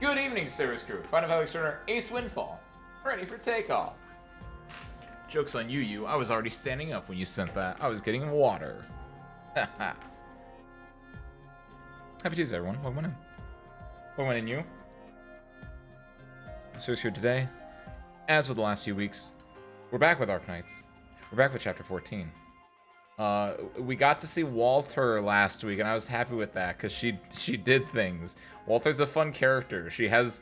Good evening, service crew. Final Valley Exterminator Ace Windfall. Ready for takeoff. Joke's on you, you. I was already standing up when you sent that. I was getting water. Haha. Happy Tuesday, everyone. Welcome in. Welcome in, you. Service here today. As with the last few weeks, we're back with Arknights. We're back with Chapter 14. We got to see Walter last week, and I was happy with that because she did things. Walter's a fun character. She has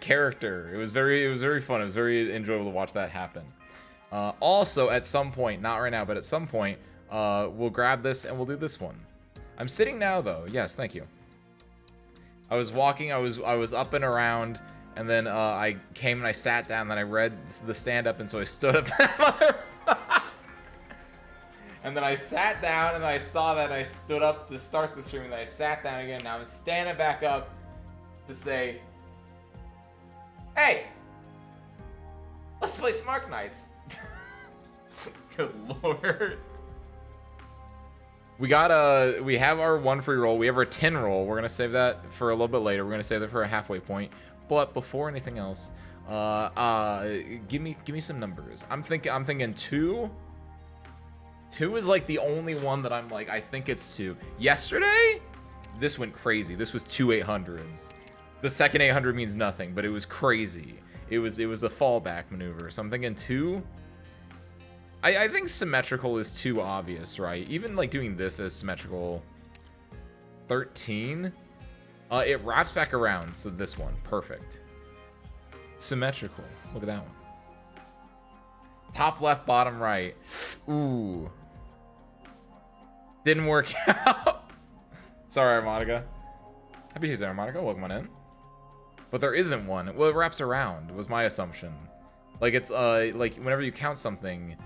character. It was very fun. It was very enjoyable to watch that happen. Also, at some point, not right now, but at some point, we'll grab this and we'll do this one. I'm sitting now, though. Yes, thank you. I was walking. I was up and around, and then I came and I sat down. And then I read the stand-up, and so I stood up. And then I sat down and I saw that and I stood up to start the stream and then I sat down again. Now I'm standing back up to say, hey, let's play some Arknights. Good lord. We have our 1 free roll. We have our 10 roll. We're gonna save that for a little bit later. We're gonna save that for a halfway point. But before anything else, give me some numbers. I'm thinking 2. 2 is like the only one that I'm like, I think it's 2. Yesterday, this went crazy. This was 2 800s. The second 800 means nothing, but it was crazy. It was a fallback maneuver. So I'm thinking 2. I think symmetrical is too obvious, right? Even like doing this as symmetrical. 13. It wraps back around, so this one, perfect. Symmetrical. Look at that one. Top left, bottom right. Ooh. Didn't work out. Sorry, Armonica. Happy Tuesday, Armonica. Welcome on in. But there isn't one. Well, it wraps around, was my assumption. Like, it's, like, whenever you count something,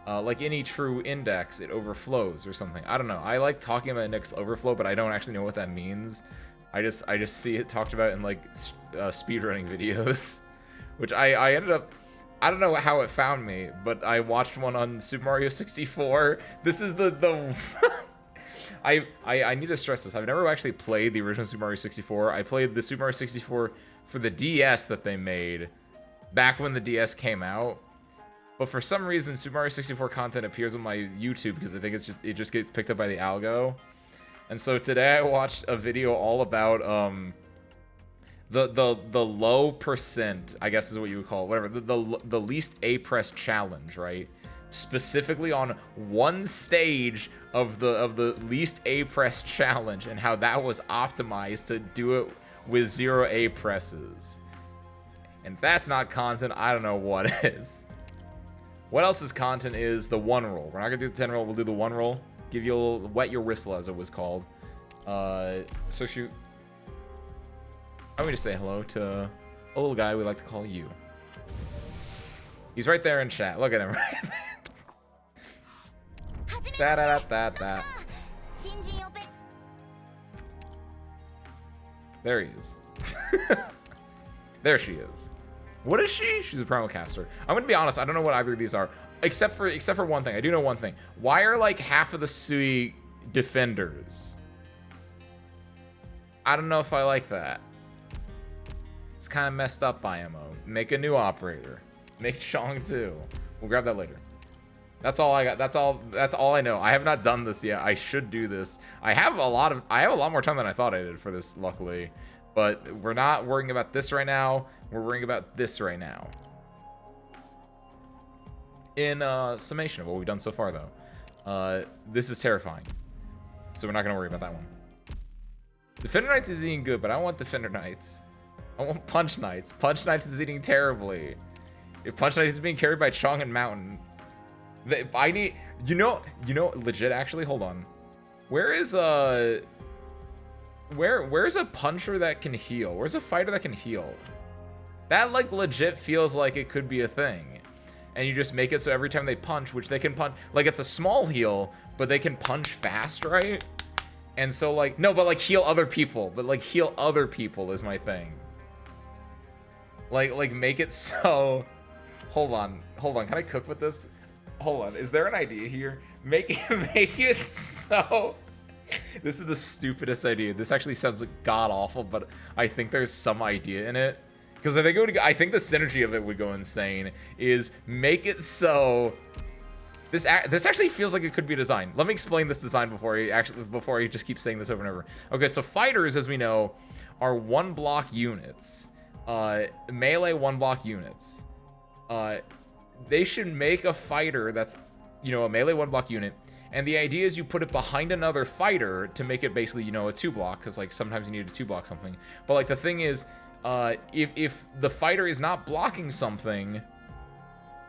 like any true index, it overflows or something. I don't know. I like talking about index overflow, but I don't actually know what that means. I just see it talked about in, like, speedrunning videos. Which I ended up... I don't know how it found me, but I watched one on Super Mario 64. This is the I need to stress this. I've never actually played the original Super Mario 64. I played the Super Mario 64 for the DS that they made back when the DS came out. But for some reason, Super Mario 64 content appears on my YouTube because I think it just gets picked up by the algo. And so today I watched a video all about the low percent, I guess is what you would call it, whatever, the least A press challenge, right? Specifically on one stage of the least A press challenge and how that was optimized to do it with 0 A presses. And if that's not content, I don't know what is. What else is content is the 1 roll. We're not gonna do the 10 roll, we'll do the 1 roll. Give you a little wet your whistle, as it was called. So shoot. I'm going to say hello to a little guy we like to call you. He's right there in chat. Look at him right there. Da-da-da-da-da. There he is. There she is. What is she? She's a primal caster. I'm going to be honest. I don't know what either of these are. Except for one thing. I do know one thing. Why are like half of the Sui defenders? I don't know if I like that. It's kind of messed up IMO. Make a new operator. Make Chong too. We'll grab that later. That's all I got. That's all I know. I have not done this yet. I should do this. I have a lot more time than I thought I did for this, luckily. But we're not worrying about this right now. We're worrying about this right now. In summation of what we've done so far, though, this is terrifying. So we're not gonna worry about that one. Defender Knights is eating good, but I don't want Defender Knights. I want Punch Knights. Punch Knights is eating terribly. If Punch Knights is being carried by Chong and Mountain, I need, you know, legit. Actually, hold on. Where is where's a puncher that can heal? Where's a fighter that can heal? That like legit feels like it could be a thing. And you just make it so every time they punch, which they can punch, like it's a small heal, but they can punch fast, right? And so like, no, but like heal other people. But like heal other people is my thing. Like make it so... Hold on. Can I cook with this? Hold on. Is there an idea here? Make it so This is the stupidest idea. This actually sounds like god-awful, but I think there's some idea in it. Because I think the synergy of it would go insane, is make it so... This actually feels like it could be designed. Let me explain this design before I just keep saying this over and over. Okay, so fighters, as we know, are 1-block units. Melee 1-block units. They should make a fighter that's, you know, a melee 1-block unit. And the idea is you put it behind another fighter to make it basically, you know, a 2-block. Because, like, sometimes you need to 2-block something. But, like, the thing is, if the fighter is not blocking something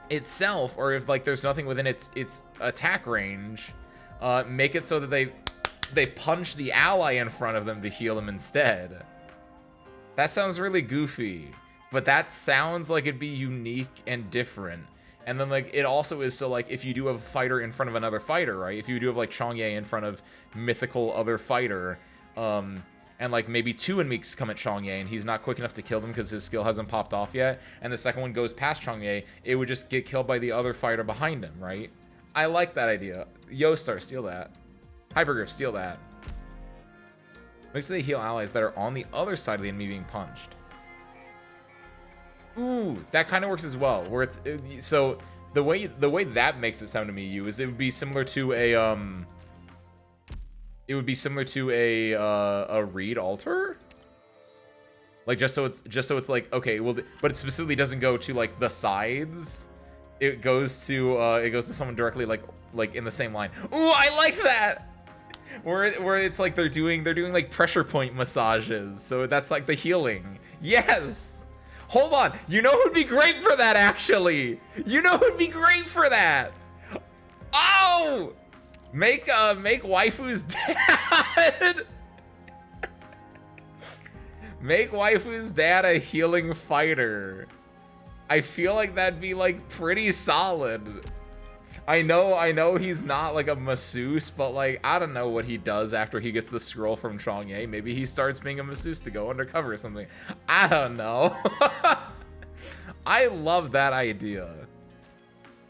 itself, or if like there's nothing within its attack range, make it so that they punch the ally in front of them to heal them instead. That sounds really goofy, but that sounds like it'd be unique and different. And then like it also is, so like if you do have a fighter in front of another fighter, right? If you do have like Chang'e in front of mythical other fighter, and like maybe 2 enemies come at Chang'e and he's not quick enough to kill them because his skill hasn't popped off yet, and the second one goes past Chang'e, it would just get killed by the other fighter behind him, right? I like that idea. Yostar, steal that. Hypergriff, steal that. Makes they heal allies that are on the other side of the enemy being punched. Ooh, that kind of works as well. Where it's so the way that makes it sound to me, is it would be similar to a It would be similar to a read alter, like just so it's like, okay, well, but it specifically doesn't go to like the sides. It goes to someone directly, like in the same line. Ooh, I like that. Where it's like they're doing like pressure point massages. So that's like the healing. Yes. Hold on. You know who'd be great for that, actually? You know who'd be great for that? Oh! Make waifu's dad. Make waifu's dad a healing fighter. I feel like that'd be like pretty solid. I know he's not like a masseuse, but like I don't know what he does after he gets the scroll from Chang'e. Maybe he starts being a masseuse to go undercover or something. I don't know. I love that idea.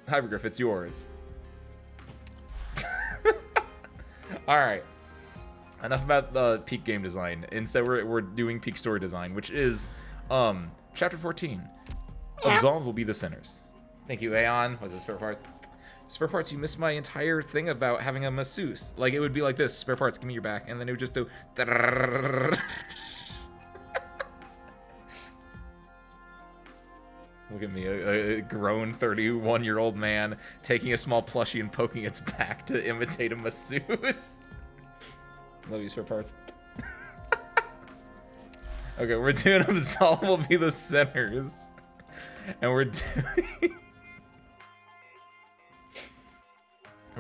Hypergriff, it's yours. All right, enough about the peak game design. Instead, we're doing peak story design, which is chapter 14. Absolved will be the sinners. Thank you, Aeon. What's it, spare parts? Spare parts, you missed my entire thing about having a masseuse. Like, it would be like this: spare parts, give me your back, and then it would just do. Look at me, a grown 31-year-old man taking a small plushie and poking its back to imitate a masseuse. Love you, spare parts. Okay, we're doing Absolved will be the sinners. And we're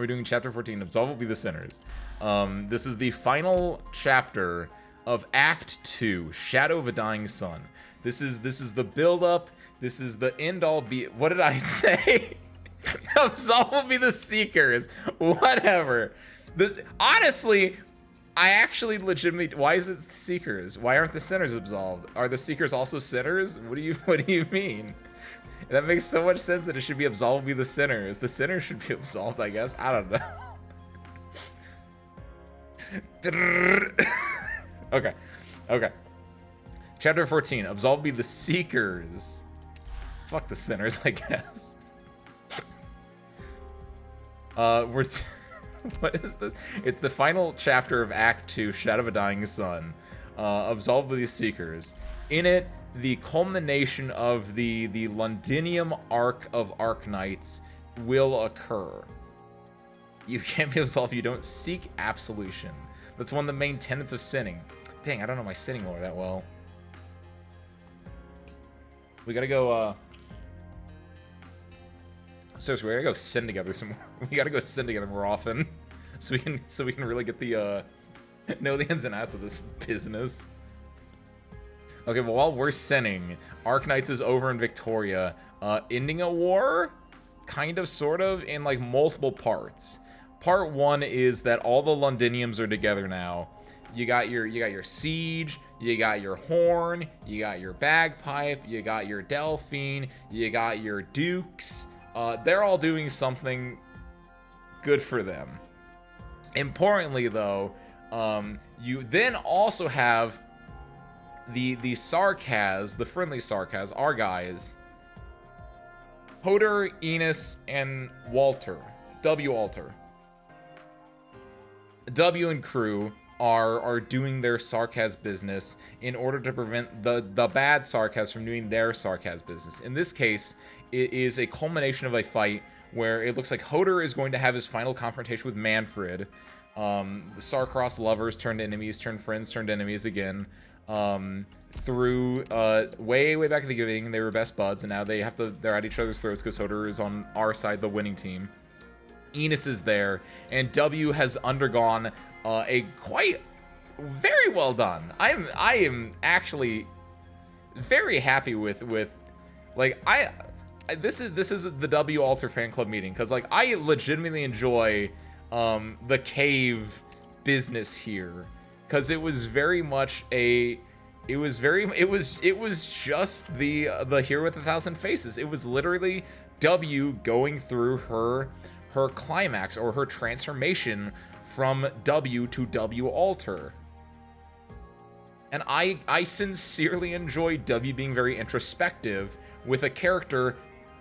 doing chapter 14, Absolved will be the sinners. This is the final chapter of Act 2, Shadow of a Dying Sun. This is the build-up. This is the end-all be. What did I say? Absolved will be the seekers. Whatever. Honestly, I actually legitimately. Why is it the seekers? Why aren't the sinners absolved? Are the seekers also sinners? What do you mean? That makes so much sense that it should be absolved will be the sinners. The sinners should be absolved, I guess. I don't know. Okay. Chapter 14. Absolved will be the seekers. Fuck the sinners, I guess. What is this? It's the final chapter of Act 2, Shadow of a Dying Sun. Absolved by the Seekers. In it, the culmination of the Londinium arc of Arknights will occur. You can't be absolved if you don't seek absolution. That's one of the main tenets of sinning. Dang, I don't know my sinning lore that well. We gotta go, seriously, we gotta go sin together some more. We gotta go sin together more often, so we can really get the know the ins and outs of this business. Okay, well, while we're sinning, Arknights is over in Victoria, ending a war, kind of, sort of, in like multiple parts. Part 1 is that all the Londiniums are together now. You got your siege, you got your horn, you got your bagpipe, you got your delphine, you got your dukes. They're all doing something good for them. Importantly, though, You then also have the Sarkaz, the friendly Sarkaz, our guys. Hoder, Enos, and Walter. W. Alter. W and crew are doing their Sarkaz business in order to prevent the bad Sarkaz from doing their Sarkaz business. In this case, it is a culmination of a fight where it looks like Hoder is going to have his final confrontation with Manfred. The star-crossed lovers turned enemies, turned friends, turned enemies again. Through way back at the beginning, they were best buds, and now they're at each other's throats because Hoder is on our side, the winning team. Enos is there, and W has undergone a quite very well done. I am actually very happy with like this is the W Alter fan club meeting, because like I legitimately enjoy the cave business here, because it was very much it was just the Hero with 1,000 Faces. It was literally W going through her climax, or her transformation from W to W Alter. And I sincerely enjoy W being very introspective with a character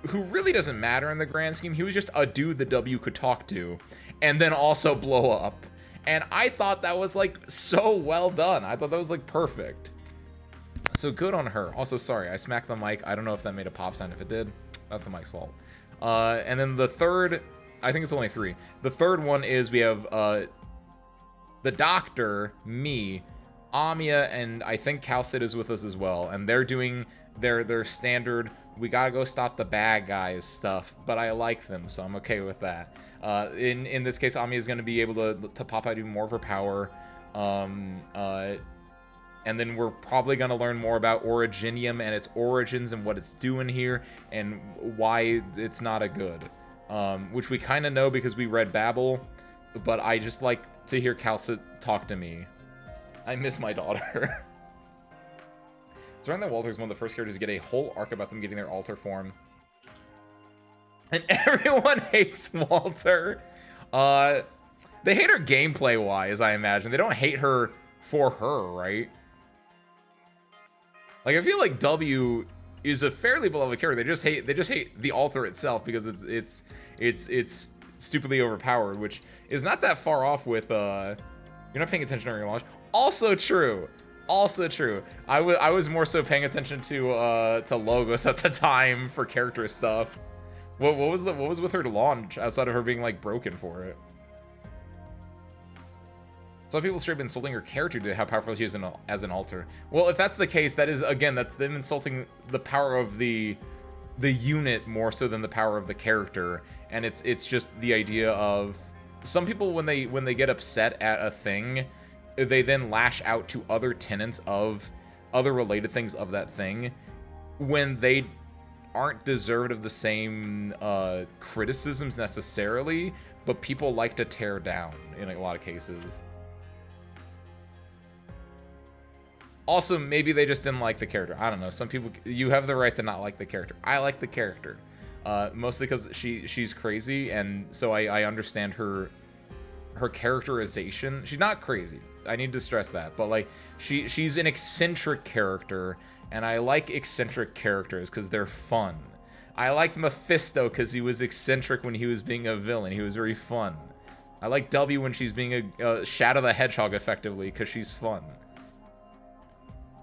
who really doesn't matter in the grand scheme. He was just a dude that W could talk to and then also blow up. And I thought that was like so well done. I thought that was like perfect. So good on her. Also, sorry, I smacked the mic. I don't know if that made a pop sound. If it did, that's the mic's fault. And then the third, I think it's only 3. The third one is we have the Doctor, me, Amiya, and I think Calcid is with us as well. And they're doing their standard, we gotta go stop the bad guys stuff, but I like them, so I'm okay with that. In this case, Amiya is going to be able to pop out even more of her power. And then we're probably going to learn more about Originium and its origins and what it's doing here and why it's not a good. Which we kind of know because we read Babel, but I just like to hear Calcit talk to me. I miss my daughter. Surrounding Walter is one of the first characters to get a whole arc about them getting their alter form. And everyone hates Walter. They hate her gameplay-wise, I imagine. They don't hate her for her, right? Like, I feel like W is a fairly beloved character. They just hate the altar itself because it's stupidly overpowered, which is not that far off with you're not paying attention during your launch. Also true. Also true. I was more so paying attention to Logos at the time for character stuff. What was with her launch outside of her being like broken for it? Some people straight up insulting her character to how powerful she is as an alter. Well, if that's the case, that is, again, that's them insulting the power of the unit more so than the power of the character. And it's just the idea of some people when they get upset at a thing, they then lash out to other tenets of other related things of that thing when they aren't deserved of the same criticisms necessarily, but people like to tear down in a lot of cases. Also, maybe they just didn't like the character. I don't know. Some people, you have the right to not like the character. I like the character, mostly because she's crazy, and so I understand her characterization. She's not crazy. I need to stress that, but like she's an eccentric character, and I like eccentric characters because they're fun. I liked Mephisto because he was eccentric when he was being a villain. He was very fun. I like W when she's being a Shadow the Hedgehog effectively because she's fun.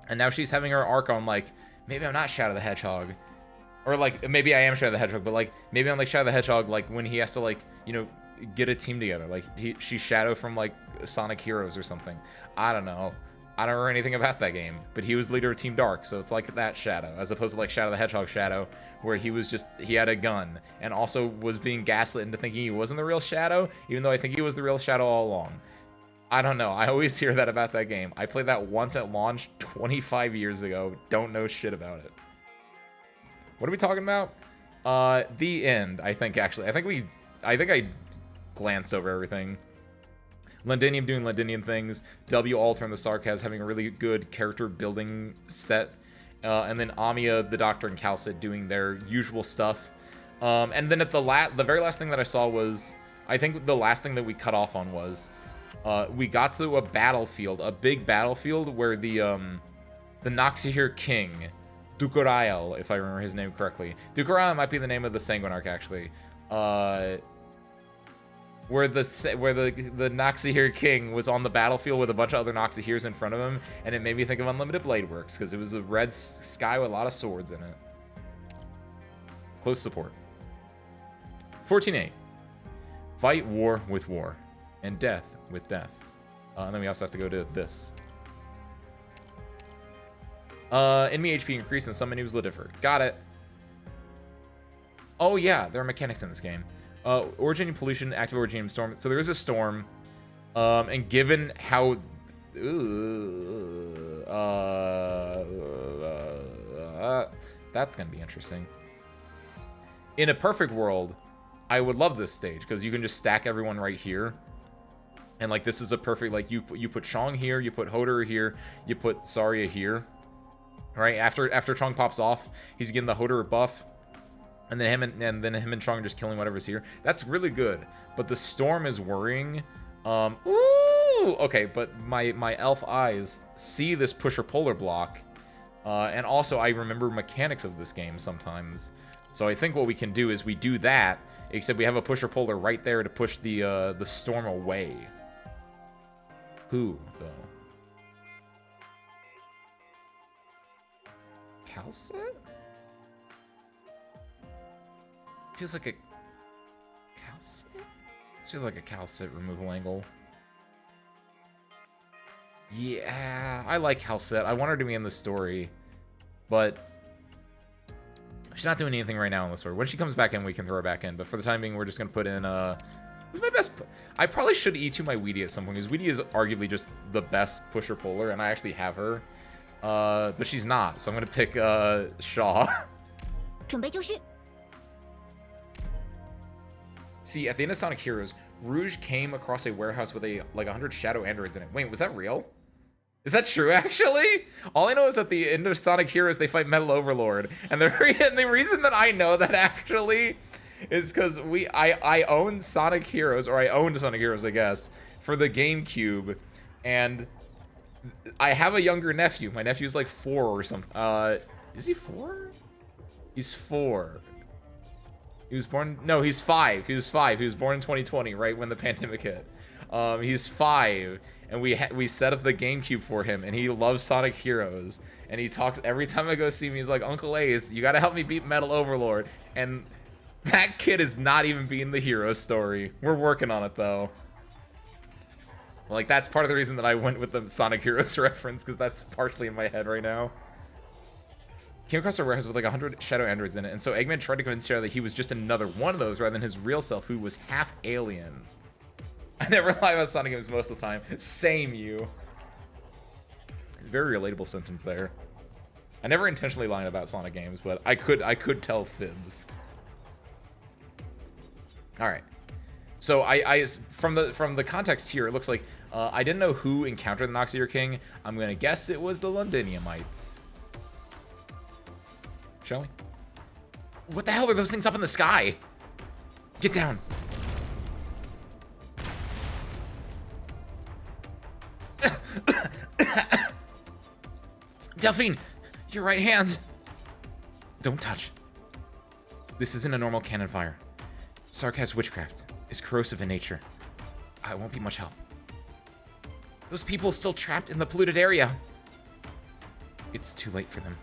And now she's having her arc on, like, maybe I'm not Shadow the Hedgehog. Or, like, maybe I am Shadow the Hedgehog, but, like, maybe I'm, like, Shadow the Hedgehog, like, when he has to, like, you know, get a team together. Like, she's Shadow from, like, Sonic Heroes or something. I don't know. I don't know anything about that game. But he was leader of Team Dark, so it's like that Shadow. As opposed to, like, Shadow the Hedgehog Shadow, where he was just, he had a gun. And also was being gaslit into thinking he wasn't the real Shadow, even though I think he was the real Shadow all along. I don't know. I always hear that about that game. I played that once at launch 25 years ago. Don't know shit about it. What are we talking about? The end, I think, actually. I think I glanced over everything. Londinium doing Londinium things. W Alter and the Sarkaz having a really good character building set. And then Amiya, the Doctor, and Calcit doing their usual stuff. And then at the very last thing that I saw was, I think the last thing that we cut off on was we got to a battlefield, a big battlefield where the Noxihir King, Dukorael, if I remember his name correctly. Dukorael might be the name of the Sanguinarch, actually. Where the Noxihir King was on the battlefield with a bunch of other Noxihirs in front of him, and it made me think of Unlimited Blade Works, because it was a red sky with a lot of swords in it. Close support. 14-8. Fight war with war, and death with death. And then we also have to go to this. Enemy HP increase and some menus will differ. Got it. Oh yeah, there are mechanics in this game. Origin pollution, active origin storm. So there is a storm. And given how... that's going to be interesting. In a perfect world, I would love this stage, because you can just stack everyone right here. And, like, this is a perfect... Like, you put Chong here, you put Hoder here, you put Zarya here. Right? After Chong pops off, he's getting the Hoder buff. And then him and Chong are just killing whatever's here. That's really good. But the storm is worrying. Ooh! Okay, but my elf eyes see this pusher-puller block. And also, I remember mechanics of this game sometimes. So I think what we can do is we do that, except we have a pusher-puller right there to push the storm away. Who, though? Calcit? Feels like a Calcit? Feels like a Calcit removal angle. Yeah, I like Calcit. I want her to be in the story, but she's not doing anything right now in the story. When she comes back in, we can throw her back in. But for the time being, we're just gonna put in who's my best? I probably should E2 my Weedy at some point, because Weedy is arguably just the best pusher puller, and I actually have her. But she's not, so I'm gonna pick Shaw. See, at the end of Sonic Heroes, Rouge came across a warehouse with like 100 shadow androids in it. Wait, was that real? Is that true, actually? All I know is at the end of Sonic Heroes, they fight Metal Overlord. And the reason that I know that, actually, is because I own Sonic Heroes, or I owned Sonic Heroes, I guess, for the GameCube. And I have a younger nephew. My nephew's like 4 or something. Is he 4? He's 4. He was born... No, he's 5. He was 5. He was born in 2020, right when the pandemic hit. He's 5, and we set up the GameCube for him, and he loves Sonic Heroes. And he talks... Every time I go see him, he's like, Uncle Ace, you gotta help me beat Metal Overlord. And that kid is not even beating the hero story. We're working on it, though. Like, that's part of the reason that I went with the Sonic Heroes reference, because that's partially in my head right now. Came across a warehouse with like 100 shadow androids in it, and so Eggman tried to convince Shadow that he was just another one of those rather than his real self, who was half alien. I never lie about Sonic games most of the time. Same, you. Very relatable sentence there. I never intentionally lied about Sonic games, but I could tell fibs. All right. So from the context here, it looks like I didn't know who encountered the Noxihir King. I'm gonna guess it was the Londiniumites. Shall we? What the hell are those things up in the sky? Get down. Delphine, your right hand. Don't touch. This isn't a normal cannon fire. Sarkaz witchcraft is corrosive in nature. I won't be much help. Those people still trapped in the polluted area. It's too late for them.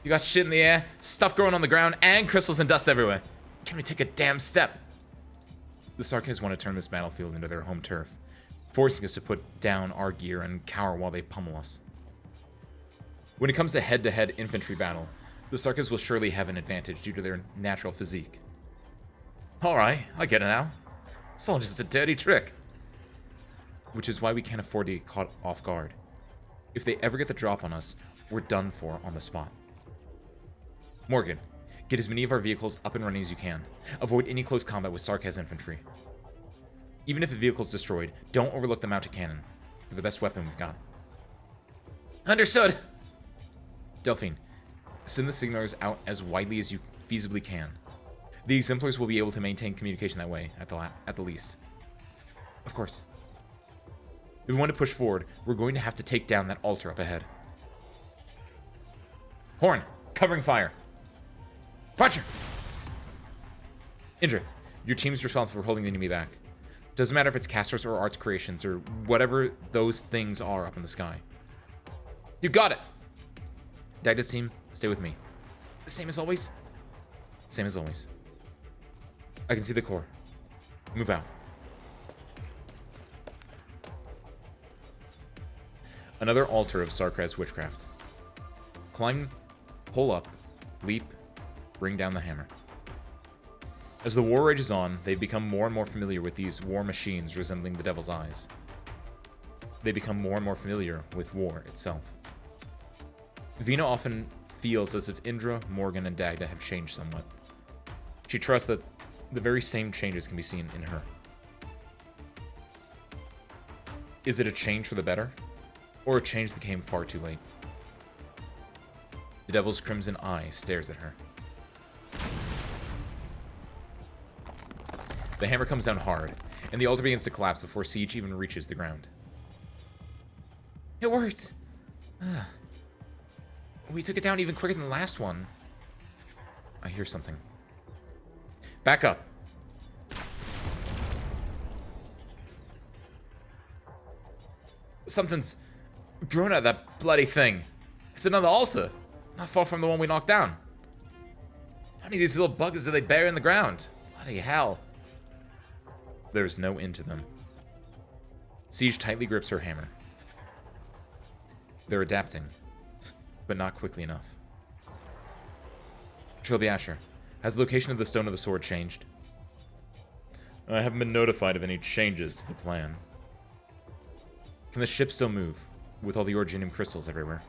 You got shit in the air, stuff growing on the ground, and crystals and dust everywhere. Can't we take a damn step? The Sarkaz want to turn this battlefield into their home turf, forcing us to put down our gear and cower while they pummel us. When it comes to head-to-head infantry battle, the Sarkaz will surely have an advantage due to their natural physique. Alright, I get it now. It's all just a dirty trick. Which is why we can't afford to get caught off guard. If they ever get the drop on us, we're done for on the spot. Morgan, get as many of our vehicles up and running as you can. Avoid any close combat with Sarkaz infantry. Even if the vehicle's destroyed, don't overlook the mounted cannon. They're the best weapon we've got. Understood! Delphine, send the signalers out as widely as you feasibly can. The exemplars will be able to maintain communication that way, at the least. Of course. If we want to push forward, we're going to have to take down that altar up ahead. Horn, covering fire. Roger! Indra, your team's responsible for holding the enemy back. Doesn't matter if it's casters or arts creations or whatever those things are up in the sky. You got it! Dagda's team, stay with me. Same as always? Same as always. I can see the core. Move out. Another altar of Sarkaz witchcraft. Climb, pull up, leap, bring down the hammer. As the war rages on, they've become more and more familiar with these war machines resembling the devil's eyes. They become more and more familiar with war itself. Vina often feels as if Indra, Morgan, and Dagda have changed somewhat. She trusts that the very same changes can be seen in her. Is it a change for the better? Or a change that came far too late? The devil's crimson eye stares at her. The hammer comes down hard, and the altar begins to collapse before Siege even reaches the ground. It worked! We took it down even quicker than the last one. I hear something. Back up. Something's grown out of that bloody thing. It's another altar, not far from the one we knocked down. How many of these little buggers do they bury in the ground? Bloody hell. There's no end to them. Siege tightly grips her hammer. They're adapting, but not quickly enough. Trilby Asher, has the location of the Stone of the Sword changed? I haven't been notified of any changes to the plan. Can the ship still move, with all the Originium crystals everywhere?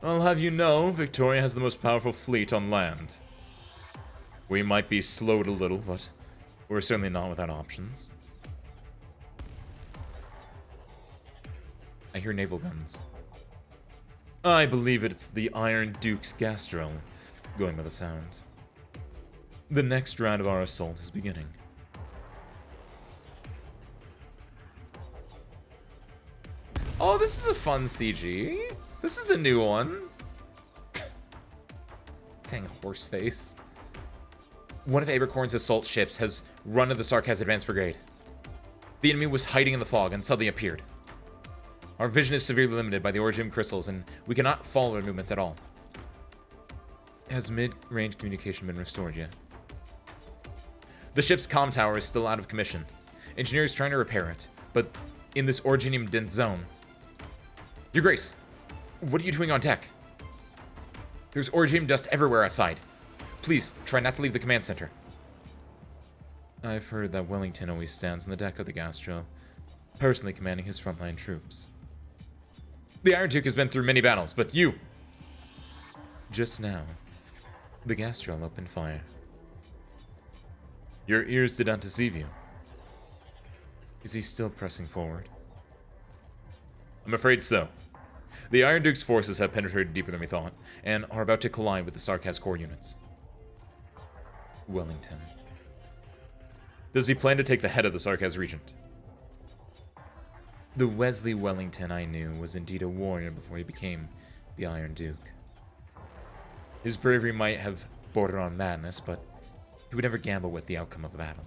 I'll have you know, Victoria has the most powerful fleet on land. We might be slowed a little, but we're certainly not without options. I hear naval guns. I believe it's the Iron Duke's Gastrel, going by the sound. The next round of our assault is beginning. Oh, this is a fun CG. This is a new one. Dang horse face. One of Abercorn's assault ships has run to the Sarkaz Advance Brigade. The enemy was hiding in the fog and suddenly appeared. Our vision is severely limited by the Originium crystals, and we cannot follow their movements at all. Has mid-range communication been restored yet? The ship's comm tower is still out of commission. Engineers trying to repair it, but in this Originium dense zone. Your Grace, what are you doing on deck? There's Originium dust everywhere outside. Please, try not to leave the command center. I've heard that Wellington always stands on the deck of the Gastrel, personally commanding his frontline troops. The Iron Duke has been through many battles, but you... Just now, the Gastrel opened fire. Your ears did not deceive you. Is he still pressing forward? I'm afraid so. The Iron Duke's forces have penetrated deeper than we thought, and are about to collide with the Sarkaz core units. Wellington. Does he plan to take the head of the Sarkaz Regent? The Wesley Wellington I knew was indeed a warrior before he became the Iron Duke. His bravery might have bordered on madness, but he would never gamble with the outcome of a battle.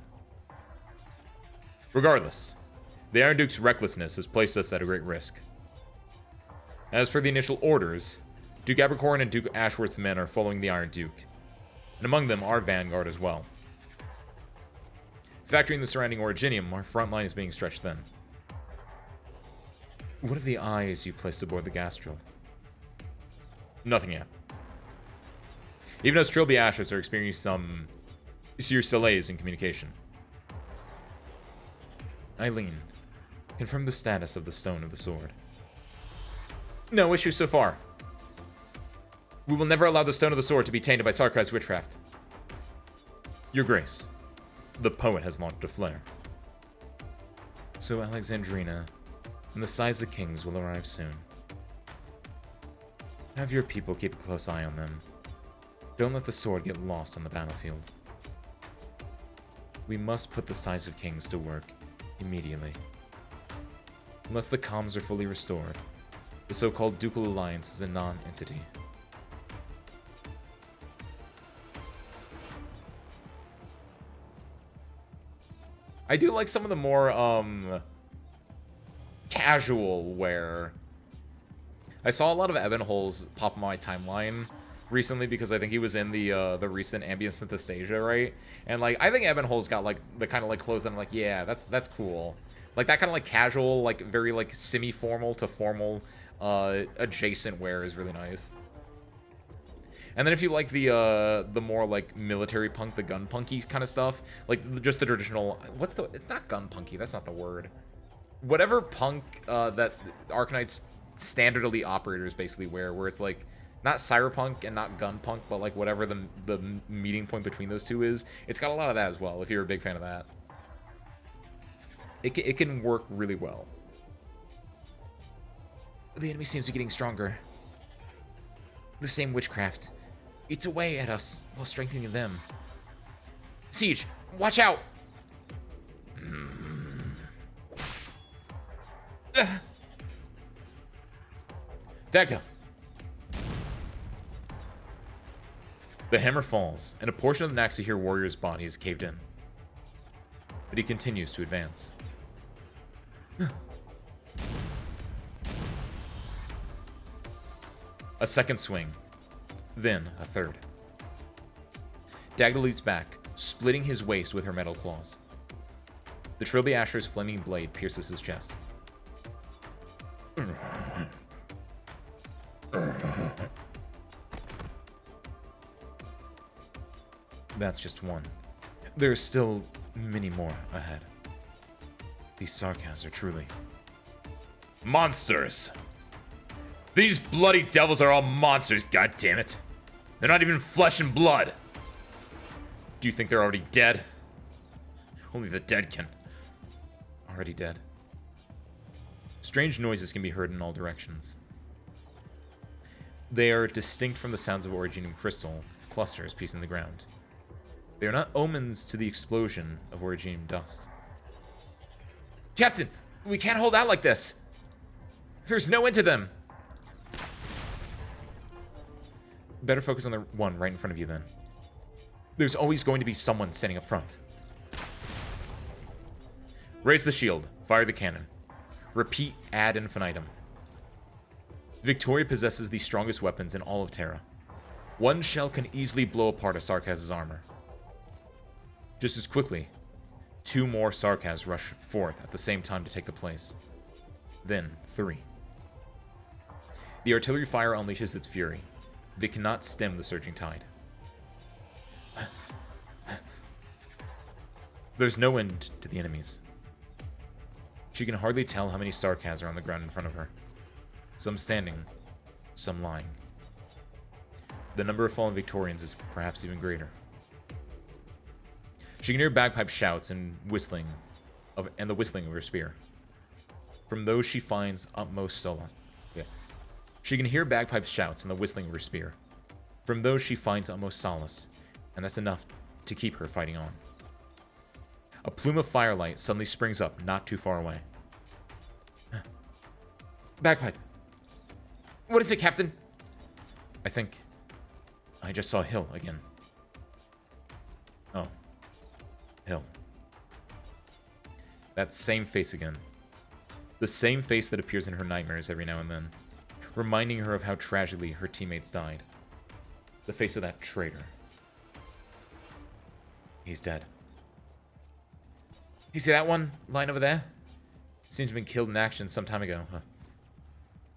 Regardless, the Iron Duke's recklessness has placed us at a great risk. As per the initial orders, Duke Abercorn and Duke Ashworth's men are following the Iron Duke, and among them our vanguard as well. Factoring the surrounding Originium, our front line is being stretched thin. What of the eyes you placed aboard the Gastrel? Nothing yet. Even as Trilby Ashers are experiencing some serious delays in communication. Eileen, confirm the status of the Stone of the Sword. No issue so far. We will never allow the Stone of the Sword to be tainted by Sarkaz witchcraft. Your Grace, the poet has launched a flare. So Alexandrina and the Size of Kings will arrive soon. Have your people keep a close eye on them. Don't let the sword get lost on the battlefield. We must put the Size of Kings to work immediately. Unless the comms are fully restored, the so-called Ducal Alliance is a non-entity. I do like some of the more, casual wear. I saw a lot of Ebenholz pop on my timeline recently because I think he was in the recent Ambient Synesthesia, right? And, like, I think Ebenholz got, like, the kind of, like, clothes that I'm like, yeah, that's cool. Like, that kind of, like, casual, like, very, like, semi-formal to formal, adjacent wear is really nice. And then if you like the more, like, military punk, the gun punky kind of stuff, like, just the traditional, it's not gun punky, that's not the word. Whatever punk, that Arknights standard elite operators basically wear, where it's, like, not cyberpunk and not gun punk, but, like, whatever the meeting point between those two is, it's got a lot of that as well, if you're a big fan of that. It can work really well. The enemy seems to be getting stronger. The same witchcraft. Eats away at us while strengthening them. Siege, watch out! Dagda! The hammer falls, and a portion of the Naxihir warrior's body is caved in. But he continues to advance. A second swing. Then a third. Dagda leaps back, splitting his waist with her metal claws. The Trilby Asher's flaming blade pierces his chest. That's just one. There are still many more ahead. These Sarkaz are truly monsters. These bloody devils are all monsters, goddammit. They're not even flesh and blood. Do you think they're already dead? Only the dead can. Already dead. Strange noises can be heard in all directions. They are distinct from the sounds of Originium crystal clusters piecing the ground. They are not omens to the explosion of Originium dust. Captain, we can't hold out like this. There's no end to them. Better focus on the one right in front of you, then. There's always going to be someone standing up front. Raise the shield. Fire the cannon. Repeat ad infinitum. Victoria possesses the strongest weapons in all of Terra. One shell can easily blow apart a Sarkaz's armor. Just as quickly, two more Sarkaz rush forth at the same time to take the place. Then, three. The artillery fire unleashes its fury. They cannot stem the surging tide. There's no end to the enemies. She can hardly tell how many Sarkaz are on the ground in front of her. Some standing, some lying. The number of fallen Victorians is perhaps even greater. She can hear bagpipe shouts and the whistling of her spear. From those she finds utmost solace. She can hear bagpipe shouts and the whistling of her spear. From those she finds utmost solace, and that's enough to keep her fighting on. A plume of firelight suddenly springs up not too far away. Bagpipe. What is it, Captain? I think I just saw Hill again. Oh. Hill. That same face again. The same face that appears in her nightmares every now and then, reminding her of how tragically her teammates died. The face of that traitor. He's dead. You see that one lying over there? Seems to have been killed in action some time ago, huh?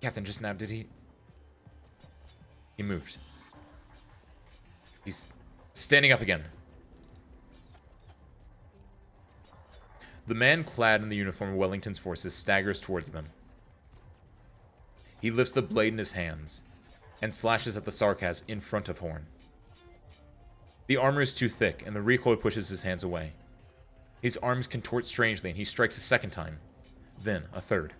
Captain, just now, did he? He moved. He's standing up again. The man clad in the uniform of Wellington's forces staggers towards them. He lifts the blade in his hands and slashes at the Sarkaz in front of Horn. The armor is too thick, and the recoil pushes his hands away. His arms contort strangely, and he strikes a second time, then a third.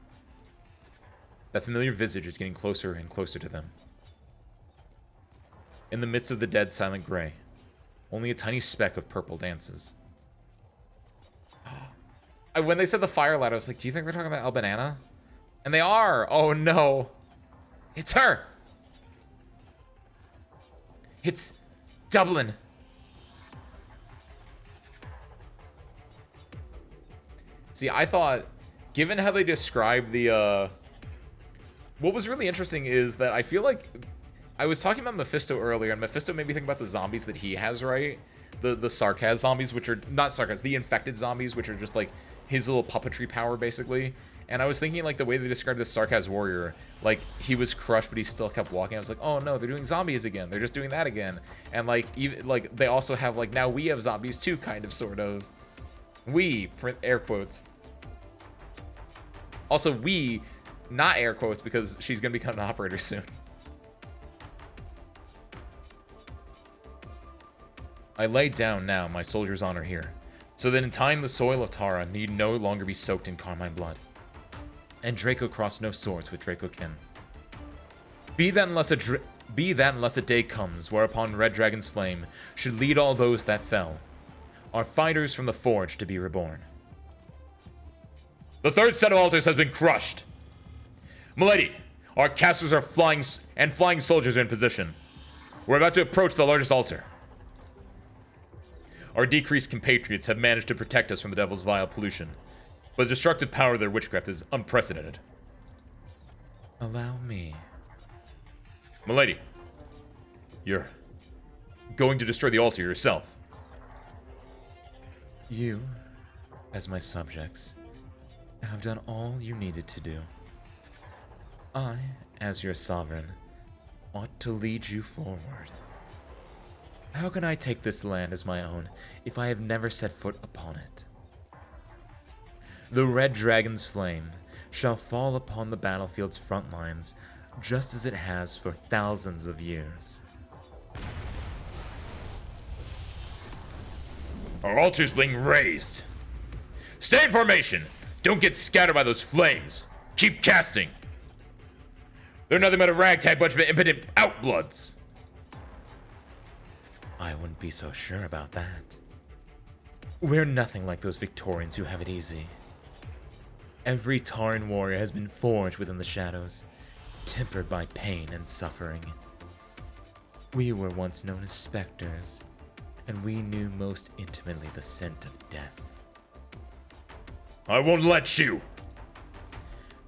That familiar visage is getting closer and closer to them. In the midst of the dead silent gray, only a tiny speck of purple dances. When they said the fire lad, I was like, do you think they're talking about El Banana? And they are. Oh no. It's her. It's Dublin. See, I thought, given how they describe the, what was really interesting is that I feel like, I was talking about Mephisto earlier, and Mephisto made me think about the zombies that he has, right? The Sarkaz zombies, which are, not Sarkaz, the infected zombies, which are just like his little puppetry power, basically. And I was thinking, like, the way they described the Sarkaz warrior, like, he was crushed, but he still kept walking. I was like, oh no, they're doing zombies again. They're just doing that again. And, like, even, like, they also have, like, now we have zombies too, kind of, sort of. We, air quotes. Also, we, not air quotes, because she's gonna become an operator soon. I lay down now my soldier's honor here, so that in time the soil of Tara need no longer be soaked in carmine blood, and Draco cross no swords with Draco kin. Be that unless a day comes whereupon Red Dragon's flame should lead all those that fell, our fighters from the forge to be reborn. The third set of altars has been crushed. Milady, our casters are flying soldiers are in position. We're about to approach the largest altar. Our decreased compatriots have managed to protect us from the devil's vile pollution, but the destructive power of their witchcraft is unprecedented. Allow me. Milady, you're going to destroy the altar yourself. You, as my subjects, have done all you needed to do. I, as your sovereign, ought to lead you forward. How can I take this land as my own if I have never set foot upon it? The Red Dragon's flame shall fall upon the battlefield's front lines just as it has for thousands of years. Our altar's being raised. Stay in formation! Don't get scattered by those flames! Keep casting! They're nothing but a ragtag bunch of impotent outbloods! I wouldn't be so sure about that. We're nothing like those Victorians who have it easy. Every Taran warrior has been forged within the shadows, tempered by pain and suffering. We were once known as specters, and we knew most intimately the scent of death. I won't let you!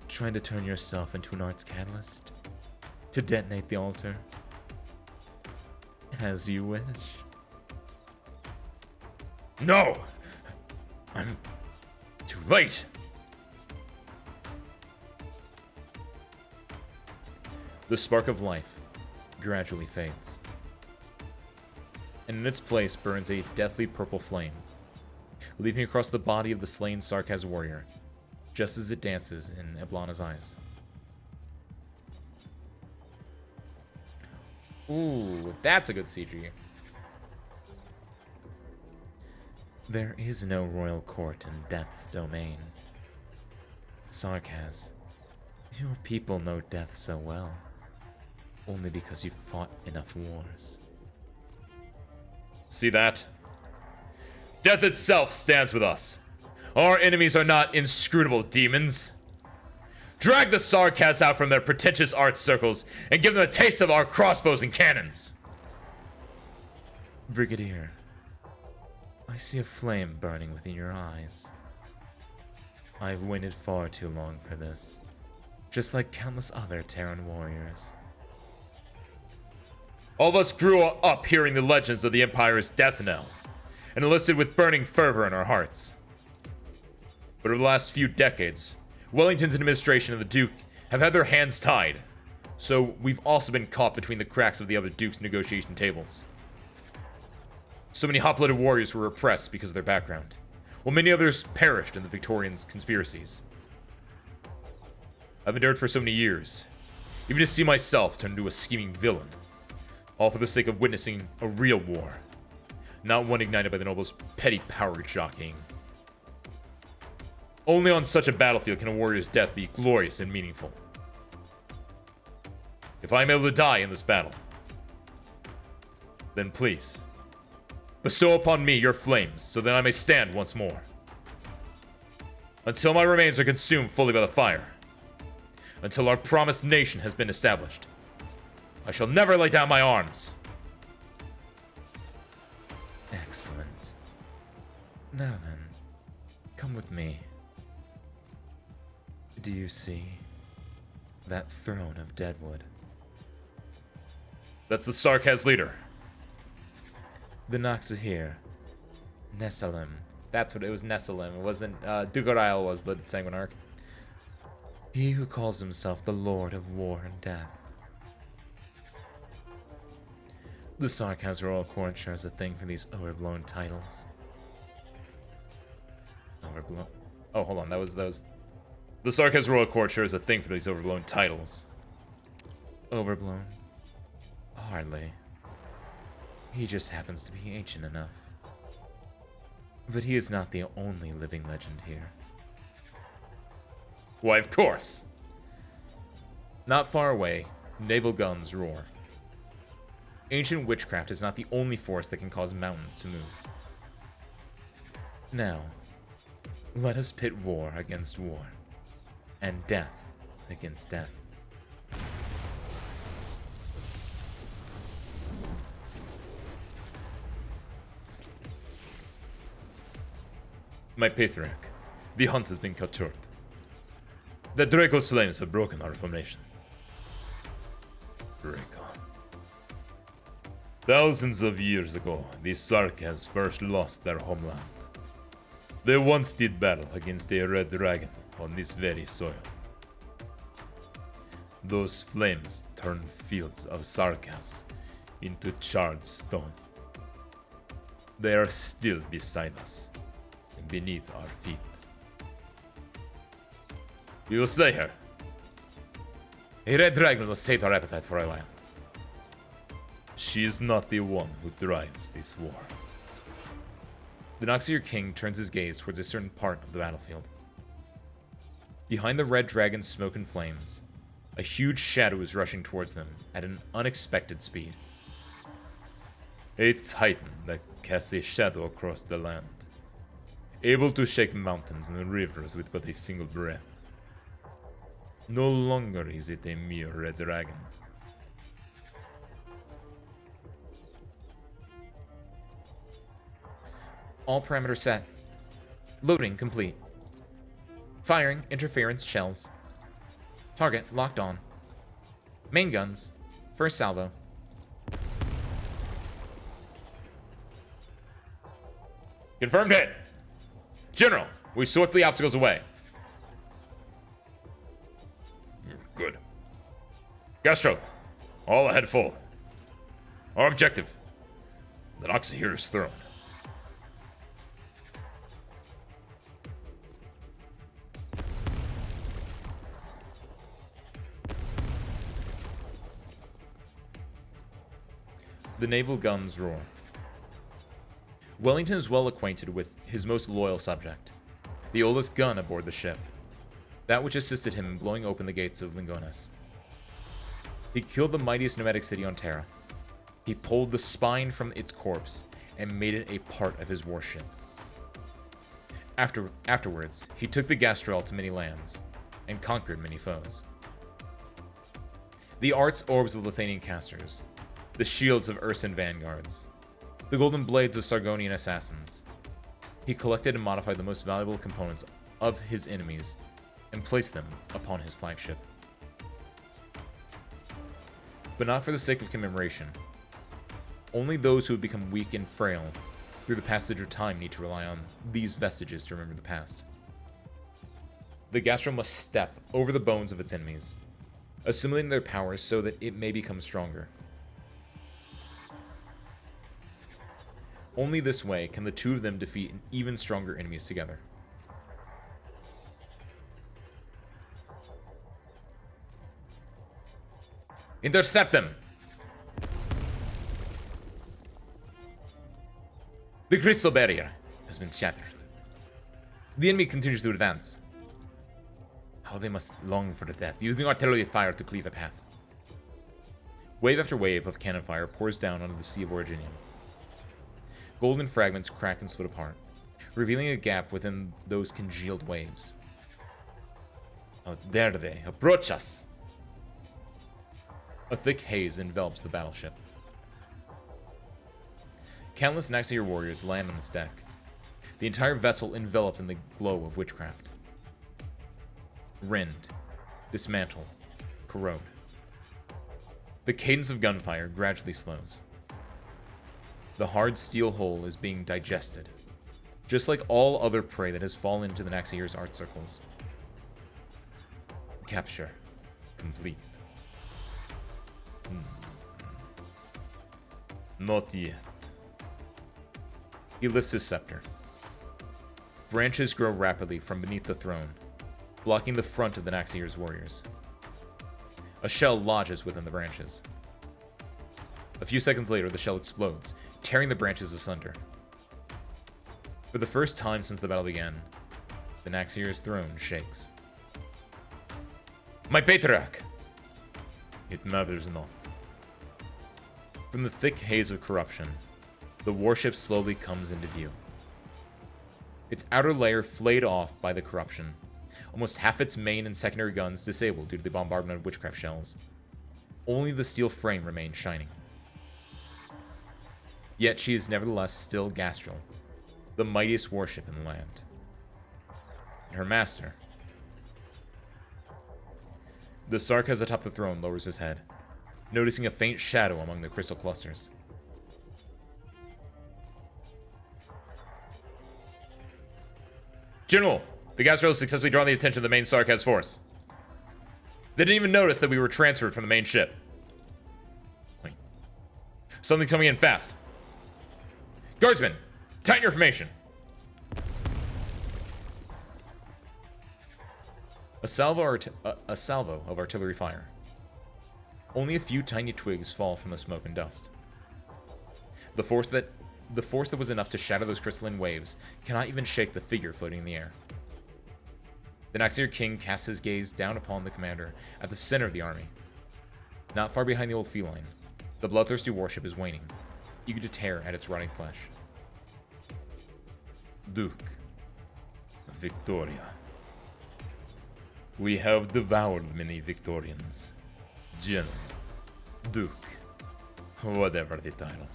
Trying to turn yourself into an arts catalyst? To detonate the altar? As you wish. No! I'm too late! The spark of life gradually fades, and in its place burns a deathly purple flame, leaping across the body of the slain Sarkaz warrior, just as it dances in Eblana's eyes. Ooh, that's a good CG. There is no royal court in Death's domain. Sarkaz, your people know death so well, only because you fought enough wars. See that? Death itself stands with us. Our enemies are not inscrutable demons. Drag the Sarkaz out from their pretentious art circles and give them a taste of our crossbows and cannons. Brigadier, I see a flame burning within your eyes. I've waited far too long for this, just like countless other Terran warriors. All of us grew up hearing the legends of the Empire's death knell, and enlisted with burning fervor in our hearts. But over the last few decades, Wellington's administration and the Duke have had their hands tied, so we've also been caught between the cracks of the other Duke's negotiation tables. So many hot-blooded warriors were repressed because of their background, while many others perished in the Victorians' conspiracies. I've endured for so many years, even to see myself turn into a scheming villain, all for the sake of witnessing a real war, not one ignited by the nobles' petty power jockeying. Only on such a battlefield can a warrior's death be glorious and meaningful. If I am able to die in this battle, then please, bestow upon me your flames so that I may stand once more. Until my remains are consumed fully by the fire. Until our promised nation has been established. I shall never lay down my arms. Excellent. Now then, come with me. Do you see that throne of deadwood? That's the Sarkaz leader. The Nox are here. Nessalem. That's what it was, Nessalem. It wasn't, Dugorael was the Sanguinarch. He who calls himself the Lord of War and Death. The Sarkaz Royal Court shares a thing for these overblown titles. Overblown? Oh, hold on, that was those. The Sarkaz Royal Court shares a thing for these overblown titles. Overblown? Hardly. He just happens to be ancient enough. But he is not the only living legend here. Why, of course! Not far away, naval guns roar. Ancient witchcraft is not the only force that can cause mountains to move. Now, let us pit war against war, and death against death. My patriarch, the hunt has been cut short. The Draco Slaves have broken our formation. Draco. Thousands of years ago, the Sarkaz first lost their homeland. They once did battle against a red dragon on this very soil. Those flames turned fields of Sarkaz into charred stone. They are still beside us, beneath our feet. We will stay here. A red dragon will sate our appetite for a while. She is not the one who drives this war. The Noxier King turns his gaze towards a certain part of the battlefield. Behind the red dragon's smoke and flames, a huge shadow is rushing towards them at an unexpected speed. A titan that casts a shadow across the land, able to shake mountains and rivers with but a single breath. No longer is it a mere red dragon. All parameters set. Loading complete. Firing interference shells. Target locked on. Main guns. First salvo. Confirmed hit. General, we swept the obstacles away. Good. Gastro, all ahead full. Our objective, the Noxahira's throne. The naval guns roar. Wellington is well acquainted with his most loyal subject, the oldest gun aboard the ship, that which assisted him in blowing open the gates of Lingones. He killed the mightiest nomadic city on Terra. He pulled the spine from its corpse and made it a part of his warship. Afterwards, he took the Gastrel to many lands and conquered many foes. The arts orbs of Lithanian casters, the shields of Ursan vanguards, the golden blades of Sargonian assassins. He collected and modified the most valuable components of his enemies and placed them upon his flagship. But not for the sake of commemoration. Only those who have become weak and frail through the passage of time need to rely on these vestiges to remember the past. The Gastro must step over the bones of its enemies, assimilating their powers so that it may become stronger. Only this way can the two of them defeat an even stronger enemies together. Intercept them! The crystal barrier has been shattered. The enemy continues to advance. How they must long for the death, using artillery fire to cleave a path. Wave after wave of cannon fire pours down onto the Sea of Originium. Golden fragments crack and split apart. revealing a gap within those congealed waves. Oh, there they approach us! A thick haze envelops the battleship. Countless Naxir warriors land on its deck, the entire vessel enveloped in the glow of witchcraft. Rend, dismantle, corrode. The cadence of gunfire gradually slows. The hard steel hull is being digested, just like all other prey that has fallen into the Naxir's art circles. Capture complete. Not yet. He lifts his scepter. Branches grow rapidly from beneath the throne, blocking the front of the Naxir's warriors. A shell lodges within the branches. A few seconds later, the shell explodes, tearing the branches asunder. For the first time since the battle began, the Naxir's throne shakes. My patriarch! It matters not. From the thick haze of corruption, the warship slowly comes into view. Its outer layer flayed off by the corruption, almost half its main and secondary guns disabled due to the bombardment of witchcraft shells. Only the steel frame remained shining. Yet she is nevertheless still Gastrel, the mightiest warship in the land. And her master. The Sarkaz atop the throne lowers his head, noticing a faint shadow among the crystal clusters. General, the Gastrel has successfully drawn the attention of the main Sarkaz force. They didn't even notice that we were transferred from the main ship. Wait. Something coming in fast. Guardsmen, tighten your formation. A salvo of artillery fire. Only a few tiny twigs fall from the smoke and dust. The force that was enough to shatter those crystalline waves cannot even shake the figure floating in the air. The Naxir king casts his gaze down upon the commander at the center of the army. Not far behind the old feline, the bloodthirsty warship is waning, eager to tear at its rotting flesh. Duke, Victoria. We have devoured many Victorians. General, Duke, whatever the title,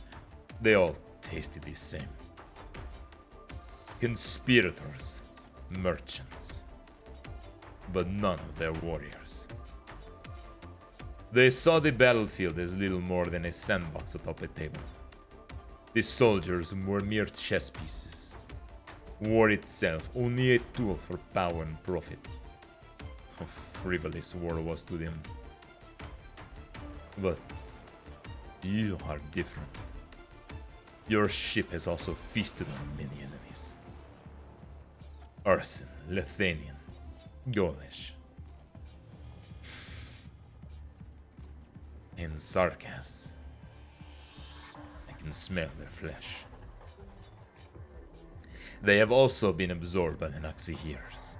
they all tasted the same. Conspirators, merchants, but none of their warriors. They saw the battlefield as little more than a sandbox atop a table. The soldiers were mere chess pieces. War itself only a tool for power and profit. How frivolous war was to them. But you are different. Your ship has also feasted on many enemies. Arson, Lethanian, Gaulish, and Sarkaz. I can smell their flesh. They have also been absorbed by the Naxirs.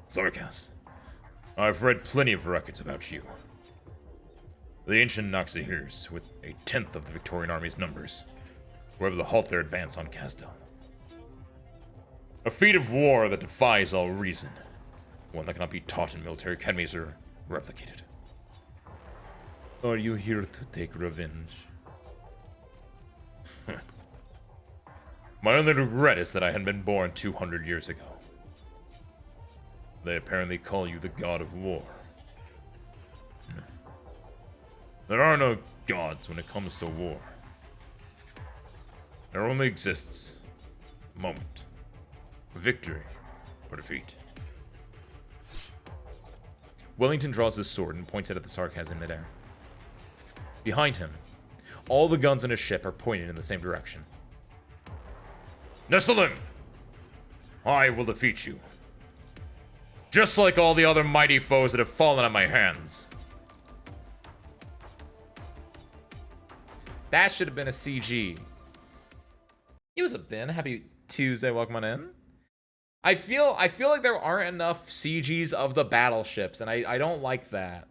Sarkaz, I've read plenty of records about you. The ancient Naxirs, with a tenth of the Victorian army's numbers, were able to halt their advance on Castel. A feat of war that defies all reason, one that cannot be taught in military academies or replicated. Are you here to take revenge? My only regret is that I had been born 200 years ago. They apparently call you the god of war. There are no gods when it comes to war. There only exists a moment, victory or defeat. Wellington draws his sword and points it at the Sarkaz in midair. Behind him, all the guns on his ship are pointed in the same direction. Nessalem! I will defeat you. Just like all the other mighty foes that have fallen at my hands. That should have been a CG. It was a bin. Happy Tuesday, welcome on in. I feel like there aren't enough CGs of the battleships, and I don't like that.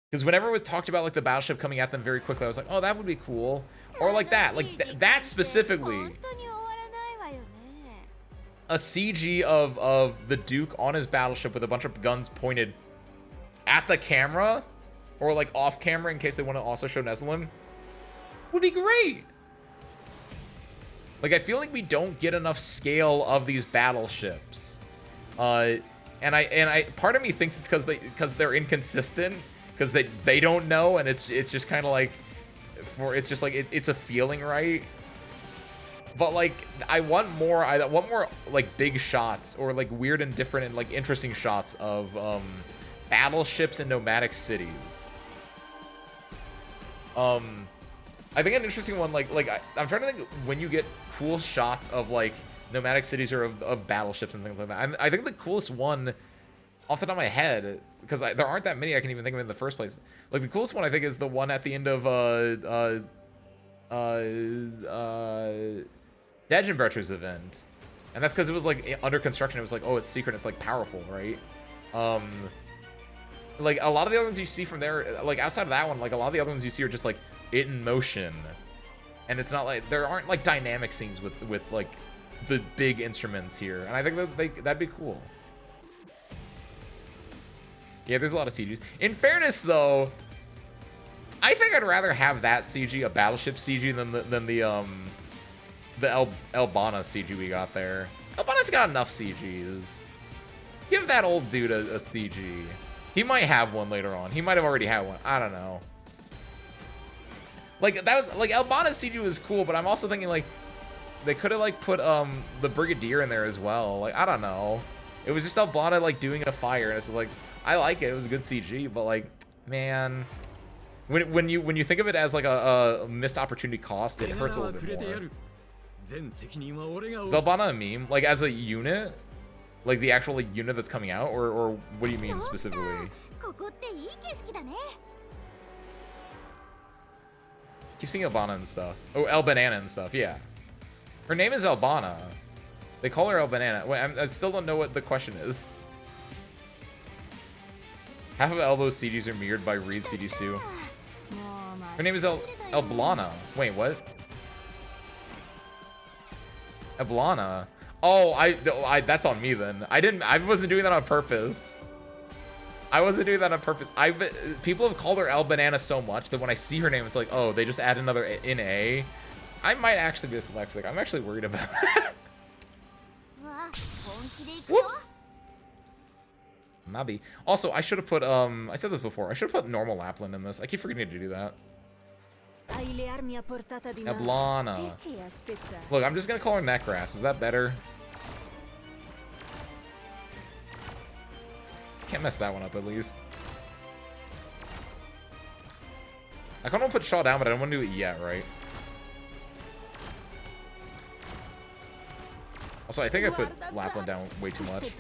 Because whenever it was talked about like the battleship coming at them very quickly, I was like, oh, that would be cool. Or like that, that specifically. A CG of the Duke on his battleship with a bunch of guns pointed at the camera, or like off camera in case they want to also show Neslim, would be great. Like, I feel like we don't get enough scale of these battleships. And I part of me thinks it's because they're inconsistent, because they don't know, and it's just kind of like it's a feeling, right? But like I want more like big shots, or like weird and different and like interesting shots of battleships in nomadic cities. I think an interesting one, I'm trying to think when you get cool shots of like nomadic cities or of battleships and things like that. I think the coolest one off the top of my head, because there aren't that many I can even think of in the first place. Like the coolest one I think is the one at the end of Dagenverter's event, and that's because it was like under construction. It was like, oh, it's secret. It's like powerful, right? Like a lot of the other ones you see from there, like outside of that one, like a lot of the other ones you see are just like in motion, and it's not like there aren't like dynamic scenes with like the big instruments here, and I think that'd be cool. Yeah, there's a lot of CGs. In fairness, though, I think I'd rather have that CG, a battleship CG, than the Elbana CG we got there. Elbana's got enough CGs. Give that old dude a CG. He might have one later on. He might have already had one. I don't know. Like that was like Elbana's CG was cool, but I'm also thinking like they could have like put the Brigadier in there as well. Like I don't know. It was just Elbana like doing a fire, and it's like I like it. It was a good CG, but like man, when you think of it as like a missed opportunity cost, it hurts a little bit more. Is Elbana a meme? Like as a unit? Like the actual like, unit that's coming out? Or what do you mean specifically? Keep seeing Elbana and stuff. Oh, El Banana and stuff, yeah. Her name is Elbana. They call her El Banana. Wait, I still don't know what the question is. Half of Elbow's CGs are mirrored by Reed's CGs too. Her name is Elblana. Wait, what? Elblana. Oh, I that's on me then. I wasn't doing that on purpose. I wasn't doing that on purpose. People have called her El Banana so much that when I see her name, it's like, oh, they just add another in A. I might actually be dyslexic. I'm actually worried about that. Whoops. Maybe. Also, I should have put I said this before. I should have put normal Lapland in this. I keep forgetting to do that. Elblana. Look, I'm just gonna call her Neckgrass. Is that better? Can't mess that one up at least. I kind of want to put Shaw down, but I don't want to do it yet, right? Also, I think I put Lapland down way too much.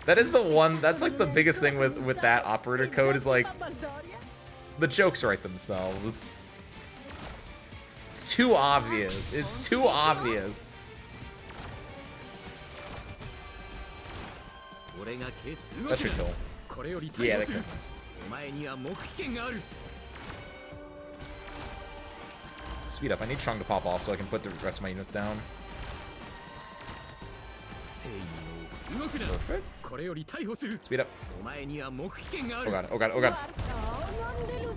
That is the one, that's like the biggest thing with that operator code is like, the jokes write themselves. It's too obvious. It's too obvious. That should kill. Yeah, that kills. Speed up. I need Chung to pop off so I can put the rest of my units down. Perfect. Speed up. Oh god, oh god, oh god.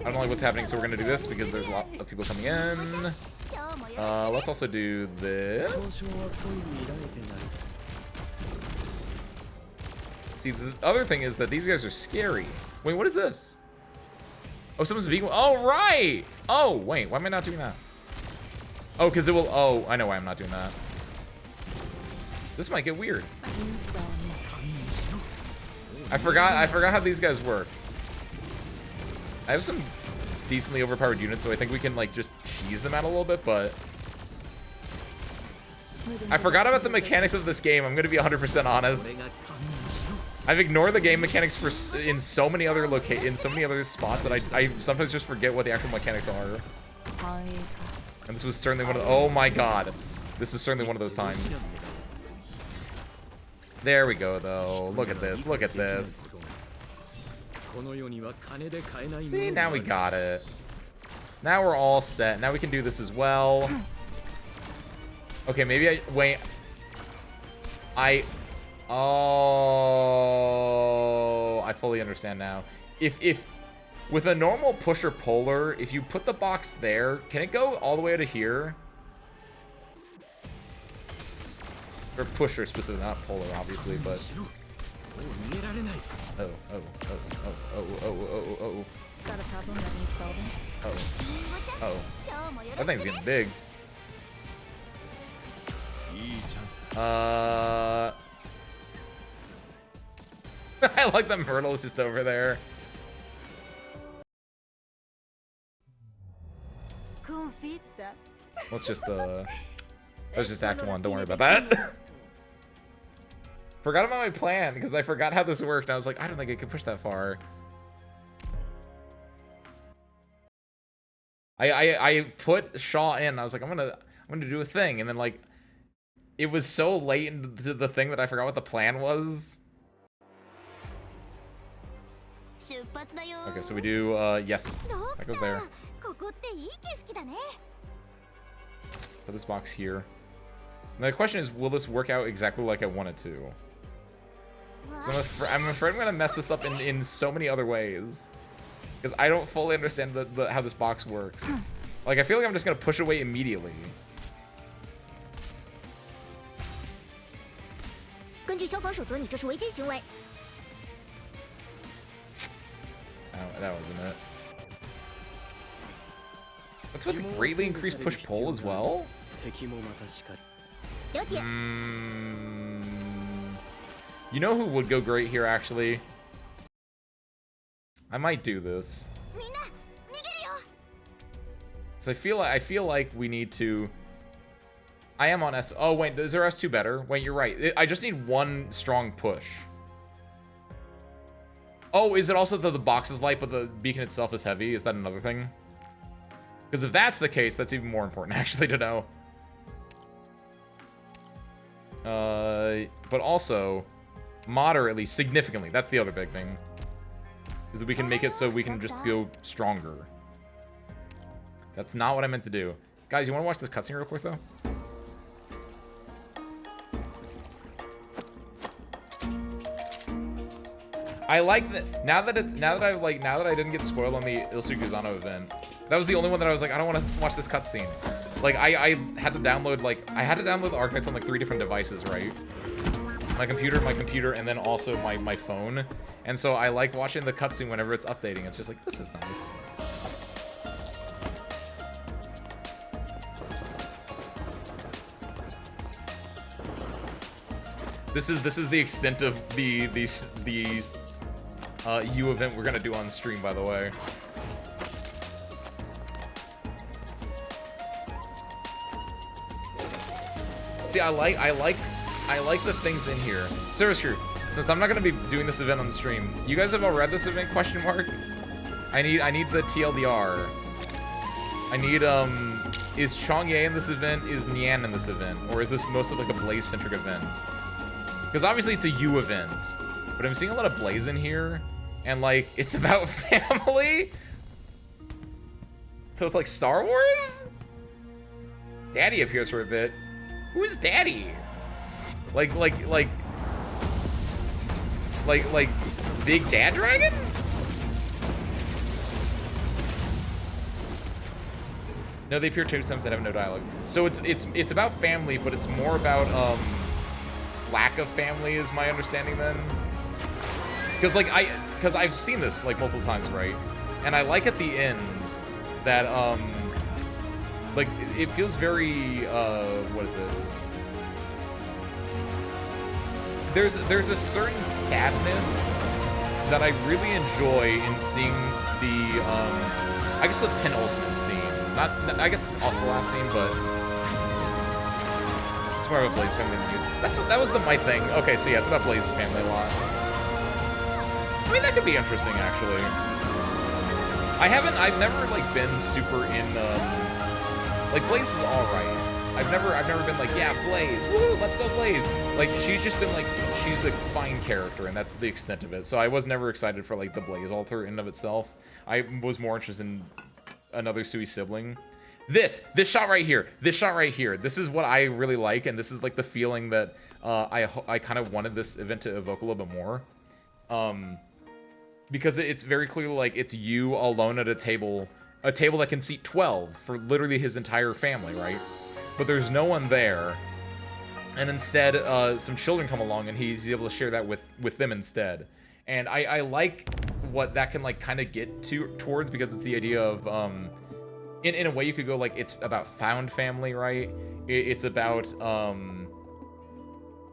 I don't like what's happening, so we're gonna do this because there's a lot of people coming in. Let's also do this. See, the other thing is that these guys are scary. Wait, what is this? Oh, someone's being. Oh, right! Oh, wait, why am I not doing that? Oh, because it will. Oh, I know why I'm not doing that. This might get weird. I forgot how these guys work. I have some decently overpowered units, so I think we can like just cheese them out a little bit, but I forgot about the mechanics of this game. I'm gonna be 100% honest. I've ignored the game mechanics in so many other spots that I sometimes just forget what the actual mechanics are. And this was certainly one of the, oh my god. This is certainly one of those times. There we go, though. Look at this. Look at this. See, now we got it. Now we're all set. Now we can do this as well. Okay, maybe wait. Oh, I fully understand now. If with a normal pusher polar, if you put the box there, can it go all the way to here? Or pusher specifically, not polar, obviously, but. Oh. Got a problem that needs solving? Oh. That thing's getting big. I like that Myrtle is just over there. Let's just, let's just act one. Don't worry about that. Forgot about my plan, because I forgot how this worked. And I was like, I don't think I can push that far. I put Shaw in. I was like, I'm gonna do a thing, and then like, it was so late into the thing that I forgot what the plan was. Okay, so we do yes, that goes there. Put this box here. Now the question is, will this work out exactly like I want it to? So I'm afraid I'm gonna mess this up in so many other ways. Because I don't fully understand how this box works. Like, I feel like I'm just gonna push away immediately. Oh, that wasn't it. That's with greatly increased push-pull as well? You know who would go great here, actually? I might do this. So I feel like we need to. I am on S. Oh wait, is there S2 better? Wait, you're right. I just need one strong push. Oh, is it also that the box is light but the beacon itself is heavy? Is that another thing? Because if that's the case, that's even more important actually to know. But also moderately, significantly. That's the other big thing. Is that we can make it so we can just go stronger. That's not what I meant to do. Guys, you want to watch this cutscene real quick, though? I like that now that I didn't get spoiled on the Ilsu Guzano event. That was the only one that I was like, I don't want to watch this cutscene. Like I had to download Arknights on like 3 different devices, right? My computer, and then also my phone. And so I like watching the cutscene whenever it's updating. It's just like, this is nice. This is the extent of the U event we're gonna do on stream, by the way. See, I like the things in here. Service crew, since I'm not gonna be doing this event on the stream, you guys have all read this event? Question mark. I need the TLDR. I need is Chang'e in this event? Is Nian in this event? Or is this mostly like a Blaze-centric event? Because obviously it's a U event, but I'm seeing a lot of Blaze in here, and like, it's about family? So it's like Star Wars? Daddy appears for a bit. Who is Daddy? Like Big Dad Dragon? No, they appear 2 times that have no dialogue. So it's about family, but it's more about lack of family is my understanding then. Because I've seen this like multiple times, right? And I like at the end that like it feels very what is it? There's a certain sadness that I really enjoy in seeing the I guess the penultimate scene. Not I guess it's also the last scene, but it's more of a Blaze family than music. That was my thing. Okay, so yeah, it's about Blaze's family a lot. I mean, that could be interesting actually. I've never like been super in like Blaze is alright. I've never been like, yeah, Blaze, woo, let's go Blaze. Like, she's just been like, she's a fine character, and that's the extent of it. So I was never excited for like the Blaze altar in and of itself. I was more interested in another Sui sibling. This shot right here, this is what I really like, and this is like the feeling that I kind of wanted this event to evoke a little bit more. Because it's very clearly like it's you alone at a table that can seat 12 for literally his entire family, right? But there's no one there, and instead some children come along and he's able to share that with them instead. And I like what that can like kind of get towards, because it's the idea of in a way you could go like it's about found family, right? It's about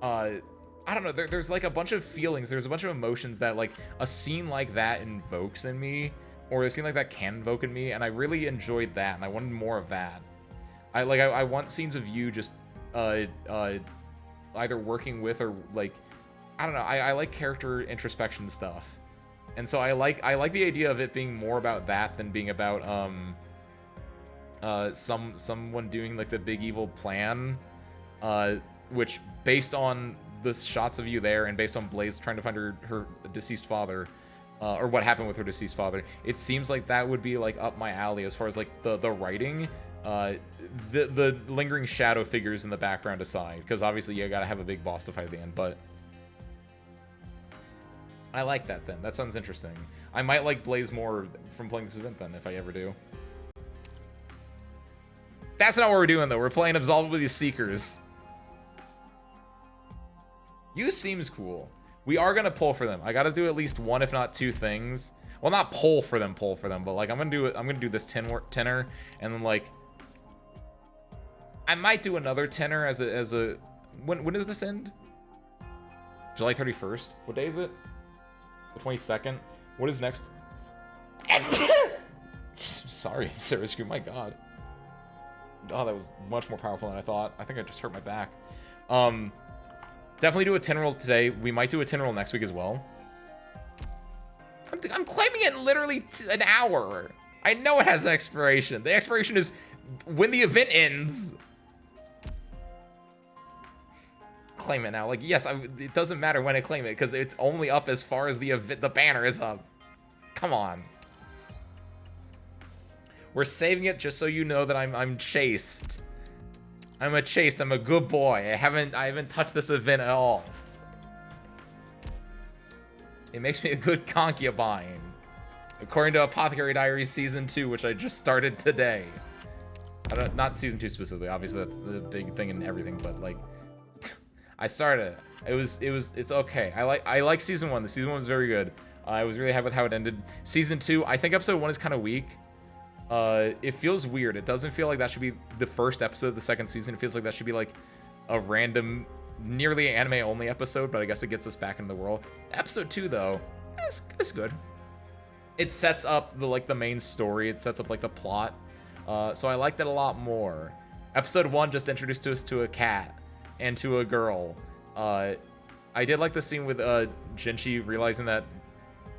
I don't know, there's like a bunch of feelings, there's a bunch of emotions that like a scene like that invokes in me, or a scene like that can invoke in me, and I really enjoyed that, and I wanted more of that. I want scenes of you just either working with or like, I don't know, I like character introspection stuff. And so I like the idea of it being more about that than being about someone doing like the big evil plan, which based on the shots of you there and based on Blaze trying to find her deceased father, or what happened with her deceased father, it seems like that would be like up my alley as far as like the writing, the lingering shadow figures in the background aside, because obviously you gotta have a big boss to fight at the end, but I like that then. That sounds interesting. I might like Blaze more from playing this event then, if I ever do. That's not what we're doing though. We're playing Absolved with these Seekers. You seems cool. We are gonna pull for them. I gotta do at least one, if not two things. Well, not pull for them, but like I'm gonna do this tenor, and then like I might do another tenor as a when does this end? July 31st. What day is it? The 22nd. What is next? Sorry, Sarah Screw. My God. Oh, that was much more powerful than I thought. I think I just hurt my back. Definitely do a 10 roll today. We might do a 10 roll next week as well. I'm claiming it in literally an hour. I know it has an expiration. The expiration is when the event ends. Claim it now. Like, yes, it doesn't matter when I claim it because it's only up as far as the banner is up. Come on. We're saving it just so you know that I'm chaste. I'm a good boy. I haven't touched this event at all. It makes me a good concubine. According to Apothecary Diaries Season 2, which I just started today. Not Season 2 specifically, obviously that's the big thing in everything, but like, I started it. It's okay. I like Season 1. The Season 1 was very good. I was really happy with how it ended. Season 2, I think Episode 1 is kind of weak. It feels weird. It doesn't feel like that should be the first episode of the second season. It feels like that should be like a random, nearly anime-only episode, but I guess it gets us back into the world. Episode 2, though, it's good. It sets up the main story. It sets up like the plot. So I liked it a lot more. Episode 1 just introduced us to a cat and to a girl. I did like the scene with Jinchi realizing that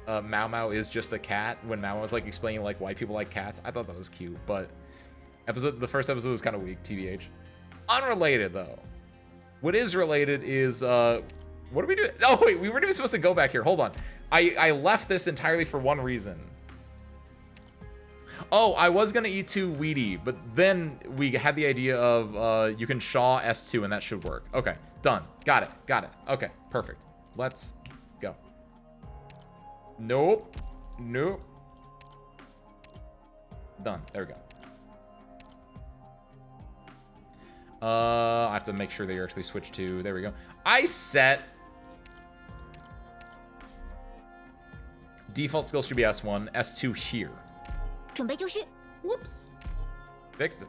Mao Mao is just a cat when Mao was like explaining like why people like cats. I thought that was cute, but the first episode was kind of weak, TBH. Unrelated though. What is related is what are we doing? Oh wait, we weren't even supposed to go back here. Hold on. I left this entirely for one reason. Oh, I was gonna E2 Weedy, but then we had the idea of you can Shaw S2 and that should work. Okay, done. Got it. Okay, perfect. Let's go. Nope. Done. There we go. I have to make sure they actually switch to. There we go. I set default skill should be S1, S2 here. Whoops. Fixed it.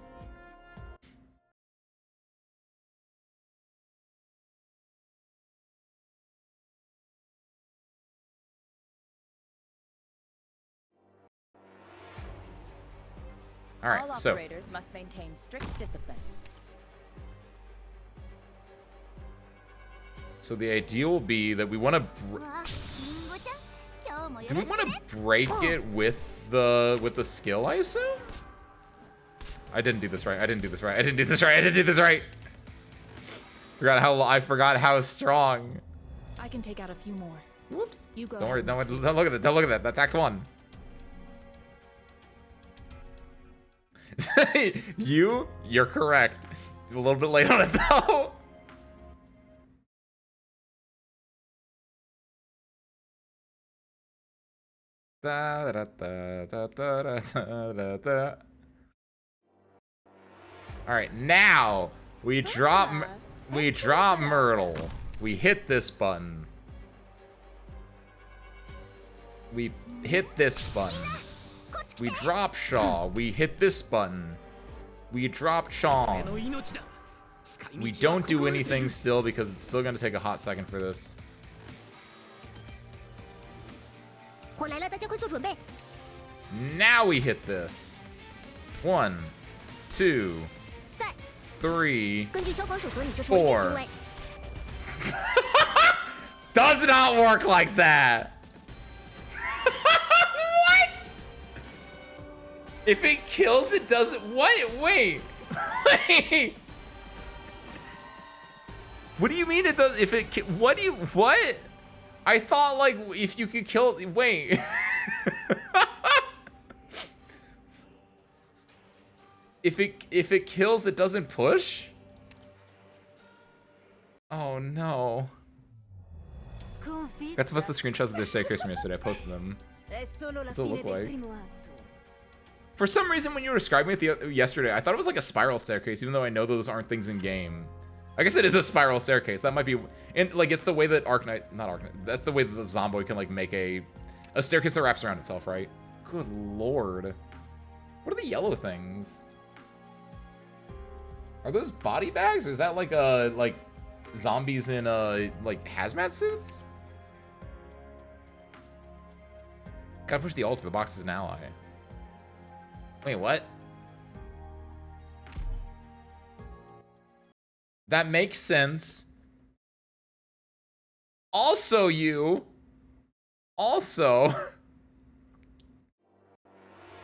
All right, all operators must maintain strict discipline. So the idea will be that we want to. Do we want to break it with the skill? I assume. I didn't do this right. I didn't do this right. I didn't do this right. I didn't do this right. I forgot how strong. I can take out a few more. Whoops. You go. Don't worry. Don't look at that. Don't look at that. That's Act 1. You're correct. A little bit late on it though. Da, da, da, da, da, da, da, da. All right, now we drop Myrtle. We hit this button. We hit this button. We drop Shaw. We hit this button. We drop Sean. We don't do anything still because it's still gonna take a hot second for this. Now we hit this. 1, 2, 3, 4. Does not work like that. What? If it kills, it doesn't. What? Wait. Wait. What do you mean it does? If it. What do you. What? I thought, like, if you could kill. Wait. If it kills, it doesn't push? Oh no. Got to post the screenshots of the staircase from yesterday. I posted them. What's it look like? For some reason, when you were describing it yesterday, I thought it was like a spiral staircase, even though I know those aren't things in game. I guess it is a spiral staircase. That might be, and like it's the way that that's the way that the Zomboid can like make a staircase that wraps around itself, right? Good lord. What are the yellow things? Are those body bags? Or is that like zombies in like hazmat suits? Gotta push the altar. The box is an ally. Wait, what? That makes sense. Also,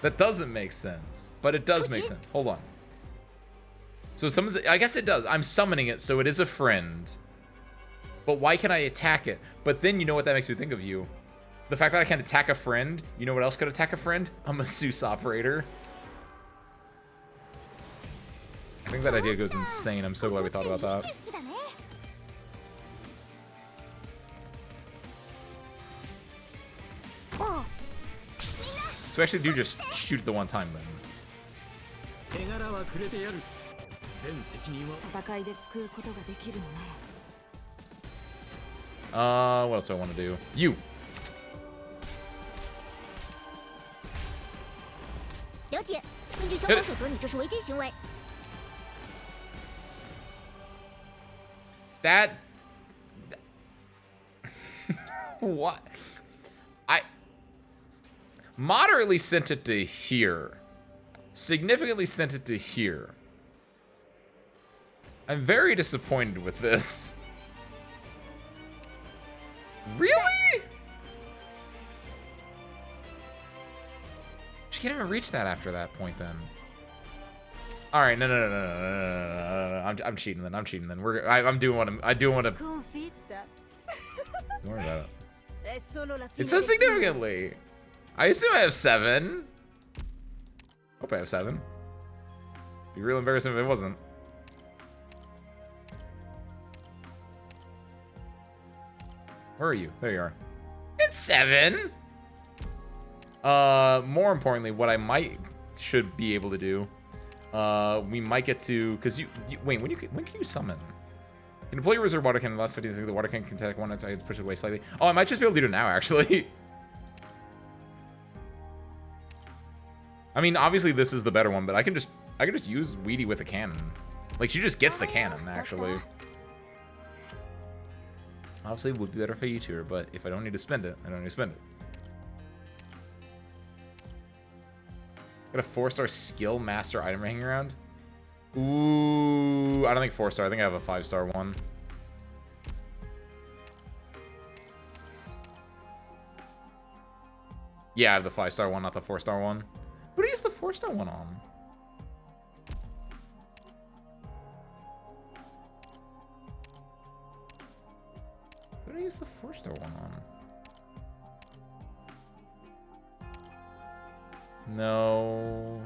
that doesn't make sense, but it does make sense. Hold on. So I guess it does. I'm summoning it, so it is a friend. But why can I attack it? But then you know what that makes me think of you. The fact that I can attack a friend, you know what else could attack a friend? A masseuse operator. I think that idea goes insane. I'm so glad we thought about that. So we actually do just shoot the one time then. What else do I want to do? You! That... What? I moderately sent it to here. Significantly sent it to here. I'm very disappointed with this. Really? She can't even reach that after that point then. All right, no. I'm cheating then. I'm cheating then. I'm doing what I do want to. Don't worry about it. It says significantly. I assume I have 7. Hope I have 7. It'd be real embarrassing if it wasn't. Where are you? There you are. It's 7. More importantly, what I should be able to do, we might get to, because wait, when can you summon? You can deploy your reserve water cannon in the last 15 seconds. The water cannon can attack one outside, it's pushed away slightly. Oh, I might just be able to do it now, actually. I mean, obviously this is the better one, but I can just use Weedy with a cannon. Like, she just gets the cannon, actually. Obviously, it would be better for you two, but if I don't need to spend it, I don't need to spend it. Got a 4-star skill master item hanging around. Ooh, I don't think 4-star. I think I have a 5-star one. Yeah, I have the 5-star one, not the 4-star one. What do you use the 4-star one on? use the four-star one on? No.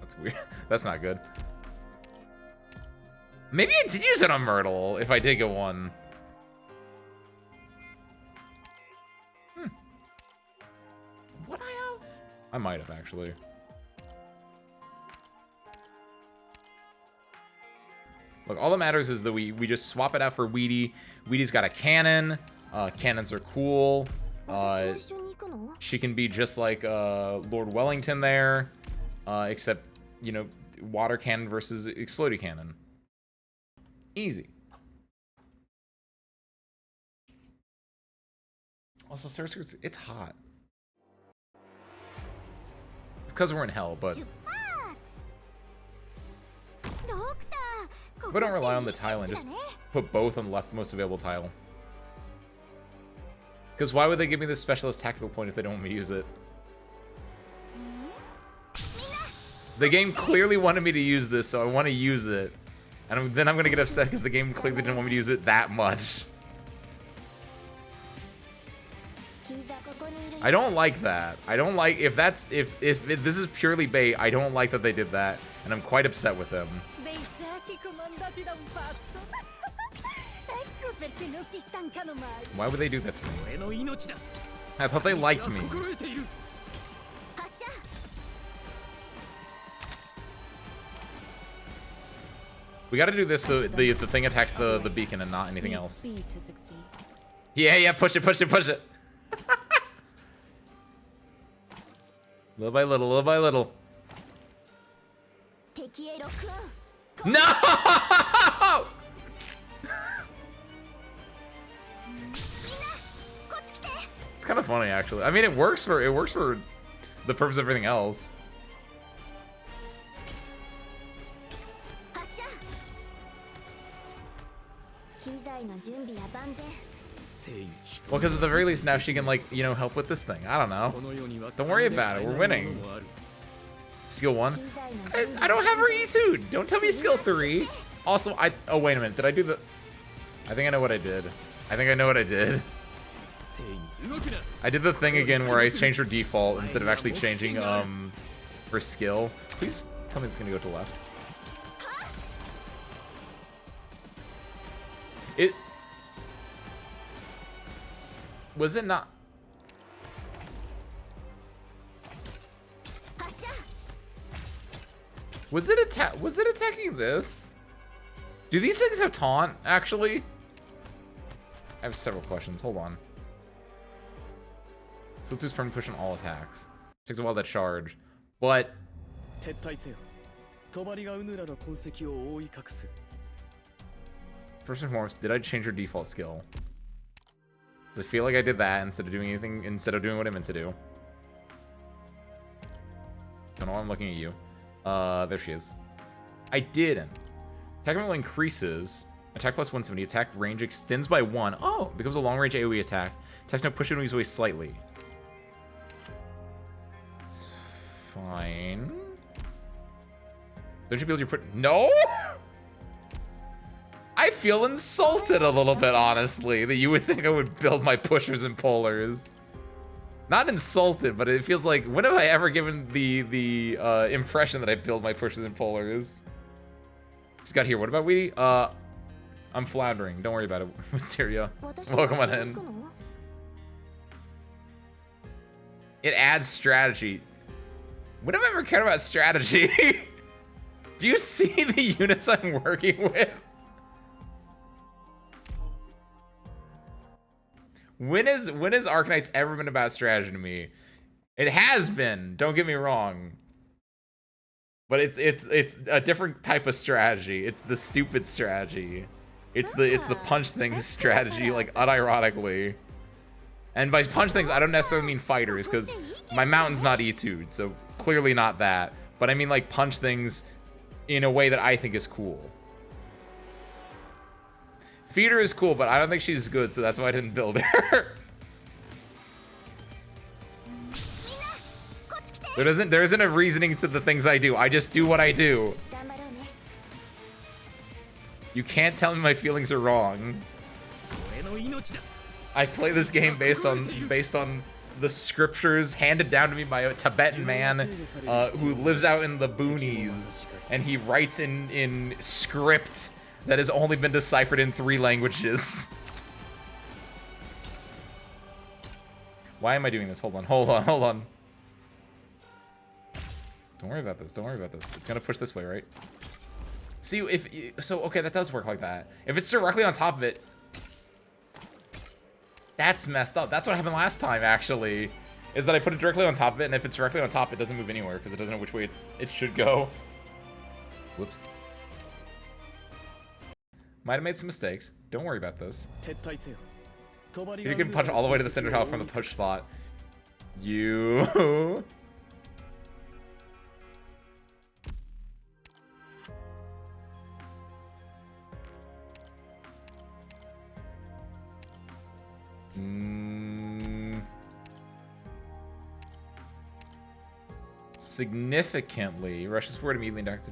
That's weird. That's not good. Maybe I did use it on Myrtle if I did get one. What I have? I might have actually. Look, all that matters is that we just swap it out for Weedy. Weedy's got a cannon. Cannons are cool. She can be just like Lord Wellington there, except, you know, water cannon versus explodey cannon. Easy. Also, Cersei, it's hot. It's because we're in hell, but we don't rely on the tile and just put both on the leftmost available tile. Because why would they give me this specialist tactical point if they don't want me to use it? The game clearly wanted me to use this, so I want to use it. And then I'm going to get upset because the game clearly didn't want me to use it that much. I don't like that. I don't like, if this is purely bait, I don't like that they did that. And I'm quite upset with them. Why would they do that to me? I thought they liked me. We gotta do this so the thing attacks the beacon and not anything else. Yeah, push it. Little by little, little by little. No! It's kind of funny, actually. I mean, it works for the purpose of everything else. Well, because at the very least now she can, like, you know, help with this thing. I don't know. Don't worry about it. We're winning. Skill 1. I don't have her E2. Don't tell me skill 3. Also, oh, wait a minute. Did I do the... I think I know what I did. I think I know what I did. I did the thing again where I changed her default instead of actually changing her skill. Please tell me it's going to go to the left. Was it not? Was it attacking this? Do these things have taunt, actually? I have several questions. Hold on. So let's use permanent push on all attacks. Takes a while to charge, but first and foremost, did I change her default skill? Does it feel like I did that instead of doing what I meant to do? Don't know why I'm looking at you. There she is. I didn't. Attack level increases. Attack plus 170. Attack range extends by 1. Oh, becomes a long range AoE attack. Attacks now push enemies away slightly. It's fine. Don't you build your No! I feel insulted a little bit, honestly, that you would think I would build my pushers and pullers. Not insulted, but it feels like, when have I ever given the impression that I build my pushers and pullers? Just got here. What about Weedy? I'm floundering. Don't worry about it, Wisteria. Welcome on in. It adds strategy. When have I ever cared about strategy? Do you see the units I'm working with? When has Arknights ever been about strategy to me? It has been, don't get me wrong. But it's a different type of strategy. It's the stupid strategy. It's the punch things strategy, like unironically. And by punch things, I don't necessarily mean fighters, because my mountain's not E2'd, so clearly not that. But I mean like punch things in a way that I think is cool. Feeder is cool, but I don't think she's good, so that's why I didn't build her. There isn't a reasoning to the things I do. I just do what I do. You can't tell me my feelings are wrong. I play this game based on the scriptures handed down to me by a Tibetan man who lives out in the boonies, and he writes in script that has only been deciphered in 3 languages. Why am I doing this? Hold on. Don't worry about this. It's gonna push this way, right? See, okay, that does work like that. If it's directly on top of it, that's messed up. That's what happened last time, actually, is that I put it directly on top of it, and if it's directly on top, it doesn't move anywhere because it doesn't know which way it should go. Whoops. Might have made some mistakes. Don't worry about this. You can punch all the way to the center tile from the push spot. You... Significantly rushes forward immediately and back to...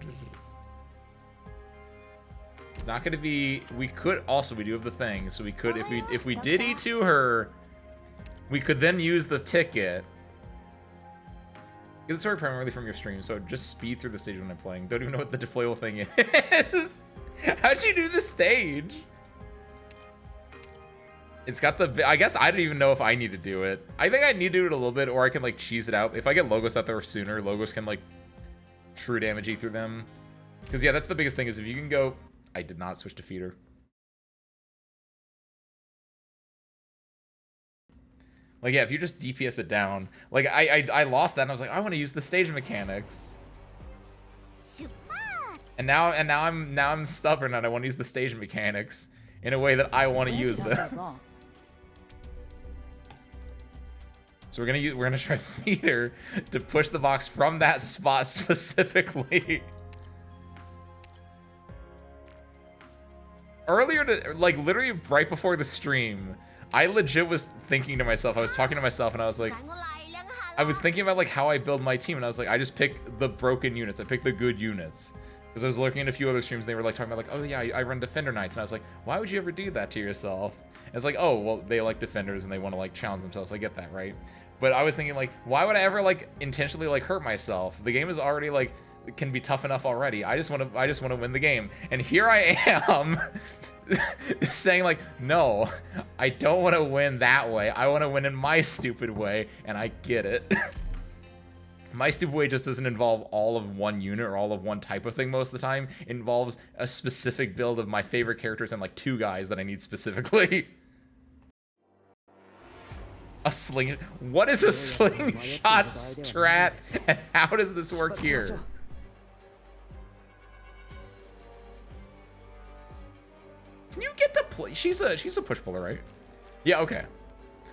It's not going to be... We could also... We do have the thing, so we could... If we did E2 her, we could then use the ticket. Get the story primarily from your stream, so just speed through the stage when I'm playing. Don't even know what the deployable thing is. How'd you do the stage? It's got the... I guess I don't even know if I need to do it. I think I need to do it a little bit, or I can, like, cheese it out. If I get Logos out there sooner, Logos can, like, true damage E through them. Because, yeah, that's the biggest thing, is if you can go... I did not switch to feeder. Like, yeah, if you just DPS it down. Like, I lost that, and I was like, I want to use the stage mechanics. And now I'm stubborn, and I want to use the stage mechanics in a way that I want to use them. So we're gonna try feeder to push the box from that spot specifically. Earlier, like literally right before the stream, I legit was thinking to myself, I was talking to myself, and I was like, I was thinking about like how I build my team, and I was like, I just pick the broken units, I pick the good units. Because I was looking at a few other streams, and they were like talking about like, oh yeah, I run Defender Knights, and I was like, why would you ever do that to yourself? And it's like, oh, well, they like defenders and they want to like challenge themselves. I get that, right? But I was thinking like, why would I ever like intentionally like hurt myself? The game is already like, it can be tough enough already. I just want to win the game. And here I am saying like, no, I don't want to win that way. I want to win in my stupid way, and I get it. My stupid way just doesn't involve all of one unit or all of one type of thing most of the time. It involves a specific build of my favorite characters and like 2 guys that I need specifically. A sling... What is a slingshot strat, and how does this work here? Can you get the play? She's a push puller, right? Yeah, okay.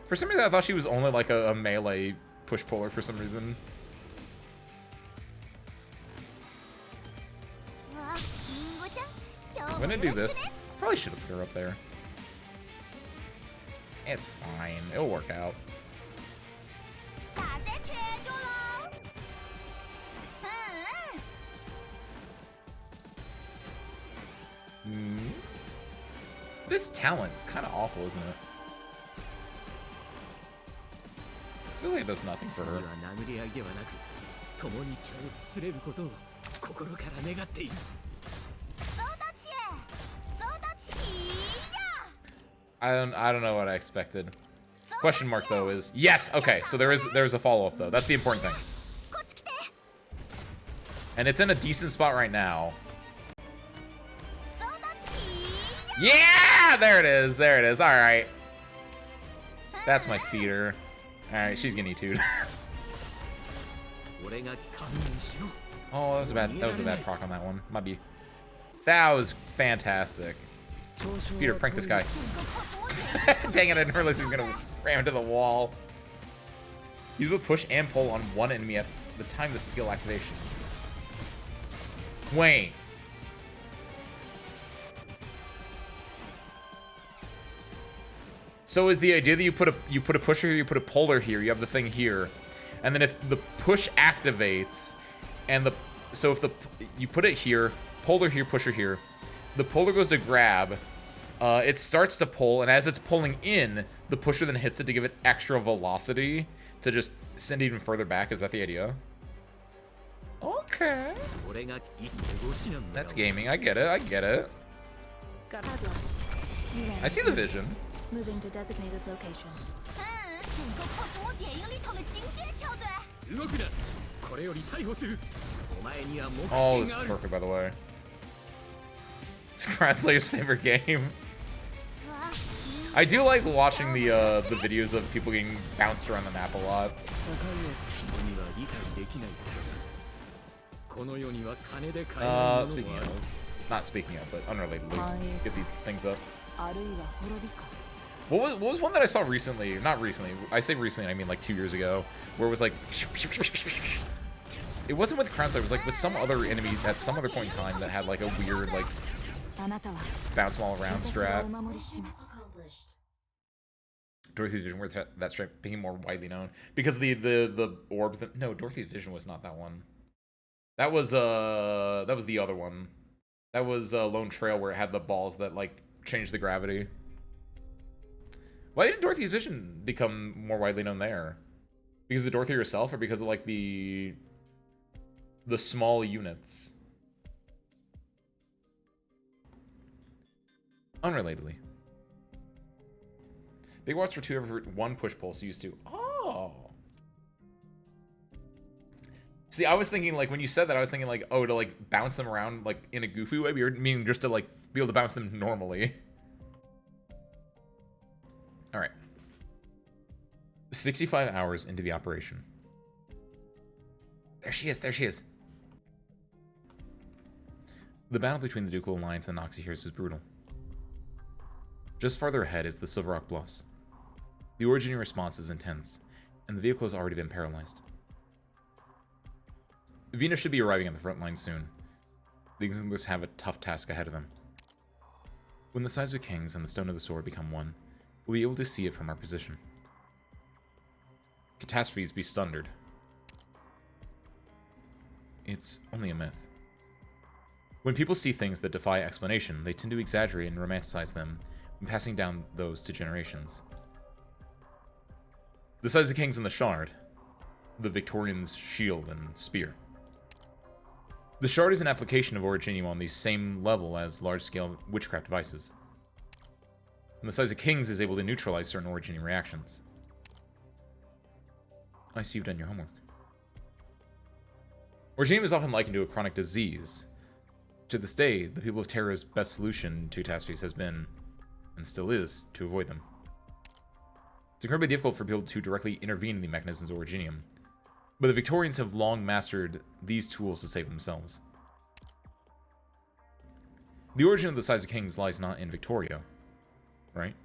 For some reason, I thought she was only like a melee push puller for some reason. I'm gonna do this. Probably should have put her up there. It's fine. It'll work out. This talent is kind of awful, isn't it? Feels like it does nothing for her. I don't know what I expected. Question mark though is yes. Okay, so there's a follow up though. That's the important thing. And it's in a decent spot right now. Yeah, there it is. There it is. All right. That's my feeder. All right, she's getting E2'd. Oh, that was a bad proc on that one. Might be. That was fantastic. Feeder, prank this guy. Dang it, I didn't realize he was gonna ram into the wall. Use a push and pull on one enemy at the time of the skill activation. Wait. So is the idea that you put a pusher here, you put a puller here, you have the thing here. And then if the push activates, and so if you put it here, polar here, pusher here, the polar goes to grab, it starts to pull, and as it's pulling in, the pusher then hits it to give it extra velocity to just send even further back. Is that the idea? Okay. That's gaming. I get it. I get it. I see the vision. Moving to designated location. Oh, this is perfect, by the way. It's Grasslayer's favorite game. I do like watching the videos of people getting bounced around the map a lot. Speaking of, but unrelatedly, get these things up. What was one that I saw recently? Not recently. I say recently, I mean like 2 years ago, where it was like. It wasn't with Crown Slayer, it was like with some other enemy at some other point in time that had like a weird like bounce them all around strat. Dorothy's Vision, where that strat became more widely known because the orbs. No, Dorothy's Vision was not that one. That was the other one. That was Lone Trail, where it had the balls that like changed the gravity. Why did Dorothy's Vision become more widely known there? Because of Dorothy herself, or because of like the small units? Unrelatedly. Big watts for 2 over 1 push pulse used to. Oh. See, I was thinking like when you said that, I was thinking like, oh, to like bounce them around like in a goofy way, but you're meaning just to like be able to bounce them normally. All right. 65 hours into the operation. There she is. There she is. The battle between the Ducal Alliance and Noxie is brutal. Just farther ahead is the Silver Rock Bluffs. The originating response is intense, and the vehicle has already been paralyzed. Venus should be arriving at the front line soon. The Exilers have a tough task ahead of them. When the Size of Kings and the Stone of the Sword become one, we'll be able to see it from our position. Catastrophes be sundered. It's only a myth. When people see things that defy explanation, they tend to exaggerate and romanticize them, and passing down those to generations. The Size of Kings and the Shard, the Victorians' shield and spear. The Shard is an application of Originium on the same level as large-scale witchcraft devices. And the Size of Kings is able to neutralize certain Originium reactions. I see you've done your homework. Originium is often likened to a chronic disease. To this day, the people of Terra's best solution to catastrophes has been, and still is, to avoid them. It's incredibly difficult for people to directly intervene in the mechanisms of Originium, but the Victorians have long mastered these tools to save themselves. The origin of the Size of Kings lies not in Victoria, right?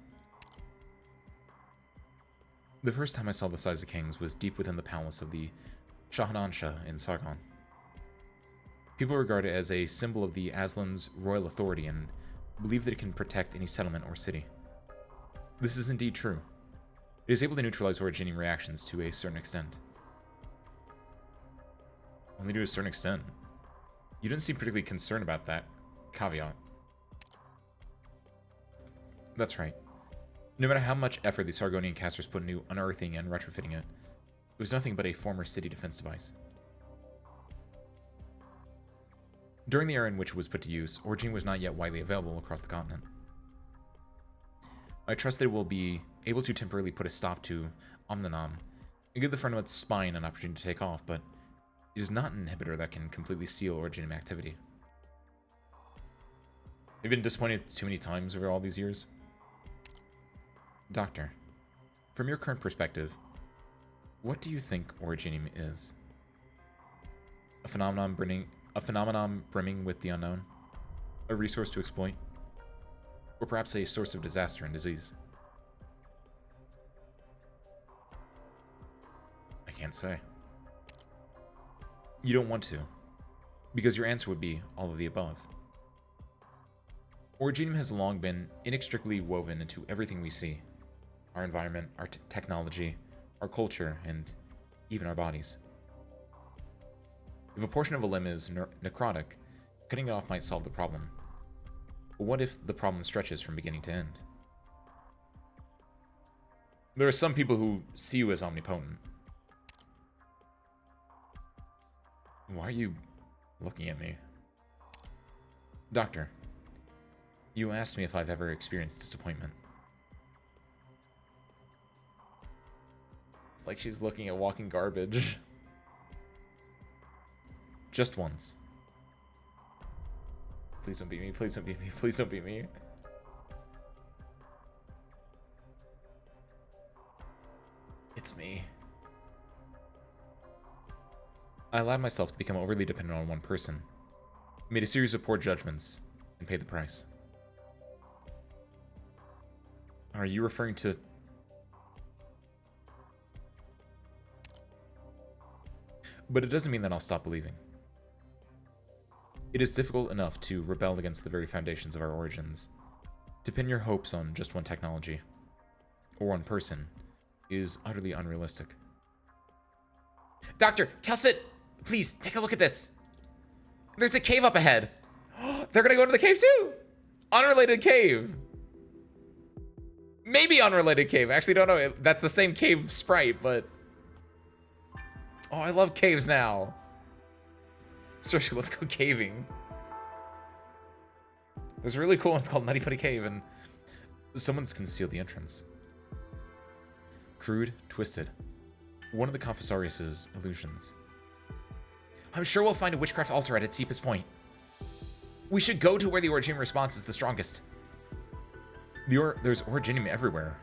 The first time I saw the Size of Kings was deep within the palace of the Shahanansha in Sargon. People regard it as a symbol of the Aslan's royal authority and believe that it can protect any settlement or city. This is indeed true. It is able to neutralize Originium reactions to a certain extent. Only to a certain extent. You didn't seem particularly concerned about that caveat. That's right. No matter how much effort the Sargonian casters put into unearthing and retrofitting it, it was nothing but a former city defense device. During the era in which it was put to use, Originium was not yet widely available across the continent. I trust that it will be able to temporarily put a stop to Omninom and give the front of its spine an opportunity to take off, but it is not an inhibitor that can completely seal Originium activity. You've been disappointed too many times over all these years? Doctor, from your current perspective, what do you think Originium is? A phenomenon brimming with the unknown? A resource to exploit? Or perhaps a source of disaster and disease? I can't say. You don't want to, because your answer would be all of the above. Originium has long been inextricably woven into everything we see. Our environment, our technology, our culture, and even our bodies. If a portion of a limb is necrotic, cutting it off might solve the problem. But what if the problem stretches from beginning to end? There are some people who see you as omnipotent. Why are you looking at me? Doctor, you asked me if I've ever experienced disappointment. It's like she's looking at walking garbage. Just once. Please don't beat me, please don't beat me, please don't beat me. It's me. I allowed myself to become overly dependent on one person, made a series of poor judgments, and paid the price. Are you referring to... But it doesn't mean that I'll stop believing. It is difficult enough to rebel against the very foundations of our origins. To pin your hopes on just one technology, or one person, is utterly unrealistic. Doctor, Kelsit! Please, take a look at this! There's a cave up ahead! They're gonna go into the cave too! Unrelated cave! Maybe unrelated cave. I actually don't know. That's the same cave sprite, but... Oh, I love caves now. Seriously, let's go caving. There's a really cool one. It's called Nutty Putty Cave, and someone's concealed the entrance. Crude, twisted. One of the Confessorius' illusions. I'm sure we'll find a witchcraft altar at its deepest point. We should go to where the Originium response is the strongest. There's Originium everywhere.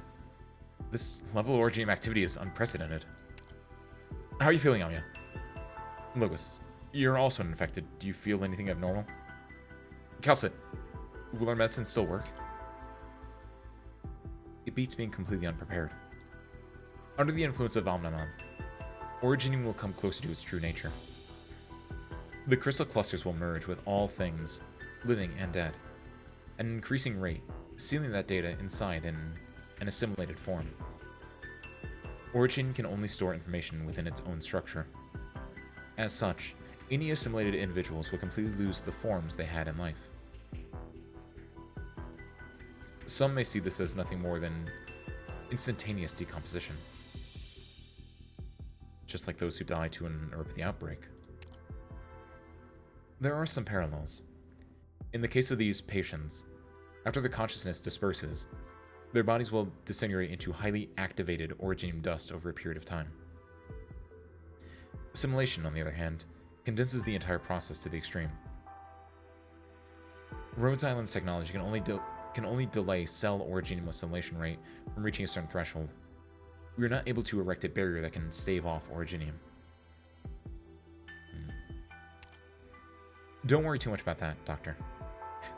This level of Originium activity is unprecedented. How are you feeling, Anya? Logos, you're also infected. Do you feel anything abnormal? Kelsit, will our medicine still work? It beats being completely unprepared. Under the influence of Omnanon, Originium will come closer to its true nature. The crystal clusters will merge with all things, living and dead, at an increasing rate, sealing that data inside in an assimilated form. Origin can only store information within its own structure. As such, any assimilated individuals will completely lose the forms they had in life. Some may see this as nothing more than instantaneous decomposition, just like those who die to an earthly outbreak. There are some parallels. In the case of these patients, after their consciousness disperses, their bodies will disintegrate into highly activated Originium dust over a period of time. Assimilation, on the other hand, condenses the entire process to the extreme. Rhodes Island's technology can only delay cell Originium assimilation rate from reaching a certain threshold. We are not able to erect a barrier that can stave off Originium. Don't worry too much about that, Doctor.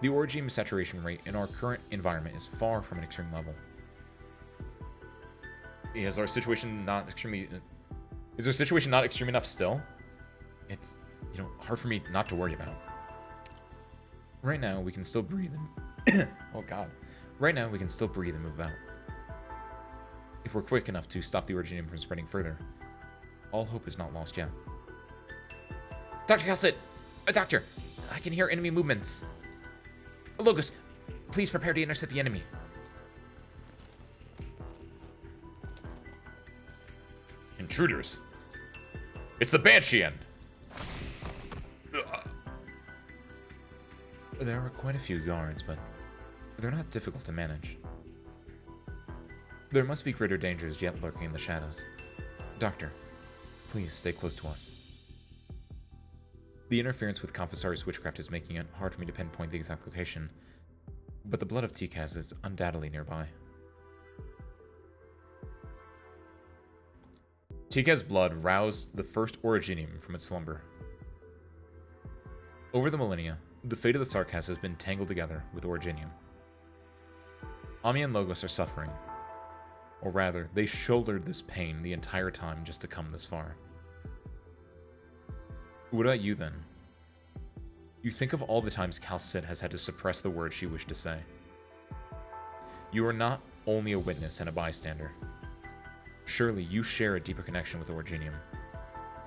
The Originium saturation rate in our current environment is far from an extreme level. Is our situation not extreme enough still? It's, hard for me not to worry about. Right now, we can still breathe and... oh god. Right now, we can still breathe and move about. If we're quick enough to stop the Originium from spreading further, all hope is not lost yet. Dr. Kelsit! Doctor! I can hear enemy movements. Logos, please prepare to intercept the enemy. Intruders. It's the Banshee End. There are quite a few guards, but they're not difficult to manage. There must be greater dangers yet lurking in the shadows. Doctor, please stay close to us. The interference with Confessorius witchcraft is making it hard for me to pinpoint the exact location, but the blood of Tikaz is undoubtedly nearby. Tikaz's blood roused the first Originium from its slumber. Over the millennia, the fate of the Sarkaz has been tangled together with Originium. Ami and Logos are suffering, or rather, they shouldered this pain the entire time just to come this far. What about you, then? You think of all the times Kelsit has had to suppress the words she wished to say. You are not only a witness and a bystander. Surely you share a deeper connection with Originium.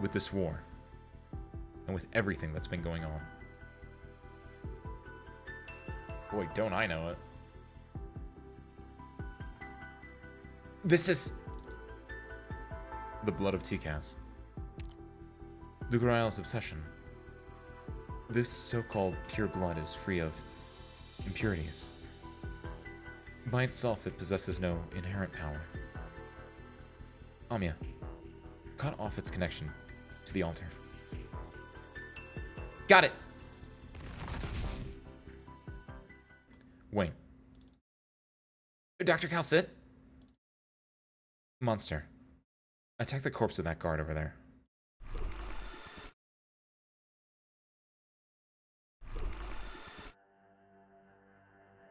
with this war, and with everything that's been going on. Boy, don't I know it. This is the blood of Tikaz. The Grail's obsession. This so-called pure blood is free of impurities. By itself, it possesses no inherent power. Amia, cut off its connection to the altar. Got it! Wait. Dr. Calcit? Monster. Attack the corpse of that guard over there.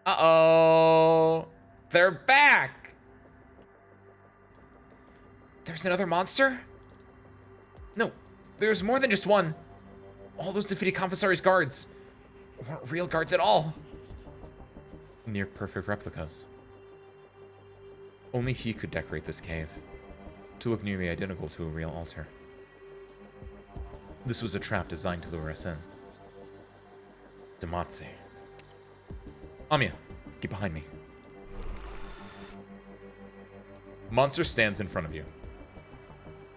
Uh-oh! They're back! There's another monster? No, there's more than just one. All those defeated Confessori's guards weren't real guards at all. Near perfect replicas. Only he could decorate this cave to look nearly identical to a real altar. This was a trap designed to lure us in. Damatse. Amia, get behind me. Monster stands in front of you,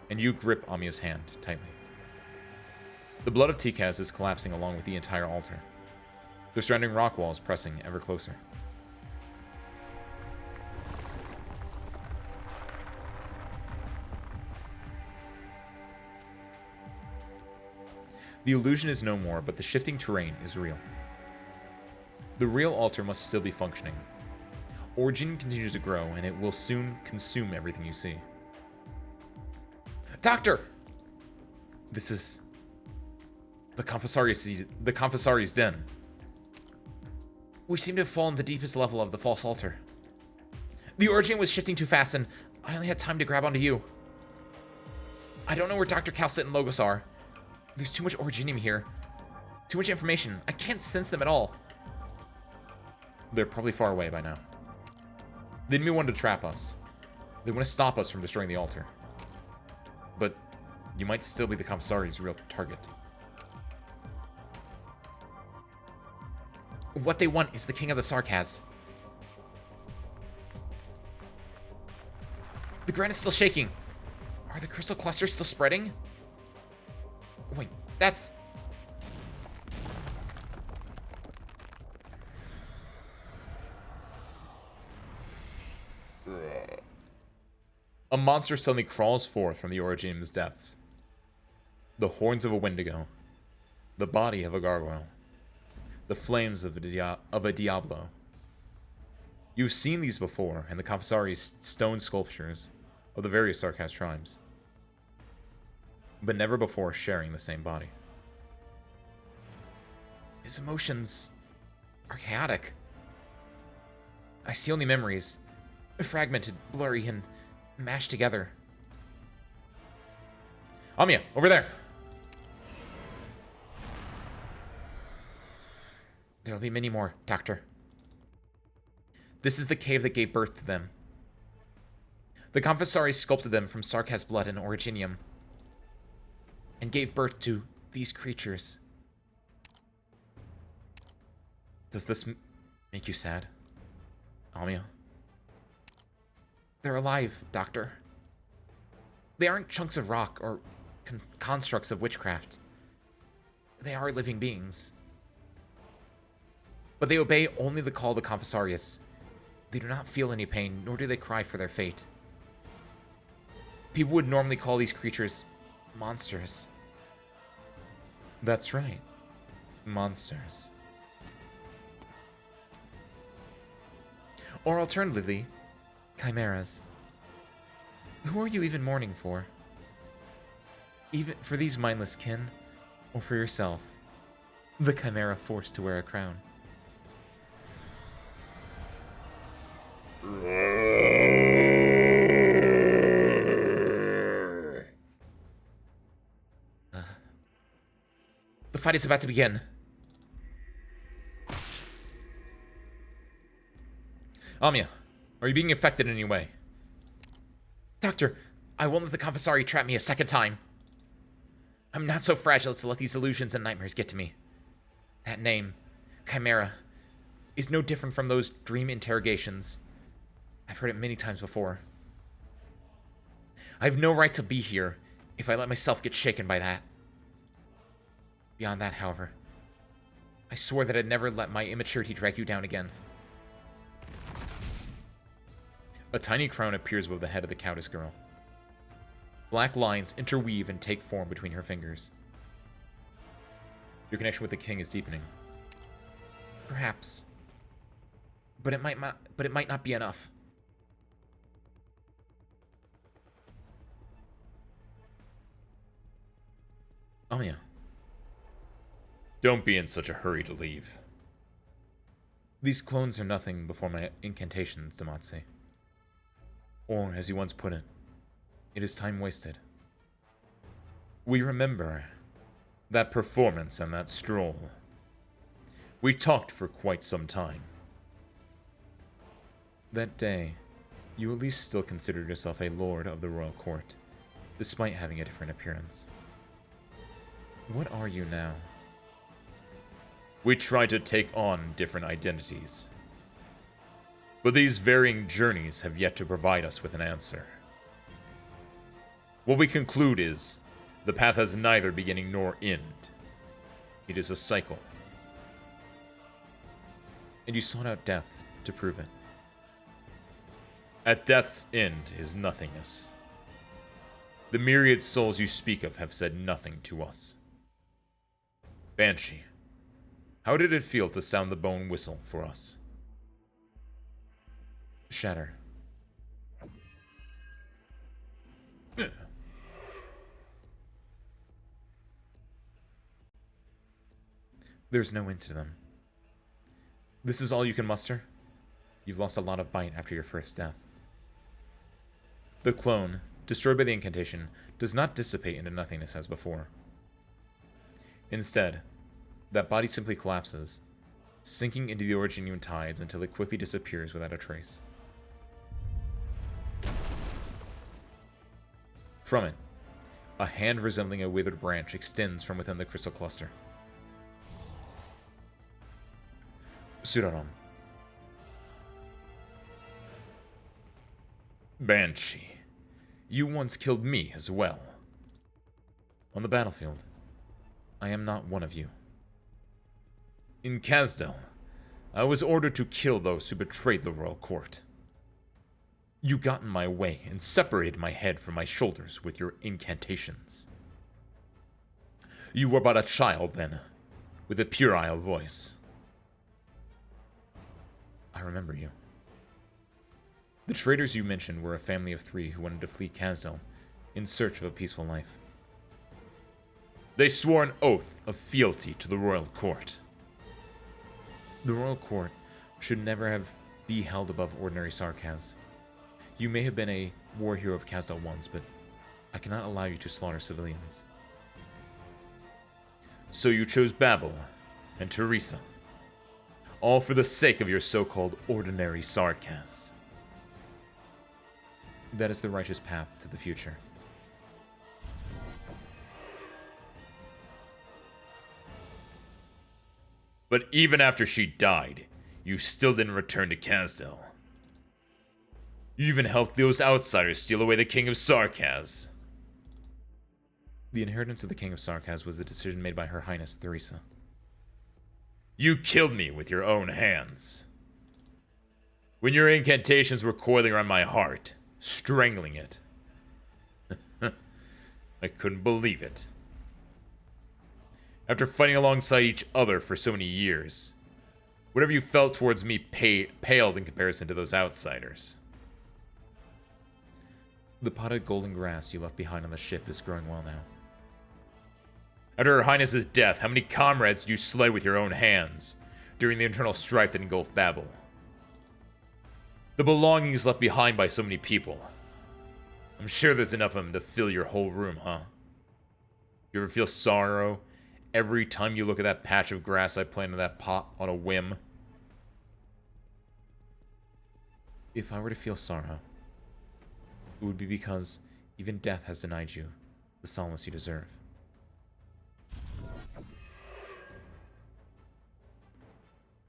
and you grip Amia's hand tightly. The blood of Tikaz is collapsing along with the entire altar, the surrounding rock walls pressing ever closer. The illusion is no more, but the shifting terrain is real. The real altar must still be functioning. Origin continues to grow, and it will soon consume everything you see. Doctor! This is the Confessori's den. We seem to have fallen the deepest level of the false altar. The Origin was shifting too fast, and I only had time to grab onto you. I don't know where Dr. Calcit and Logos are. There's too much Originium here. Too much information. I can't sense them at all. They're probably far away by now. The enemy wanted to trap us. They want to stop us from destroying the altar. But you might still be the Confessori's real target. What they want is the King of the Sarkaz. The ground is still shaking. Are the crystal clusters still spreading? Wait, that's... A monster suddenly crawls forth from the Originium's depths. The horns of a Wendigo. The body of a gargoyle. The flames of a Diablo. You've seen these before in the Confessori's stone sculptures of the various Sarkaz tribes, but never before sharing the same body. His emotions are chaotic. I see only memories, fragmented, blurry, and mashed together. Amia, over there! There'll be many more, Doctor. This is the cave that gave birth to them. The Confessori sculpted them from Sarkaz blood and Originium, and gave birth to these creatures. Does this make you sad, Amia? They're alive, Doctor. They aren't chunks of rock or constructs of witchcraft. They are living beings. But they obey only the call of the Confessorius. They do not feel any pain, nor do they cry for their fate. People would normally call these creatures monsters. That's right. Monsters. Or alternatively, chimeras. Who are you even mourning for? Even for these mindless kin, or for yourself, the chimera forced to wear a crown? The fight is about to begin. Amia, are you being affected in any way? Doctor, I won't let the Confessori trap me a second time. I'm not so fragile as to let these illusions and nightmares get to me. That name, Chimera, is no different from those dream interrogations. I've heard it many times before. I have no right to be here if I let myself get shaken by that. Beyond that, however, I swore that I'd never let my immaturity drag you down again. A tiny crown appears above the head of the Countess girl. Black lines interweave and take form between her fingers. Your connection with the king is deepening. Perhaps. But it might not be enough. Oh yeah. Don't be in such a hurry to leave. These clones are nothing before my incantations, Damatse. Or, as you once put it is time wasted. We remember that performance and that stroll. We talked for quite some time. That day, you at least still considered yourself a lord of the royal court, despite having a different appearance. What are you now? We try to take on different identities. But these varying journeys have yet to provide us with an answer. What we conclude is, the path has neither beginning nor end. It is a cycle. And you sought out death to prove it. At death's end is nothingness. The myriad souls you speak of have said nothing to us. Banshee, how did it feel to sound the bone whistle for us? Shatter. There's no end to them. This is all you can muster? You've lost a lot of bite after your first death. The clone, destroyed by the incantation, does not dissipate into nothingness as before. Instead, that body simply collapses, sinking into the Originian tides until it quickly disappears without a trace. From it, a hand resembling a withered branch extends from within the crystal cluster. Suraram. Banshee, you once killed me as well. On the battlefield, I am not one of you. In Kazdel, I was ordered to kill those who betrayed the royal court. You got in my way and separated my head from my shoulders with your incantations. You were but a child then, with a puerile voice. I remember you. The traitors you mentioned were a family of 3 who wanted to flee Kazdel in search of a peaceful life. They swore an oath of fealty to the royal court. The royal court should never be held above ordinary Sarkaz. You may have been a war hero of Kazdel once, but I cannot allow you to slaughter civilians. So you chose Babel and Teresa, all for the sake of your so-called ordinary Sarkaz. That is the righteous path to the future. But even after she died, you still didn't return to Kazdel. You even helped those outsiders steal away the King of Sarkaz. The inheritance of the King of Sarkaz was a decision made by Her Highness Theresa. You killed me with your own hands. When your incantations were coiling around my heart, strangling it. I couldn't believe it. After fighting alongside each other for so many years, whatever you felt towards me paled in comparison to those outsiders. The potted golden grass you left behind on the ship is growing well now. After Her Highness's death, how many comrades did you slay with your own hands during the internal strife that engulfed Babel? The belongings left behind by so many people. I'm sure there's enough of them to fill your whole room, huh? You ever feel sorrow every time you look at that patch of grass I planted in that pot on a whim? If I were to feel sorrow, it would be because even death has denied you the solace you deserve.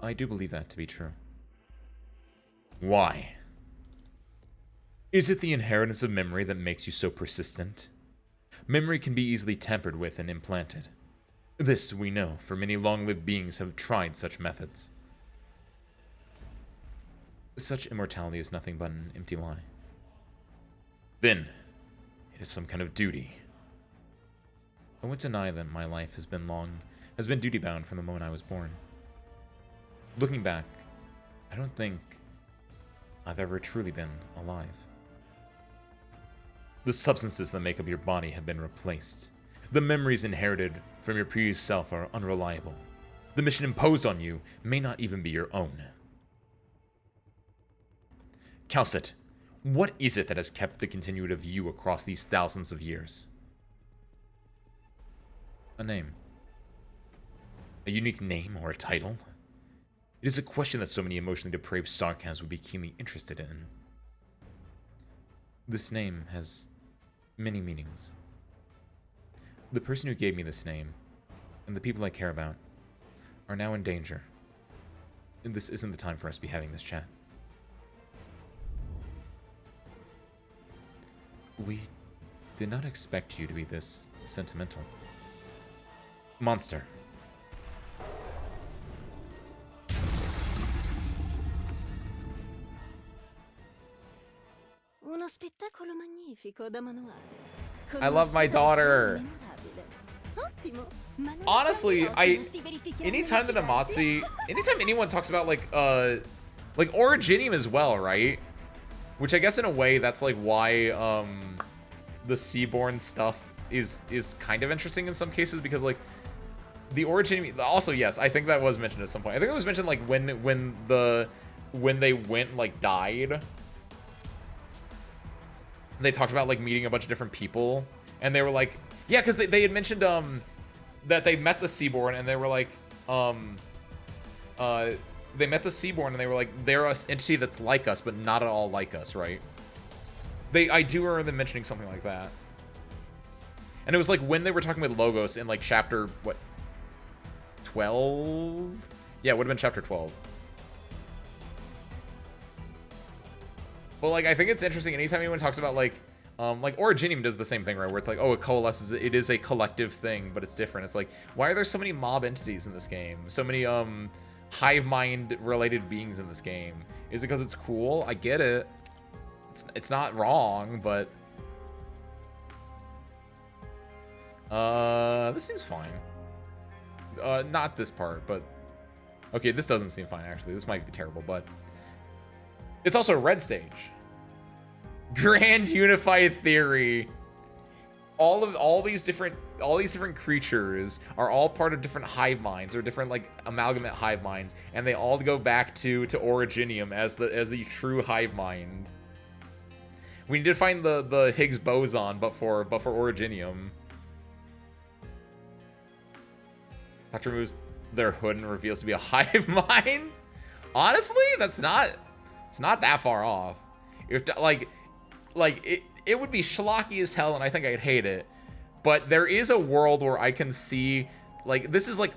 I do believe that to be true. Why? Is it the inheritance of memory that makes you so persistent? Memory can be easily tampered with and implanted. This we know, for many long-lived beings have tried such methods. Such immortality is nothing but an empty lie. Then, it is some kind of duty. I won't deny that my life has been duty-bound from the moment I was born. Looking back, I don't think I've ever truly been alive. The substances that make up your body have been replaced. The memories inherited from your previous self are unreliable. The mission imposed on you may not even be your own. Calcet, what is it that has kept the continuity of you across these thousands of years? A name. A unique name or a title? It is a question that so many emotionally depraved sarcasms would be keenly interested in. This name has many meanings. The person who gave me this name, and the people I care about, are now in danger. And this isn't the time for us to be having this chat. We did not expect you to be this sentimental. Monster. Uno spettacolo magnifico da manuale. I love my daughter. Honestly, anytime that Amatsu, anytime anyone talks about like Originium as well, right? Which I guess in a way that's like why the Seaborn stuff is kind of interesting in some cases, because like the Originium, also yes, I think that was mentioned at some point. I think it was mentioned like when they went like died. They talked about like meeting a bunch of different people, and they were like, yeah, because they had mentioned that they met the Seaborn, and they were like they met the Seaborn, and they were like, they're an entity that's like us, but not at all like us, right? I do remember them mentioning something like that. And it was like when they were talking with Logos in like chapter, what, 12? Yeah, it would have been chapter 12. Well, like, I think it's interesting anytime anyone talks about like Originium does the same thing, right? Where it's like, oh, it coalesces, it is a collective thing, but it's different. It's like, why are there so many mob entities in this game? So many hive mind related beings in this game. Is it because it's cool? I get it. It's not wrong, but this seems fine. Not this part, but okay, this doesn't seem fine actually. This might be terrible, but it's also a red stage. Grand Unified Theory. All these different creatures are all part of different hive minds or different like amalgamate hive minds, and they all go back to Originium as the true hive mind. We need to find the Higgs boson, but for Originium. Doctor removes their hood and reveals to be a hive mind. Honestly, it's not that far off. If it would be schlocky as hell, and I think I'd hate it. But there is a world where I can see, like, this is like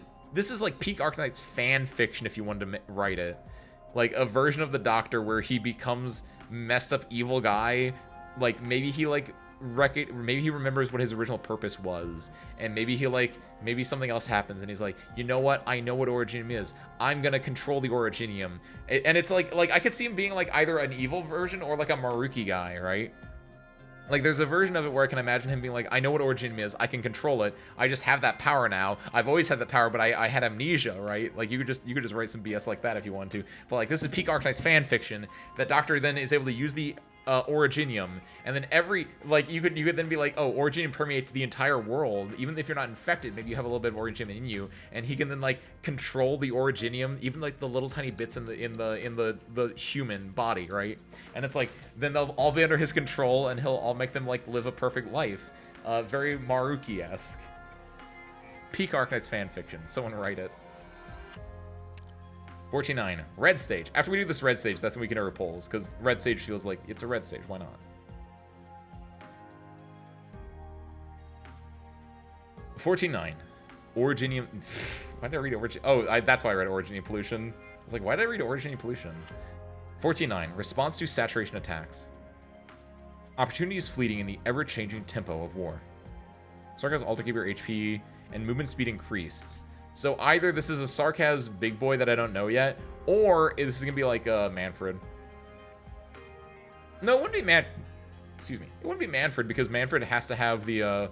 peak Arknights fan fiction if you wanted to write it. Like a version of the Doctor where he becomes messed up evil guy. Like maybe he remembers what his original purpose was, and maybe something else happens, and he's like, you know what? I know what Originium is. I'm gonna control the Originium, and it's like I could see him being like either an evil version or like a Maruki guy, right? Like there's a version of it where I can imagine him being like, I know what Originium is. I can control it. I just have that power now. I've always had that power, but I had amnesia, right? Like you could just write some BS like that if you want to. But like this is peak Arknights fan fiction. That Doctor then is able to use the Originium, and then you could then be like, oh, Originium permeates the entire world. Even if you're not infected, maybe you have a little bit of Originium in you, and he can then like control the Originium, even like the little tiny bits in the human body, right? And it's like then they'll all be under his control, and he'll all make them like live a perfect life. Very Maruki-esque. Peak Arknights fan fiction. Someone write it. 49. Red stage. After we do this red stage, that's when we can enter polls, because red stage feels like it's a red stage. Why not? 49. Originium. Why did I read Originium? Oh, that's why I read Originium Pollution. I was like, why did I read Originating Pollution? 14.9. Response to saturation attacks. Opportunity is fleeting in the ever-changing tempo of war. Sarkaz alter keep your HP and movement speed increased. So either this is a Sarkaz big boy that I don't know yet, or this is gonna be like Manfred. No, it wouldn't be Excuse me. It wouldn't be Manfred because Manfred has to have the.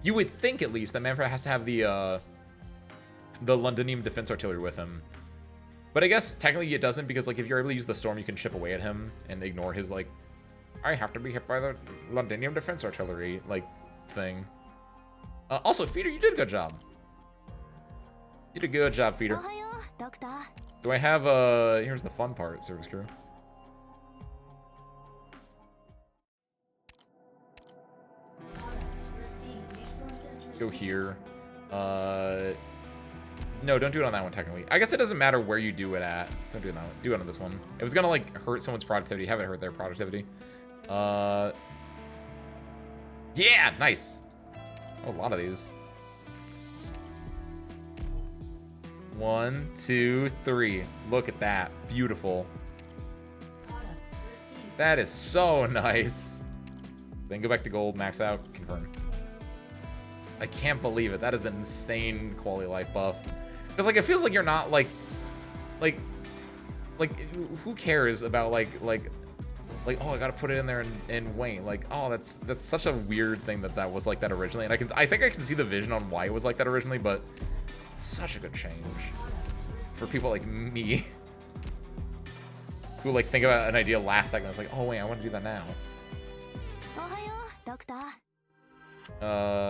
You would think at least that Manfred has to have the Londinium defense artillery with him. But I guess technically it doesn't because like if you're able to use the storm, you can chip away at him and ignore his like, I have to be hit by the Londinium defense artillery like thing. Also, Feeder, you did a good job. You did a good job, Feeder. Do I have here's the fun part, service crew. Go here. No, don't do it on that one, technically. I guess it doesn't matter where you do it at. Don't do it on that one. Do it on this one. If it's gonna, like, hurt someone's productivity, have it hurt their productivity. Yeah, nice. Oh, a lot of these. 1, 2, 3. Look at that. Beautiful. That is so nice. Then go back to gold, max out, confirm. I can't believe it. That is an insane quality of life buff. Because, like, it feels like you're not, like, who cares about, like, oh, I gotta put it in there and wait. Like, oh, that's such a weird thing that was like that originally. And I think I can see the vision on why it was like that originally, but it's such a good change for people like me who, like, think about an idea last second. It's like, oh, wait, I want to do that now.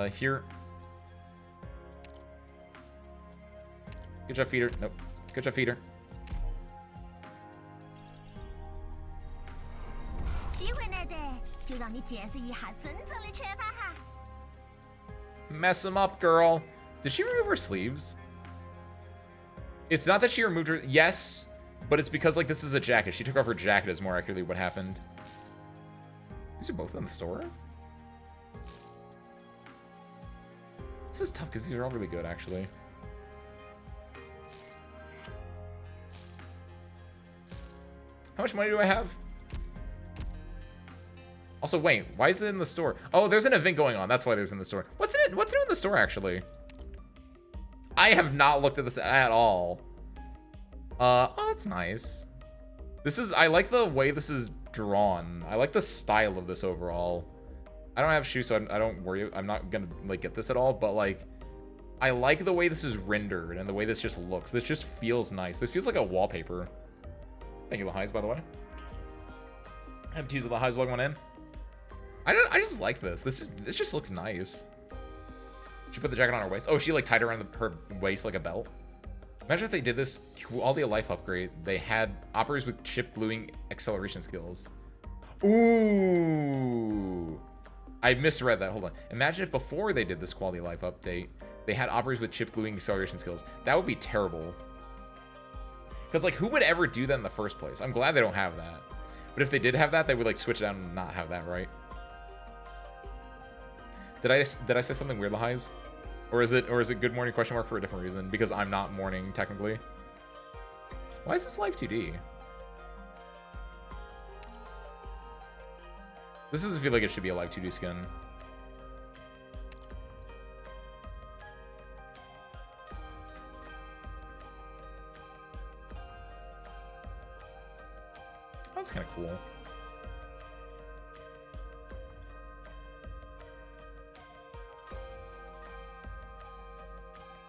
Here. Good job, Feeder. Nope. Good job, Feeder. Mess him up, girl. Did she remove her sleeves? It's not that she removed her... Yes, but it's because, like, this is a jacket. She took off her jacket is more accurately what happened. These are both in the store? This is tough because these are all really good, actually. How much money do I have? Also, wait, why is it in the store? Oh, there's an event going on. That's why there's in the store. What's in it? What's new in the store, actually? I have not looked at this at all. Oh, that's nice. This is, I like the way this is drawn. I like the style of this overall. I don't have shoes, so I don't worry. I'm not gonna, like, get this at all, but, like, I like the way this is rendered and the way this just looks. This just feels nice. This feels like a wallpaper. Thank you, Lahighs, by the way. I have to use the Lahighs log one in. I just like this. This just looks nice. She put the jacket on her waist. Oh, she, like, tied it around her waist like a belt. Imagine if they did this quality of life upgrade. They had operators with chip gluing acceleration skills. Ooh. I misread that. Hold on. Imagine if before they did this quality of life update, they had operators with chip gluing acceleration skills. That would be terrible. Because, like, who would ever do that in the first place? I'm glad they don't have that. But if they did have that, they would, like, switch it out and not have that, right? Did I say something weird, Lahighs? Or is it good morning question mark for a different reason? Because I'm not morning, technically. Why is this live 2D? This doesn't feel like it should be a live 2D skin. That's kind of cool.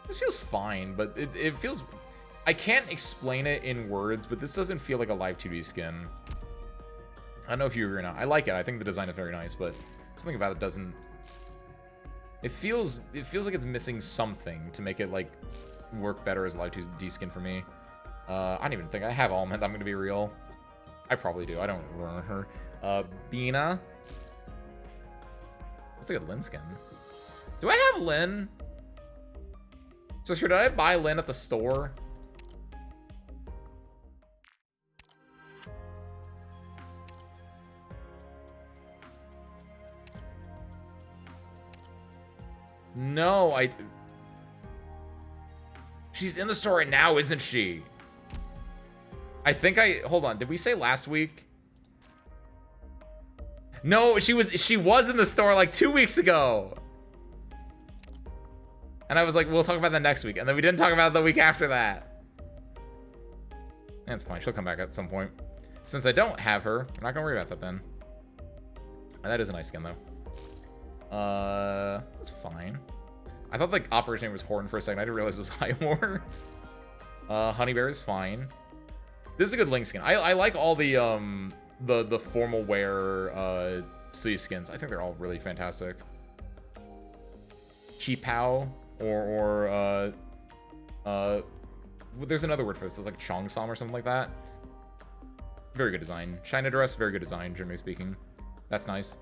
This feels fine, but it feels... I can't explain it in words, but this doesn't feel like a live 2D skin. I don't know if you agree or not. I like it. I think the design is very nice, but something about it doesn't... It feels like it's missing something to make it, like, work better as a live 2D skin for me. I don't even think I have Almond, I'm going to be real. I probably do. I don't remember her. Bina. That's like a Lin skin. Do I have Lin? So did I buy Lin at the store? No, she's in the store right now, isn't she? I think hold on, did we say last week? No, she was in the store like 2 weeks ago. And I was like, we'll talk about that next week. And then we didn't talk about it the week after that. That's fine, she'll come back at some point. Since I don't have her, I'm not gonna worry about that then. That is a nice skin though. That's fine. I thought like Operation name was Horn for a second. I didn't realize it was Highmore. Honeybear is fine. This is a good Link skin. I like all the formal wear sea skins. I think they're all really fantastic. Qipao or there's another word for this. It's like Chongsam or something like that. Very good design. China dress, very good design, generally speaking. That's nice.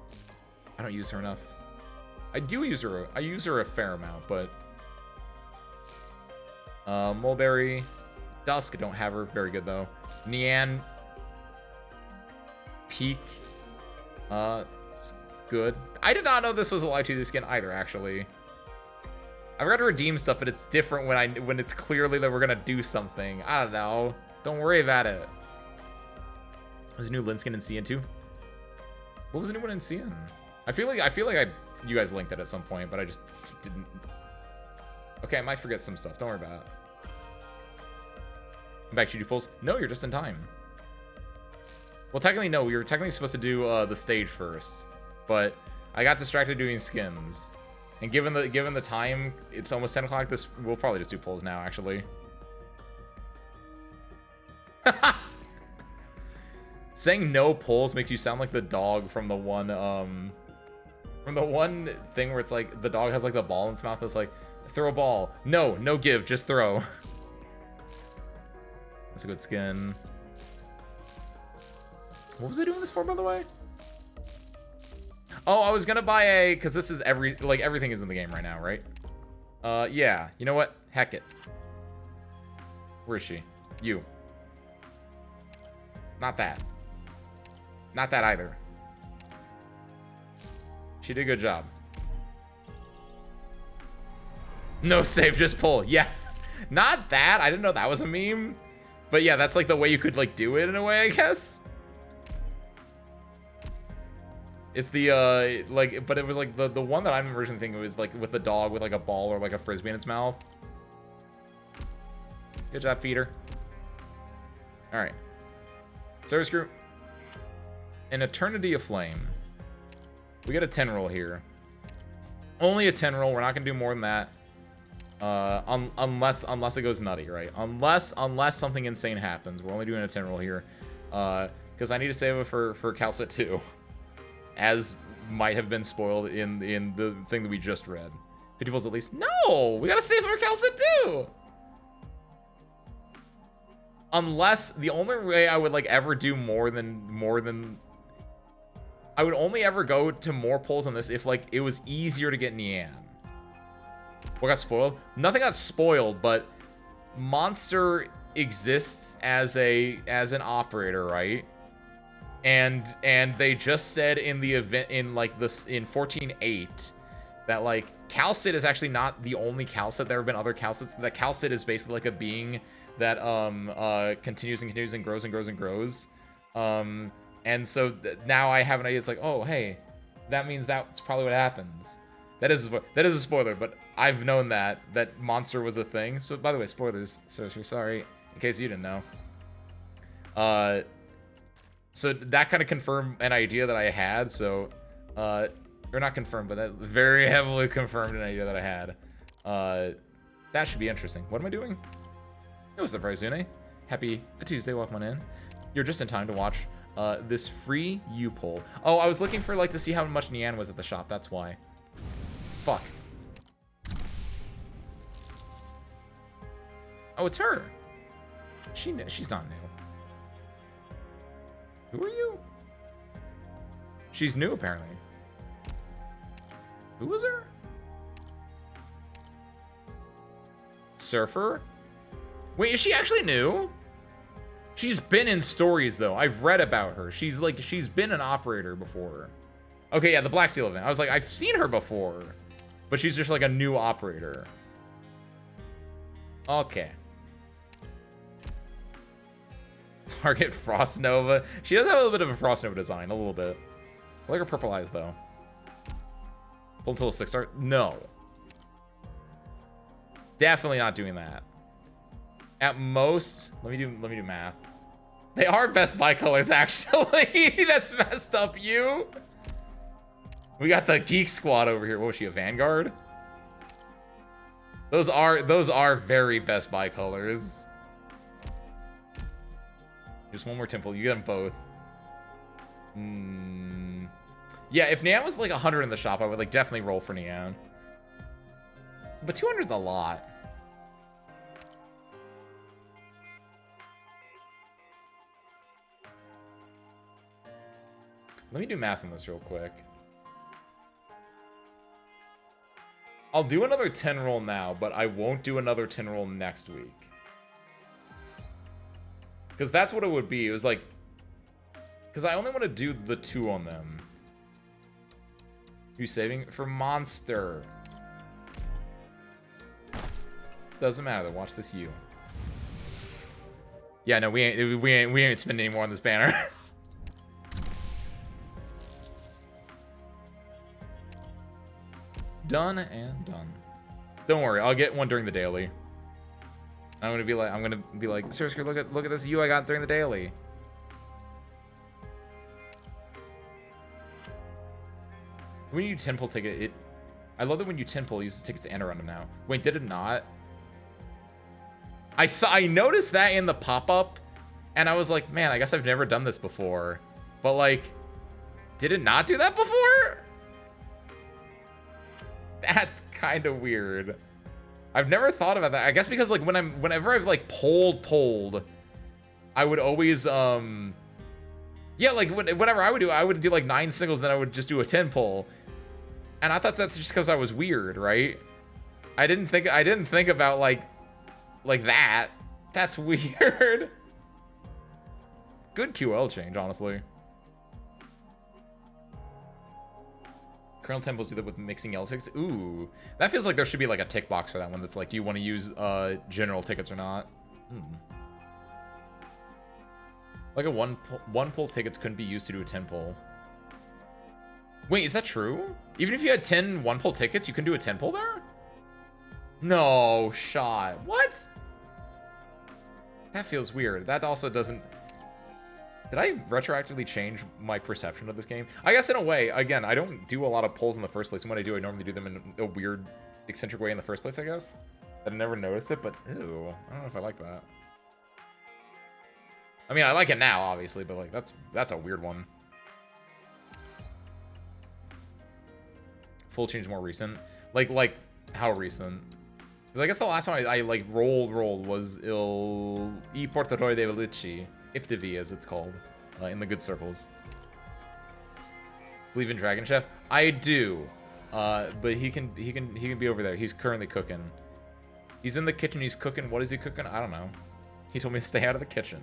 I don't use her enough. I do use her. I use her a fair amount, but Mulberry, Dusk, don't have her. Very good though. Nian, Peak, good. I did not know this was a Light 2D skin either, actually. I forgot to redeem stuff, but it's different when it's clearly that we're gonna do something. I don't know. Don't worry about it. There's a new Lin skin in CN too. What was the new one in CN? I feel like you guys linked it at some point, but I just didn't. Okay, I might forget some stuff. Don't worry about it. I'm back to you, Pulse. No, you're just in time. Well, technically, no. We were technically supposed to do the stage first, but I got distracted doing skins. And given the time, it's almost 10 o'clock. We'll probably just do polls now, actually. Saying no polls makes you sound like the dog from the one thing where it's like the dog has like the ball in its mouth. It's like, throw a ball. No give, just throw. That's a good skin. What was I doing this for, by the way? Oh, I was gonna buy because this is everything is in the game right now, right? Yeah. You know what? Heck it. Where is she? You. Not that. Not that either. She did a good job. No save, just pull. Yeah. Not that. I didn't know that was a meme. But yeah, that's like the way you could like do it in a way, I guess. It's the but it was like the one that I'm originally thinking was like with the dog with like a ball or like a frisbee in its mouth. Good job, feeder. All right. Service crew. An Eternity of Flame. We got a 10 roll here. Only a 10 roll. We're not gonna do more than that. Unless it goes nutty, right? Unless something insane happens. We're only doing a 10 roll here. Because I need to save it for Calcet 2. As might have been spoiled in the thing that we just read. 50 volts at least. No! We gotta save it for Calcet 2! Unless the only way I would like ever do more than I would only ever go to more pulls on this if like it was easier to get Nian. What got spoiled? Nothing got spoiled, but Monster exists as an operator, right? And they just said in the event in 14.8 that like Calcit is actually not the only Calcit. There have been other Calcits. That Calcit is basically like a being that continues and continues and grows and grows and grows. And so now I have an idea. It's like, oh hey, that means that's probably what happens. That is a spoiler, but I've known that Monster was a thing. So by the way, spoilers. So sorry in case you didn't know. So that kind of confirmed an idea that I had. So, or not confirmed, but that very heavily confirmed an idea that I had. That should be interesting. What am I doing? It was surprise, Zune. Happy Tuesday, welcome on in. You're just in time to watch this free U poll. Oh, I was looking for like to see how much Nian was at the shop. That's why. Fuck. Oh, it's her. She's not new. Who are you? She's new, apparently. Who was her? Surfer? Wait, is she actually new? She's been in stories, though. I've read about her. She's been an operator before. Okay, yeah, the Black Seal event. I was like, I've seen her before. But she's just like a new operator. Okay. Target Frost Nova. She does have a little bit of a Frost Nova design, a little bit. I like her purple eyes though. Pull until a 6-star? No. Definitely not doing that. At most, let me do math. They are Best Buy colors, actually. That's messed up, you. We got the Geek Squad over here. What was she, a Vanguard? Those are very Best Buy colors. Just one more temple. You get them both. Yeah, if Neon was like 100 in the shop, I would like definitely roll for Neon. But 200 is a lot. Let me do math on this real quick. I'll do another 10 roll now, but I won't do another 10 roll next week. Because that's what it would be. It was like... Because I only want to do the 2 on them. You saving? For Monster. Doesn't matter though. Watch this U. Yeah, no, we ain't spending any more on this banner. Done and done. Don't worry, I'll get one during the daily. I'm gonna be like, seriously, look at this U I got during the daily. When you 10 pull ticket, I love that when you 10 pull, it uses tickets to enter random now. Wait, did it not? I noticed that in the pop-up, and I was like, man, I guess I've never done this before. But like, did it not do that before? That's kind of weird. I've never thought about that. I guess because like whenever I've like polled, I would always yeah, like whenever I would do like 9 singles, then I would just do a 10 pull. And I thought that's just because I was weird, right? I didn't think about like that. That's weird. Good QL change, honestly. Colonel Temples do that with mixing yellow tickets. Ooh, that feels like there should be like a tick box for that one. That's like, do you want to use general tickets or not? Like a one pull tickets couldn't be used to do a 10 pull. Wait, is that true? Even if you had 10 1 pull tickets, you can do a 10 pull there? No shot. What? That feels weird. That also doesn't... Did I retroactively change my perception of this game? I guess in a way, again, I don't do a lot of pulls in the first place. And when I do, I normally do them in a weird, eccentric way in the first place, I guess. I never noticed it, but ew, I don't know if I like that. I mean, I like it now, obviously, but like that's a weird one. Full change more recent. Like how recent? Because I guess the last time I like rolled was I Portatore dei Velici. Iptivi, as it's called, in the good circles. Believe in Dragon Chef? I do, but he can be over there. He's currently cooking. He's in the kitchen. He's cooking. What is he cooking? I don't know. He told me to stay out of the kitchen.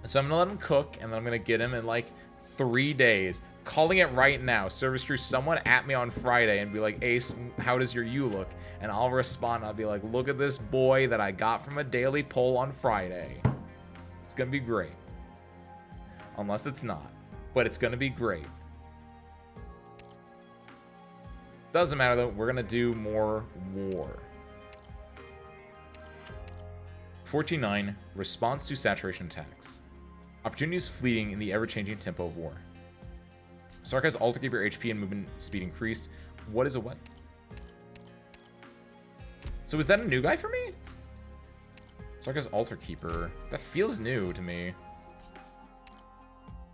So I'm gonna let him cook, and then I'm gonna get him in like 3 days. Calling it right now. Service crew, someone at me on Friday and be like, Ace, how does your U look? And I'll respond. I'll be like, look at this boy that I got from a daily poll on Friday. It's gonna be great. Unless it's not. But it's gonna be great. Doesn't matter though. We're gonna do more war. 14.9. Response to saturation attacks. Opportunities fleeting in the ever-changing tempo of war. Sarka's Alter Keeper HP and movement speed increased. What is a what? So is that a new guy for me? Sarka's Alter Keeper. That feels new to me.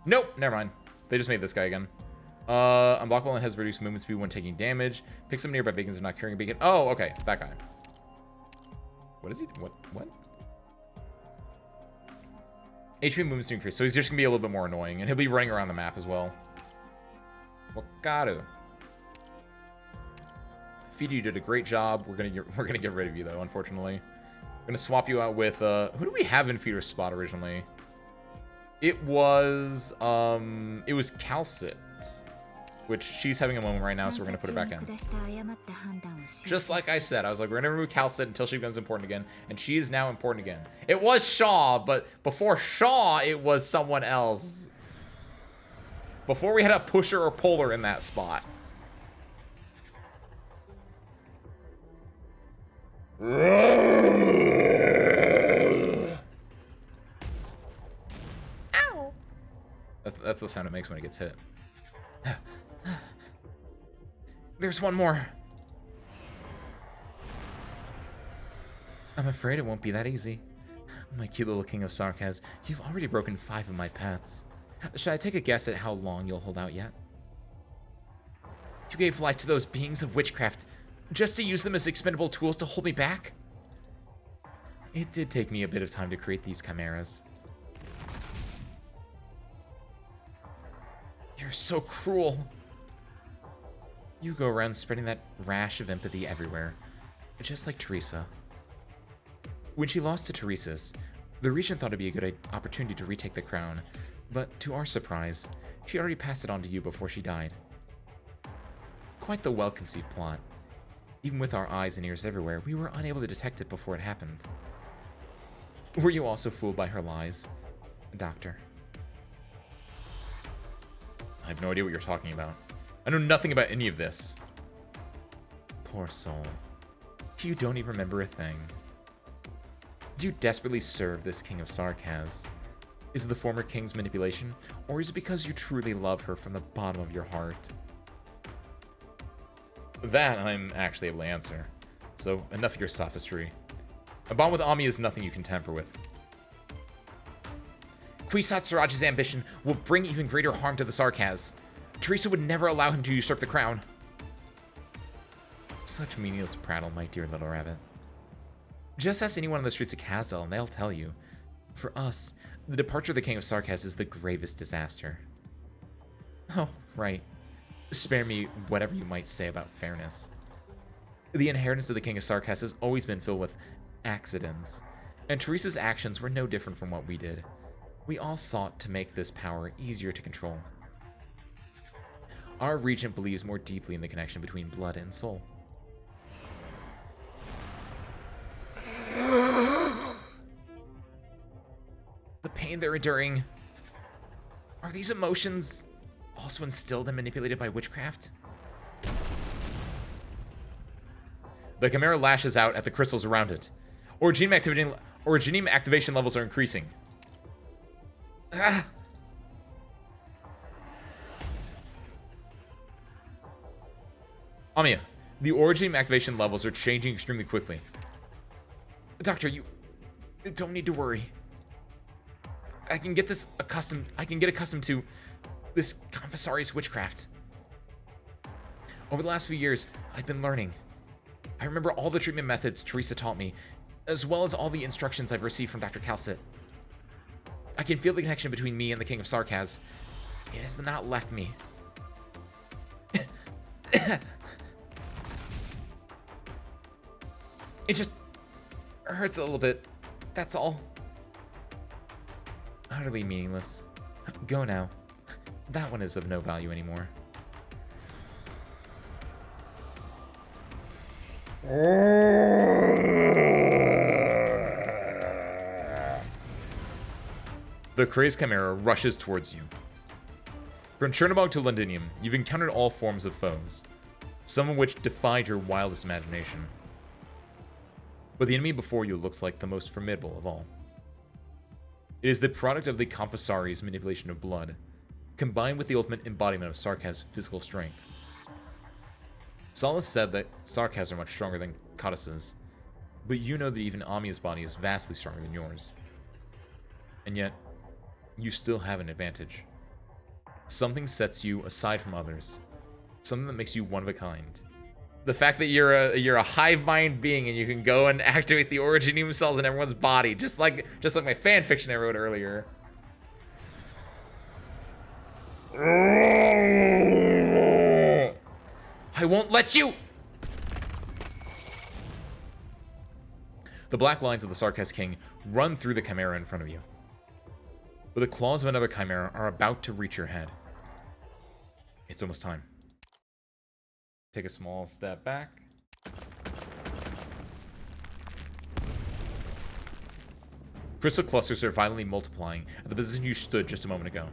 Nope, never mind. They just made this guy again. Unblockable and has reduced movement speed when taking damage. Picks up nearby beacons if not carrying a beacon. Oh, okay, that guy. What is he? What? HP movement speed increased. So he's just gonna be a little bit more annoying, and he'll be running around the map as well. Wakaru. Feed, you did a great job. We're gonna get rid of you though, unfortunately. We're gonna swap you out with who do we have in Feeder's spot originally? It was Calcit. which she's having a moment right now, so we're going to put her back in. Just like I said, I was like, we're going to remove Calcit until she becomes important again, and she is now important again. It was Shaw, but before Shaw, it was someone else. Before we had a pusher or puller in that spot. Ow! That's the sound it makes when it gets hit. There's one more. I'm afraid it won't be that easy. My cute little king of Sarkaz, you've already broken 5 of my paths. Should I take a guess at how long you'll hold out yet? You gave life to those beings of witchcraft just to use them as expendable tools to hold me back? It did take me a bit of time to create these chimeras. You're so cruel. You go around spreading that rash of empathy everywhere, just like Teresa. When she lost to Teresa's, the Regent thought it'd be a good opportunity to retake the crown, but to our surprise, she already passed it on to you before she died. Quite the well-conceived plot. Even with our eyes and ears everywhere, we were unable to detect it before it happened. Were you also fooled by her lies, Doctor? I have no idea what you're talking about. I know nothing about any of this. Poor soul. You don't even remember a thing. Do you desperately serve this King of Sarkaz? Is it the former king's manipulation, or is it because you truly love her from the bottom of your heart? That I'm actually able to answer. So enough of your sophistry. A bond with Ami is nothing you can tamper with. Kwisatz Siraj's ambition will bring even greater harm to the Sarkaz. Teresa would never allow him to usurp the crown. Such meaningless prattle, my dear little rabbit. Just ask anyone on the streets of Kazdal and they'll tell you. For us, the departure of the King of Sarkaz is the gravest disaster. Oh, right. Spare me whatever you might say about fairness. The inheritance of the King of Sarkaz has always been filled with accidents, and Teresa's actions were no different from what we did. We all sought to make this power easier to control. Our regent believes more deeply in the connection between blood and soul. The pain they're enduring. Are these emotions also instilled and manipulated by witchcraft? The Chimera lashes out at the crystals around it. Originium activation levels are increasing. Ah! Amiya, the Originium activation levels are changing extremely quickly. Doctor, you don't need to worry. I can get accustomed to this Confessori's witchcraft. Over the last few years, I've been learning. I remember all the treatment methods Teresa taught me, as well as all the instructions I've received from Dr. Calcit. I can feel the connection between me and the King of Sarkaz. It has not left me. It just hurts a little bit. That's all. Utterly meaningless. Go now. That one is of no value anymore. The crazed Chimera rushes towards you. From Chernobog to Londinium, you've encountered all forms of foes, some of which defied your wildest imagination. But the enemy before you looks like the most formidable of all. It is the product of the Confessori's manipulation of blood, combined with the ultimate embodiment of Sarkaz's physical strength. Solace said that Sarkaz are much stronger than Kadas's, but you know that even Amiya's body is vastly stronger than yours. And yet, you still have an advantage. Something sets you aside from others. Something that makes you one of a kind. The fact that you're a hive mind being and you can go and activate the Originium cells in everyone's body, just like my fan fiction I wrote earlier. I won't let you! The black lines of the Sarkaz King run through the Chimera in front of you. But the claws of another Chimera are about to reach your head. It's almost time. Take a small step back. Crystal clusters are violently multiplying at the position you stood just a moment ago.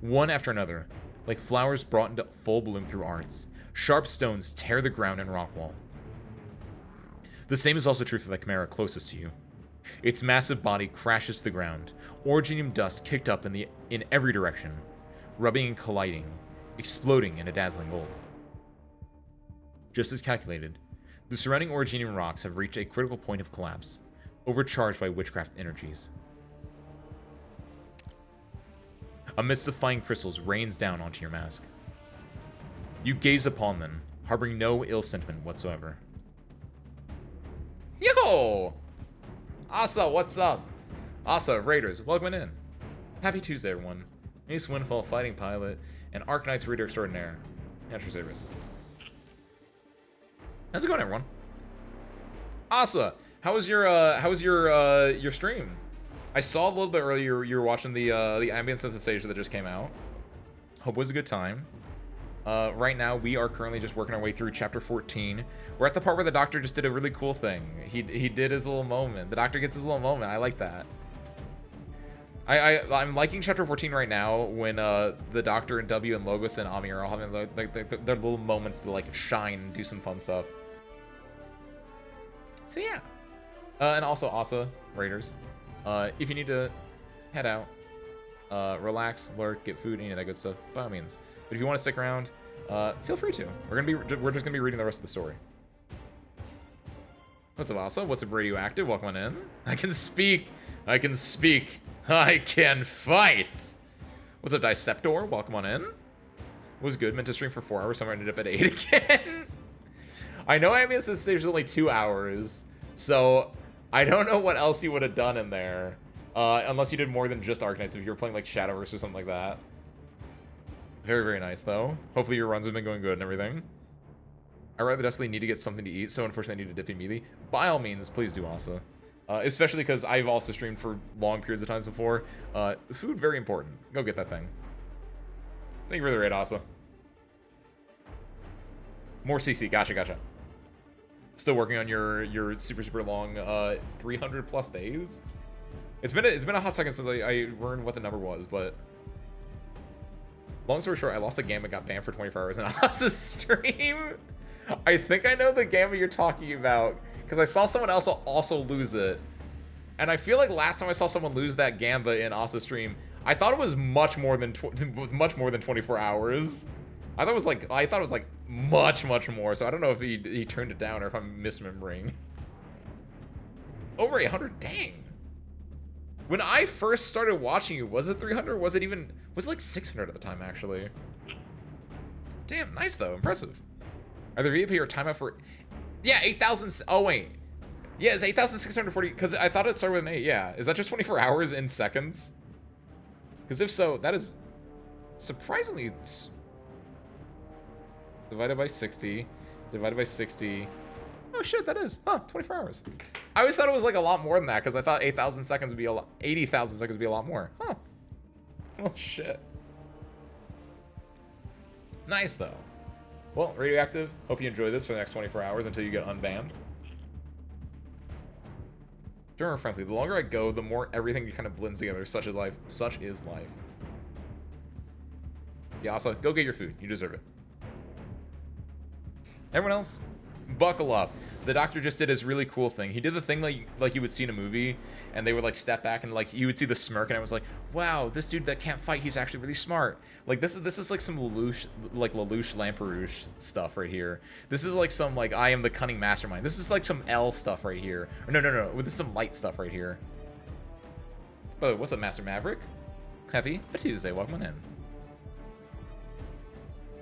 One after another, like flowers brought into full bloom through arts, sharp stones tear the ground and rock wall. The same is also true for the Chimera closest to you. Its massive body crashes to the ground, originium dust kicked up in every direction, rubbing and colliding, exploding in a dazzling gold. Just as calculated, the surrounding originium rocks have reached a critical point of collapse, overcharged by witchcraft energies. A mist of fine crystals rains down onto your mask. You gaze upon them, harboring no ill sentiment whatsoever. Yo! Asa, what's up? Asa, Raiders, welcome in. Happy Tuesday, everyone. Ace Windfall, Fighting Pilot, and Arknights Raider Extraordinaire. Natural Sabers. How's it going, everyone? Asa, how was your stream? I saw a little bit earlier you were watching the ambient synthesizer that just came out. Hope it was a good time. Right now, we are currently just working our way through chapter 14. We're at the part where the doctor just did a really cool thing. He did his little moment. The doctor gets his little moment. I like that. I'm liking chapter 14 right now when the doctor and W and Logos and Ami are all having their little moments to like shine and do some fun stuff. So yeah. And also Asa, Raiders. If you need to head out, relax, lurk, get food, any of that good stuff, by all means. But if you want to stick around, feel free to. We're just gonna be reading the rest of the story. What's up, Asa? What's up, Radioactive? Welcome on in. I can speak. I can speak. I can fight. What's up, Diceptor? Welcome on in. Was good. Meant to stream for 4 hours. Somewhere ended up at 8 again. I know ambient this stage is only 2 hours, so I don't know what else you would have done in there, unless you did more than just Arknights. If you were playing like Shadowverse or something like that. Very, very nice, though. Hopefully your runs have been going good and everything. I rather desperately need to get something to eat, so unfortunately I need to dip immediately. By all means, please do, Asa. Especially because I've also streamed for long periods of times before. Food, very important. Go get that thing. Thank you for the raid, Asa. More CC. Gotcha, gotcha. Still working on your super, super long 300 plus days. It's been a hot second since I learned what the number was, but long story short, I lost a game and got banned for 24 hours in Asa's stream. I think I know the Gamba you're talking about, because I saw someone else also lose it. And I feel like last time I saw someone lose that Gamba in Asa's stream, I thought it was much more than 24 hours. I thought it was like much more. So I don't know if he turned it down or if I'm misremembering. Over 800, dang. When I first started watching you, was it 300? Was it like 600 at the time, actually? Damn, nice though, impressive. Are there VIP or timeout for... Yeah, 8,000... Oh, wait. Yeah, it's 8,640... Because I thought it started with an 8. Yeah. Is that just 24 hours in seconds? Because if so, that is surprisingly... Divided by 60. Divided by 60. Oh, shit, that is. Huh, 24 hours. I always thought it was like a lot more than that, because I thought 8,000 seconds would be a lot... 80,000 seconds would be a lot more. Huh. Oh, shit. Nice, though. Well, Radioactive, hope you enjoy this for the next 24 hours until you get unbanned. Durham friendly, the longer I go, the more everything kind of blends together. Such is life. Such is life. Yasa, go get your food. You deserve it. Everyone else, buckle up. The doctor just did his really cool thing. He did the thing like you would see in a movie, and they would like step back and like you would see the smirk, and I was like, wow, this dude that can't fight, he's actually really smart. Like this is like some Lelouch Lamperouche stuff right here. This is like some like I am the cunning mastermind. This is like some L stuff right here. Or no. This is some light stuff right here. By the way, what's up, Master Maverick? Happy Tuesday. Welcome on in.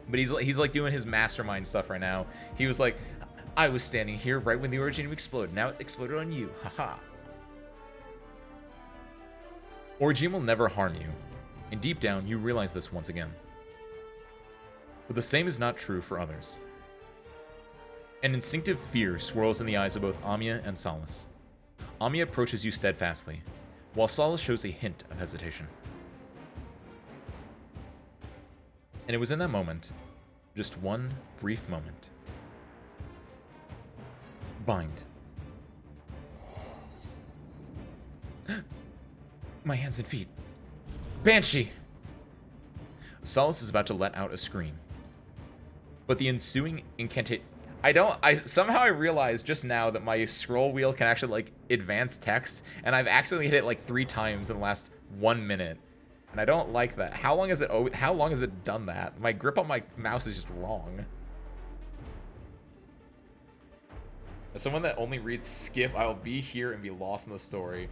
But he's like doing his mastermind stuff right now. He was like, I was standing here right when the originium exploded. Now it's exploded on you. Haha. Originium will never harm you. And deep down, you realize this once again. But the same is not true for others. An instinctive fear swirls in the eyes of both Amia and Solace. Amia approaches you steadfastly, while Solace shows a hint of hesitation. And it was in that moment Just one brief moment. Bind. My hands and feet. Banshee! Solace is about to let out a scream. But the ensuing incantation... Somehow I realized just now that my scroll wheel can actually, like, advance text, and I've accidentally hit it, like, 3 times in the last 1 minute. And I don't like that. How long has it done that? My grip on my mouse is just wrong. As someone that only reads Skiff, I'll be here and be lost in the story.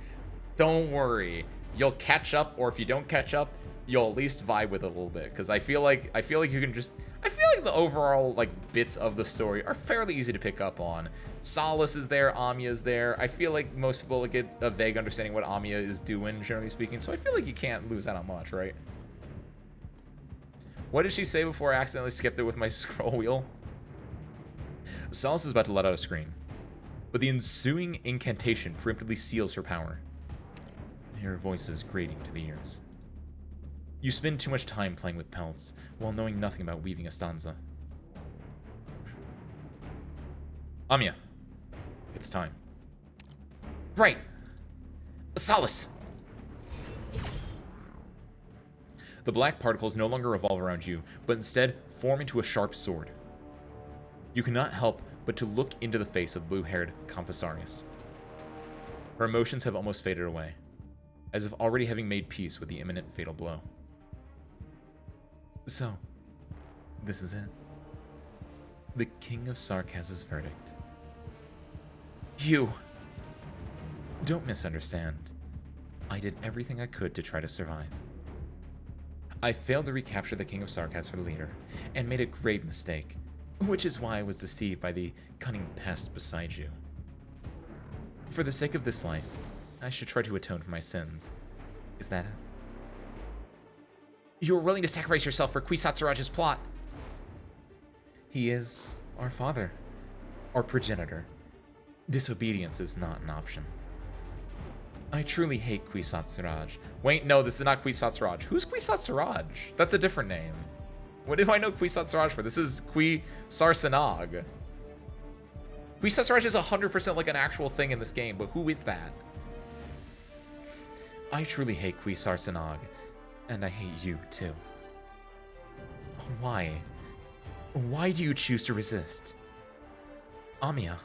Don't worry. You'll catch up, or if you don't catch up, you'll at least vibe with it a little bit. Because I feel like you can just... I feel like the overall, like, bits of the story are fairly easy to pick up on. Solace is there, Amiya's there. I feel like most people like, get a vague understanding what Amiya is doing, generally speaking. So I feel like you can't lose out on much, right? What did she say before I accidentally skipped it with my scroll wheel? Solace is about to let out a scream. But the ensuing incantation preemptively seals her power. Her voice is grating to the ears. You spend too much time playing with pelts, while knowing nothing about weaving a stanza. Amiya, it's time. Right! Solace! The black particles no longer revolve around you, but instead form into a sharp sword. You cannot help but to look into the face of blue-haired Confessarius. Her emotions have almost faded away, as if already having made peace with the imminent fatal blow. So, this is it. The King of Sarkaz's verdict. You! Don't misunderstand. I did everything I could to try to survive. I failed to recapture the King of Sarkaz for the leader, and made a grave mistake, which is why I was deceived by the cunning pest beside you. For the sake of this life, I should try to atone for my sins. Is that it? You were willing to sacrifice yourself for Kwisatz plot. He is our father, our progenitor. Disobedience is not an option. I truly hate Kwisatz. Wait, no, this is not Kwisatz. Who's Kwisatz? That's a different name. What do I know Kwisatz for? This is Kwisatz. Kwisatz is 100% like an actual thing in this game, but who is that? I truly hate Kwisatz, and I hate you too. Why? Why do you choose to resist? Amiya,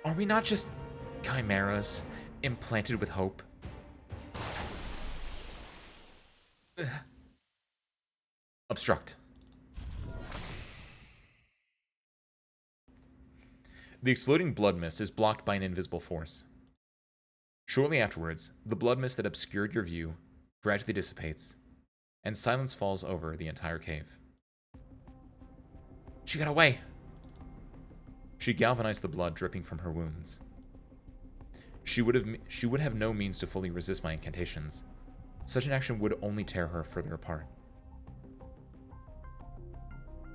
are we not just chimeras implanted with hope? Obstruct. The exploding blood mist is blocked by an invisible force. Shortly afterwards, the blood mist that obscured your view gradually dissipates, and silence falls over the entire cave. She got away! She galvanized the blood dripping from her wounds. She would have no means to fully resist my incantations. Such an action would only tear her further apart.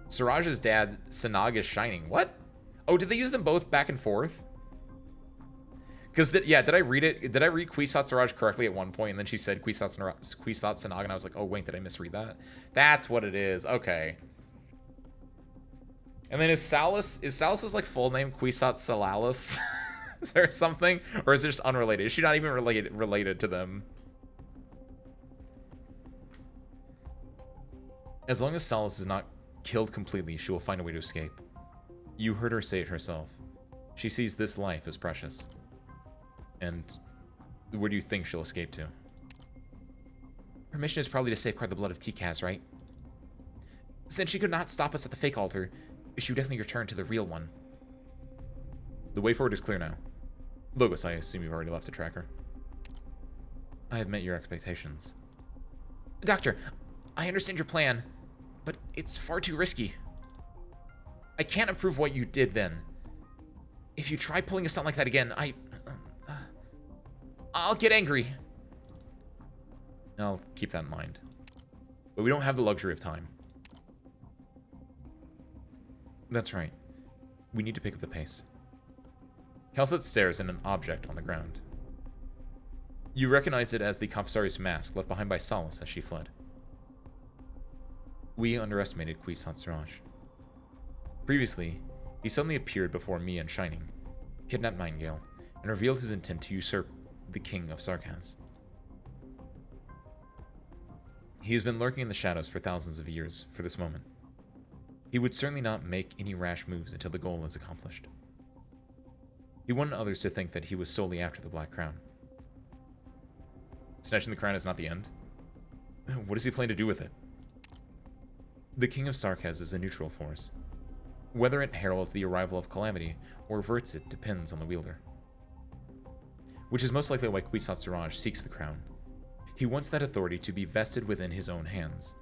Siraj's dad, Sanag, is shining. What? Oh, did they use them both back and forth? Because, yeah, did I read it? Did I read Kwisatz correctly at one point, and then she said Kwisatz Sanag, and I was like, oh, wait, did I misread that? That's what it is. Okay. And then is Salus's, like, full name Kwisatz Salalis? or something? Or is it just unrelated? Is she not even related to them? As long as Salus is not killed completely, she will find a way to escape. You heard her say it herself. She sees this life as precious. And where do you think she'll escape to? Her mission is probably to safeguard the blood of Tikaz, right? Since she could not stop us at the fake altar, she would definitely return to the real one. The way forward is clear now. Logos, I assume you've already left the tracker. I have met your expectations. Doctor, I understand your plan, but it's far too risky. I can't approve what you did then. If you try pulling a stunt like that again, I'll get angry. I'll keep that in mind. But we don't have the luxury of time. That's right. We need to pick up the pace. Calcet stares at an object on the ground. You recognize it as the Confessarius mask left behind by Salus as she fled. We underestimated Kwisatz Raj. Previously, he suddenly appeared before me and Shining, kidnapped Nightingale, and revealed his intent to usurp the King of Sarkaz. He has been lurking in the shadows for thousands of years for this moment. He would certainly not make any rash moves until the goal is accomplished. He wanted others to think that he was solely after the Black Crown. Snatching the crown is not the end. What does he plan to do with it? The King of Sarkaz is a neutral force. Whether it heralds the arrival of calamity or averts it depends on the wielder. Which is most likely why Kwisatz Raj seeks the crown. He wants that authority to be vested within his own hands,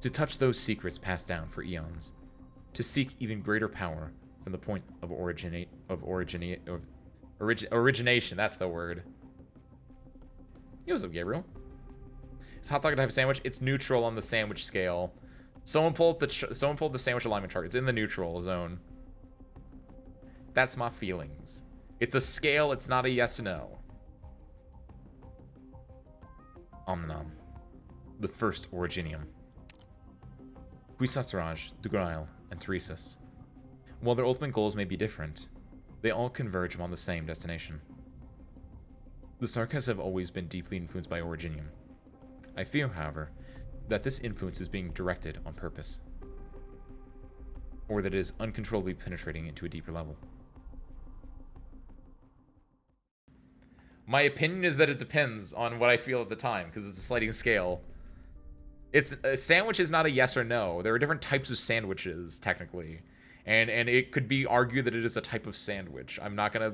to touch those secrets passed down for eons, to seek even greater power from the point of origination. That's the word. Hey, what's up, Gabriel? Is hot dog a type of sandwich? It's neutral on the sandwich scale. Someone pulled the sandwich alignment chart. It's in the neutral zone. That's my feelings. It's a scale. It's not a yes or no. Omnom, the first Originium. Kwisatz Raj, Dugrail, and Theresis. While their ultimate goals may be different, they all converge upon the same destination. The Sarkaz have always been deeply influenced by Originium. I fear, however, that this influence is being directed on purpose, or that it is uncontrollably penetrating into a deeper level. My opinion is that it depends on what I feel at the time, because it's a sliding scale. A sandwich is not a yes or no. There are different types of sandwiches, technically. And it could be argued that it is a type of sandwich. I'm not gonna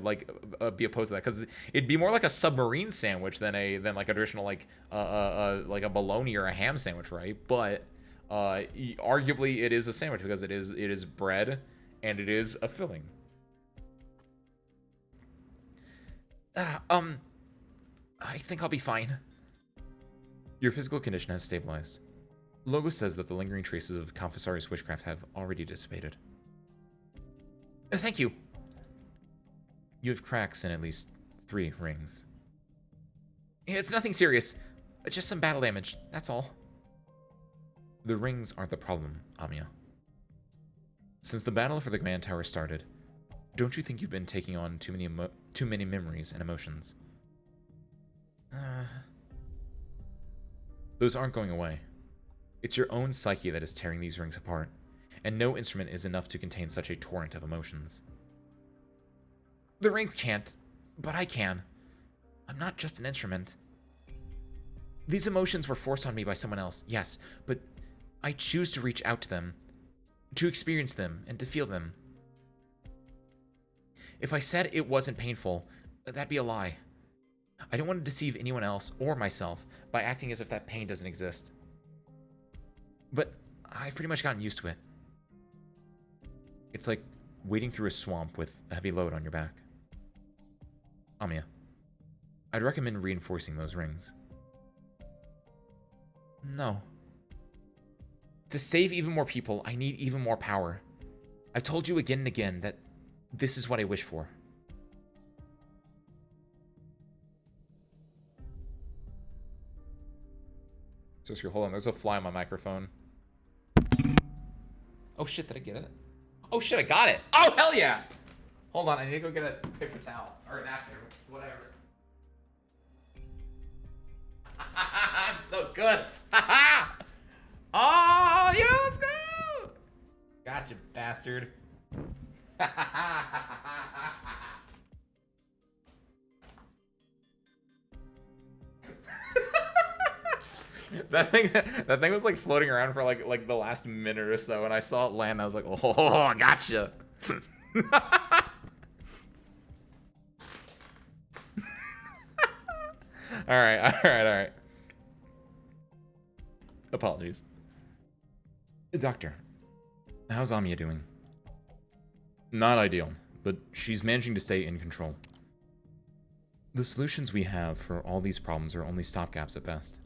be opposed to that, because it'd be more like a submarine sandwich than like a traditional like a bologna or a ham sandwich, right? But arguably it is a sandwich because it is bread and it is a filling. I think I'll be fine. Your physical condition has stabilized. Logo says that the lingering traces of Confessori's witchcraft have already dissipated. Thank you. You have cracks in at least 3 rings. It's nothing serious. Just some battle damage, that's all. The rings aren't the problem, Amiya. Since the battle for the Command Tower started, don't you think you've been taking on too many memories and emotions? Those aren't going away. It's your own psyche that is tearing these rings apart, and no instrument is enough to contain such a torrent of emotions. The rings can't, but I can. I'm not just an instrument. These emotions were forced on me by someone else, yes, but I choose to reach out to them, to experience them, and to feel them. If I said it wasn't painful, that'd be a lie. I don't want to deceive anyone else or myself by acting as if that pain doesn't exist. But I've pretty much gotten used to it. It's like wading through a swamp with a heavy load on your back. Amiya, I'd recommend reinforcing those rings. No. To save even more people, I need even more power. I've told you again and again that this is what I wish for. So hold on, there's a fly on my microphone. Oh shit, did I get it? Oh shit, I got it! Oh hell yeah! Hold on, I need to go get a paper towel. Or a napkin, whatever. I'm so good! Oh yeah, let's go! Gotcha, bastard. That thing was like floating around for like the last minute or so, and I saw it land. I was like, oh, gotcha. All right. Apologies. Doctor, how's Amiya doing? Not ideal, but she's managing to stay in control. The solutions we have for all these problems are only stopgaps at best.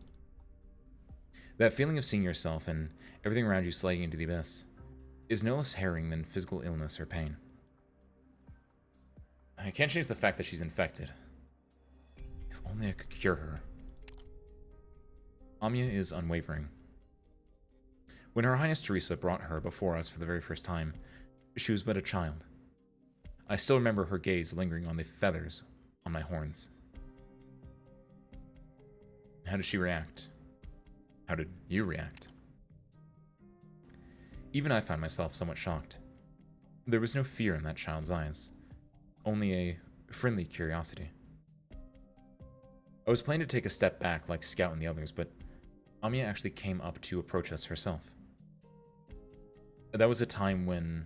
That feeling of seeing yourself and everything around you sliding into the abyss is no less harrowing than physical illness or pain. I can't change the fact that she's infected. If only I could cure her. Amiya is unwavering. When Her Highness Teresa brought her before us for the very first time, she was but a child. I still remember her gaze lingering on the feathers on my horns. How did she react? How did you react? Even I found myself somewhat shocked. There was no fear in that child's eyes, only a friendly curiosity. I was planning to take a step back like Scout and the others, but Amiya actually came up to approach us herself. That was a time when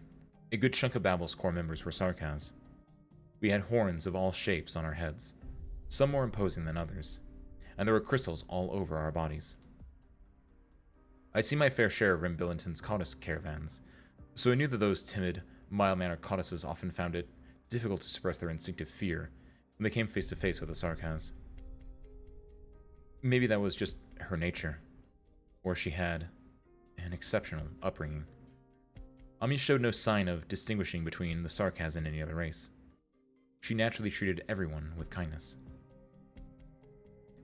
a good chunk of Babel's core members were Sarkaz. We had horns of all shapes on our heads, some more imposing than others, and there were crystals all over our bodies. I'd seen my fair share of Rim Billington's Codice caravans, so I knew that those timid, mild-mannered Codices often found it difficult to suppress their instinctive fear when they came face to face with a Sarkaz. Maybe that was just her nature, or she had an exceptional upbringing. Ami showed no sign of distinguishing between the Sarkaz and any other race. She naturally treated everyone with kindness.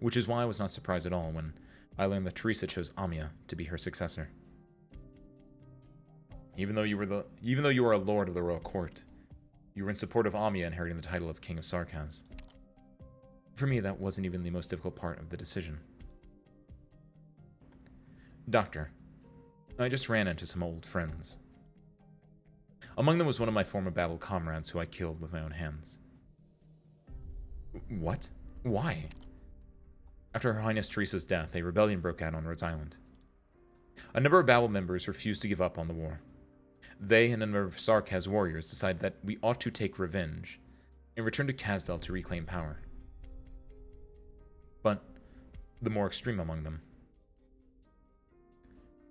Which is why I was not surprised at all when I learned that Teresa chose Amiya to be her successor. Even though you were a lord of the royal court, you were in support of Amiya inheriting the title of King of Sarkaz. For me, that wasn't even the most difficult part of the decision. Doctor, I just ran into some old friends. Among them was one of my former battle comrades who I killed with my own hands. What? Why? After Her Highness Teresa's death, a rebellion broke out on Rhodes Island. A number of Babel members refused to give up on the war. They and a number of Sarkaz warriors decided that we ought to take revenge and return to Kazdel to reclaim power. But the more extreme among them,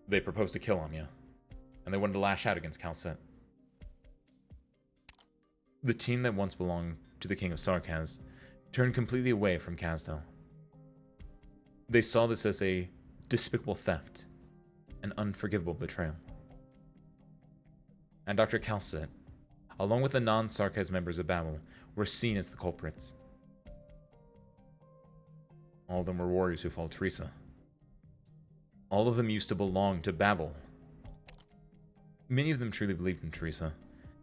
they proposed to kill Amiya, and they wanted to lash out against Calcet. The team that once belonged to the King of Sarkaz turned completely away from Kazdel. They saw this as a despicable theft, an unforgivable betrayal. And Dr. Calcet, along with the non-Sarkaz members of Babel, were seen as the culprits. All of them were warriors who followed Teresa. All of them used to belong to Babel. Many of them truly believed in Teresa,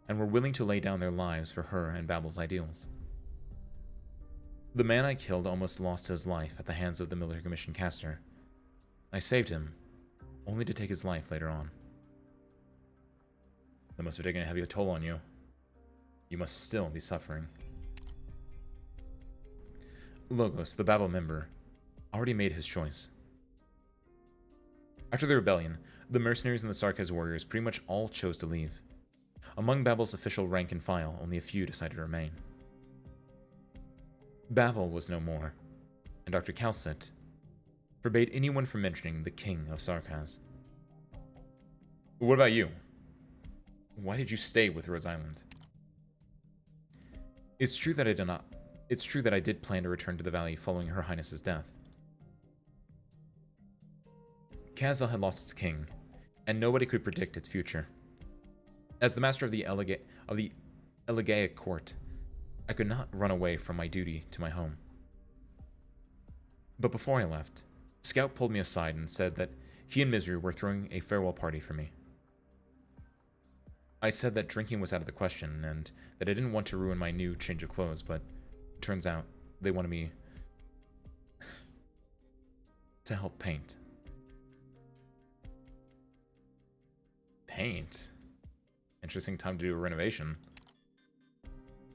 and were willing to lay down their lives for her and Babel's ideals. The man I killed almost lost his life at the hands of the military commission caster. I saved him, only to take his life later on. That must have taken a heavy toll on you. You must still be suffering. Logos, the Babel member, already made his choice. After the rebellion, the mercenaries and the Sarkaz warriors pretty much all chose to leave. Among Babel's official rank and file, only a few decided to remain. Babel was no more, and Dr. Calcet forbade anyone from mentioning the King of Sarkaz. What about you? Why did you stay with Rhodes Island? It's true that I did plan to return to the valley following Her Highness's death. Kazdel had lost its king, and nobody could predict its future. As the master of the Elegaic court, I could not run away from my duty to my home. But before I left, Scout pulled me aside and said that he and Misery were throwing a farewell party for me. I said that drinking was out of the question, and that I didn't want to ruin my new change of clothes, but it turns out they wanted me to help paint. Paint? Interesting time to do a renovation.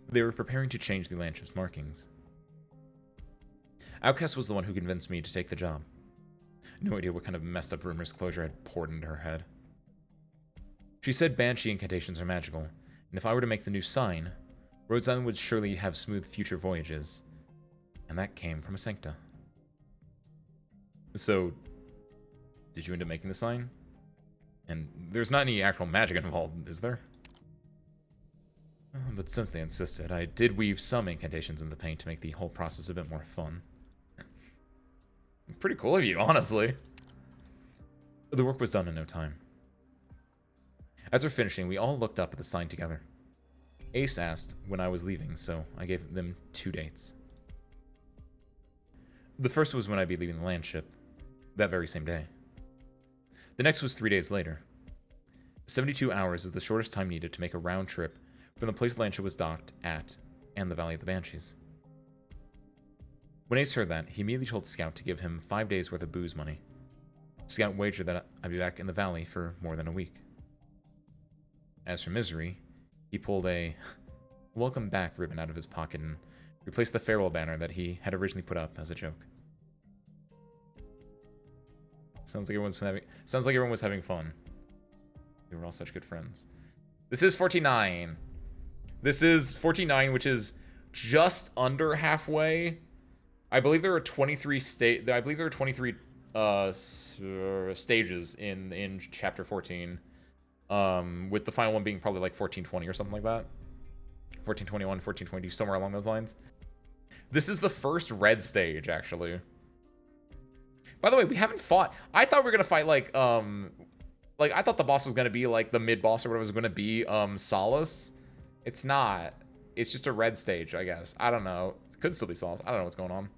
They were preparing to change the landship's markings. Outcast was the one who convinced me to take the job. No idea what kind of messed up rumors Closure had poured into her head. She said Banshee incantations are magical, and if I were to make the new sign, Rhodes Island would surely have smooth future voyages. And that came from a Sancta. So, did you end up making the sign? And there's not any actual magic involved, is there? But since they insisted, I did weave some incantations in the paint to make the whole process a bit more fun. Pretty cool of you, honestly. The work was done in no time. After finishing, we all looked up at the sign together. Ace asked when I was leaving, so I gave them 2 dates. The first was when I'd be leaving the landship, that very same day. The next was 3 days later. 72 hours is the shortest time needed to make a round trip from the place Lancia was docked at and the Valley of the Banshees. When Ace heard that, he immediately told Scout to give him 5 days worth of booze money. Scout wagered that I'd be back in the valley for more than a week. As for Misery, he pulled a welcome back ribbon out of his pocket and replaced the farewell banner that he had originally put up as a joke. Sounds like everyone was having fun. We were all such good friends. This is 49. This is 49, which is just under halfway. I believe there are 23 stages in chapter 14. With the final one being probably like 1420 or something like that. 1421, 1422, somewhere along those lines. This is the first red stage, actually. By the way, we haven't fought. I thought we were gonna fight like I thought the boss was gonna be like the mid boss or whatever it was gonna be, Solace. It's not. It's just a red stage, I guess. I don't know. It could still be Solace. I don't know what's going on.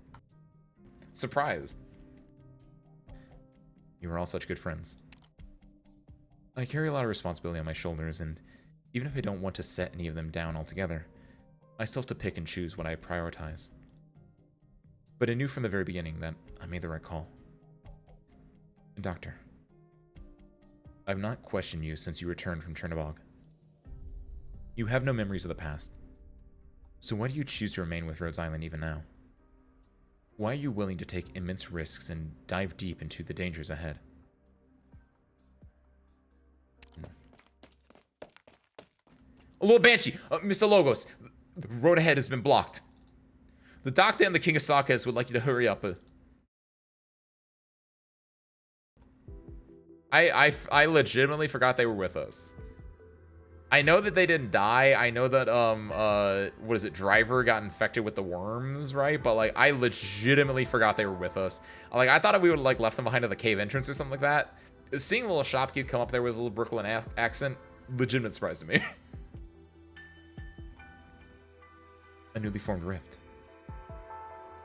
Surprised. You were all such good friends. I carry a lot of responsibility on my shoulders, and even if I don't want to set any of them down altogether, I still have to pick and choose what I prioritize. But I knew from the very beginning that I made the right call. Doctor, I've not questioned you since you returned from Chernobog. You have no memories of the past. So why do you choose to remain with Rhodes Island even now? Why are you willing to take immense risks and dive deep into the dangers ahead? A little Banshee! Mr. Logos, the road ahead has been blocked. The Doctor and the King of Sarkaz would like you to hurry up. I legitimately forgot they were with us. I know that they didn't die. I know that, what is it, Driver got infected with the worms, right? But, like, I legitimately forgot they were with us. Like, I thought we would have, like, left them behind at the cave entrance or something like that. Seeing a little shopkeep come up there with a little Brooklyn accent, legitimate surprise to me. A newly formed rift.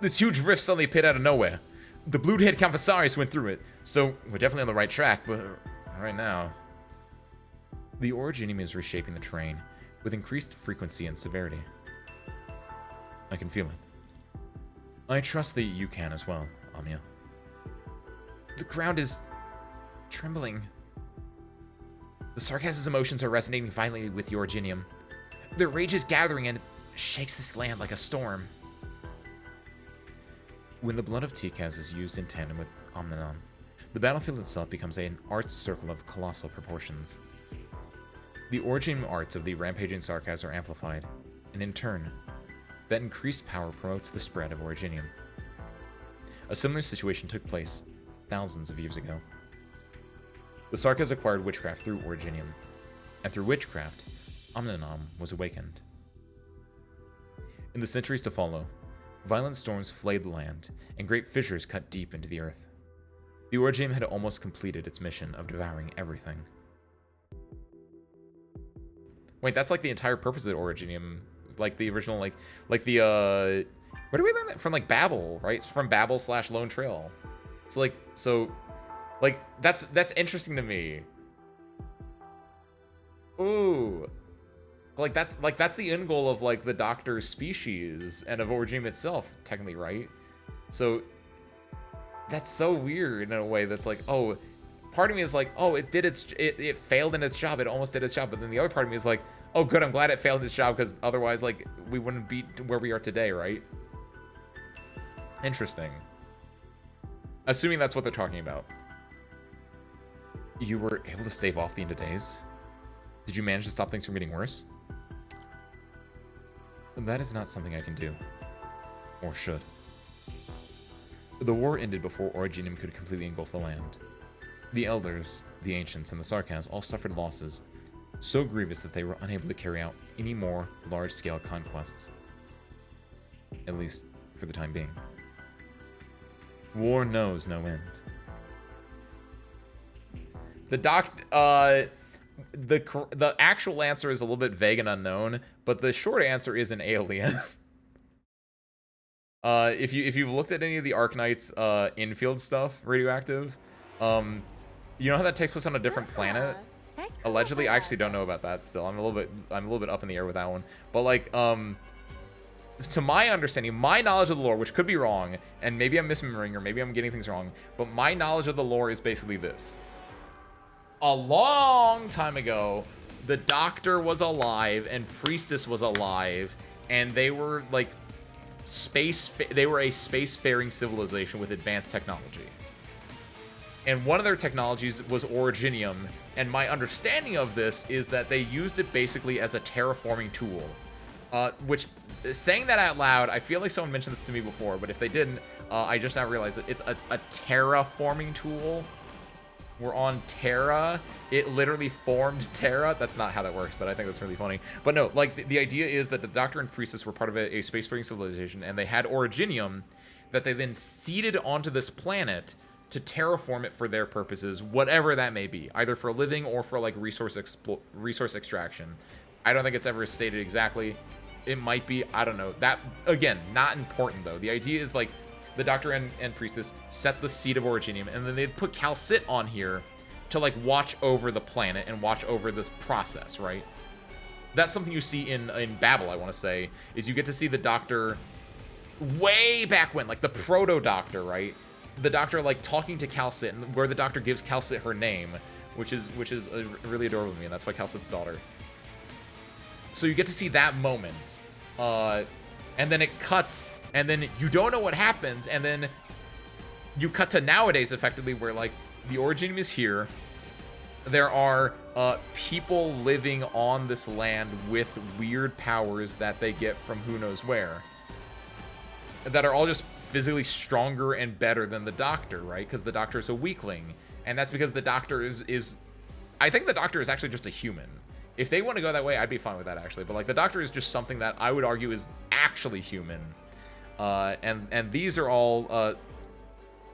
This huge rift suddenly appeared out of nowhere. The Bluehead Confisaris went through it, so we're definitely on the right track, but right now... The Originium is reshaping the terrain with increased frequency and severity. I can feel it. I trust that you can as well, Amiya. The ground is... trembling. The Sarkaz's emotions are resonating violently with the Originium. Their rage is gathering and it shakes this land like a storm. When the blood of Tikaz is used in tandem with Omnanon, the battlefield itself becomes an art circle of colossal proportions. The origin arts of the rampaging Sarkaz are amplified, and in turn, that increased power promotes the spread of Originium. A similar situation took place thousands of years ago. The Sarkaz acquired witchcraft through Originium, and through witchcraft, Omnanon was awakened. In the centuries to follow, violent storms flayed the land, and great fissures cut deep into the earth. The Originium had almost completed its mission of devouring everything. Wait, that's like the entire purpose of the Originium, like the original, like the, where do we learn that? From, like, Babel, right? It's from Babel / Lone Trail. So, that's interesting to me. Ooh. Like, that's the end goal of, like, the Doctor's species and of Originium itself, technically, right? So, that's so weird in a way that's like, oh, part of me is like, oh, it failed in its job. It almost did its job. But then the other part of me is like, oh, good, I'm glad it failed its job because otherwise, like, we wouldn't be where we are today, right? Interesting. Assuming that's what they're talking about. You were able to stave off the end of days? Did you manage to stop things from getting worse? That is not something I can do. Or should. The war ended before Originium could completely engulf the land. The Elders, the Ancients, and the Sarkaz all suffered losses so grievous that they were unable to carry out any more large-scale conquests. At least, for the time being. War knows no end. The actual answer is a little bit vague and unknown, but the short answer is an alien. If you've looked at any of the Arknights infield stuff, radioactive, You know how that takes place on a different planet? Ecco Allegedly, I actually parata. don't know about that still. I'm a little bit up in the air with that one. But like, to my understanding, my knowledge of the lore, which could be wrong, and maybe I'm misremembering or maybe I'm getting things wrong, but my knowledge of the lore is basically this. A long time ago, the Doctor was alive and Priestess was alive, and they were like they were a spacefaring civilization with advanced technology. And one of their technologies was Originium, and my understanding of this is that they used it basically as a terraforming tool. Which, saying that out loud, I feel like someone mentioned this to me before, but if they didn't, I just now realized it. It's a terraforming tool. We're on Terra. It literally formed Terra. That's not how that works, but I think that's really funny. But no, like, the idea is that the Doctor and Priestess were part of a spacefaring civilization, and they had Originium that they then seeded onto this planet to terraform it for their purposes, whatever that may be, either for living or for like resource extraction. I don't think it's ever stated exactly. It might be, I don't know. That, again, not important though. The idea is like the Doctor and Priestess set the seed of Originium, and then they'd put Calcit on here to like watch over the planet and watch over this process, right? That's something you see in Babel, I want to say, is you get to see the Doctor way back when, like the proto-Doctor, right? The Doctor like talking to Calcit, and where the Doctor gives Calcit her name, which is really adorable to me, and that's why Calcit's daughter. So you get to see that moment, and then it cuts, and then you don't know what happens, and then you cut to nowadays, effectively, where like the Originium is here. There are people living on this land with weird powers that they get from who knows where, that are all just physically stronger and better than the Doctor, right? Because the Doctor is a weakling, and that's because the Doctor is I think the Doctor is actually just a human. If they want to go that way, I'd be fine with that, actually. But like, the Doctor is just something that I would argue is actually human, and these are all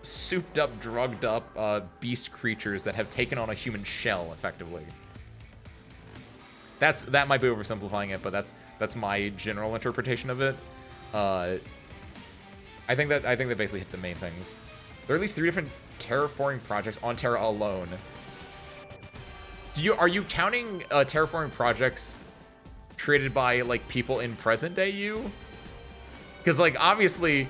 souped up, drugged up beast creatures that have taken on a human shell, effectively. That might be oversimplifying it, but that's my general interpretation of it. I think that basically hit the main things. There are at least 3 different terraforming projects on Terra alone. Are you counting terraforming projects created by like people in present day you? Because like, obviously,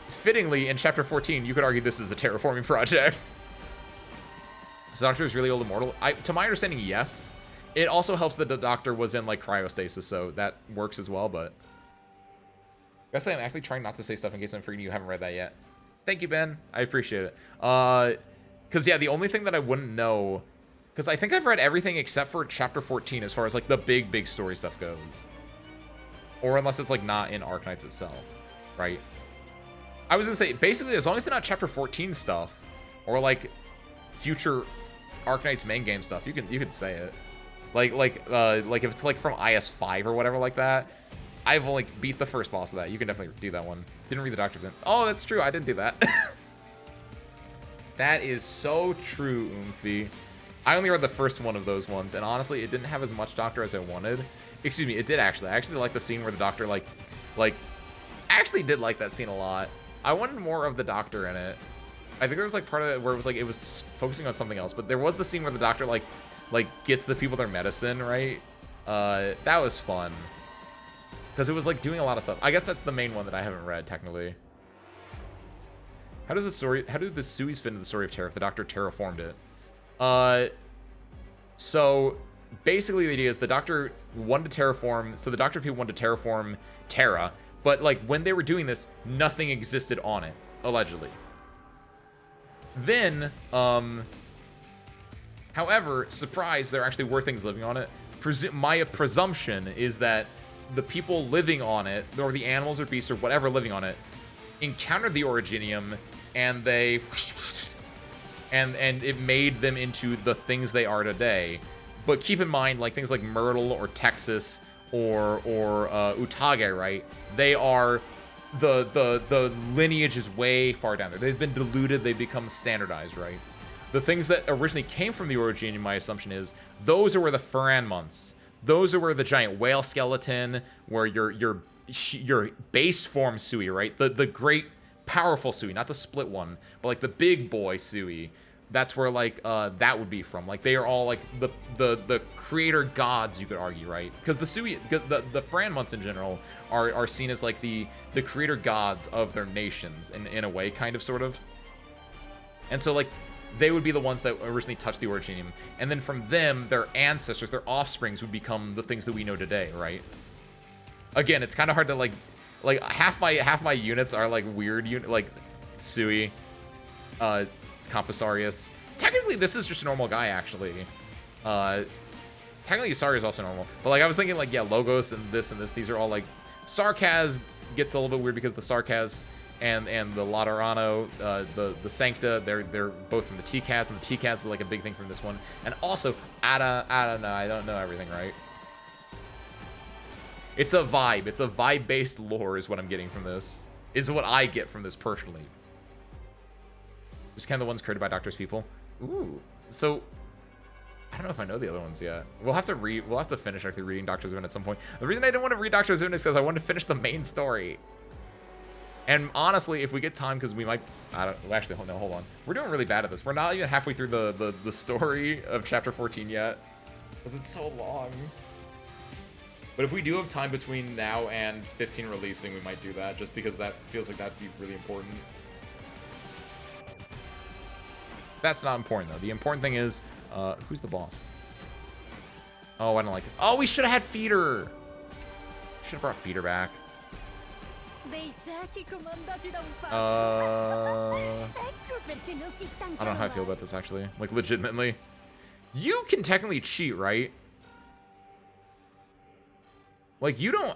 fittingly in chapter 14, you could argue this is a terraforming project. Is the Doctor is really old and immortal? To my understanding, yes. It also helps that the Doctor was in like cryostasis, so that works as well. But I gotta say, I'm actually trying not to say stuff in case I'm forgetting you haven't read that yet. Thank you, Ben. I appreciate it. Because yeah, the only thing that I wouldn't know, because I think I've read everything except for chapter 14 as far as like the big story stuff goes, or unless it's like not in Arknights itself, right? I was gonna say, basically, as long as it's not chapter 14 stuff or like future Arknights main game stuff, you can say it. Like if it's like from IS5 or whatever like that. I've only beat the first boss of that. You can definitely do that one. Didn't read the Doctor then. Oh, that's true. I didn't do that. That is so true, Oomphy. I only read the first one of those ones, and honestly, it didn't have as much Doctor as I wanted. Excuse me, it did actually. I actually liked the scene where the Doctor I actually did like that scene a lot. I wanted more of the Doctor in it. I think there was like part of it where it was focusing on something else, but there was the scene where the Doctor like gets the people their medicine, right? That was fun. Because it was like doing a lot of stuff. I guess that's the main one that I haven't read, technically. How do the Suis fit into the story of Terra if the Doctor terraformed it? So basically the idea is the Doctor wanted to terraform, so the Doctor people wanted to terraform Terra, but like when they were doing this, nothing existed on it, allegedly. Then, however, surprise, there actually were things living on it. My presumption is that the people living on it, or the animals or beasts or whatever living on it, encountered the Originium, and they and it made them into the things they are today. But keep in mind, like things like Myrtle or Texas or Utage, right? They are the lineage is way far down there. They've been diluted. They've become standardized, right? The things that originally came from the Originium, my assumption is, those are where the Ferran months. Those are where the giant whale skeleton, where your base form Sui, right? The great powerful Sui, not the split one, but like the big boy Sui. that's where like that would be from. Like they are all like the creator gods, you could argue, right? Because the Franmonts in general are seen as like the creator gods of their nations in a way, kind of, sort of. And so like they would be the ones that originally touched the Originium, and then from them, their ancestors, their offsprings would become the things that we know today, right? Again, it's kind of hard to like half my units are like weird like Sui, Confessarius. Technically, this is just a normal guy, actually. Technically, Usari is also normal. But, like, I was thinking, like, yeah, Logos and this, these are all, like... Sarkaz gets a little bit weird because the Sarkaz and the Laterano, the Sancta, they're both from the TCAS, and the TCAS is, like, a big thing from this one. And also, I don't know, I don't know everything, right? It's a vibe. It's a vibe-based lore is what I'm getting from this. Is what I get from this, personally. Just kind of the ones created by Doctor's people. Ooh. So, I don't know if I know the other ones yet. We'll have to finish actually reading Doctor Zoon at some point. The reason I didn't want to read Doctor Zoon is because I wanted to finish the main story. And honestly, if we get time, because we might... actually, no, hold on. We're doing really bad at this. We're not even halfway through the story of Chapter 14 yet. Because it's so long. But if we do have time between now and 15 releasing, we might do that. Just because that feels like that'd be really important. That's not important, though. The important thing is, who's the boss? Oh, I don't like this. Oh, we should have had Feeder. Should have brought Feeder back. I don't know how I feel about this, actually. Like, legitimately. You can technically cheat, right? Like, you don't,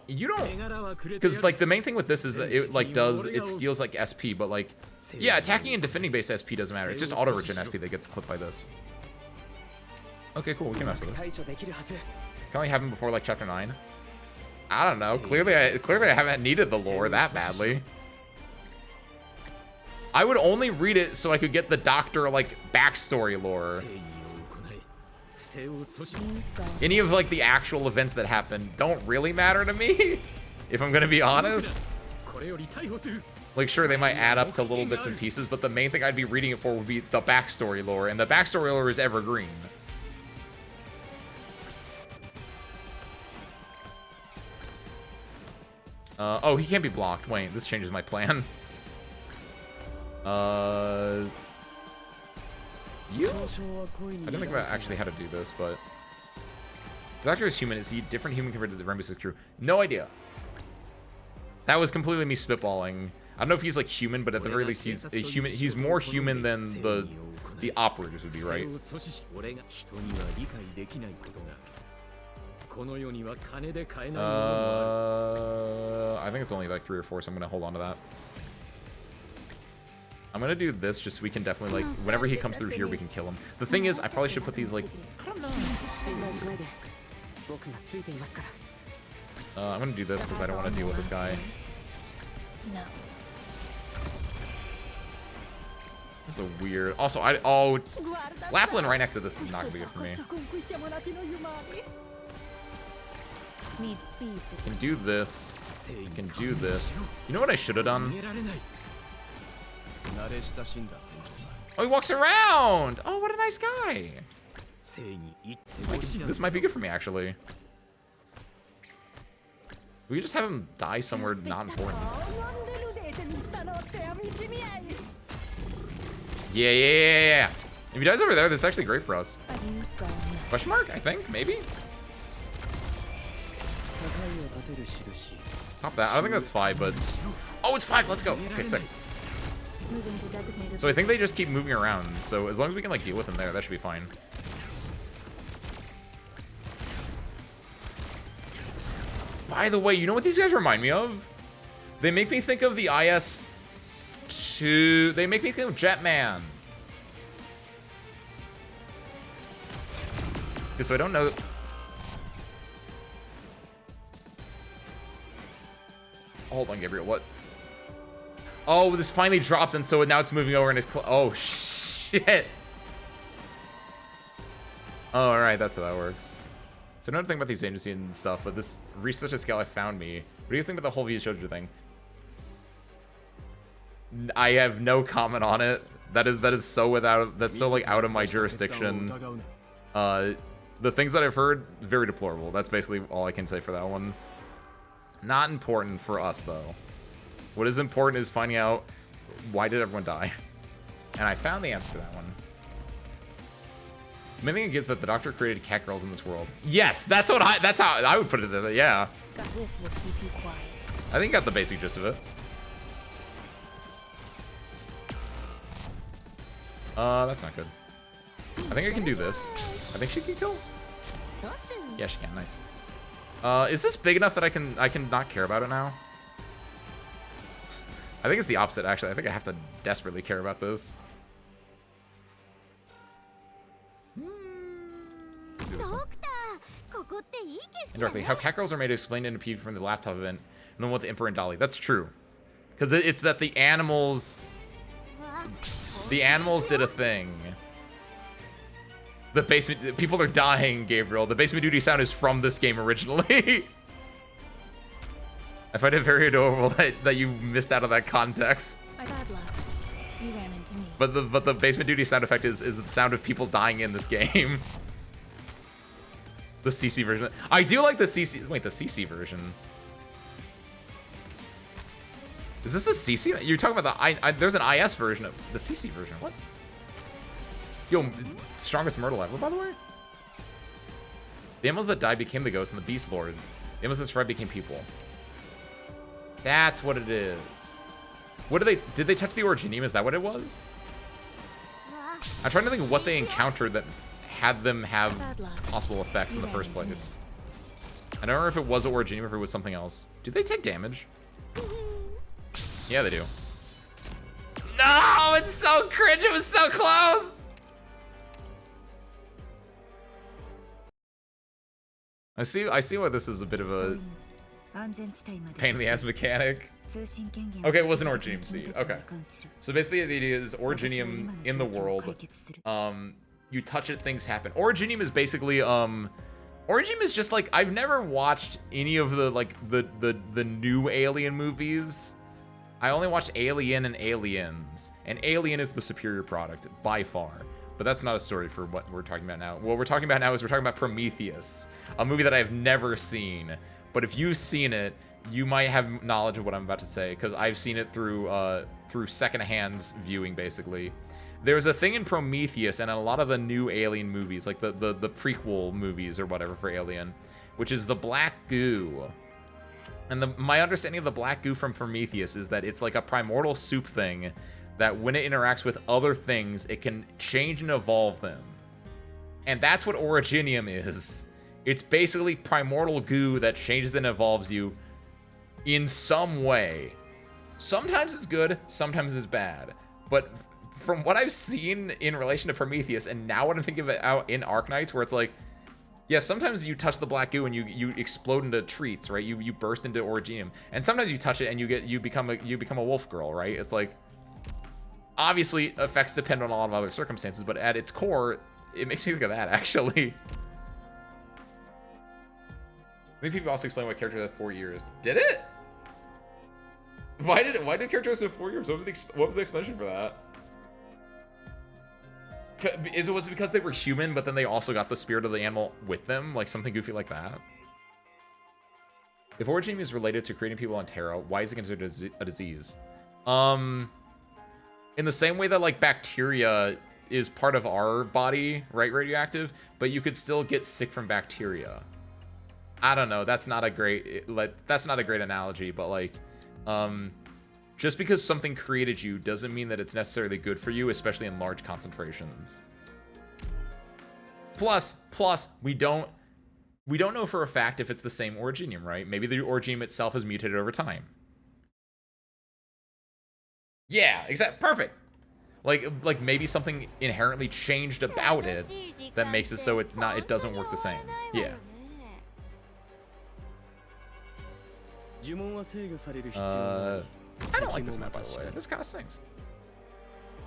because, like, the main thing with this is that it, like, it steals, like, SP, but, like, yeah, attacking and defending based SP doesn't matter. It's just auto-regen SP that gets clipped by this. Okay, cool, we can mess with this. Can only happen before, like, Chapter 9? I don't know. Clearly I haven't needed the lore that badly. I would only read it so I could get the Doctor, like, backstory lore. Any of, like, the actual events that happen don't really matter to me, if I'm gonna be honest. Like, sure, they might add up to little bits and pieces, but the main thing I'd be reading it for would be the backstory lore, and the backstory lore is evergreen. Oh, he can't be blocked. Wait, this changes my plan. You? I didn't think about actually how to do this, but... The Doctor is human. Is he different human compared to the Rainbow Six crew? No idea. That was completely me spitballing. I don't know if he's, like, human, but at the very least, he's a human. He's more human than the operators would be, right? I think it's only, like, 3 or 4, so I'm gonna hold on to that. I'm gonna do this just so we can definitely, like, whenever he comes through here, we can kill him. The thing is, I probably should put these, like, I don't know. I'm gonna do this because I don't want to deal with this guy. No. This is a weird. Also, Lapland right next to this is not gonna be good for me. I can do this. I can do this. You know what I should have done? Oh, he walks around! Oh, what a nice guy! This might be good for me, actually. We could just have him die somewhere not important. Yeah. If he dies over there, that's actually great for us. Question mark, I think, maybe? Top that. I don't think that's 5, but... Oh, it's 5, let's go! Okay, sick. So I think they just keep moving around, so as long as we can, like, deal with them there, that should be fine. By the way, you know what these guys remind me of? They make me think of the IS-2... They make me think of Jetman. Okay, so I don't know... Hold on, Gabriel, what? Oh, this finally dropped, and so now it's moving over and it's... Oh, shit. Oh, alright, that's how that works. So another thing about these agencies and stuff, but this research scale I found me. What do you think about the whole Via Shoujo thing? I have no comment on it. That is so that's so like out of my jurisdiction. The things that I've heard, very deplorable. That's basically all I can say for that one. Not important for us though. What is important is finding out why did everyone die, and I found the answer to that one. The main thing is that the Doctor created cat girls in this world. Yes, that's how I would put it. Yeah. This will keep you quiet. I think I got the basic gist of it. That's not good. I think I can do this. I think she can kill. Yeah, she can. Nice. Is this big enough that I can not care about it now? I think it's the opposite, actually. I think I have to desperately care about this. Do this one. Indirectly, how cat girls are made explained in a PV from the laptop event, and then with the Emperor and Dolly. That's true. Because it's that the animals did a thing. The basement, people are dying, Gabriel. The basement duty sound is from this game originally. I find it very adorable that you missed out of that context. By bad luck, you ran into me. But the basement duty sound effect is the sound of people dying in this game. The CC version. I do like the CC. Wait, the CC version. Is this a CC? You're talking about the there's an IS version of the CC version. What? Yo, strongest Myrtle ever, by the way. The animals that died became the ghosts, and the beast lords. The animals that survived became people. That's what it is. What did they touch the Originium? Is that what it was? I'm trying to think of what they encountered that had them have possible effects in the first place. I don't remember if it was Originium or if it was something else. Do they take damage? Yeah, they do. No, it's so cringe. It was so close. I see why this is a bit of a pain in the ass mechanic. Okay, it was an Originium seed. Okay. So basically the idea is Originium in the world. You touch it, things happen. Originium is basically Originium is just like, I've never watched any of the like the new Alien movies. I only watched Alien and Aliens, and Alien is the superior product by far. But that's not a story for what we're talking about now. What we're talking about now is we're talking about Prometheus, a movie that I've never seen. But if you've seen it, you might have knowledge of what I'm about to say, because I've seen it through secondhand viewing, basically. There's a thing in Prometheus and in a lot of the new Alien movies, like the prequel movies or whatever for Alien, which is the black goo. And my understanding of the black goo from Prometheus is that it's like a primordial soup thing that when it interacts with other things, it can change and evolve them. And that's what Originium is. It's basically primordial goo that changes and evolves you in some way. Sometimes it's good, sometimes it's bad. But from what I've seen in relation to Prometheus, and now what I'm thinking of out in Arknights, where it's like, yeah, sometimes you touch the black goo and you explode into treats, right? You burst into Originium. And sometimes you touch it and you become a wolf girl, right? It's like, obviously effects depend on a lot of other circumstances, but at its core, it makes me think of that, actually. I think people also explain why characters have 4 years. Did it? Why did characters have 4 years? What was the explanation for that? Was it because they were human, but then they also got the spirit of the animal with them? Like something goofy like that? If Originium is related to creating people on Terra, why is it considered a disease? In the same way that like bacteria is part of our body, right, radioactive, but you could still get sick from bacteria. I don't know. That's not a great analogy, but like, just because something created you doesn't mean that it's necessarily good for you, especially in large concentrations. Plus, we don't know for a fact if it's the same Originium, right? Maybe the Originium itself has mutated over time. Yeah, exactly. Perfect. Like maybe something inherently changed about it that makes it so it doesn't work the same. Yeah. I don't like this map, by the way. This kind of stinks.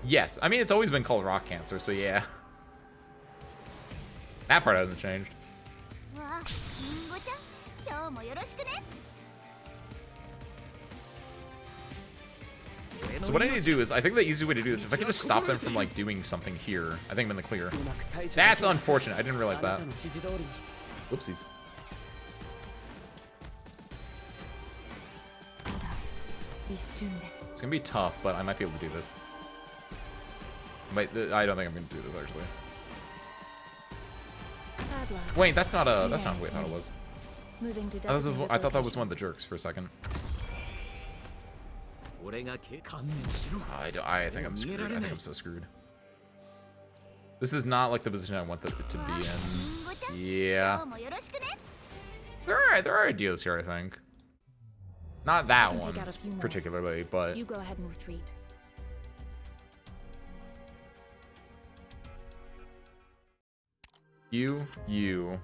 Yes, I mean, it's always been called rock cancer, so yeah. That part hasn't changed. So what I need to do is, I think the easy way to do this, if I can just stop them from like doing something here, I think I'm in the clear. That's unfortunate. I didn't realize that. Whoopsies. It's gonna be tough, but I might be able to do this. I don't think I'm gonna do this actually. Wait, that's not what I thought it was. I thought that was one of the jerks for a second. I think I'm screwed. I think I'm so screwed. This is not like the position I want it to be in. Yeah. There are ideas here, I think. Not that one particularly, but You go ahead and retreat. you.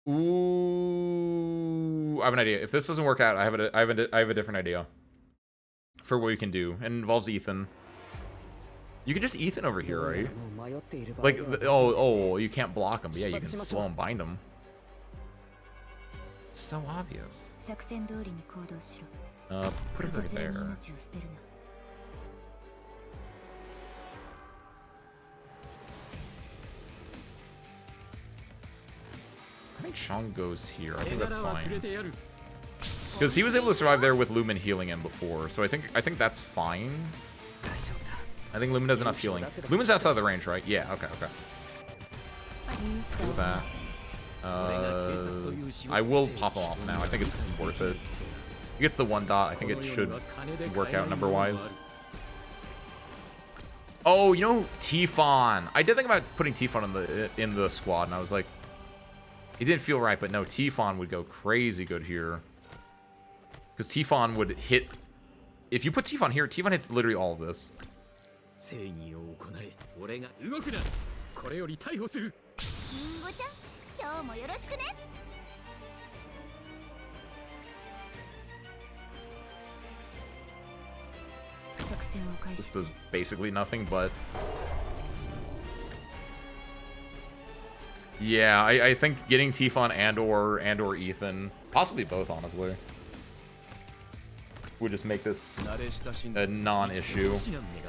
Ooh, I have an idea. If this doesn't work out, I have a different idea for what we can do. It involves Ethan. You can just Ethan over here, right? Like, oh, you can't block him, but yeah, you can slow and bind him. So obvious. Put it right there. I think Shang goes here. I think that's fine. Because he was able to survive there with Lumen healing him before, so I think that's fine. I think Lumen does enough healing. Lumen's outside of the range, right? Yeah, okay. Deal with that. I will pop him off now. I think it's worth it. He gets the 1 dot. I think it should work out number-wise. Oh, you know, Tifon. I did think about putting Tifon in the squad, and I was like, it didn't feel right, but no, Tifon would go crazy good here. Because Tifon would hit... If you put Tifon here, Tifon hits literally all of this. This does basically nothing, but... Yeah, I think getting Tifon and or Ethan, possibly both, honestly, would just make this a non-issue.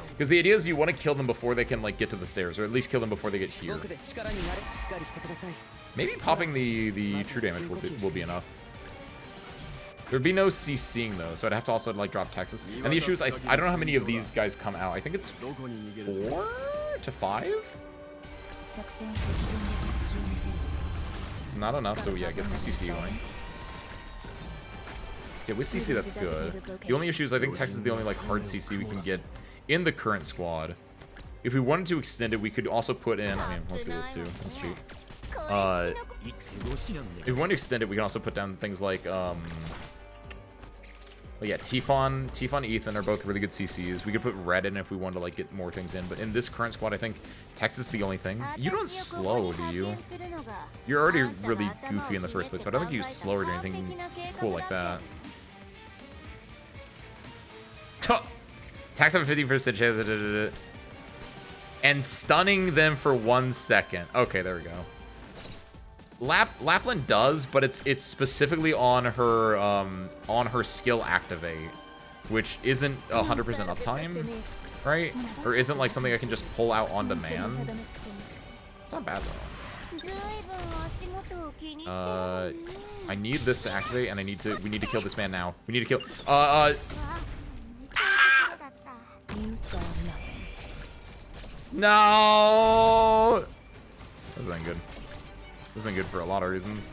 Because the idea is you want to kill them before they can like get to the stairs, or at least kill them before they get here. Maybe popping the true damage will be enough. There'd be no CCing though, so I'd have to also like drop Texas. And the issue is I don't know how many of these guys come out. I think it's 4 to 5. It's not enough, so yeah, get some CC going. Yeah, with CC that's good. The only issue is I think Texas is the only like hard CC we can get in the current squad. If we wanted to extend it, we could also put in. I mean, let's do this too. Let's cheat. If we want to extend it, we can also put down things like well, yeah, Tifon, Ethan are both really good CCs. We could put Red in if we wanted to like get more things in, but in this current squad, I think Texas is the only thing. You don't slow, do you? You're already really goofy in the first place, but I don't think you slow or do anything cool like that. Tax have a 50% chance, and stunning them for 1 second. Okay, there we go. Lapland does, but it's specifically on her skill activate, which isn't 100% uptime, right? Or isn't like something I can just pull out on demand. It's not bad though. I need this to activate, and we need to kill this man now. We need to kill. You saw nothing. No. This isn't good. This isn't good for a lot of reasons.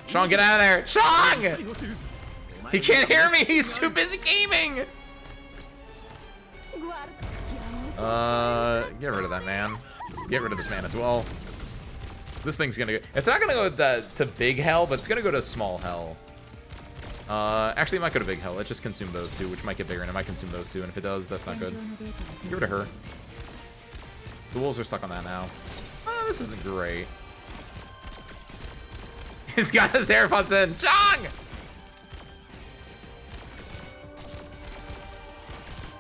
Sean, get out of there! Sean! He can't hear me! He's too busy gaming! Get rid of that man. Get rid of this man as well. This thing's gonna go... It's not gonna go to big hell, but it's gonna go to small hell. Actually, it might go to big hell. Let's just consume those two, which might get bigger, and it might consume those two, and if it does, that's not good. Get rid of her. The wolves are stuck on that now. Oh, this isn't great. He's got his AirPods in. Chong!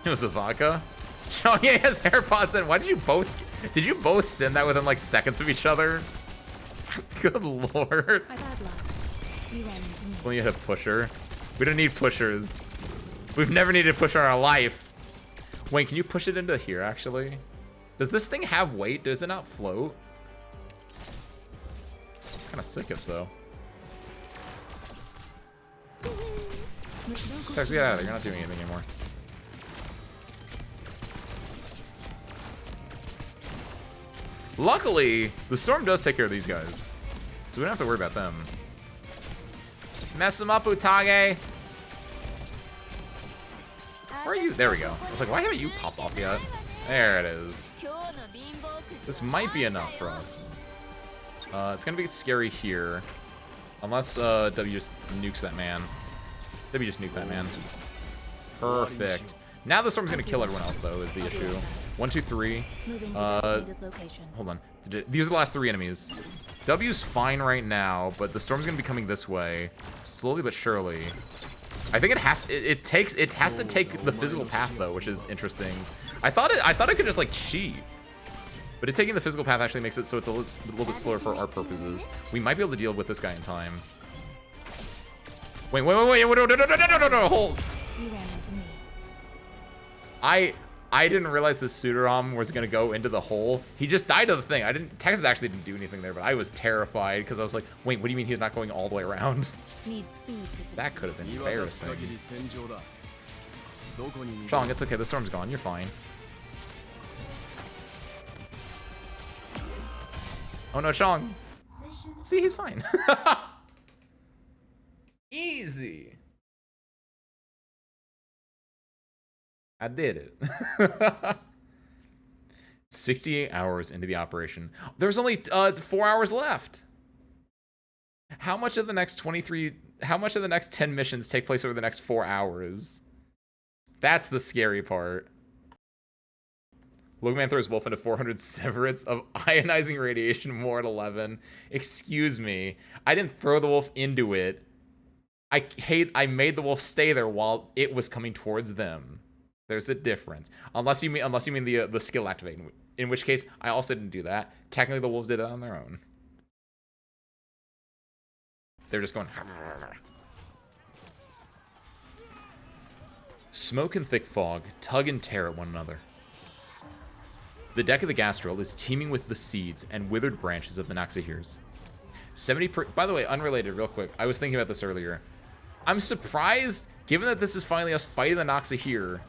It was a vodka. Chong, yeah, he has AirPods in. Why did you both... Did you both send that within like seconds of each other? Good lord. I bad luck. You ran into me. Well, you had a pusher. We don't need pushers. We've never needed a pusher in our life. Wait, can you push it into here, actually? Does this thing have weight? Does it not float? Kind of sick if so. Tex, get out of there. You're not doing anything anymore. Luckily, the storm does take care of these guys. So we don't have to worry about them. Mess them up, Utage. Where are you? There we go. I was like, why haven't you popped off yet? There it is. This might be enough for us. It's gonna be scary here. Unless W just nukes that man. W just nuked that man. Perfect. Now the storm's gonna kill everyone else, though, is the issue. 1, 2, 3. Hold on. These are the last 3 enemies. W's fine right now, but the storm's gonna be coming this way, slowly but surely. I think it has to take the physical path though, which is interesting. I thought it could just like cheat, but it taking the physical path actually makes it so it's a little bit slower for our purposes. We might be able to deal with this guy in time. Wait, no, hold. You ran into me. I didn't realize the Sudaram was gonna go into the hole. He just died to the thing. Texas actually didn't do anything there, but I was terrified because I was like, wait, what do you mean he's not going all the way around? Need speed to That could have been embarrassing. どこに逃げ Chong, it's okay. The storm's gone. You're fine. Oh no, Chong. See, he's fine. Easy. I did it. 68 hours into the operation. There's only 4 hours left. How much of the next 10 missions take place over the next 4 hours? That's the scary part. Logan throws Wolf into 400 sieverts of ionizing radiation more at 11. Excuse me. I didn't throw the wolf into it. I made the wolf stay there while it was coming towards them. There's a difference. Unless you mean the skill activating. In which case, I also didn't do that. Technically, the wolves did it on their own. They're just going. Smoke and thick fog tug and tear at one another. The deck of the Gastrel is teeming with the seeds and withered branches of the Naxahirs. By the way, unrelated, real quick. I was thinking about this earlier. I'm surprised, given that this is finally us fighting the Naxahir,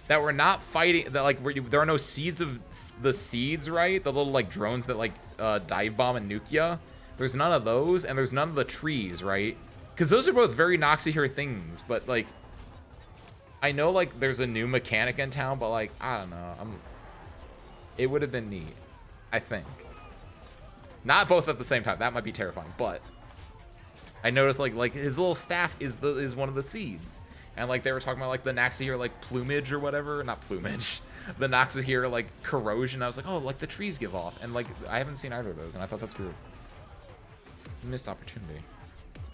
that we're not fighting, that like there are no seeds of the seeds, right? The little like drones that like dive bomb and nuke ya. There's none of those, and there's none of the trees, right? Because those are both very Naxahir things, but like, I know like there's a new mechanic in town, but like, I don't know. It would have been neat, I think. Not both at the same time. That might be terrifying, but I noticed like his little staff is one of the seeds. And like they were talking about like the Naxahir like plumage or whatever, not plumage, the Naxahir like corrosion. I was like, oh, like the trees give off, and like I haven't seen either of those, and I thought that's weird. Missed opportunity.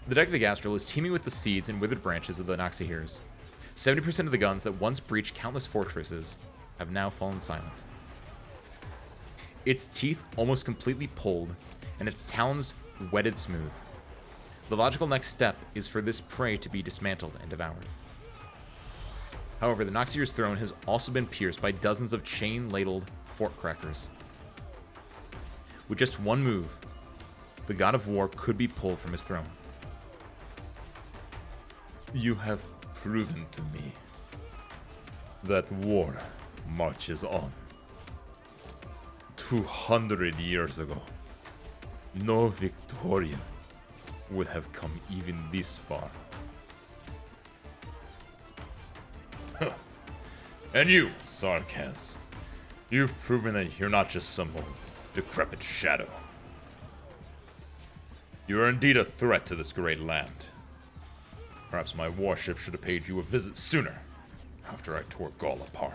The deck of the Gastrel is teeming with the seeds and withered branches of the Naxahirs. 70% of the guns that once breached countless fortresses have now fallen silent. Its teeth almost completely pulled, and its talons wetted smooth. The logical next step is for this prey to be dismantled and devoured. However, the Naxahir's throne has also been pierced by dozens of chain-ladled fort crackers. With just one move, the god of war could be pulled from his throne. You have proven to me that war marches on. 200 years ago, no Victorian would have come even this far. And you, Sarkaz, you've proven that you're not just some old, decrepit shadow. You are indeed a threat to this great land. Perhaps my warship should have paid you a visit sooner, after I tore Gaul apart.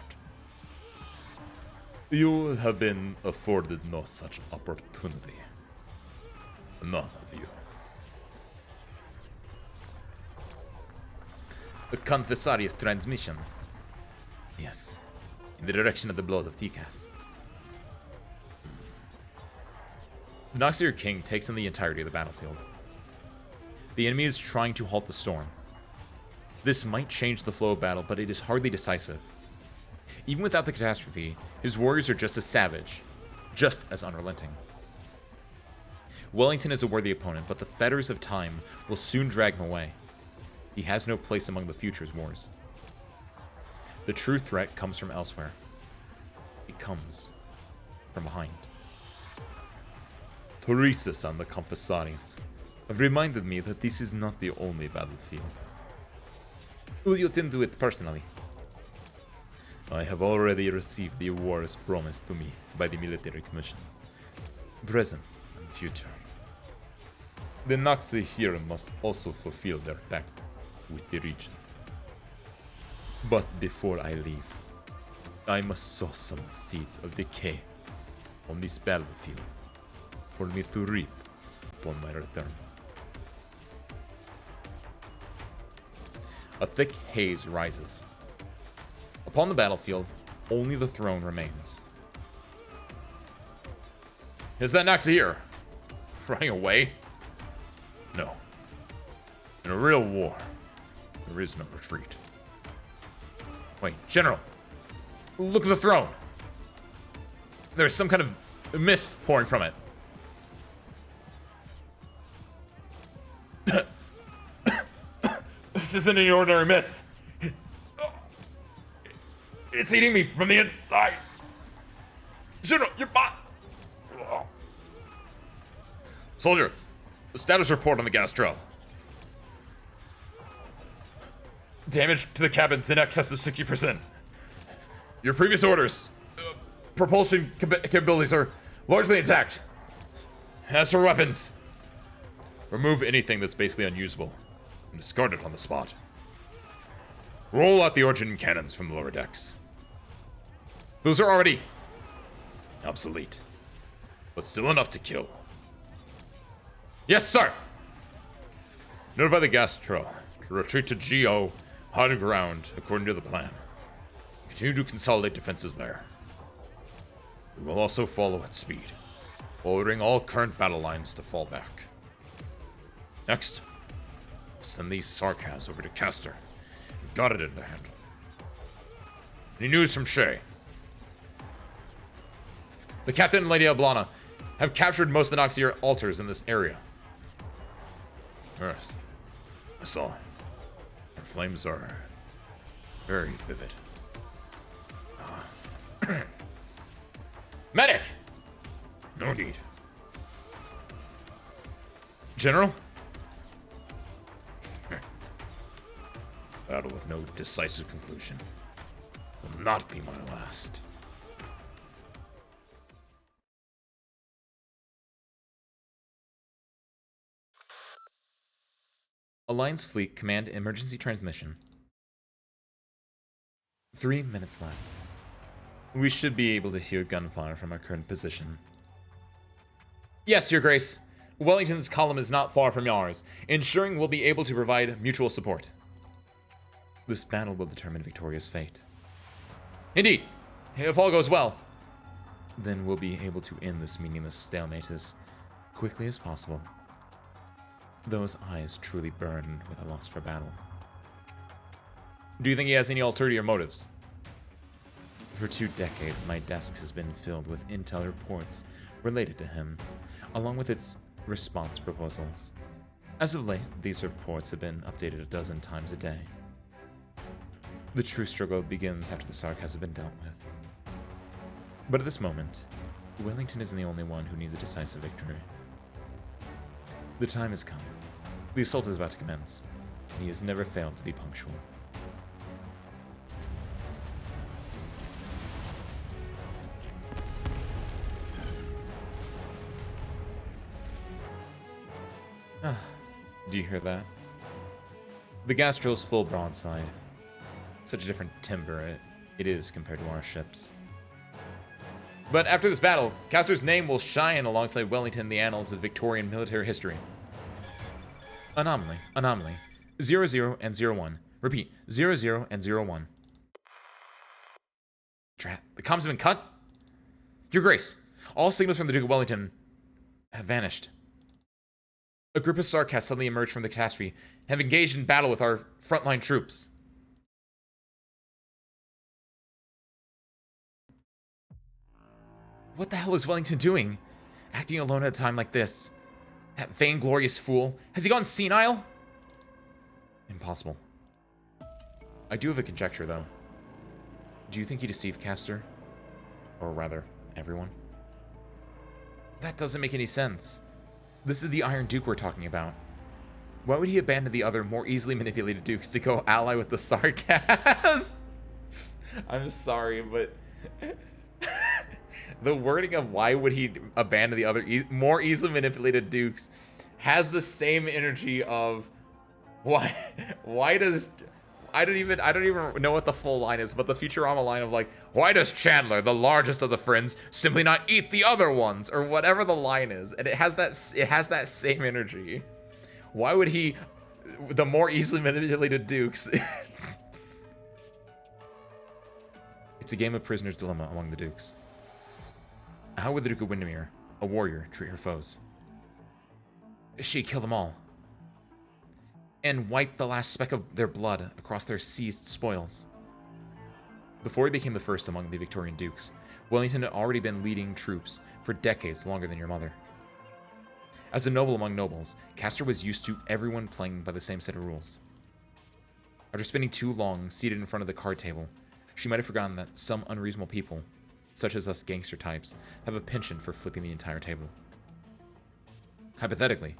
You have been afforded no such opportunity. None of you. A Confessarius transmission. Yes, in the direction of the blood of Tikas. The Noxier King takes in the entirety of the battlefield. The enemy is trying to halt the storm. This might change the flow of battle, but it is hardly decisive. Even without the catastrophe, his warriors are just as savage, just as unrelenting. Wellington is a worthy opponent, but the fetters of time will soon drag him away. He has no place among the future's wars. The true threat comes from elsewhere. It comes from behind. Teresa's and the Confessaries have reminded me that this is not the only battlefield. Will you attend to it personally? I have already received the awards promised to me by the military commission, present and future. The Naxi here must also fulfill their pact with the region. But before I leave, I must sow some seeds of decay on this battlefield for me to reap upon my return. A thick haze rises. Upon the battlefield, only the throne remains. Is that Naxi here? Running away? No. In a real war, there is no retreat. Wait, General! Look at the throne! There's some kind of mist pouring from it. This isn't any ordinary mist. It's eating me from the inside. General, you're bot. Soldier, status report on the gas trail. Damage to the cabins in excess of 60%. Your previous orders, propulsion capabilities are largely intact. As for weapons, remove anything that's basically unusable and discard it on the spot. Roll out the origin cannons from the lower decks. Those are already obsolete, but still enough to kill. Yes, sir! Notify the gas trail to retreat to GO high ground according to the plan. Continue to consolidate defenses there. We will also follow at speed, ordering all current battle lines to fall back. Next, send these Sarkaz over to Castor and got it in their hand. Any news from Shay? The captain and Lady Alblana have captured most of the Noxier altars in this area. Yes, I saw. Their flames are very vivid. Medic! No need. General? Battle with no decisive conclusion will not be my last. Alliance Fleet Command Emergency Transmission. 3 minutes left. We should be able to hear gunfire from our current position. Yes, Your Grace. Wellington's column is not far from yours, ensuring we'll be able to provide mutual support. This battle will determine Victoria's fate. Indeed. If all goes well, then we'll be able to end this meaningless stalemate as quickly as possible. Those eyes truly burn with a lust for battle. Do you think he has any ulterior motives? For 2 decades, my desk has been filled with intel reports related to him, along with its response proposals. As of late, these reports have been updated a dozen times a day. The true struggle begins after the Sark has been dealt with. But at this moment, Wellington isn't the only one who needs a decisive victory. The time has come. The assault is about to commence, and he has never failed to be punctual. Do you hear that? The gas drill's full broadside. Such a different timber it is compared to our ships. But after this battle, Castor's name will shine alongside Wellington in the annals of Victorian military history. Anomaly. 00 and 01. Repeat, 00 and 01. Drat, the comms have been cut? Your Grace, all signals from the Duke of Wellington have vanished. A group of Sarkas suddenly emerged from the catastrophe and have engaged in battle with our frontline troops. What the hell is Wellington doing? Acting alone at a time like this? That vainglorious fool. Has he gone senile? Impossible. I do have a conjecture, though. Do you think he deceived Castor? Or rather, everyone? That doesn't make any sense. This is the Iron Duke we're talking about. Why would he abandon the other, more easily manipulated dukes to go ally with the Sarkas? I'm sorry, but... the wording of why would he abandon the other, more easily manipulated dukes has the same energy of... Why does... I don't even know what the full line is, but the Futurama line of like, why does Chandler, the largest of the friends, simply not eat the other ones, or whatever the line is, and it has that same energy. Why would he, the more easily manipulated dukes? It's a game of prisoner's dilemma among the dukes. How would the Duke of Windermere, a warrior, treat her foes? She'd kill them all. And wipe the last speck of their blood across their seized spoils. Before he became the first among the Victorian dukes, Wellington had already been leading troops for decades longer than your mother. As a noble among nobles, Castor was used to everyone playing by the same set of rules. After spending too long seated in front of the card table, she might have forgotten that some unreasonable people, such as us gangster types, have a penchant for flipping the entire table. Hypothetically,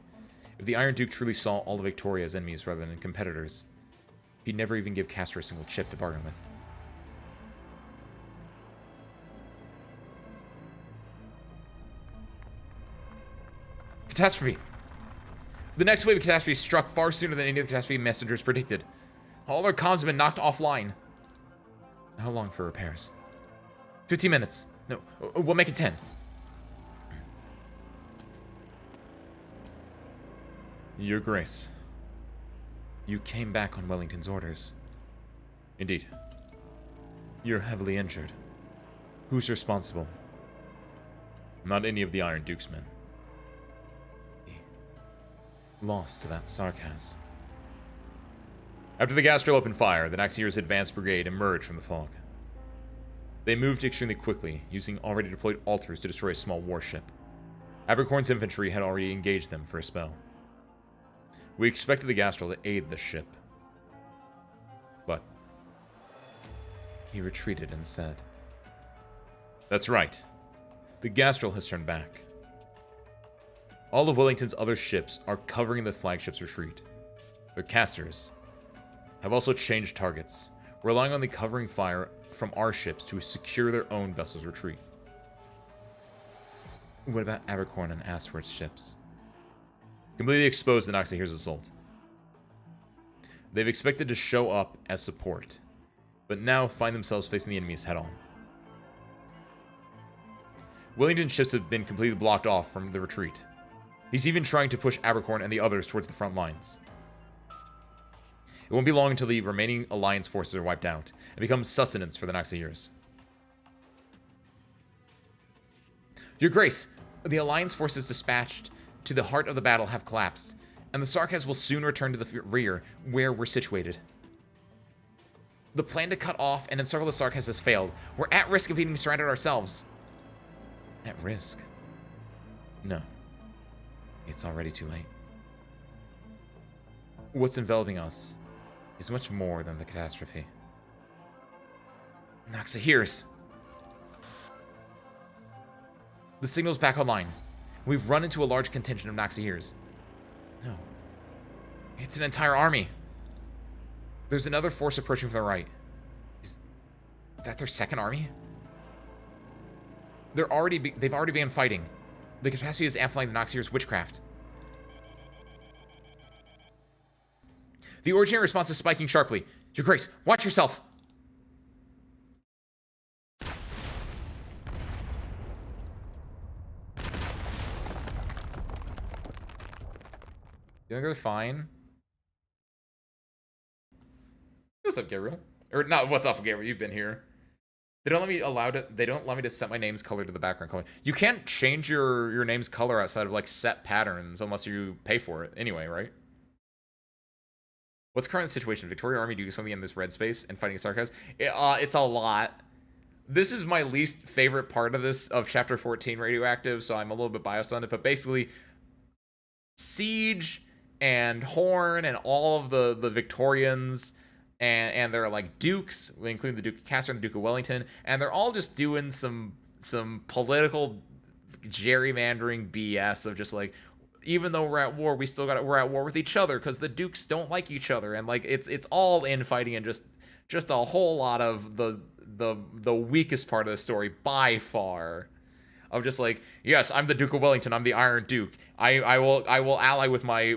if the Iron Duke truly saw all of Victoria as enemies rather than competitors, he'd never even give Castor a single chip to bargain with. Catastrophe! The next wave of catastrophe struck far sooner than any of the catastrophe messengers predicted. All our comms have been knocked offline. How long for repairs? 15 minutes. No, we'll make it 10. Your Grace, you came back on Wellington's orders. Indeed. You're heavily injured. Who's responsible? Not any of the Iron Duke's men. Lost to that Sarkas. After the Gastrel opened fire, the Naxir's advanced brigade emerged from the fog. They moved extremely quickly, using already deployed altars to destroy a small warship. Abercorn's infantry had already engaged them for a spell. We expected the Gastrel to aid the ship. But he retreated instead. That's right. The Gastrel has turned back. All of Wellington's other ships are covering the flagship's retreat. Their casters have also changed targets, relying on the covering fire from our ships to secure their own vessel's retreat. What about Abercorn and Asworth's ships? Completely exposed to Naxihir's assault. They've expected to show up as support, but now find themselves facing the enemies head-on. Wellington's ships have been completely blocked off from the retreat. He's even trying to push Abercorn and the others towards the front lines. It won't be long until the remaining Alliance forces are wiped out and become sustenance for the Naxirs. Your Grace, the Alliance forces dispatched to the heart of the battle have collapsed, and the Sarkas will soon return to the rear, where we're situated. The plan to cut off and encircle the Sarkas has failed. We're at risk of being surrounded ourselves. At risk? No. It's already too late. What's enveloping us is much more than the catastrophe. Naxihir's. The signal's back online. We've run into a large contingent of Naxihir's. No. It's an entire army. There's another force approaching from the right. Is that their second army? They've already begun fighting. The catastrophe is amplifying the Naxir's witchcraft. The original response is spiking sharply. Your Grace, watch yourself! You think they're fine? What's up, Gabriel? Or, not what's up, Gabriel, you've been here. They don't let me they don't let me to set my name's color to the background color. You can't change your name's color outside of like set patterns unless you pay for it anyway, right? What's current situation? Victoria Army doing something in this red space and fighting sarcasm? It's a lot. This is my least favorite part of this, of chapter 14 Radioactive, so I'm a little bit biased on it, but basically Siege and Horn and all of the Victorians and they're like dukes, including the Duke of Castor and the Duke of Wellington, and they're all just doing some political gerrymandering BS of just like, even though we're at war, we're at war with each other because the dukes don't like each other, and like it's all infighting and just a whole lot of the weakest part of the story by far, of just like, yes, I'm the Duke of Wellington, I'm the Iron Duke. I will ally with my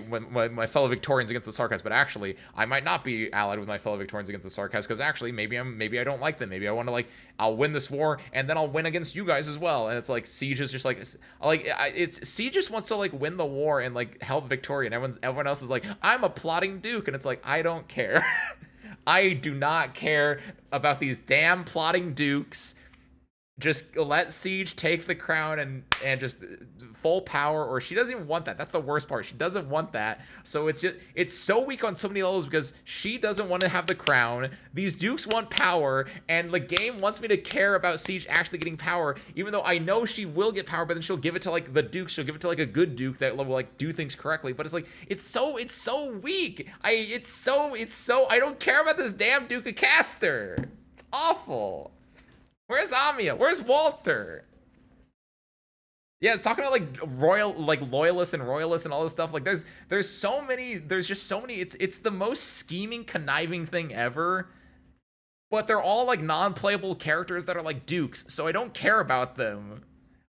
fellow Victorians against the Sarkaz, but actually I might not be allied with my fellow Victorians against the Sarkaz because actually maybe I don't like them. Maybe I want to, like, I'll win this war and then I'll win against you guys as well. And it's like Siege is just like it's Siege just wants to like win the war and like help Victoria, and everyone else is like, I'm a plotting Duke, and it's like, I don't care. I do not care about these damn plotting dukes. Just let Siege take the crown and just full power, or she doesn't even want that. That's the worst part. She doesn't want that. So it's so weak on so many levels because she doesn't want to have the crown. These dukes want power, and the game wants me to care about Siege actually getting power, even though I know she will get power, but then she'll give it to like the dukes. She'll give it to like a good duke that will like do things correctly. But it's like, it's so weak. It's so I don't care about this damn Duke of Castor. It's awful. Where's Amia? Where's Walter? Yeah, it's talking about like loyalists and royalists and all this stuff. Like there's just so many. It's the most scheming, conniving thing ever. But they're all like non-playable characters that are like dukes, so I don't care about them.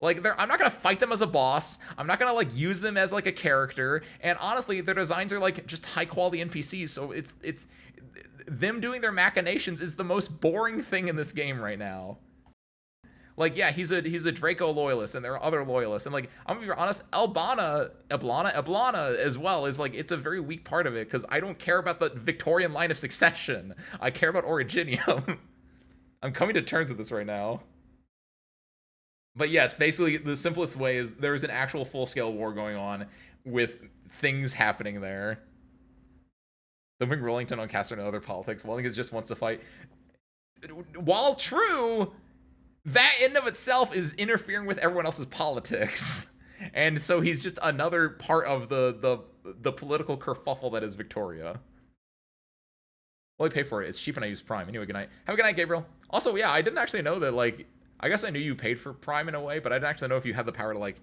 Like I'm not gonna fight them as a boss. I'm not gonna like use them as like a character. And honestly, their designs are like just high quality NPCs. So it's them doing their machinations is the most boring thing in this game right now. Like, yeah, he's a Draco loyalist, and there are other loyalists, and like, I'm gonna be honest, Eblana as well is like, it's a very weak part of it because I don't care about the Victorian line of succession. I care about Originium. I'm coming to terms with this right now. But yes, basically the simplest way is there's an actual full-scale war going on with things happening there. Don't bring Rollington on Castor and other politics. Wellington just wants to fight. While true, that in of itself is interfering with everyone else's politics. And so he's just another part of the political kerfuffle that is Victoria. Well, I pay for it. It's cheap and I use Prime. Anyway, good night. Have a good night, Gabriel. Also, yeah, I didn't actually know that, like, I guess I knew you paid for Prime in a way, but I didn't actually know if you had the power to, like,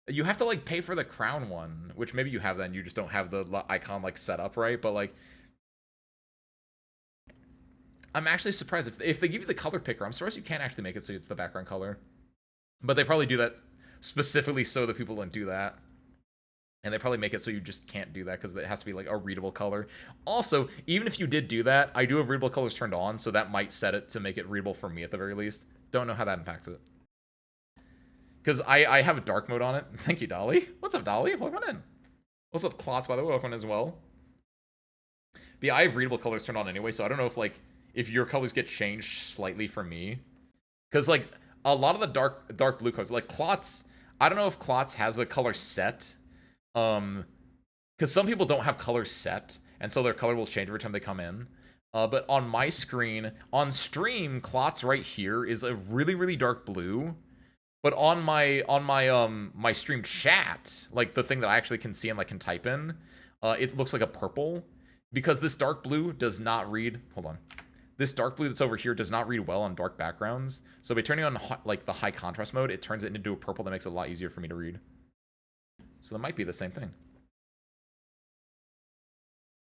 you have to, like, pay for the crown one, which maybe you have that and you just don't have the icon, like, set up right, but, like, I'm actually surprised. If they give you the color picker, I'm surprised you can't actually make it so it's the background color. But they probably do that specifically so that people don't do that. And they probably make it so you just can't do that because it has to be like a readable color. Also, even if you did do that, I do have readable colors turned on, so that might set it to make it readable for me at the very least. Don't know how that impacts it. Because I have a dark mode on it. Thank you, Dolly. What's up, Dolly? Welcome in. What's up, Klotz, by the way? Welcome as well. But yeah, I have readable colors turned on anyway, so I don't know if, like, if your colors get changed slightly for me. Because, like, a lot of the dark blue colors, like Klotz, I don't know if Klotz has a color set. Because some people don't have colors set, and so their color will change every time they come in. But on my screen, on stream, Klotz right here is a really, really dark blue. But on my stream chat, like the thing that I actually can see and like can type in, it looks like a purple. Because this dark blue does not read, hold on. This dark blue that's over here does not read well on dark backgrounds. So by turning on like the high contrast mode, it turns it into a purple that makes it a lot easier for me to read. So that might be the same thing.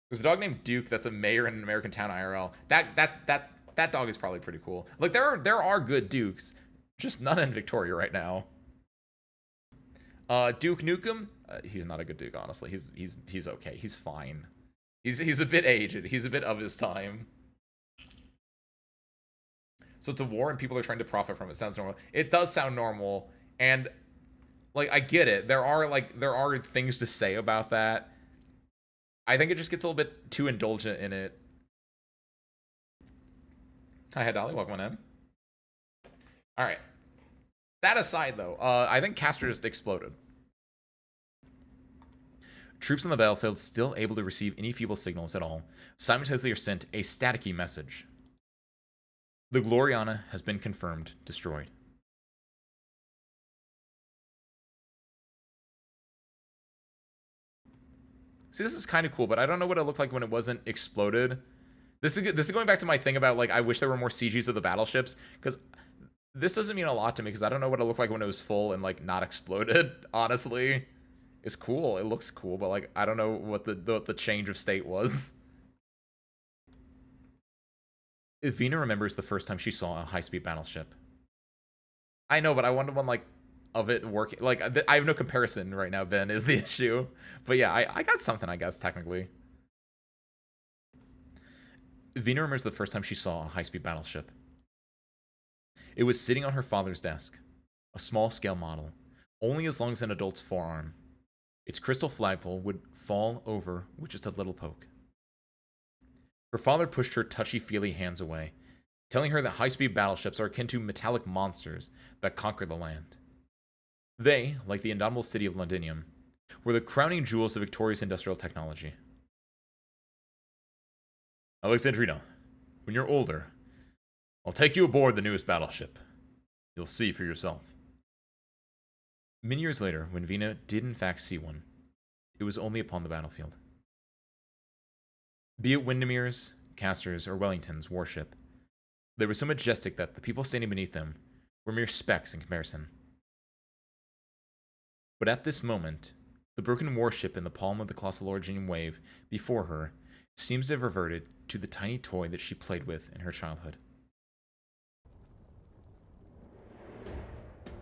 There's a dog named Duke that's a mayor in an American town IRL. That dog is probably pretty cool. Like there are good Dukes, just none in Victoria right now. Duke Nukem, he's not a good Duke, honestly. He's okay. He's fine. He's a bit aged. He's a bit of his time. So it's a war and people are trying to profit from it. Sounds normal. It does sound normal, and like I get it. There are things to say about that. I think it just gets a little bit too indulgent in it. Hi, Dolly. Welcome on in. All right. That aside, though, I think Castor just exploded. Troops on the battlefield still able to receive any feeble signals at all simultaneously are sent a staticky message. The Gloriana has been confirmed destroyed. See, this is kind of cool, but I don't know what it looked like when it wasn't exploded. This is going back to my thing about, like, I wish there were more CGs of the battleships, because this doesn't mean a lot to me, because I don't know what it looked like when it was full and, like, not exploded, honestly. It's cool. It looks cool, but, like, I don't know what the change of state was. Vina remembers the first time she saw a high-speed battleship. I know, but I wanted one, like, of it working. Like, I have no comparison right now, Ben, is the issue. But yeah, I got something, I guess, technically. Vina remembers the first time she saw a high-speed battleship. It was sitting on her father's desk. A small-scale model, only as long as an adult's forearm. Its crystal flagpole would fall over with just a little poke. Her father pushed her touchy-feely hands away, telling her that high-speed battleships are akin to metallic monsters that conquer the land. They, like the indomitable city of Londinium, were the crowning jewels of Victoria's industrial technology. Alexandrina, when you're older, I'll take you aboard the newest battleship. You'll see for yourself. Many years later, when Vina did in fact see one, it was only upon the battlefield. Be it Windermere's, Castor's, or Wellington's warship, they were so majestic that the people standing beneath them were mere specks in comparison. But at this moment, the broken warship in the palm of the colossal Originium wave before her seems to have reverted to the tiny toy that she played with in her childhood.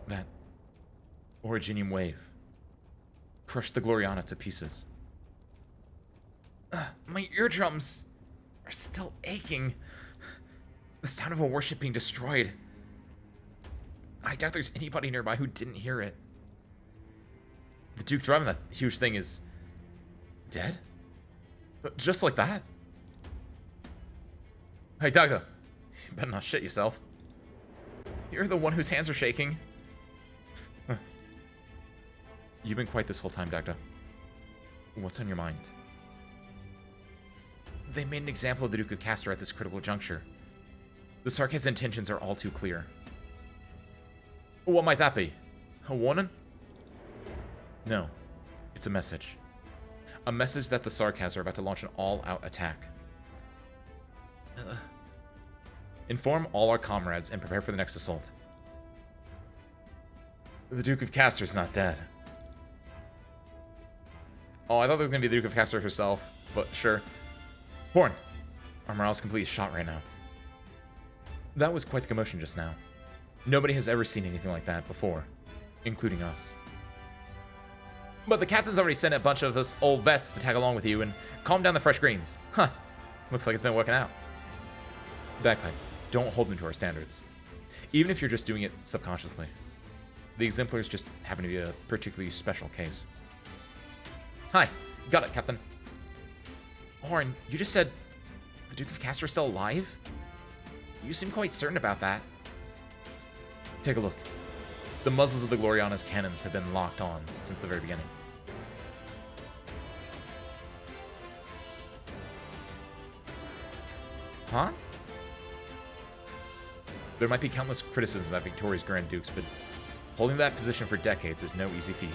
That Originium wave crushed the Gloriana to pieces. My eardrums are still aching. The sound of a warship being destroyed. I doubt there's anybody nearby who didn't hear it. The Duke driving that huge thing is dead? Just like that? Hey, Doctor. You better not shit yourself. You're the one whose hands are shaking. You've been quiet this whole time, Doctor. What's on your mind? They made an example of the Duke of Castor at this critical juncture. The Sark's intentions are all too clear. What might that be? A warning? No. It's a message. A message that the Sarkas are about to launch an all-out attack. Inform all our comrades and prepare for the next assault. The Duke of Castor's not dead. Oh, I thought there was going to be the Duke of Castor herself, but sure. Horn! Our morale's completely shot right now. That was quite the commotion just now. Nobody has ever seen anything like that before, including us. But the captain's already sent a bunch of us old vets to tag along with you and calm down the fresh greens. Huh. Looks like it's been working out. Bagpipe, don't hold them to our standards. Even if you're just doing it subconsciously. The exemplars just happen to be a particularly special case. Hi. Got it, Captain. Horn, you just said the Duke of Castor is still alive? You seem quite certain about that. Take a look. The muzzles of the Gloriana's cannons have been locked on since the very beginning. Huh? There might be countless criticisms about Victoria's Grand Dukes, but holding that position for decades is no easy feat.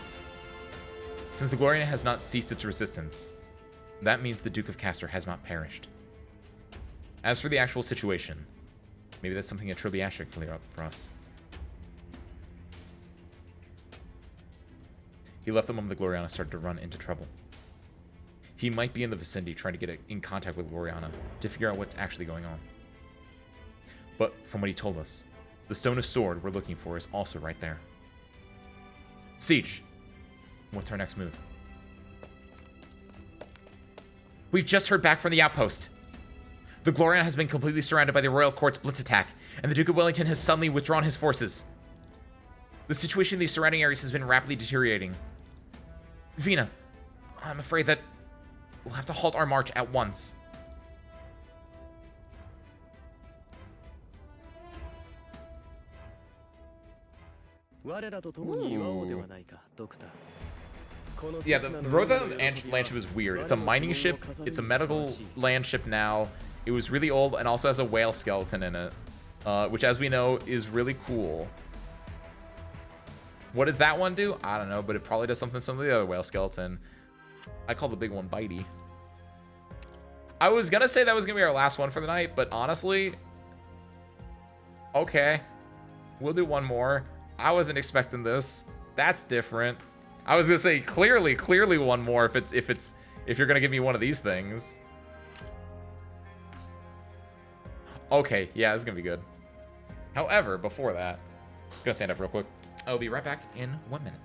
Since the Gloriana has not ceased its resistance, that means the Duke of Castor has not perished. As for the actual situation, maybe that's something that Tribiash should clear up for us. He left the moment the Gloriana started to run into trouble. He might be in the vicinity trying to get in contact with Gloriana to figure out what's actually going on. But from what he told us, the stone of sword we're looking for is also right there. Siege. What's our next move? We've just heard back from the outpost. The Gloriana has been completely surrounded by the Royal Court's blitz attack, and the Duke of Wellington has suddenly withdrawn his forces. The situation in these surrounding areas has been rapidly deteriorating. Vina, I'm afraid that we'll have to halt our march at once. Yeah, the Rhodes Island landship is weird. It's a mining ship. It's a medical landship now. It was really old and also has a whale skeleton in it, which, as we know, is really cool. What does that one do? I don't know, but it probably does something similar to the other whale skeleton. I call the big one Bitey. I was gonna say that was gonna be our last one for the night, but honestly, okay, we'll do one more. I wasn't expecting this. That's different. I was gonna say clearly one more if you're gonna give me one of these things. Okay, yeah, this is gonna be good. However, before that, gonna stand up real quick. I'll be right back in 1 minute.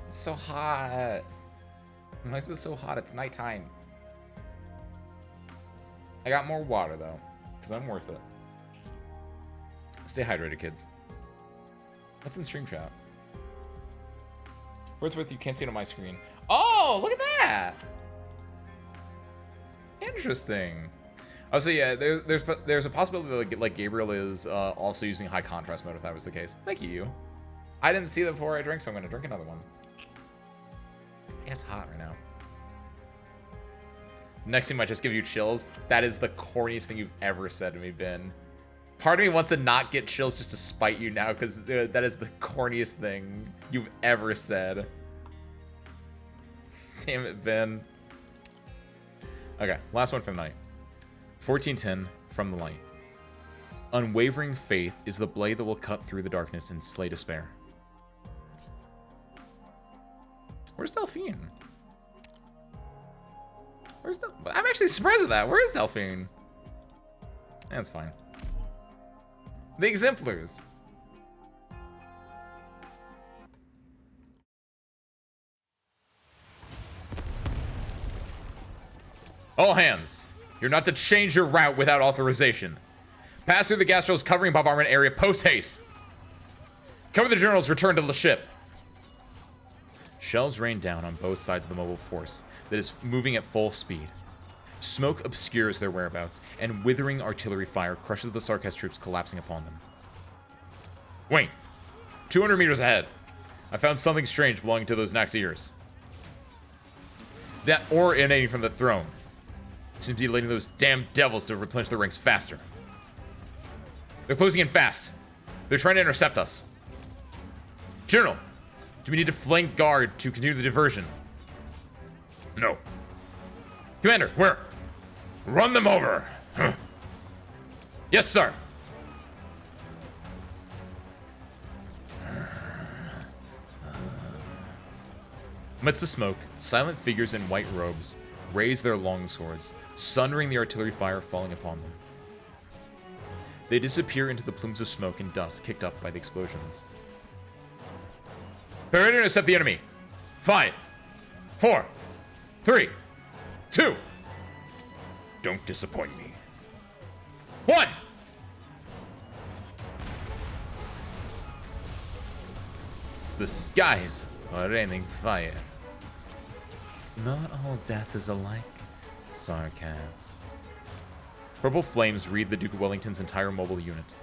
It's so hot. Why is it so hot? It's nighttime. I got more water though, because I'm worth it. Stay hydrated, kids. What's in stream chat? For it's worth, you can't see it on my screen. Oh, look at that! Interesting. Oh, so yeah, there's a possibility that like Gabriel is also using high contrast mode if that was the case. Thank you. I didn't see that before I drank, so I'm gonna drink another one. Yeah, it's hot right now. Next thing might just give you chills. That is the corniest thing you've ever said to me, Ben. Part of me wants to not get chills just to spite you now, because that is the corniest thing you've ever said. Damn it, Ben. Okay, last one for the night. 1410 from the light. Unwavering faith is the blade that will cut through the darkness and slay despair. Where's Delphine? Where's I'm actually surprised at that. Where is Delphine? That's fine. The exemplars. All hands. You're not to change your route without authorization. Pass through the Gastro's covering bombardment area post haste. Cover the generals, return to the ship. Shells rain down on both sides of the mobile force that is moving at full speed. Smoke obscures their whereabouts, and withering artillery fire crushes the Sarkaz troops collapsing upon them. Wait, 200 meters ahead. I found something strange belonging to those Naxirs. That ore emanating from the throne seems to be letting those damn devils to replenish their ranks faster. They're closing in fast. They're trying to intercept us. General, do we need to flank guard to continue the diversion? No. Commander, where? Run them over. Huh. Yes, sir. Amidst the smoke, silent figures in white robes raise their long swords, sundering the artillery fire falling upon them. They disappear into the plumes of smoke and dust kicked up by the explosions. Prepare to intercept the enemy. 5, 4, 3, 2, Don't disappoint me. 1! The skies are raining fire. Not all death is alike. Sarcasm. Purple flames wreathe the Duke of Wellington's entire mobile unit,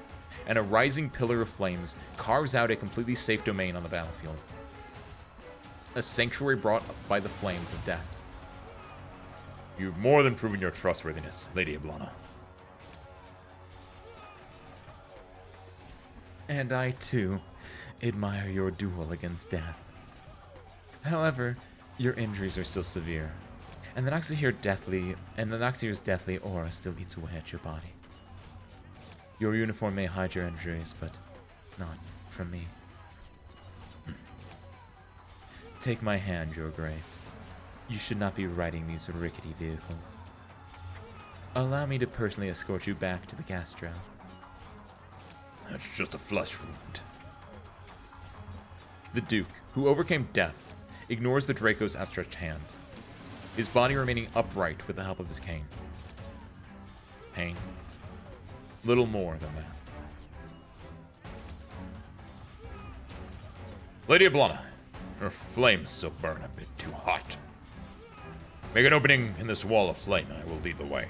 and a rising pillar of flames carves out a completely safe domain on the battlefield. A sanctuary brought by the flames of death. You've more than proven your trustworthiness, Lady Oblana. And I, too, admire your duel against death. However, your injuries are still severe, and the Noxier's deathly aura still eats away at your body. Your uniform may hide your injuries, but not from me. Take my hand, Your Grace. You should not be riding these rickety vehicles. Allow me to personally escort you back to the Castro. That's just a flesh wound. The Duke, who overcame death, ignores the Draco's outstretched hand, his body remaining upright with the help of his cane. Pain? Little more than that. Lady Oblana, her flames still burn a bit too hot. Make an opening in this wall of flame and I will lead the way.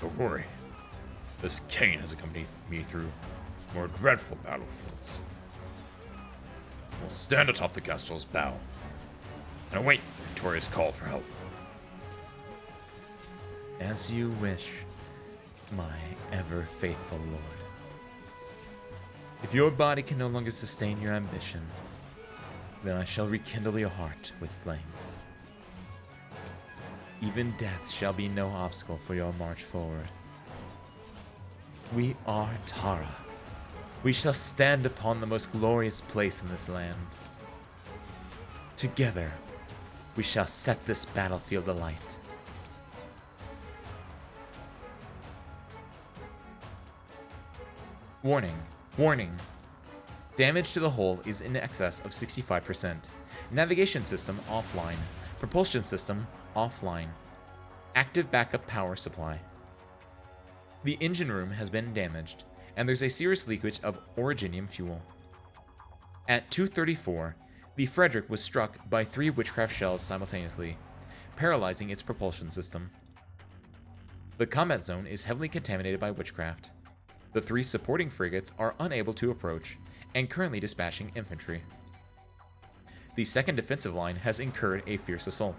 Don't worry. This cane has accompanied me through more dreadful battlefields. We'll stand atop the castle's bow and await Victoria's call for help. As you wish, my ever-faithful lord. If your body can no longer sustain your ambition, then I shall rekindle your heart with flames. Even death shall be no obstacle for your march forward. We are Tara. We shall stand upon the most glorious place in this land. Together, we shall set this battlefield alight. Warning. Warning. Damage to the hull is in excess of 65%. Navigation system offline. Propulsion system offline. Active backup power supply. The engine room has been damaged, and there's a serious leakage of originium fuel. At 2:34, the Frederick was struck by 3 witchcraft shells simultaneously, paralyzing its propulsion system. The combat zone is heavily contaminated by witchcraft. The 3 supporting frigates are unable to approach, and currently dispatching infantry. The 2nd Defensive Line has incurred a fierce assault.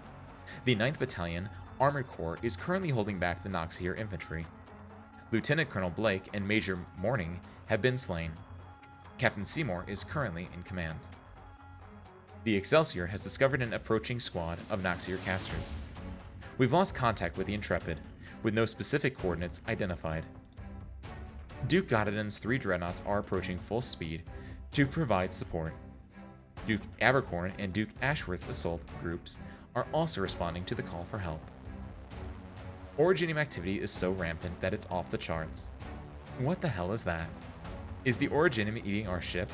The 9th Battalion Armored Corps is currently holding back the Noxier infantry. Lieutenant Colonel Blake and Major Morning have been slain. Captain Seymour is currently in command. The Excelsior has discovered an approaching squad of Noxier casters. We've lost contact with the Intrepid, with no specific coordinates identified. Duke Gotterdon's 3 dreadnoughts are approaching full speed to provide support. Duke Abercorn and Duke Ashworth assault groups are also responding to the call for help. Originium activity is so rampant that it's off the charts. What the hell is that? Is the Originium eating our ship?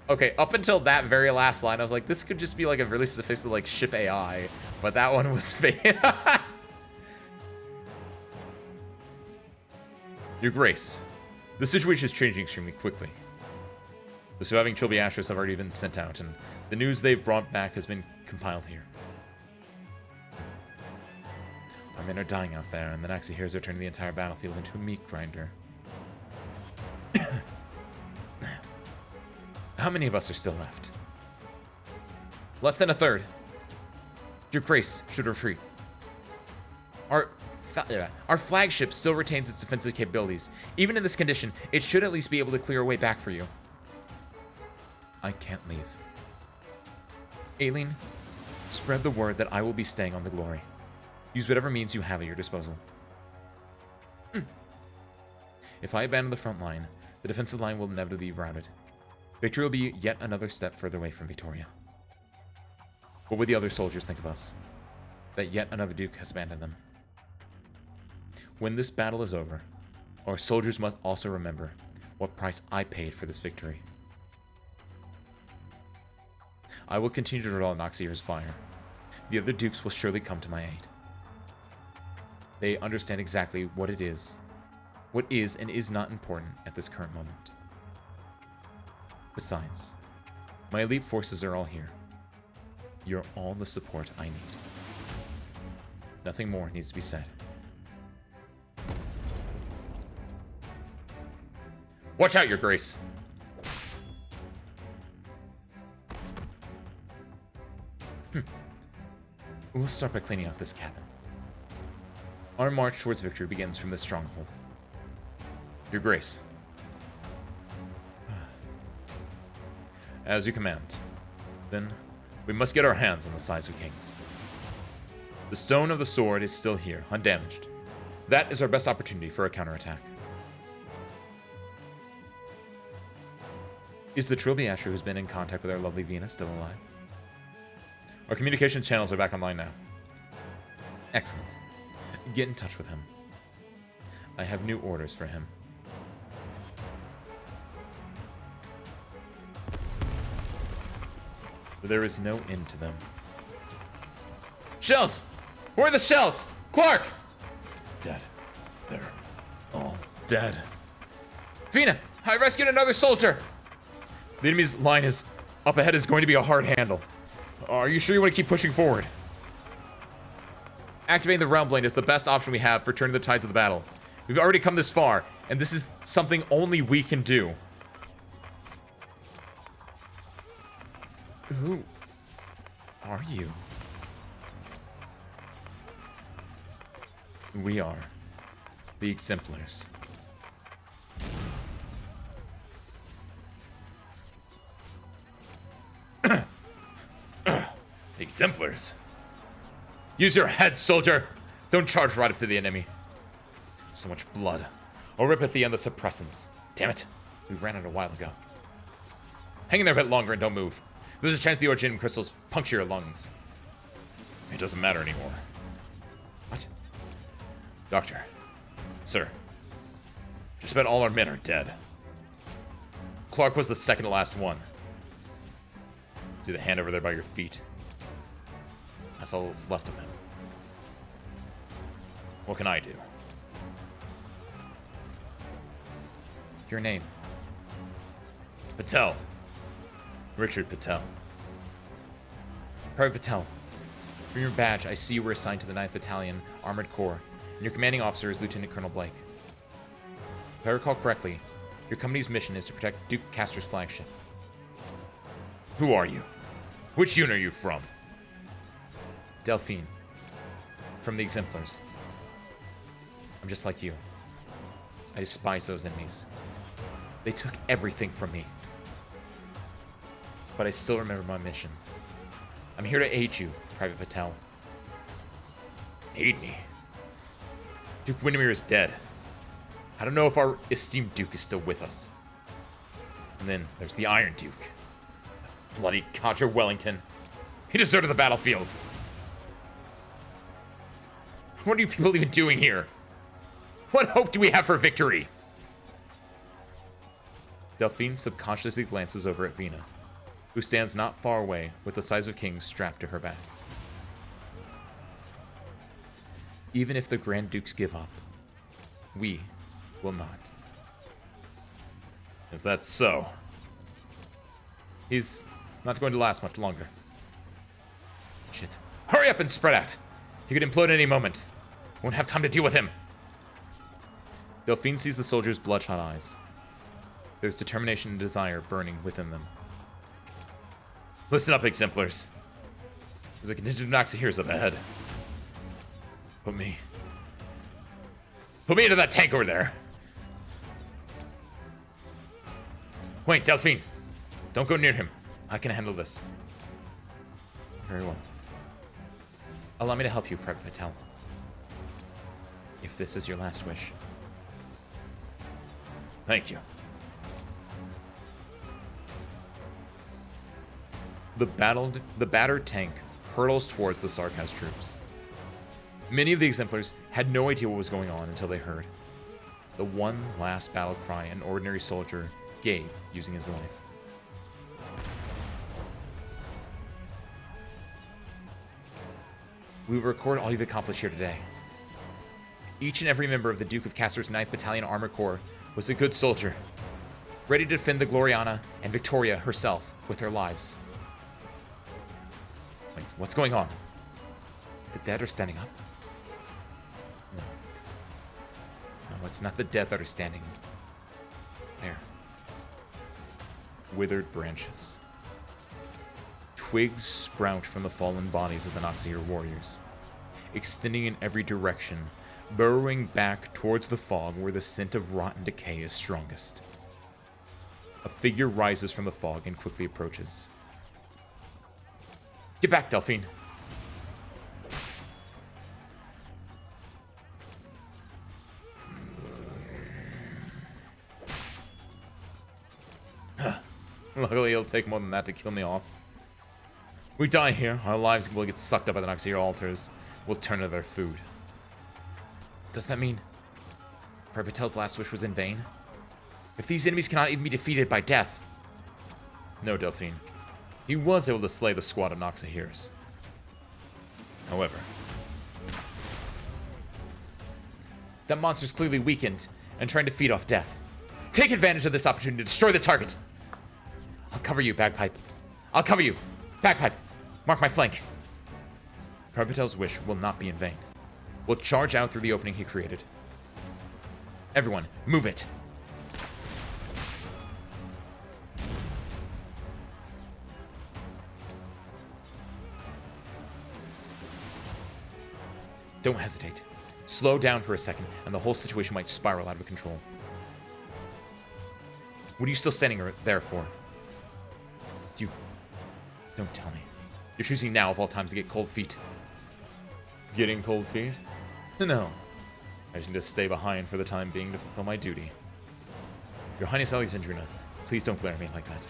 Okay, up until that very last line, I was like, this could just be like a really sophisticated like ship AI, but that one was fake. Your Grace, the situation is changing extremely quickly. The surviving Trilby Astros have already been sent out, and the news they've brought back has been compiled here. Our men are dying out there, and the Noxiers are turning the entire battlefield into a meat grinder. How many of us are still left? Less than a third. Your Grace should retreat. Our flagship still retains its defensive capabilities. Even in this condition, it should at least be able to clear a way back for you. I can't leave. Aileen, spread the word that I will be staying on the Glory. Use whatever means you have at your disposal. If I abandon the front line, the defensive line will inevitably be routed. Victory will be yet another step further away from Victoria. What would the other soldiers think of us? That yet another Duke has abandoned them. When this battle is over, our soldiers must also remember what price I paid for this victory. I will continue to draw Noxier's fire. The other Dukes will surely come to my aid. They understand exactly what is and is not important at this current moment. Besides, my elite forces are all here. You're all the support I need. Nothing more needs to be said. Watch out, Your Grace! We'll start by cleaning out this cabin. Our march towards victory begins from this stronghold. Your Grace. As you command. Then, we must get our hands on the Size of Kings. The stone of the sword is still here, undamaged. That is our best opportunity for a counterattack. Is the Trilby Asher who's been in contact with our lovely Vina still alive? Our communications channels are back online now. Excellent. Get in touch with him. I have new orders for him. There is no end to them. Shells! Where are the shells? Clark! Dead. They're all dead. Vina, I rescued another soldier! The enemy's line is up ahead is going to be a hard handle. Are you sure you want to keep pushing forward? Activating the realm blade is the best option we have for turning the tides of the battle. We've already come this far, and this is something only we can do. Who are you? We are the Exemplars. Exemplars? Use your head, soldier! Don't charge right up to the enemy. So much blood. Oripathy and the suppressants. Damn it. We ran out a while ago. Hang in there a bit longer and don't move. There's a chance the Originium crystals puncture your lungs. It doesn't matter anymore. What? Doctor. Sir. Just about all our men are dead. Clark was the second to last one. See the hand over there by your feet? That's all that's left of him. What can I do? Your name? Patel. Richard Patel. Private Patel. From your badge, I see you were assigned to the 9th Battalion Armored Corps, and your commanding officer is Lieutenant Colonel Blake. If I recall correctly, your company's mission is to protect Duke Castor's flagship. Who are you? Which unit are you from? Delphine. From the Exemplars. I'm just like you. I despise those enemies. They took everything from me. But I still remember my mission. I'm here to aid you, Private Patel. Aid me? Duke Windermere is dead. I don't know if our esteemed Duke is still with us. And then there's the Iron Duke. That bloody codger Wellington. He deserted the battlefield. What are you people even doing here? What hope do we have for victory? Delphine subconsciously glances over at Vina, who stands not far away with the Size of Kings strapped to her back. Even if the Grand Dukes give up, we will not. Is that so? He's not going to last much longer. Shit. Hurry up and spread out! He could implode at any moment. Won't have time to deal with him. Delphine sees the soldier's bloodshot eyes. There's determination and desire burning within them. Listen up, Exemplars. There's a contingent of Noxahears up ahead. Put me into that tank over there. Wait, Delphine. Don't go near him. I can handle this. Very well. Allow me to help you, Private Patel. If this is your last wish. Thank you. The battered tank hurtles towards the Sarkaz troops. Many of the Exemplars had no idea what was going on until they heard the one last battle cry an ordinary soldier gave using his life. We will record all you've accomplished here today. Each and every member of the Duke of Castor's 9th Battalion Armor Corps was a good soldier, ready to defend the Gloriana and Victoria herself with their lives. Wait, what's going on? The dead are standing up? No. No, it's not the dead that are standing. There. Withered branches. Twigs sprout from the fallen bodies of the Noxeer warriors, extending in every direction, burrowing back towards the fog where the scent of rotten decay is strongest. A figure rises from the fog and quickly approaches. Get back, Delphine. Luckily, it'll take more than that to kill me off. We die here, our lives will get sucked up by the Noxeer altars. We'll turn to their food. Does that mean Prevatel's last wish was in vain? If these enemies cannot even be defeated by death... No, Delphine. He was able to slay the squad of Noxeers. However, that monster's clearly weakened and trying to feed off death. Take advantage of this opportunity to destroy the target. I'll cover you, Bagpipe. I'll cover you. Bagpipe, mark my flank. Prevatel's wish will not be in vain. We'll charge out through the opening he created. Everyone, move it. Don't hesitate. Slow down for a second, and the whole situation might spiral out of control. What are you still standing there for? Don't tell me. You're choosing now of all times to get cold feet. Getting cold feet? No. I can just stay behind for the time being to fulfill my duty. Your Highness Alexandrina, please don't glare at me like that.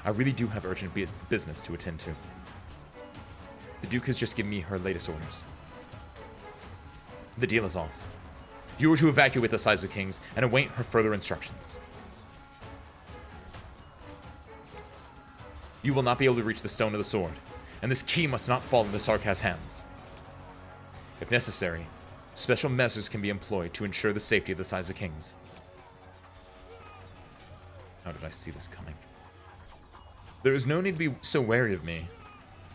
I really do have urgent business to attend to. The Duke has just given me her latest orders. The deal is off. You are to evacuate the Size of Kings and await her further instructions. You will not be able to reach the Stone of the Sword, and this key must not fall into Sarkaz's hands. If necessary, special measures can be employed to ensure the safety of the Size of Kings. How did I see this coming? There is no need to be so wary of me.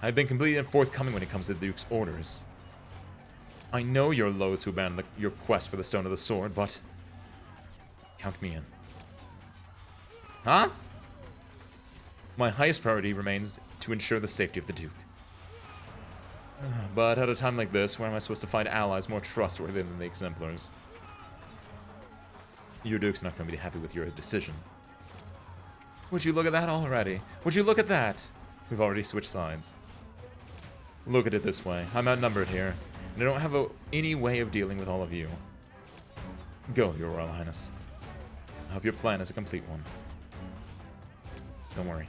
I have been completely forthcoming when it comes to the Duke's orders. I know you're loath to abandon your quest for the Stone of the Sword, but... count me in. Huh? My highest priority remains to ensure the safety of the Duke. But at a time like this, where am I supposed to find allies more trustworthy than the Exemplars? Your Duke's not going to be happy with your decision. Would you look at that already? Would you look at that? We've already switched sides. Look at it this way. I'm outnumbered here, and I don't have any way of dealing with all of you. Go, Your Royal Highness. I hope your plan is a complete one. Don't worry.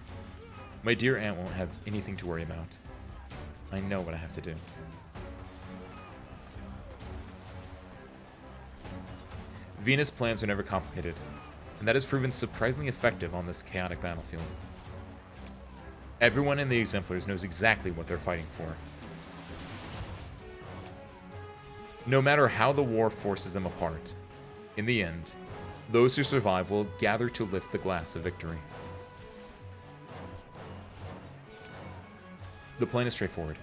My dear aunt won't have anything to worry about. I know what I have to do. Venus' plans are never complicated, and that has proven surprisingly effective on this chaotic battlefield. Everyone in the Exemplars knows exactly what they're fighting for. No matter how the war forces them apart, in the end, those who survive will gather to lift the glass of victory. The plan is straightforward.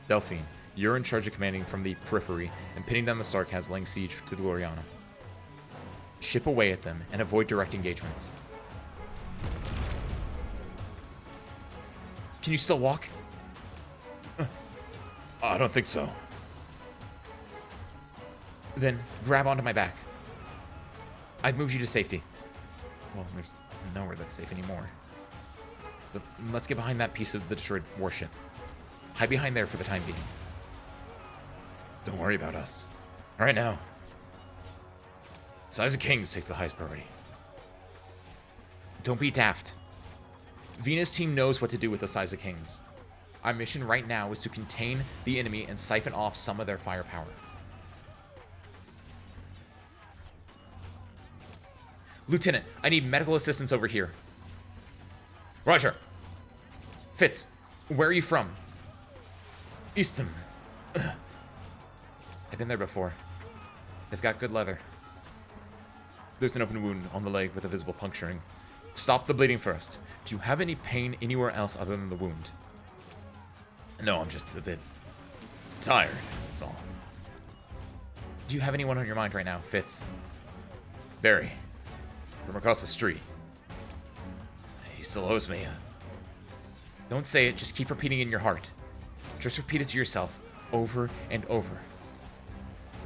Delphine, you're in charge of commanding from the periphery and pinning down the Sarkaz laying siege to the Gloriana. Ship away at them and avoid direct engagements. Can you still walk? I don't think so. Then grab onto my back. I've moved you to safety. Well, there's nowhere that's safe anymore. But let's get behind that piece of the destroyed warship. Hide behind there for the time being. Don't worry about us. All right now. Size of Kings takes the highest priority. Don't be daft. Venus' team knows what to do with the Size of Kings. Our mission right now is to contain the enemy and siphon off some of their firepower. Lieutenant, I need medical assistance over here. Roger. Fitz, where are you from? Eastham. I've been there before. They've got good leather. There's an open wound on the leg with a visible puncturing. Stop the bleeding first. Do you have any pain anywhere else other than the wound? No, I'm just a bit tired, that's all. Do you have anyone on your mind right now, Fitz? Barry. From across the street. He still owes me. Don't say it, just keep repeating it in your heart. Just repeat it to yourself, over and over.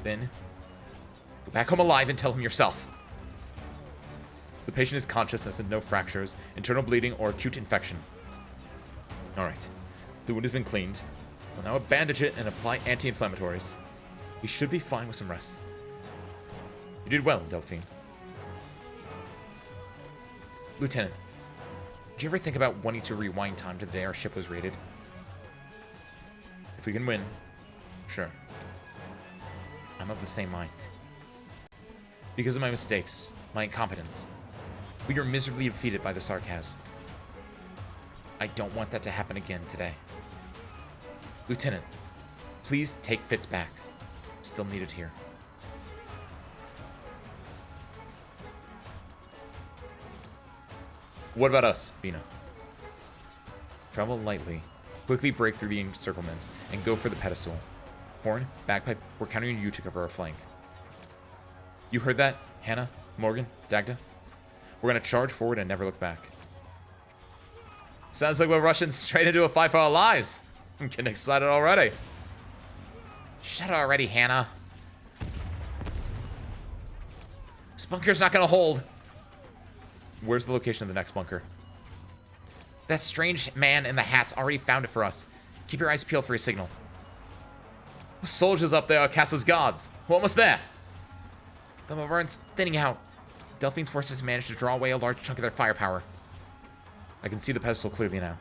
Then, go back home alive and tell him yourself. The patient is conscious, has no fractures, internal bleeding, or acute infection. Alright. The wound has been cleaned. We'll now bandage it and apply anti-inflammatories. He should be fine with some rest. You did well, Delphine. Lieutenant, did you ever think about wanting to rewind time to the day our ship was raided? If we can win, sure. I'm of the same mind. Because of my mistakes, my incompetence, we were miserably defeated by the Sarkaz. I don't want that to happen again today. Lieutenant, please take Fitz back. I'm still needed here. What about us, Vina? Travel lightly, quickly break through the encirclement, and go for the pedestal. Horn, Bagpipe, we're counting on you to cover our flank. You heard that, Hannah, Morgan, Dagda? We're gonna charge forward and never look back. Sounds like we're rushing straight into a fight for our lives. I'm getting excited already. Shut already, Hannah. This bunker's not gonna hold. Where's the location of the next bunker? That strange man in the hat's already found it for us. Keep your eyes peeled for a signal. The soldiers up there are Castle's guards. We're almost there. The Maroons thinning out. Delphine's forces managed to draw away a large chunk of their firepower. I can see the pedestal clearly now.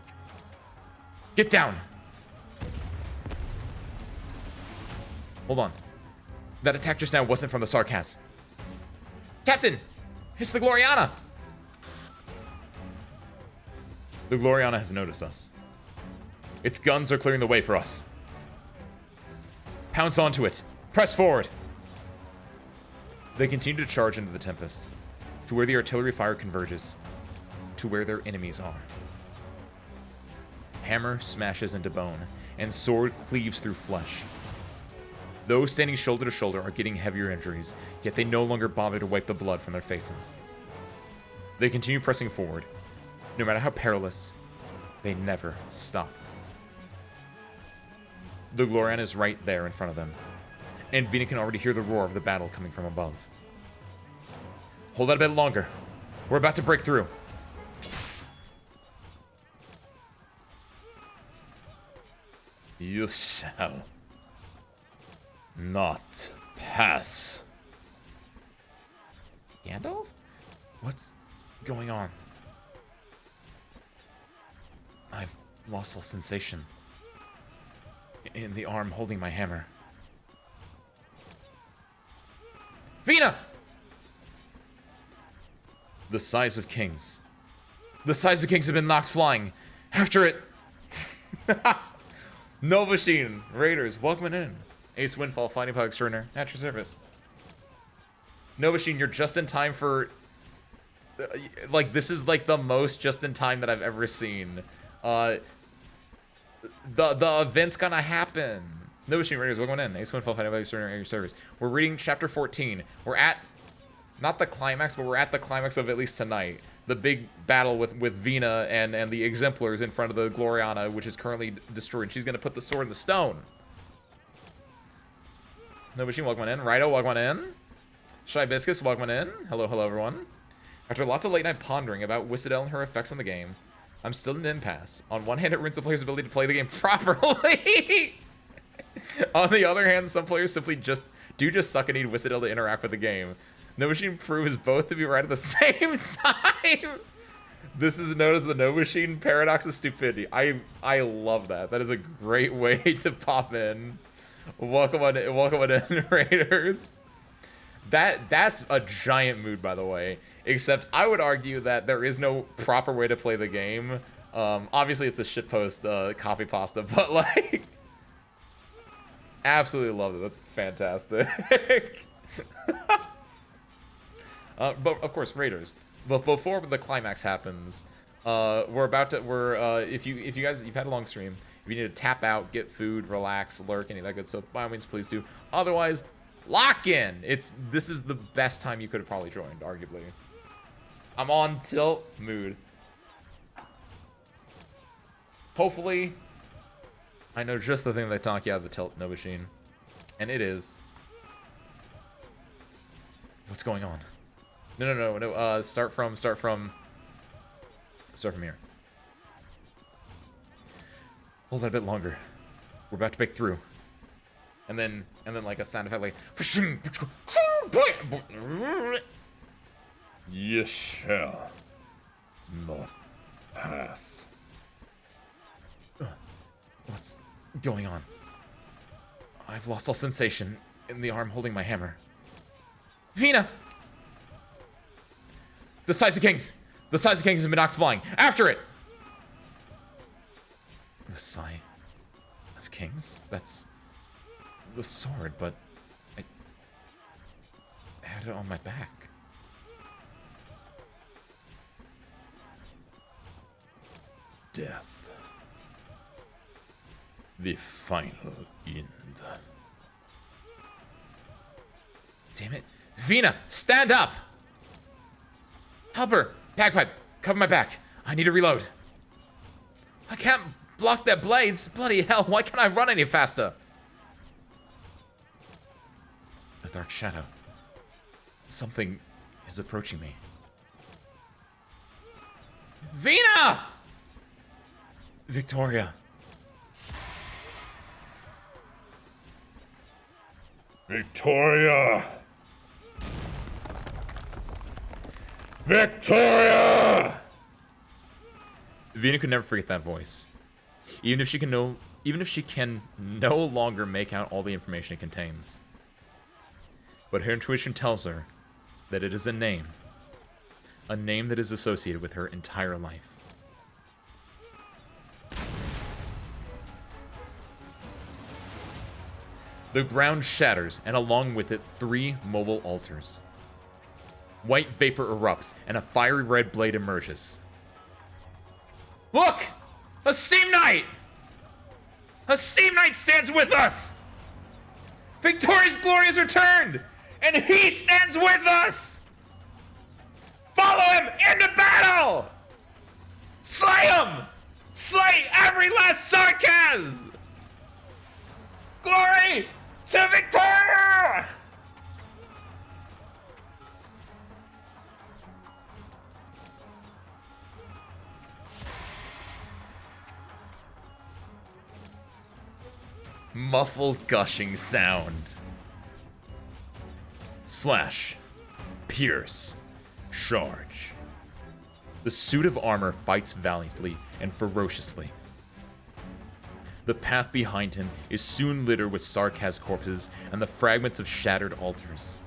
Get down! Hold on. That attack just now wasn't from the Sarkaz. Captain! It's the Gloriana! The Gloriana has noticed us. Its guns are clearing the way for us. Pounce onto it. Press forward. They continue to charge into the Tempest, to where the artillery fire converges, to where their enemies are. Hammer smashes into bone, and sword cleaves through flesh. Those standing shoulder to shoulder are getting heavier injuries, yet they no longer bother to wipe the blood from their faces. They continue pressing forward. No matter how perilous, they never stop. The Gloriana is right there in front of them, and Vina can already hear the roar of the battle coming from above. Hold out a bit longer. We're about to break through. You shall not pass. Gandalf? What's going on? I've lost all sensation in the arm holding my hammer. Vina! The size of kings. The size of kings have been knocked flying. After it... Novasheen, Raiders, welcome in. Ace Windfall, Fighting Pug Extraordinaire, at your service. Novasheen, you're just in time for... like, this is like the most just in time that I've ever seen. The event's gonna happen. Novasheen, Raiders, welcome in. Ace Windfall, Fighting Pug Extraordinaire, at your service. We're reading chapter 14. We're at... not the climax, but we're at the climax of at least tonight. The big battle with Vina and the Exemplars in front of the Gloriana, which is currently destroyed. She's going to put the sword in the stone. Novasheen, welcome in. Rido, welcome in. Shy Biscus, welcome in. Hello, hello, everyone. After lots of late-night pondering about Whistle and her effects on the game, I'm still in an impasse. On one hand, it ruins the player's ability to play the game properly. On the other hand, some players simply just suck and need Whistle to interact with the game. Novasheen proves both to be right at the same time. This is known as the Novasheen paradox of stupidity. I love that. That is a great way to pop in. Welcome on in, Raiders. That's a giant mood, by the way. Except I would argue that there is no proper way to play the game. Obviously, it's a shitpost copy pasta, but like, absolutely love it. That's fantastic. But of course, Raiders. But before the climax happens, if you guys, you've had a long stream, if you need to tap out, get food, relax, lurk, any of that good stuff, by all means, please do. Otherwise, lock in. This is the best time you could have probably joined, arguably. I'm on tilt mood. Hopefully, I know just the thing that knock you out of the tilt Nobushine. And it is. What's going on? No. Start from here. Hold it a bit longer. We're about to break through. And then like a sound effect like. You shall not pass. What's going on? I've lost all sensation in the arm holding my hammer. Vina! The Size of Kings! The Size of Kings has been knocked flying. After it! The Size of Kings? That's the sword, but I had it on my back. Death. The final end. Damn it. Vina, stand up! Help her! Bagpipe, cover my back. I need to reload. I can't block their blades. Bloody hell, why can't I run any faster? A dark shadow. Something is approaching me. Vina! Victoria. Victoria! Victoria! Vina could never forget that voice. Even if she can no longer make out all the information it contains. But her intuition tells her that it is a name that is associated with her entire life. The ground shatters, and along with it, 3 mobile altars. White vapor erupts, and a fiery red blade emerges. Look! A Steam Knight! A Steam Knight stands with us! Victoria's glory has returned! And he stands with us! Follow him into battle! Slay him! Slay every last Sarkaz! Glory to Victoria! Muffled gushing sound. Slash. Pierce. Charge. The suit of armor fights valiantly and ferociously. The path behind him is soon littered with Sarkaz corpses and the fragments of shattered altars.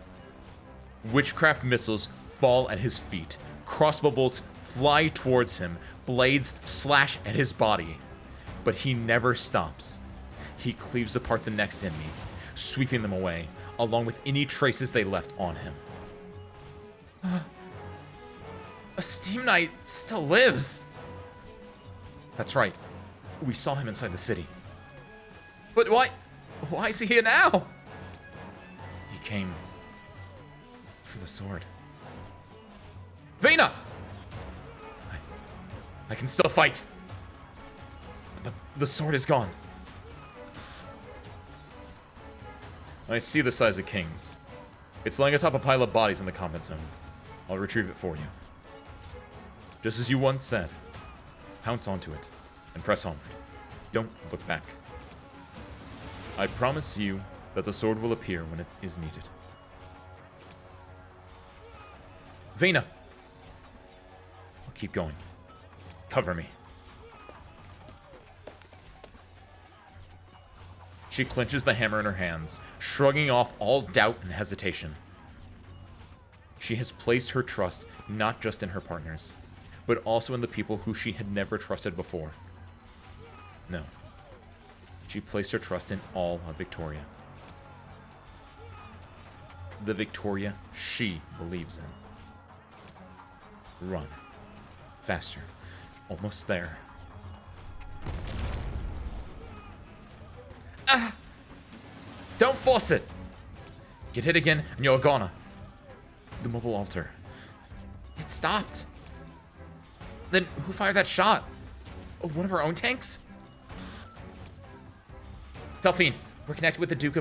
Witchcraft missiles fall at his feet. Crossbow bolts fly towards him. Blades slash at his body. But he never stops. He cleaves apart the next enemy, sweeping them away, along with any traces they left on him. A Steam Knight still lives! That's right. We saw him inside the city. But why is he here now? He came for the sword. Vina! I can still fight. But the sword is gone. I see the Size of Kings. It's laying atop a pile of bodies in the combat zone. I'll retrieve it for you. Just as you once said, pounce onto it and press onward. Don't look back. I promise you that the sword will appear when it is needed. Vina! I'll keep going. Cover me. She clenches the hammer in her hands, shrugging off all doubt and hesitation. She has placed her trust not just in her partners, but also in the people who she had never trusted before. No. She placed her trust in all of Victoria. the Victoria she believes in. Run. Faster. Almost there. Ah! Don't force it! Get hit again, and you're gonna. The mobile altar. It stopped. Then who fired that shot? Oh, one of our own tanks? Delphine, we're connected with the Duke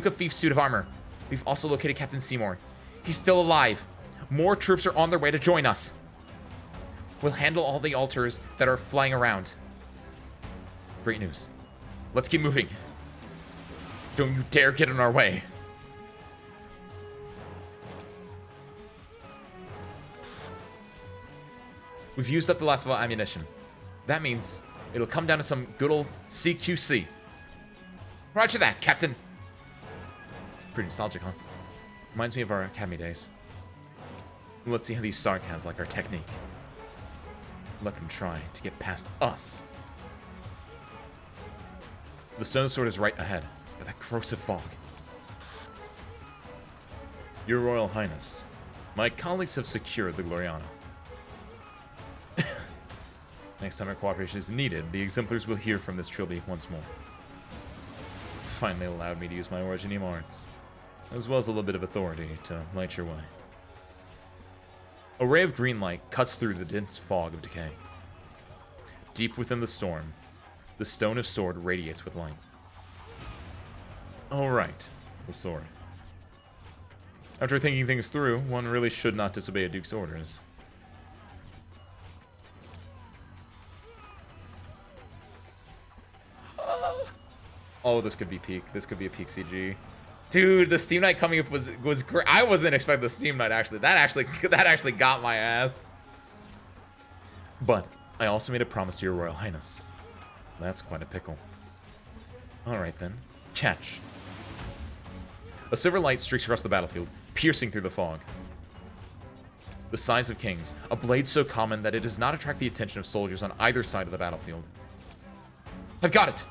of Fief's suit of armor. We've also located Captain Seymour. He's still alive. More troops are on their way to join us. We'll handle all the altars that are flying around. Great news. Let's keep moving. Don't you dare get in our way. We've used up the last of our ammunition. That means it'll come down to some good old CQC. Roger that, Captain. Pretty nostalgic, huh? Reminds me of our academy days. Let's see how these Sarkaz like our technique. Let them try to get past us. The stone sword is right ahead, but that corrosive fog. Your Royal Highness, my colleagues have secured the Gloriana. Next time our cooperation is needed, the Exemplars will hear from this trilby once more. Finally allowed me to use my Originium arts, as well as a little bit of authority to light your way. A ray of green light cuts through the dense fog of decay. Deep within the storm, the stone of sword radiates with light. Alright, the sword. After thinking things through, one really should not disobey a duke's orders. Oh, this could be peak. This could be a peak CG. Dude, the Steam Knight coming up was great. I wasn't expecting the Steam Knight actually. That actually got my ass. But I also made a promise to your Royal Highness. That's quite a pickle. All right then, catch. A silver light streaks across the battlefield, piercing through the fog. The size of kings, a blade so common that it does not attract the attention of soldiers on either side of the battlefield. I've got it!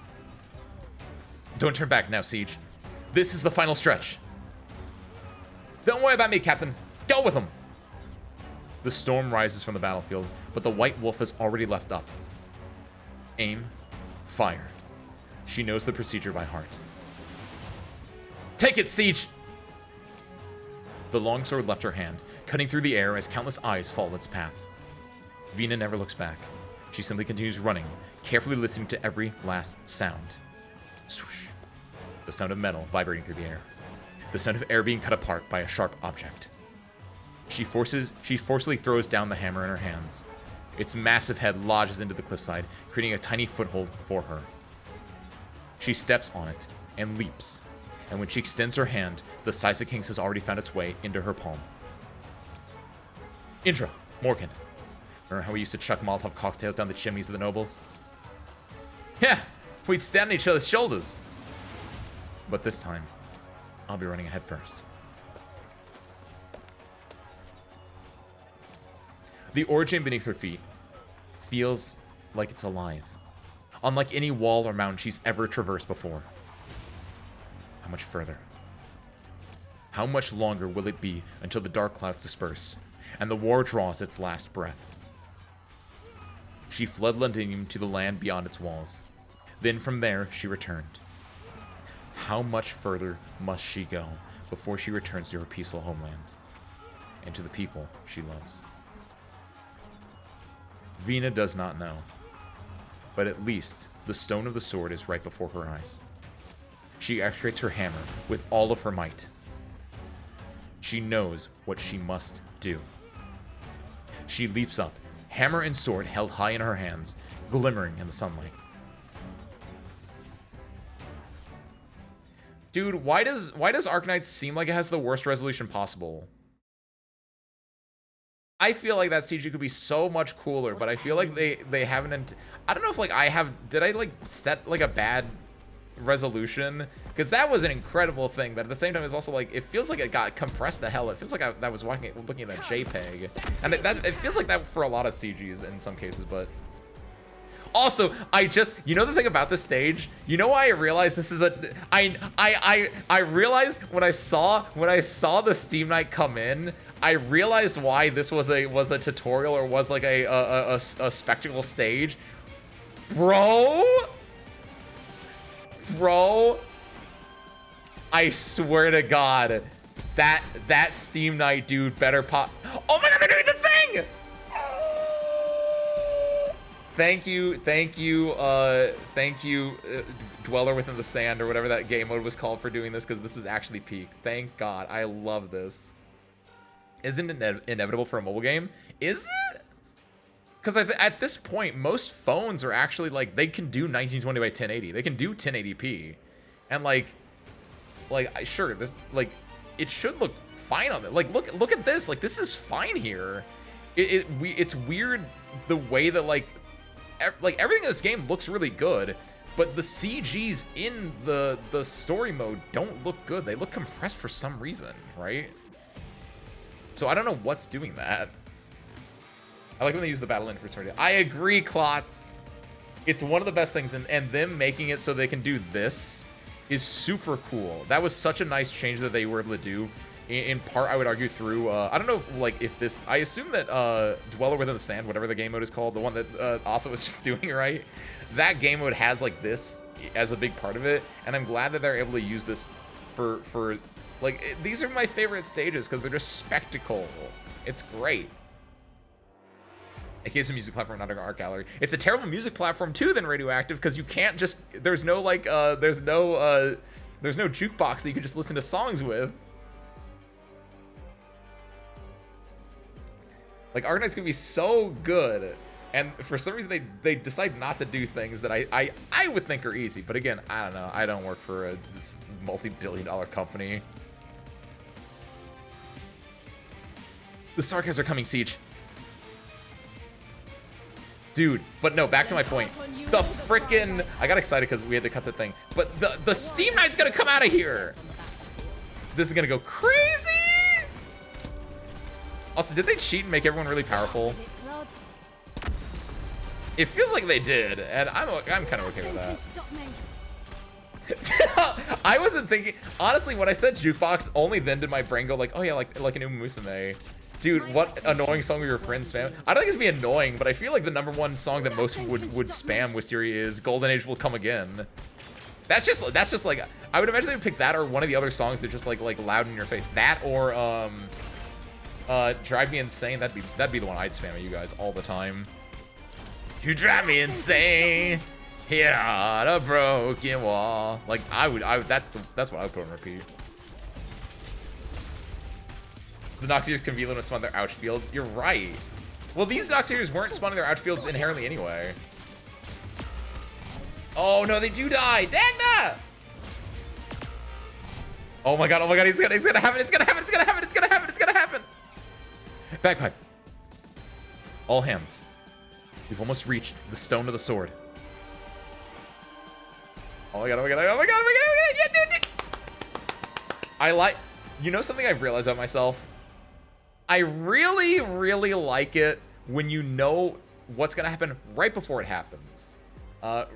Don't turn back now, Siege. This is the final stretch. Don't worry about me, Captain. Go with him! The storm rises from the battlefield, but the White Wolf has already left up. Aim, fire. She knows the procedure by heart. Take it, Siege! The longsword left her hand, cutting through the air as countless eyes follow its path. Vina never looks back. She simply continues running, carefully listening to every last sound. Swoosh. The sound of metal vibrating through the air. The sound of air being cut apart by a sharp object. She forcefully throws down the hammer in her hands. Its massive head lodges into the cliffside, creating a tiny foothold for her. She steps on it and leaps, and when she extends her hand, the Sisa Kings has already found its way into her palm. Indra, Morgan. Remember how we used to chuck Molotov cocktails down the chimneys of the nobles? Yeah, we'd stand on each other's shoulders. But this time, I'll be running ahead first. The origin beneath her feet feels like it's alive, unlike any wall or mountain she's ever traversed before. How much further? How much longer will it be until the dark clouds disperse, and the war draws its last breath? She fled Londinium to the land beyond its walls. Then from there, she returned. How much further must she go before she returns to her peaceful homeland, and to the people she loves? Vina does not know, but at least the stone of the sword is right before her eyes. She activates her hammer with all of her might. She knows what she must do. She leaps up, hammer and sword held high in her hands, glimmering in the sunlight. Dude, why does Arknights seem like it has the worst resolution possible? I feel like that CG could be so much cooler, but I feel like they haven't. I don't know if like did I like set like a bad resolution? Because that was an incredible thing, but at the same time, it's also like it feels like it got compressed to hell. It feels like I was looking at a JPEG, and it feels like that for a lot of CGs in some cases. But Also, you know the thing about this stage? You know why I realized this is I realized when I saw the Steam Knight come in, I realized why this was a tutorial or was like a spectacle stage. Bro, I swear to God, that Steam Knight dude better pop. Oh my God, they're doing the thing! Thank you, Dweller Within the Sand, or whatever that game mode was called, for doing this, because this is actually peak. Thank God, I love this. Isn't it inevitable for a mobile game? Is it? Because at this point, most phones are actually, like, they can do 1920 by 1080. They can do 1080p. And, sure, this, like, it should look fine on it. Like, look at this. Like, this is fine here. It's weird the way that, like everything in this game looks really good, but the CGs in the story mode don't look good. They look compressed for some reason, right? So I don't know what's doing that. I like when they use the battle in for story. I agree, Klotz. It's one of the best things, and them making it so they can do this is super cool. That was such a nice change that they were able to do. In part, I would argue through, I don't know, if this, I assume that Dweller Within the Sand, whatever the game mode is called, the one that Asa was just doing, right? That game mode has, like, this as a big part of it, and I'm glad that they're able to use this for these are my favorite stages, because they're just spectacle. It's great. AKA a music platform, not an art gallery. It's a terrible music platform, too, than Radioactive, because you can't just, there's no jukebox that you can just listen to songs with. Like, Arknights can be so good, and for some reason they decide not to do things that I would think are easy. But again, I don't know. I don't work for a multi-billion-dollar company. The Sarkaz are coming, Siege. Dude, but no, back to my point. The frickin'... I got excited because we had to cut the thing. But the Steam Knight's gonna come out of here! This is gonna go crazy! Also, did they cheat and make everyone really powerful? It feels like they did, and I'm kind of okay with that. I wasn't thinking... Honestly, when I said jukebox, only then did my brain go like, oh yeah, like an Uma Musume. Dude, what annoying song would your friends spam? I don't think it'd be annoying, but I feel like the #1 song that most people would spam with Siri is Golden Age Will Come Again. That's just like, I would imagine they would pick that or one of the other songs that just like loud in your face. That or Drive Me Insane. That'd be the one I'd spam at you guys all the time. You drive me insane. Here on a broken wall. Like that's what I would put on repeat. The Noxiers can be able to spawn their ouch fields. You're right. Well, these Noxiers weren't spawning their ouch fields inherently anyway. Oh no, they do die. Dang that! Oh my god, it's gonna happen, it's gonna happen! Bagpipe. All hands. We've almost reached the stone of the sword. Oh my god, yeah, dude. I like, you know something I've realized about myself? I really, really like it when you know what's gonna happen right before it happens.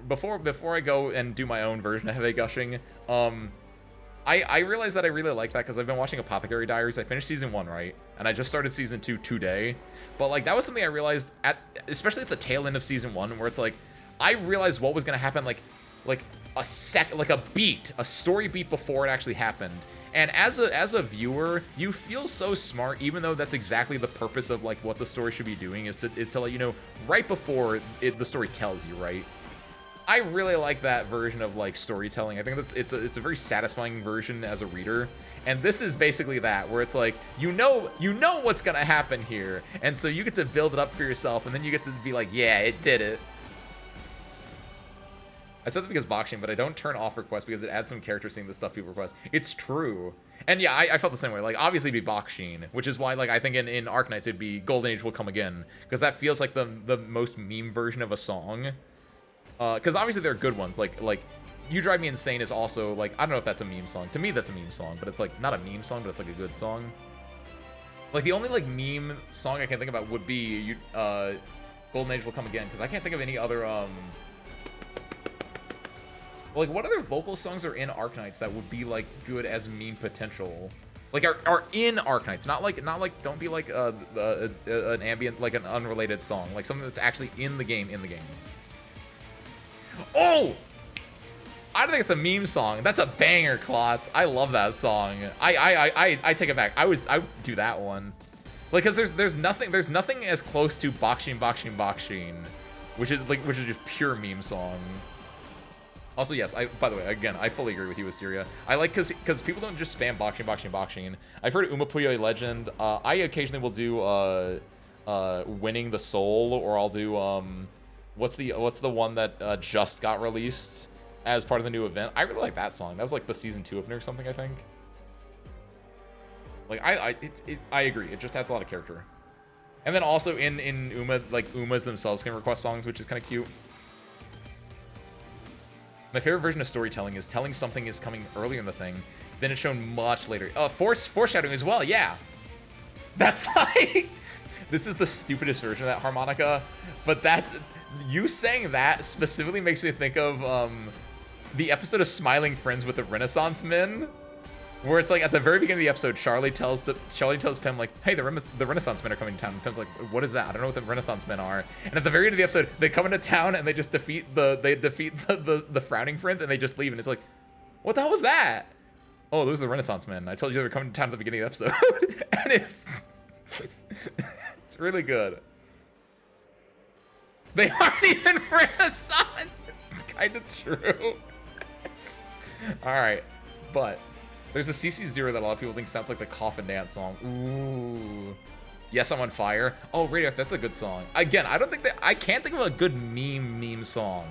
Before I go and do my own version of Heavy Gushing, I realized that I really like that because I've been watching Apothecary Diaries. I finished season 1, right? And I just started season 2 today. But like that was something I realized especially at the tail end of season 1, where it's like I realized what was gonna happen like a story beat before it actually happened. And as a viewer, you feel so smart, even though that's exactly the purpose of like what the story should be doing, is to let you know right before the story tells you, right? I really like that version of like storytelling. I think it's a very satisfying version as a reader. And this is basically that, where it's like you know what's gonna happen here, and so you get to build it up for yourself, and then you get to be like, yeah, it did it. I said that because boxing, but I don't turn off requests because it adds some character seeing the stuff people request. It's true. And yeah, I felt the same way. Like, obviously it'd be Baksheen, which is why, like, I think in Arknights it'd be Golden Age Will Come Again, because that feels like the most meme version of a song. Because obviously there are good ones. Like You Drive Me Insane is also, like, I don't know if that's a meme song. To me, that's a meme song, but it's, like, not a meme song, but it's, like, a good song. Like, the only, like, meme song I can think about would be Golden Age will come again, because I can't think of any other, like, what other vocal songs are in Arknights that would be, like, good as meme potential? Like, are in Arknights, not like, don't be like, an ambient, like, an unrelated song. Like, something that's actually in the game, Oh! I don't think it's a meme song. That's a banger, Klotz. I love that song. I take it back. I would do that one. Like, cause there's nothing as close to Boxing, which is just pure meme song. Also, yes, by the way, again, I fully agree with you, Wisteria. I like, cause people don't just spam Boxing. I've heard Umapuyo Legend. I occasionally will do Winning the Soul, or I'll do what's the one that just got released as part of the new event. I really like that song. That was like the season 2 opener or something, I think. Like, I agree. It just adds a lot of character. And then also in Uma, like, Umas themselves can request songs, which is kind of cute. My favorite version of storytelling is telling something is coming earlier in the thing, then it's shown much later. Foreshadowing as well, yeah. That's like... This is the stupidest version of that harmonica, but you saying that specifically makes me think of the episode of Smiling Friends with the Renaissance Men, where it's like at the very beginning of the episode, Charlie tells Pim, like, hey, the Renaissance Men are coming to town. And Pim's like, what is that? I don't know what the Renaissance Men are. And at the very end of the episode, they come into town and they just defeat the Frowning Friends, and they just leave. And it's like, what the hell was that? Oh, those are the Renaissance Men. I told you they were coming to town at the beginning of the episode. And it's really good. They aren't even Renaissance. It's kind of true. All right, but there's a CC0 that a lot of people think sounds like the Coffin Dance song. Ooh. Yes, I'm on Fire. Oh, Radio, that's a good song. Again, I can't think of a good meme song.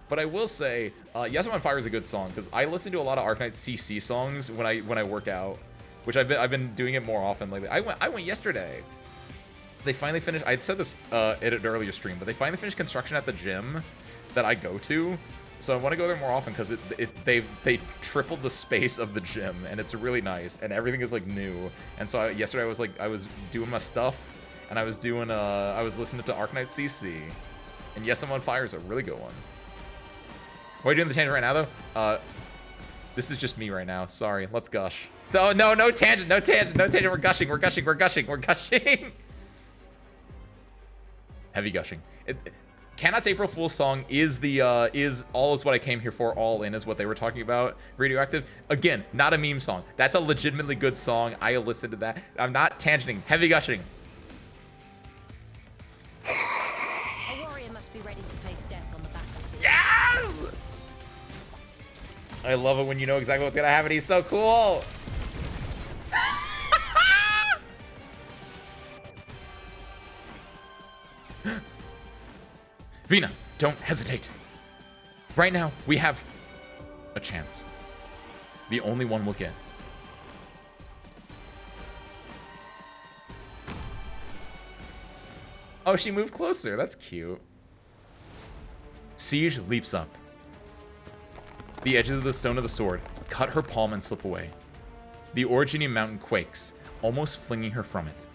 But I will say, Yes, I'm on Fire is a good song, because I listen to a lot of Arknights CC songs when I work out, which I've been doing it more often lately. I went yesterday. They finally finished. I'd said this in an earlier stream, but they finally finished construction at the gym that I go to. So I want to go there more often, because they tripled the space of the gym, and it's really nice, and everything is like new. And so yesterday I was doing my stuff, and I was listening to Arknights CC, and Yes, I'm on Fire is a really good one. What are you doing the tangent right now though? This is just me right now. Sorry, let's gush. No tangent. We're gushing. Heavy gushing. Cannot's April Fool's song is All Is What I Came Here For, All In is what they were talking about. Radioactive. Again, not a meme song. That's a legitimately good song. I listened to that. I'm not tangenting. Heavy gushing. A warrior must be ready to face death on the battlefield. Yes! I love it when you know exactly what's gonna happen. He's so cool. Vina, don't hesitate. Right now, we have a chance. The only one we'll get. Oh, she moved closer. That's cute. Siege leaps up. The edges of the stone of the sword cut her palm and slip away. The Originium mountain quakes, almost flinging her from it.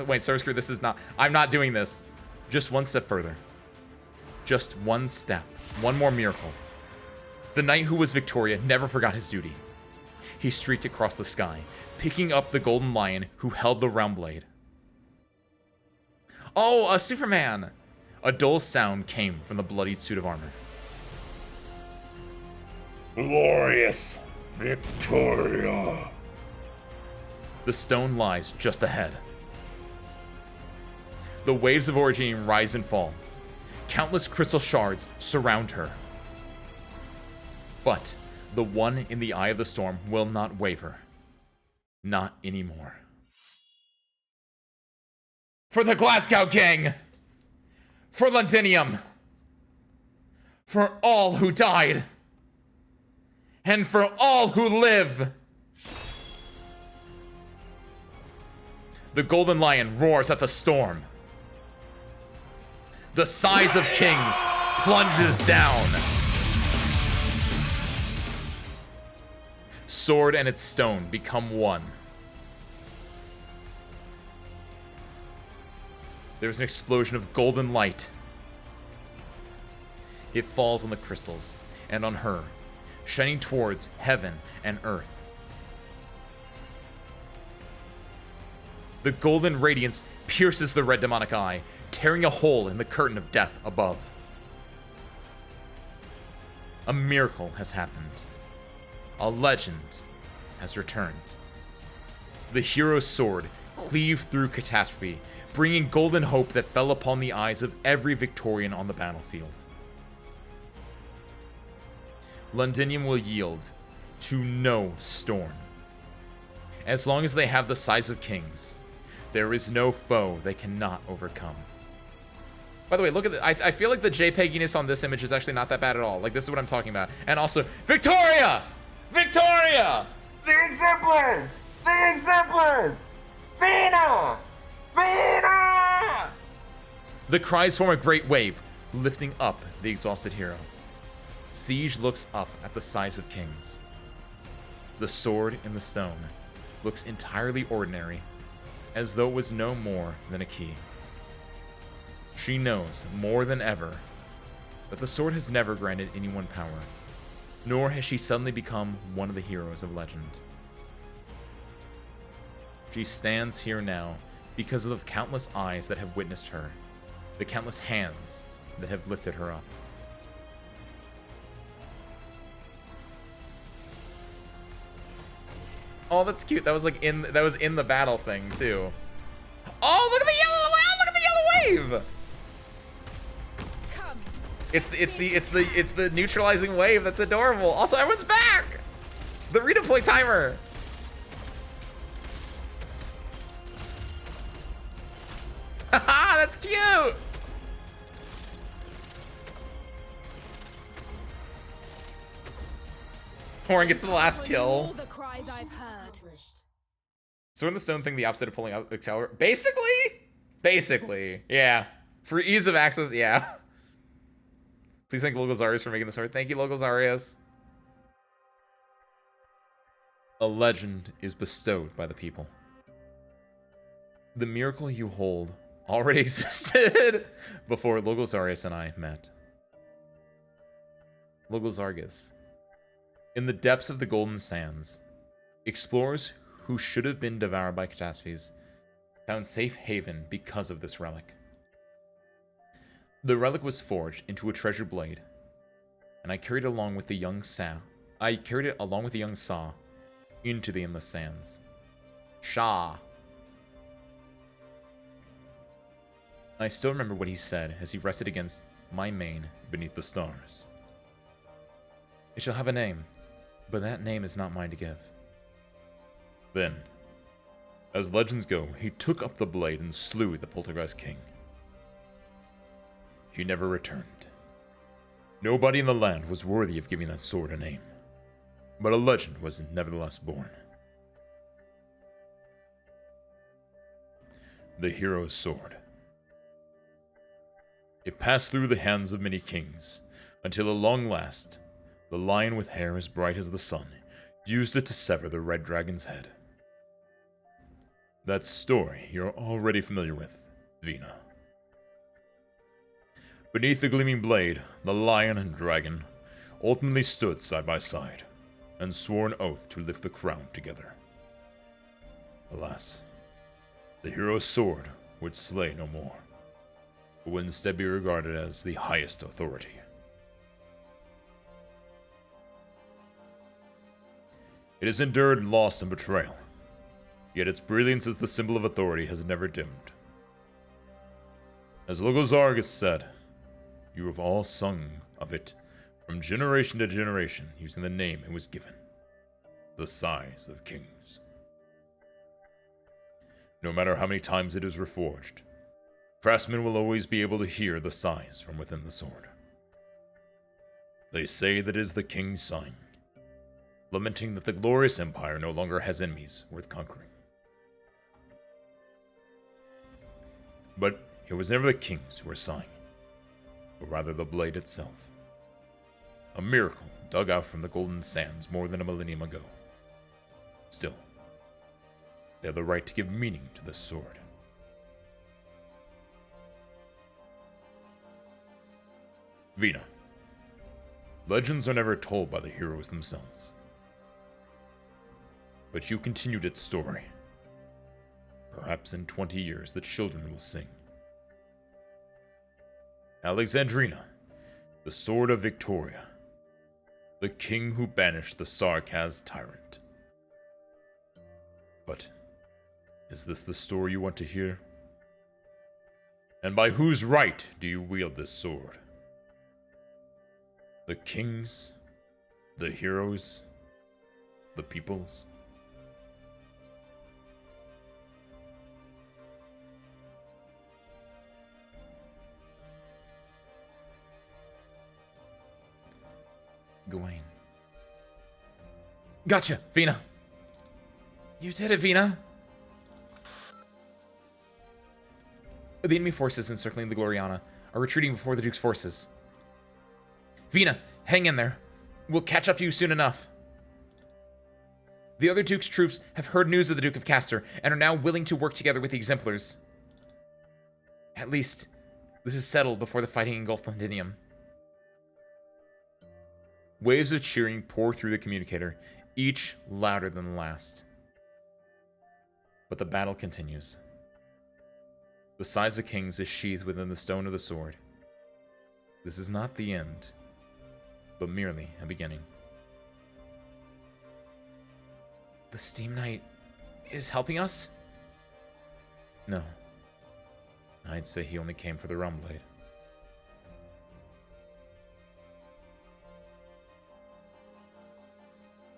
Wait, Service Crew, this is not... I'm not doing this. Just one step further. Just one step. One more miracle. The knight who was Victoria never forgot his duty. He streaked across the sky, picking up the golden lion who held the realm blade. Oh, Superman! A dull sound came from the bloodied suit of armor. Glorious Victoria. The stone lies just ahead. The waves of Originium rise and fall. Countless crystal shards surround her. But the one in the eye of the storm will not waver. Not anymore. For the Glasgow gang! For Londinium! For all who died! And for all who live! The golden lion roars at the storm. The size of kings plunges down. Sword and its stone become one. There was an explosion of golden light. It falls on the crystals and on her, shining towards heaven and earth. The golden radiance pierces the red demonic eye, tearing a hole in the curtain of death above. A miracle has happened. A legend has returned. The hero's sword cleaved through catastrophe, bringing golden hope that fell upon the eyes of every Victorian on the battlefield. Londinium will yield to no storm. As long as they have the size of kings, there is no foe they cannot overcome. By the way, look at the, I feel like the JPEGiness on this image is actually not that bad at all. Like, this is what I'm talking about. And also, Victoria! Victoria! The exemplars! The exemplars! Vina! Vina! The cries form a great wave, lifting up the exhausted hero. Siege looks up at the size of kings. The sword in the stone looks entirely ordinary, as though it was no more than a key. She knows more than ever that the sword has never granted anyone power, nor has she suddenly become one of the heroes of legend. She stands here now because of the countless eyes that have witnessed her, the countless hands that have lifted her up. Oh, that's cute. That was like in the battle thing too. Oh, look at the yellow! Oh, look at the yellow wave! Come. It's the neutralizing wave. That's adorable. Also, everyone's back. The redeploy timer. Haha, that's cute. Horn gets the last kill. All the cries I've heard. So in the stone thing, the opposite of pulling out accelerate. Basically, yeah. For ease of access, yeah. Please thank Logozarius for making this hard. Thank you, Logozarius. A legend is bestowed by the people. The miracle you hold already existed before Logozarius and I met. Logozargus. In the depths of the Golden Sands, explorers who should have been devoured by catastrophes found safe haven because of this relic. The relic was forged into a treasure blade, and I carried it along with the young saw. Into the endless sands. Shah. I still remember what he said as he rested against my mane beneath the stars. It shall have a name, but that name is not mine to give. Then, as legends go, he took up the blade and slew the Poltergeist King. He never returned. Nobody in the land was worthy of giving that sword a name, but a legend was nevertheless born. The hero's sword. It passed through the hands of many kings, until at long last, the lion with hair as bright as the sun used it to sever the red dragon's head. That story you're already familiar with, Vina. Beneath the gleaming blade, the lion and dragon ultimately stood side by side, and swore an oath to lift the crown together. Alas, the hero's sword would slay no more, but would instead be regarded as the highest authority. It has endured loss and betrayal, yet its brilliance as the symbol of authority has never dimmed. As Logozargus said, you have all sung of it from generation to generation using the name it was given, the size of kings. No matter how many times it is reforged, craftsmen will always be able to hear the sighs from within the sword. They say that it is the king's sign, lamenting that the glorious empire no longer has enemies worth conquering. But it was never the kings who were sighing, but rather the blade itself. A miracle dug out from the Golden Sands more than a millennium ago. Still, they have the right to give meaning to this sword. Vina. Legends are never told by the heroes themselves. But you continued its story. Perhaps in 20 years the children will sing. Alexandrina, the Sword of Victoria, the king who banished the Sarkaz tyrant. But is this the story you want to hear? And by whose right do you wield this sword? The king's? The heroes? The people's? Gawain. Gotcha, Vina. You did it, Vina. The enemy forces encircling the Gloriana are retreating before the Duke's forces. Vina, hang in there. We'll catch up to you soon enough. The other Duke's troops have heard news of the Duke of Castor and are now willing to work together with the Exemplars. At least, this is settled before the fighting engulfs Londinium. Waves of cheering pour through the communicator, each louder than the last. But the battle continues. The size of kings is sheathed within the stone of the sword. This is not the end, but merely a beginning. The Steam Knight is helping us? No. I'd say he only came for the Realm Blade.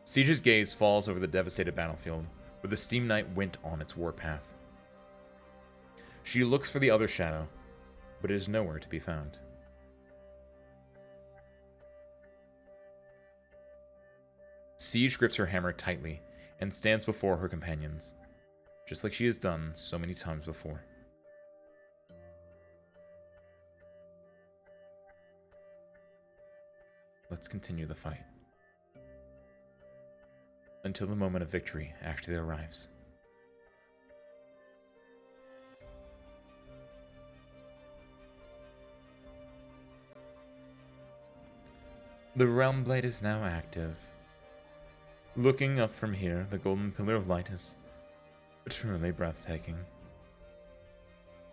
Siege's gaze falls over the devastated battlefield, where the Steam Knight went on its warpath. She looks for the other shadow, but it is nowhere to be found. Siege grips her hammer tightly and stands before her companions, just like she has done so many times before. Let's continue the fight. Until the moment of victory actually arrives. The Realm Blade is now active. Looking up from here, the golden pillar of light is truly breathtaking.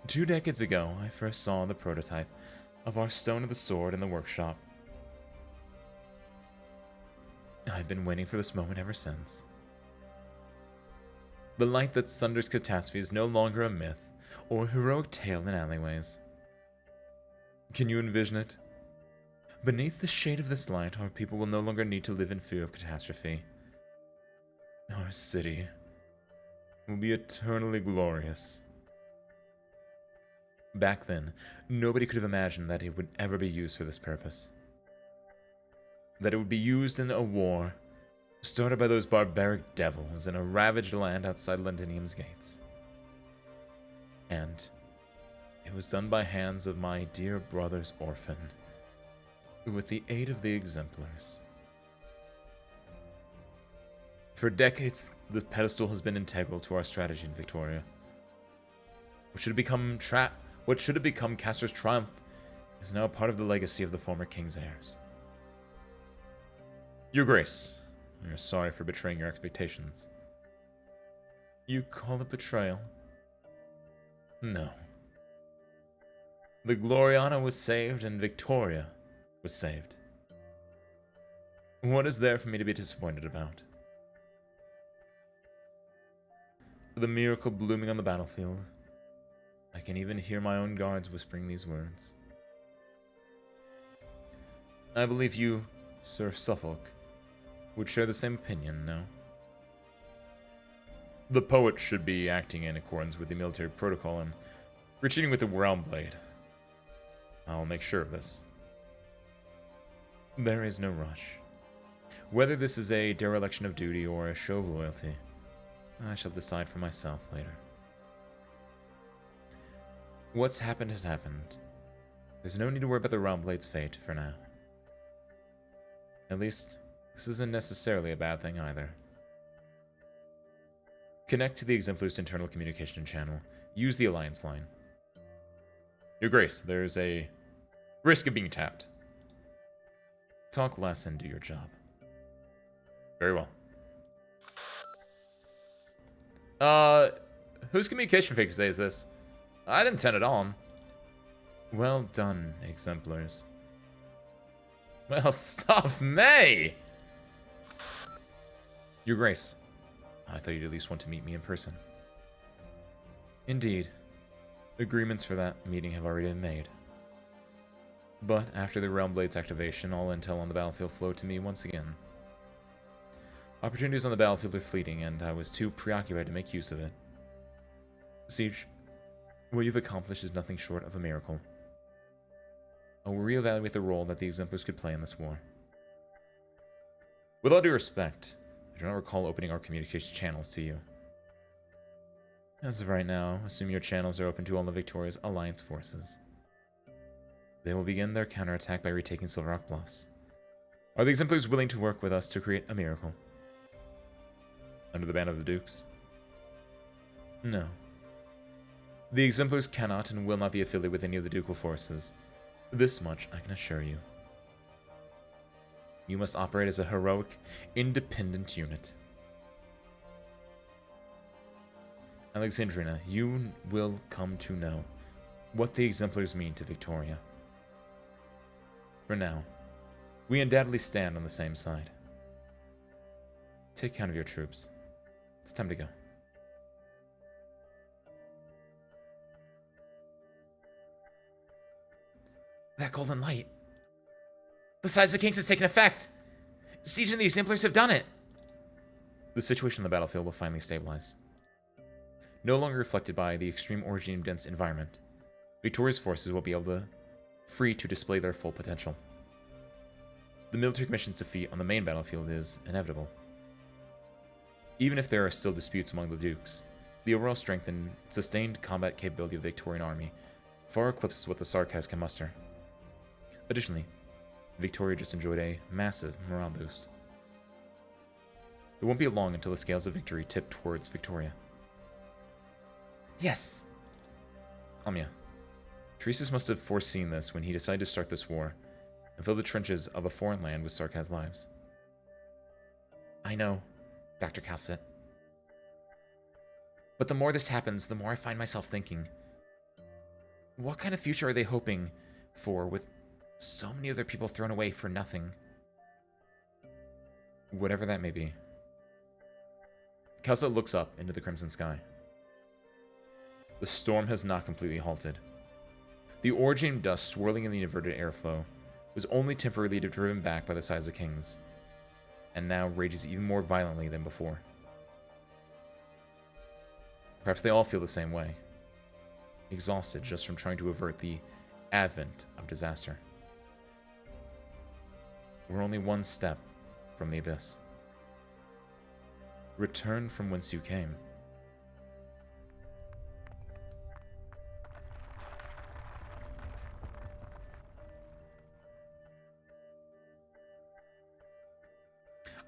2 decades ago, I first saw the prototype of our Stone of the Sword in the workshop. I've been waiting for this moment ever since. The light that sunders catastrophe is no longer a myth or a heroic tale in alleyways. Can you envision it? Beneath the shade of this light, our people will no longer need to live in fear of catastrophe. Our city will be eternally glorious. Back then, nobody could have imagined that it would ever be used for this purpose. That it would be used in a war started by those barbaric devils in a ravaged land outside Londinium's gates. And it was done by hands of my dear brother's orphan, with the aid of the Exemplars. For decades, the pedestal has been integral to our strategy in Victoria. What should have become Castor's triumph is now part of the legacy of the former king's heirs. Your Grace, we are sorry for betraying your expectations. You call it betrayal? No. The Gloriana was saved and Victoria was saved. What is there for me to be disappointed about? The miracle blooming on the battlefield. I can even hear my own guards whispering these words. I believe you, Sir Suffolk, would share the same opinion, no? The poet should be acting in accordance with the military protocol and retreating with the Realm Blade. I'll make sure of this. There is no rush. Whether this is a dereliction of duty or a show of loyalty, I shall decide for myself later. What's happened has happened. There's no need to worry about the Realm Blade's fate for now. At least, this isn't necessarily a bad thing either. Connect to the Exemplar's internal communication channel. Use the Alliance line. Your Grace, there's a risk of being tapped. Talk less and do your job. Very well. Whose communication fake today is this? I didn't send it on. Well done, exemplars. Well, stuff May! Your Grace, I thought you'd at least want to meet me in person. Indeed. Agreements for that meeting have already been made. But after the Realm Blade's activation, all intel on the battlefield flowed to me once again. Opportunities on the battlefield are fleeting, and I was too preoccupied to make use of it. Siege, what you've accomplished is nothing short of a miracle. I will reevaluate the role that the exemplars could play in this war. With all due respect, I do not recall opening our communication channels to you. As of right now, assume your channels are open to all of Victoria's alliance forces. They will begin their counterattack by retaking Silver Rock Bluffs. Are the exemplars willing to work with us to create a miracle? Under the ban of the Dukes? No. The exemplars cannot and will not be affiliated with any of the ducal forces. This much I can assure you. You must operate as a heroic, independent unit. Alexandrina, you will come to know what the exemplars mean to Victoria. For now, we undoubtedly stand on the same side. Take count of your troops. It's time to go. That golden light. The size of the Kings has taken effect. Siege and the exemplars have done it. The situation on the battlefield will finally stabilize. No longer reflected by the extreme origin-dense environment, Victoria's forces will be free to display their full potential. The military commission's defeat on the main battlefield is inevitable. Even if there are still disputes among the dukes, the overall strength and sustained combat capability of the Victorian army far eclipses what the Sarkaz can muster. Additionally, Victoria just enjoyed a massive morale boost. It won't be long until the scales of victory tip towards Victoria. Yes. Amia, Teresis must have foreseen this when he decided to start this war and fill the trenches of a foreign land with Sarkaz lives. I know, Dr. Calcet. But the more this happens, the more I find myself thinking, what kind of future are they hoping for with so many other people thrown away for nothing? Whatever that may be. Calcet looks up into the crimson sky. The storm has not completely halted. The origin dust swirling in the inverted airflow was only temporarily driven back by the size of Kings, and now rages even more violently than before. Perhaps they all feel the same way, exhausted just from trying to avert the advent of disaster. We're only one step from the abyss. Return from whence you came.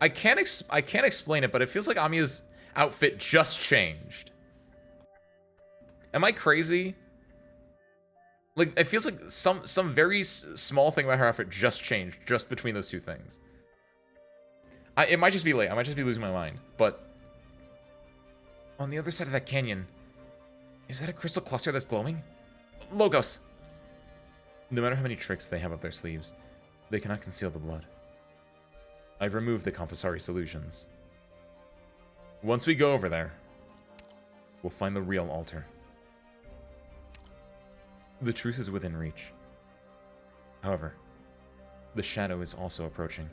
I can't explain it, but it feels like Amiya's outfit just changed. Am I crazy? Like, it feels like some very small thing about her outfit just changed just between those two things. It might just be late. I might just be losing my mind. But on the other side of that canyon, is that a crystal cluster that's glowing? Logos! No matter how many tricks they have up their sleeves, they cannot conceal the blood. I've removed the Confessari solutions. Once we go over there, we'll find the real altar. The truth is within reach. However, the shadow is also approaching.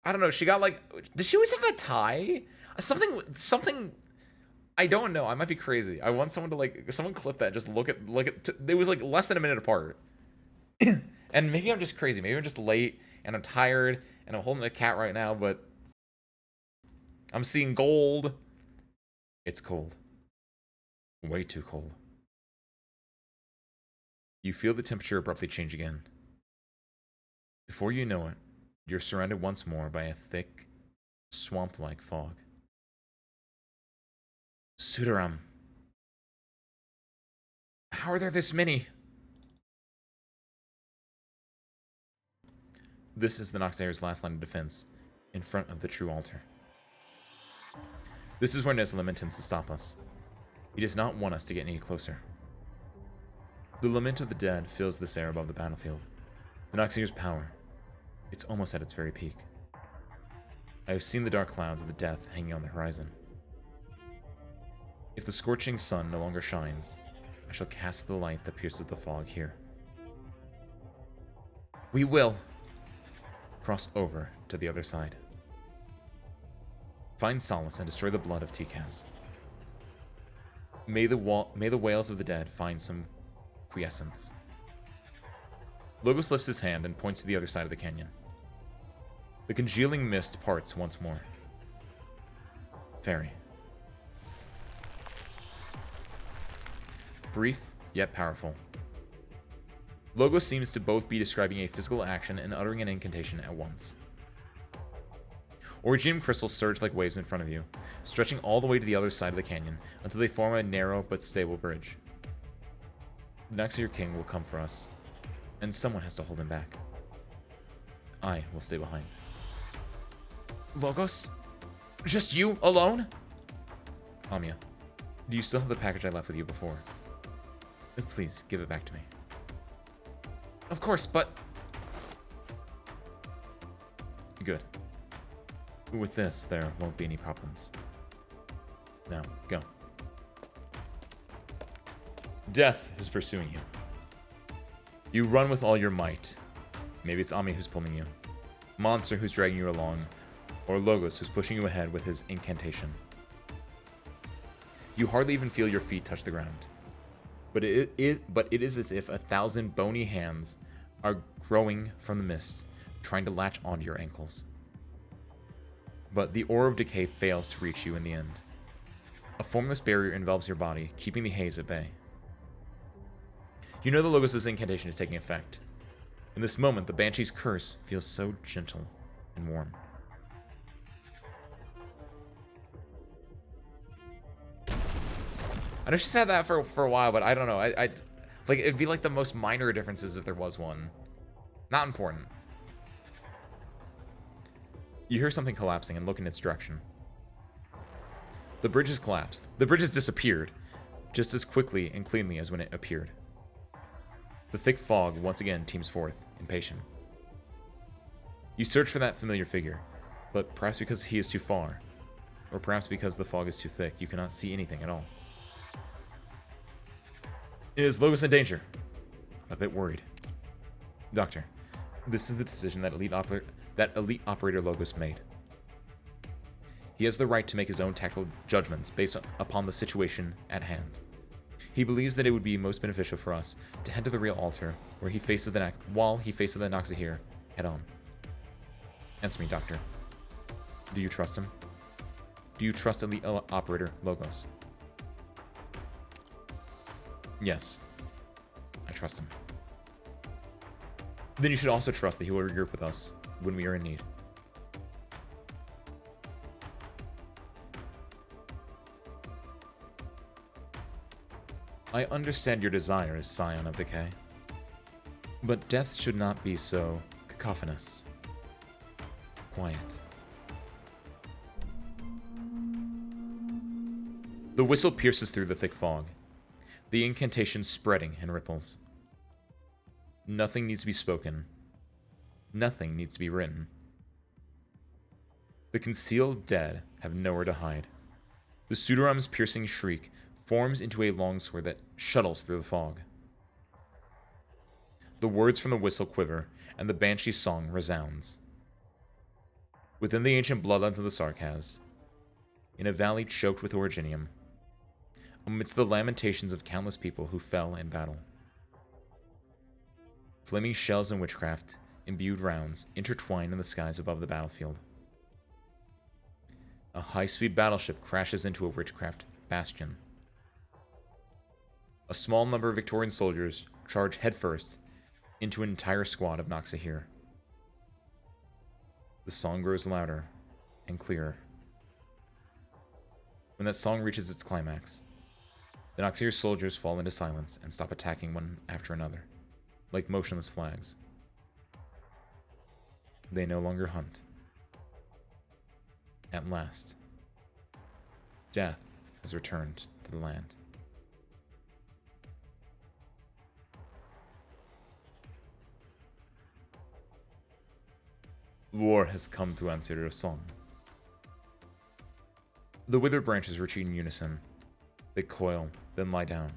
I don't know. She got like, did she always have that tie? Something. I don't know. I might be crazy. I want someone to like, someone clip that. Just look at. It was like less than a minute apart. And maybe I'm just crazy. Maybe I'm just late and I'm tired and I'm holding a cat right now, but I'm seeing gold. It's cold. Way too cold. You feel the temperature abruptly change again. Before you know it, you're surrounded once more by a thick, swamp-like fog. Sudaram. How are there this many? This is the Noxayer's last line of defense, in front of the true altar. This is where Neslim intends to stop us. He does not want us to get any closer. The lament of the dead fills this air above the battlefield. The Noxayer's power, it's almost at its very peak. I have seen the dark clouds of the death hanging on the horizon. If the scorching sun no longer shines, I shall cast the light that pierces the fog here. We will cross over to the other side. Find solace and destroy the blood of Tikaz. May the wails of the dead find some quiescence. Logos lifts his hand and points to the other side of the canyon. The congealing mist parts once more. Fairy. Brief, yet powerful. Logos seems to both be describing a physical action and uttering an incantation at once. Originium crystals surge like waves in front of you, stretching all the way to the other side of the canyon until they form a narrow but stable bridge. The Noxayer King will come for us, and someone has to hold him back. I will stay behind. Logos? Just you alone? Amia, do you still have the package I left with you before? Please, give it back to me. Of course, but... Good. With this, there won't be any problems. Now, go. Death is pursuing you. You run with all your might. Maybe it's Ami who's pulling you. Monster who's dragging you along. Or Logos who's pushing you ahead with his incantation. You hardly even feel your feet touch the ground. But it is as if 1,000 bony hands are growing from the mist, trying to latch onto your ankles. But the aura of decay fails to reach you in the end. A formless barrier envelops your body, keeping the haze at bay. You know the Logos' incantation is taking effect. In this moment, the Banshee's curse feels so gentle and warm. I know she said that for a while, but I don't know. I like it'd be like the most minor differences if there was one. Not important. You hear something collapsing and look in its direction. The bridge has collapsed. The bridge has disappeared, just as quickly and cleanly as when it appeared. The thick fog once again teams forth, impatient. You search for that familiar figure, but perhaps because he is too far, or perhaps because the fog is too thick, you cannot see anything at all. Is Logos in danger? A bit worried. Doctor, this is the decision that elite operator Logos made. He has the right to make his own tactical judgments based upon the situation at hand. He believes that it would be most beneficial for us to head to the real altar while he faces the Noxahir head on. Answer me, Doctor. Do you trust him? Do you trust elite operator Logos? Yes, I trust him. Then you should also trust that he will regroup with us when we are in need. I understand your desires, Scion of Decay. But death should not be so cacophonous. Quiet. The whistle pierces through the thick fog. The incantation spreading in ripples. Nothing needs to be spoken. Nothing needs to be written. The concealed dead have nowhere to hide. The Pseudoram's piercing shriek forms into a longsword that shuttles through the fog. The words from the whistle quiver, and the Banshee's song resounds. Within the ancient bloodlands of the Sarkaz, in a valley choked with originium, amidst the lamentations of countless people who fell in battle. Flaming shells and witchcraft, imbued rounds, intertwine in the skies above the battlefield. A high-speed battleship crashes into a witchcraft bastion. A small number of Victorian soldiers charge headfirst into an entire squad of Noxahir. The song grows louder and clearer. When that song reaches its climax, the Noxahir soldiers fall into silence and stop attacking one after another, like motionless flags. they no longer hunt. At last, death has returned to the land. War has come to answer your song. The withered branches retreat in unison. They coil, then lie down,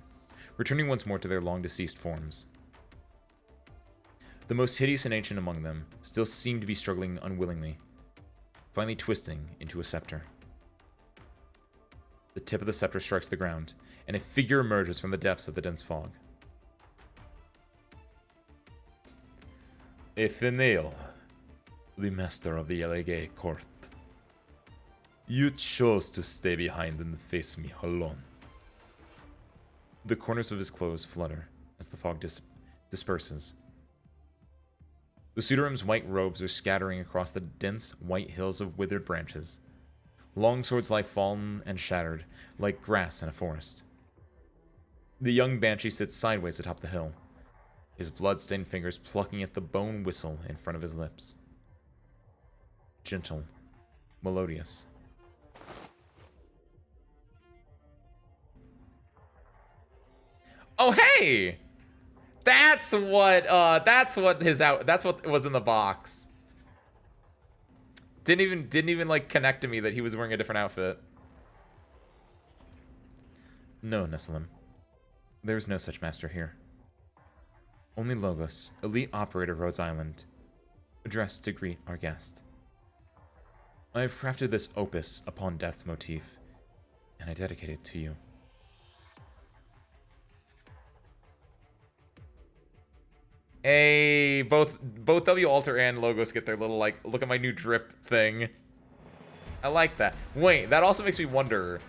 returning once more to their long-deceased forms. The most hideous and ancient among them still seem to be struggling unwillingly, finally twisting into a scepter. The tip of the scepter strikes the ground, and a figure emerges from the depths of the dense fog. Ephinael, the master of the LAG court. You chose to stay behind and face me alone. The corners of his clothes flutter as the fog disperses. The Pseudorim's white robes are scattering across the dense white hills of withered branches. Long swords lie fallen and shattered, like grass in a forest. The young banshee sits sideways atop the hill, his blood-stained fingers plucking at the bone whistle in front of his lips. Gentle, melodious. Oh hey! That's what was in the box. Didn't even like connect to me that he was wearing a different outfit. No, Neslim. There is no such master here. Only Logos, elite operator of Rhodes Island, addressed to greet our guest. I have crafted this opus upon death's motif, and I dedicate it to you. Hey, both W Alter and Logos get their little like look at my new drip thing. I like that. Wait, that also makes me wonder,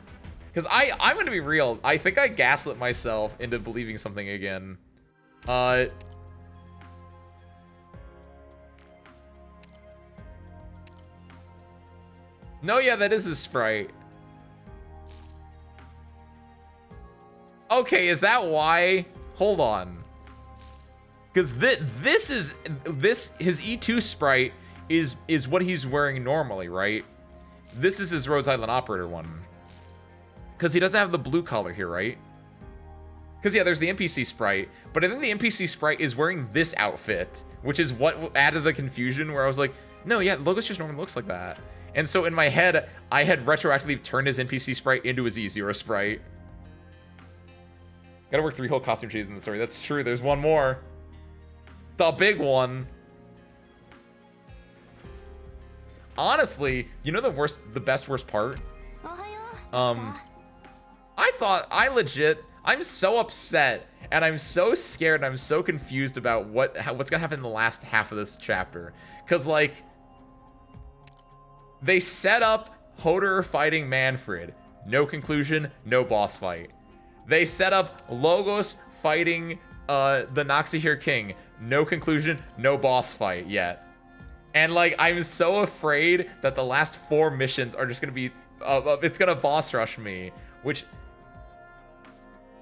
because I'm gonna be real. I think I gaslit myself into believing something again. No, yeah, that is his sprite. Okay, is that why? Hold on. Because his E2 sprite is what he's wearing normally, right? This is his Rhodes Island Operator one. Because he doesn't have the blue color here, right? Because, yeah, there's the NPC sprite, but I think the NPC sprite is wearing this outfit, which is what added the confusion, where I was like, no, yeah, Logos just normally looks like that. And so in my head, I had retroactively turned his NPC sprite into his E0 sprite. Gotta work 3 whole costume changes in the story. That's true, there's one more. The big one. Honestly, you know the best worst part? I'm so upset and I'm so scared and I'm so confused about what's gonna happen in the last half of this chapter. Cause like, they set up Hoder fighting Manfred. No conclusion, no boss fight. They set up Logos fighting the Noxihir King. No conclusion, no boss fight yet. And like, I'm so afraid that the last 4 missions are just gonna be, it's gonna boss rush me, which,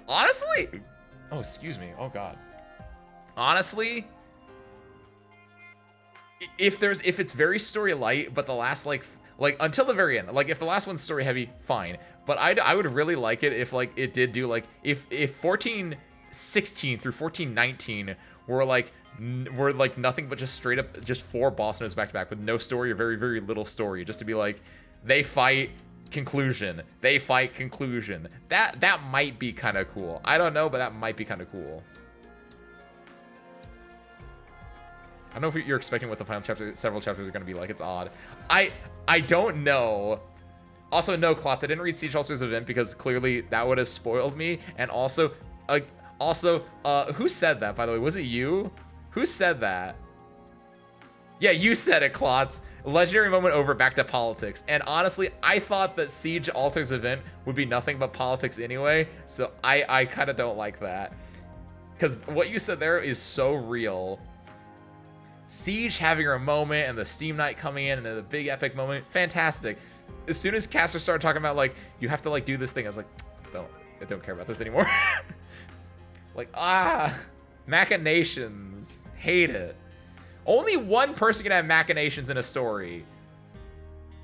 honestly, oh, excuse me, oh god. Honestly, if it's very story light, but the last like until the very end, like if the last one's story heavy, fine. But I would really like it if like it did do like, if 1416 through 1419 were like nothing but just straight up just 4 boss nodes back to back with no story or very, very little story, just to be like, they fight, conclusion, they fight, conclusion. That might be kind of cool. I don't know, but that might be kind of cool. I don't know if you're expecting what the final chapter, several chapters are going to be like. It's odd. I don't know. Also, no, Klotz, I didn't read Siege Ulcer's event because clearly that would have spoiled me. And also, who said that, by the way? Was it you? Who said that? Yeah, you said it, Klotz. Legendary moment over, back to politics. And honestly, I thought that Siege Alter's event would be nothing but politics anyway. So I kind of don't like that. Because what you said there is so real. Siege having a moment and the Steam Night coming in and the big epic moment, fantastic. As soon as Caster started talking about like, you have to like do this thing, I was like, I don't care about this anymore. Like, machinations, hate it. Only one person can have machinations in a story.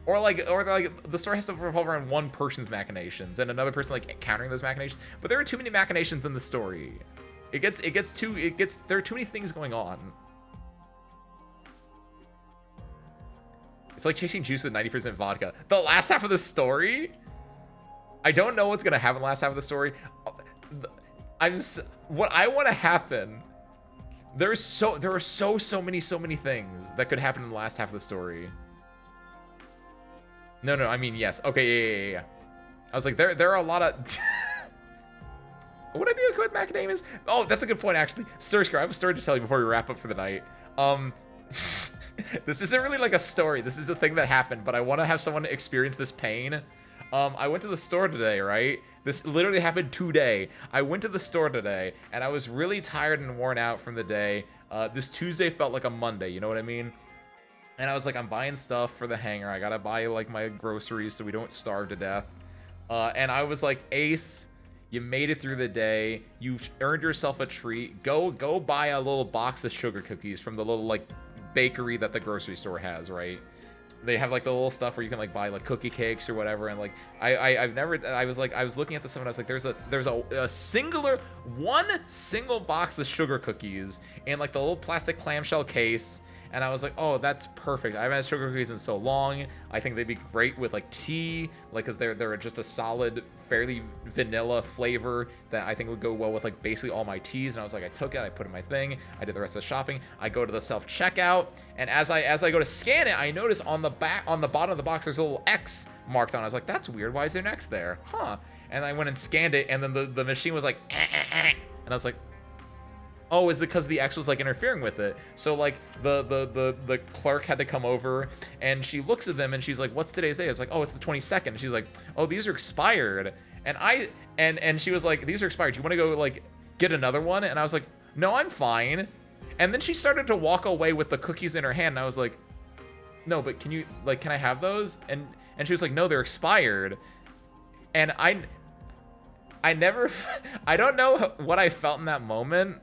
Or like the story has to revolve around one person's machinations and another person like countering those machinations. But there are too many machinations in the story. There are too many things going on. It's like chasing juice with 90% vodka. The last half of the story? I don't know what's gonna happen in the last half of the story. What I want to happen. There are so many things that could happen in the last half of the story. No, I mean, yes. Okay, yeah. I was like, there are a lot of... Would I be okay with macadamias? Oh, that's a good point, actually. Stursker, I have a story to tell you before we wrap up for the night. This isn't really like a story. This is a thing that happened, but I want to have someone experience this pain. I went to the store today, right? This literally happened today. I went to the store today, and I was really tired and worn out from the day. This Tuesday felt like a Monday, you know what I mean? And I was like, I'm buying stuff for the hangar. I gotta buy like my groceries so we don't starve to death. And I was like, Ace, you made it through the day. You've earned yourself a treat. Go buy a little box of sugar cookies from the little like bakery that the grocery store has, right? They have like the little stuff where you can like buy like cookie cakes or whatever. And like I was looking at the stuff and I was like, there's one single box of sugar cookies in like the little plastic clamshell case. And I was like, oh, that's perfect. I haven't had sugar cookies in so long. I think they'd be great with like tea, like because they're just a solid, fairly vanilla flavor that I think would go well with like basically all my teas. And I was like, I took it, I put it in my thing, I did the rest of the shopping. I go to the self-checkout, and as I go to scan it, I notice on the bottom of the box there's a little X marked on it. I was like, that's weird. Why is there an X there? Huh? And I went and scanned it, and then the machine was like, and I was like, oh, is it because the X was like interfering with it? So like the clerk had to come over, and she looks at them and she's like, what's today's day? It's like, oh, it's the 22nd. And she's like, oh, these are expired. And she was like, these are expired. Do you want to go like get another one? And I was like, no, I'm fine. And then she started to walk away with the cookies in her hand, and I was like, no, but can I have those? And she was like, no, they're expired. And I don't know what I felt in that moment.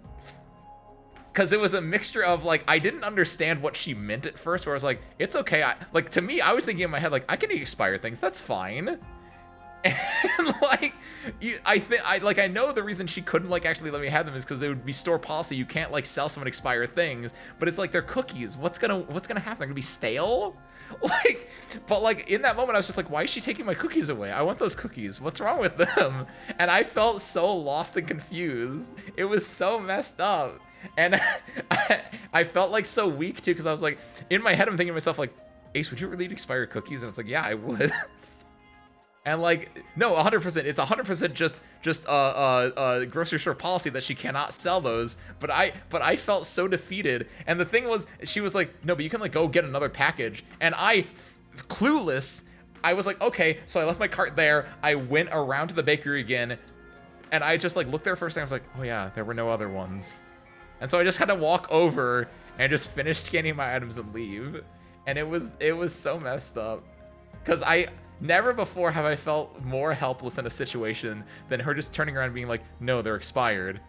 Because it was a mixture of, like, I didn't understand what she meant at first, where I was like, it's okay. Like, to me, I was thinking in my head, like, I can eat expired things. That's fine. And, like, I know the reason she couldn't, like, actually let me have them is because they would be store policy. You can't, like, sell someone expired things. But it's like, they're cookies. What's gonna happen? They're gonna be stale? Like, but, like, in that moment, I was just like, why is she taking my cookies away? I want those cookies. What's wrong with them? And I felt so lost and confused. It was so messed up. And I felt like so weak too, because I was like, in my head I'm thinking to myself like, Ace, would you really eat expired cookies? And it's like, yeah, I would. And like, no, 100%, it's 100% just grocery store policy that she cannot sell those. But I felt so defeated. And the thing was, she was like, no, but you can like go get another package. And clueless, I was like, okay. So I left my cart there. I went around to the bakery again, and I just like looked there for a second. I was like, oh yeah, there were no other ones. And so I just had to walk over and just finish scanning my items and leave. And it was so messed up. Because never before have I felt more helpless in a situation than her just turning around and being like, no, they're expired.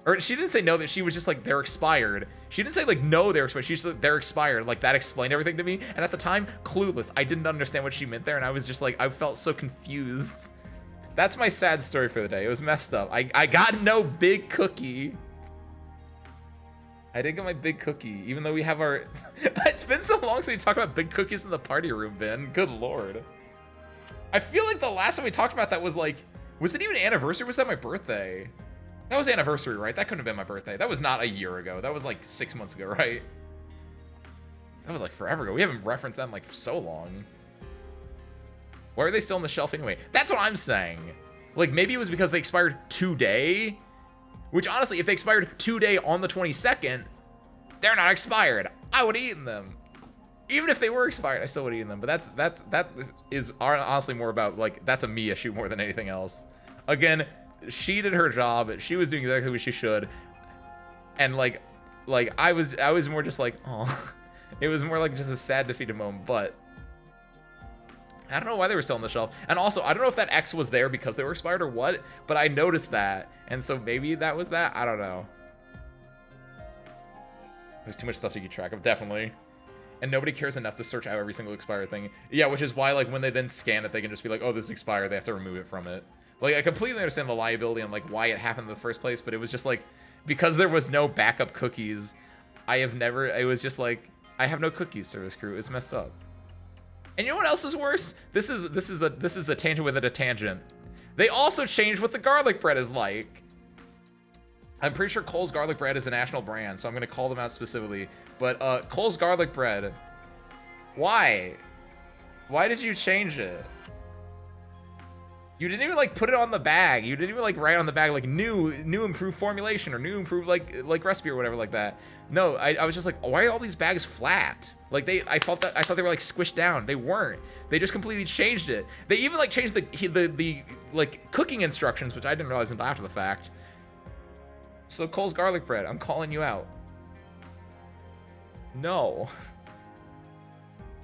Or she didn't say no, that she was just like, they're expired. She didn't say like, no, they're expired. She just like, they're expired. Like that explained everything to me. And at the time, clueless. I didn't understand what she meant there. And I was just like, I felt so confused. That's my sad story for the day. It was messed up. I got no big cookie. I didn't get my big cookie, even though we have our... It's been so long since we talked about big cookies in the party room, Ben. Good lord. I feel like the last time we talked about that was like... Was it even anniversary? Was that my birthday? That was anniversary, right? That couldn't have been my birthday. That was not a year ago. That was like 6 months ago, right? That was like forever ago. We haven't referenced them like for so long. Why are they still on the shelf anyway? That's what I'm saying. Like maybe it was because they expired today. Which honestly, if they expired today on the 22nd, they're not expired. I would have eaten them. Even if they were expired, I still would have eaten them. But that is honestly more about like, that's a me issue more than anything else. Again, she did her job. She was doing exactly what she should. And like I was more just like, oh, it was more like just a sad defeated moment. But I don't know why they were still on the shelf. And also, I don't know if that X was there because they were expired or what, but I noticed that. And so maybe that was that. I don't know. There's too much stuff to keep track of, definitely. And nobody cares enough to search out every single expired thing. Yeah, which is why, like, when they then scan it, they can just be like, oh, this is expired, they have to remove it from it. Like, I completely understand the liability and, like, why it happened in the first place, but it was just, like, because there was no backup cookies, it was just, like, I have no cookies, service crew. It's messed up. And you know what else is worse? This is a tangent within a tangent. They also changed what the garlic bread is like. I'm pretty sure Cole's garlic bread is a national brand, so I'm gonna call them out specifically. But Cole's garlic bread, why? Why did you change it? You didn't even like put it on the bag. You didn't even like write on the bag like new improved formulation or new improved like recipe or whatever like that. No, I was just like, why are all these bags flat? Like I thought they were like squished down. They weren't. They just completely changed it. They even like changed the like cooking instructions, which I didn't realize until after the fact. So Cole's garlic bread, I'm calling you out. No.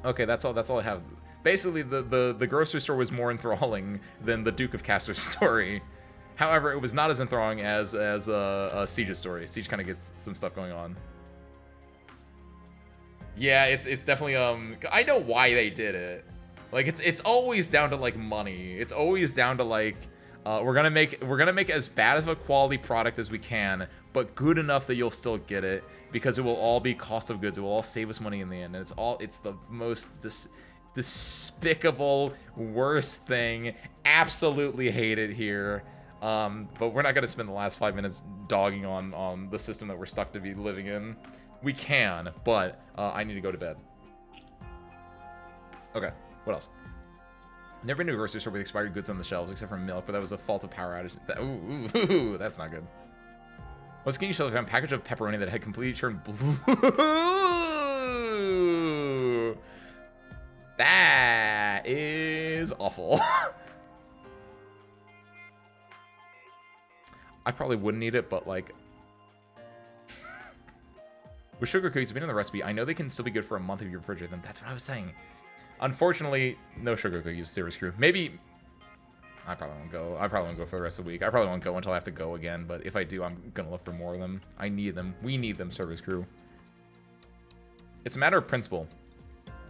Okay, that's all I have. Basically, the grocery store was more enthralling than the Duke of Castor's story. However, it was not as enthralling as Siege's story. Siege kind of gets some stuff going on. Yeah, it's definitely I know why they did it. Like it's always down to like money. It's always down to like we're gonna make as bad of a quality product as we can, but good enough that you'll still get it because it will all be cost of goods. It will all save us money in the end, and it's the most despicable, worst thing. Absolutely hate it here. But we're not gonna spend the last 5 minutes dogging on the system that we're stuck to be living in. We can, but I need to go to bed. Okay, what else? Never been to a grocery store with expired goods on the shelves except for milk, but that was a fault of power outage. Ooh, that's not good. Well, skinny shelf found a package of pepperoni that had completely turned blue. That is awful. I probably wouldn't eat it, but like... With sugar cookies, depending on the recipe, I know they can still be good for a month if you refrigerate them. That's what I was saying. Unfortunately, no sugar cookies, Service Crew. Maybe... I probably won't go. I probably won't go for the rest of the week. I probably won't go until I have to go again, but if I do, I'm gonna look for more of them. I need them. We need them, Service Crew. It's a matter of principle.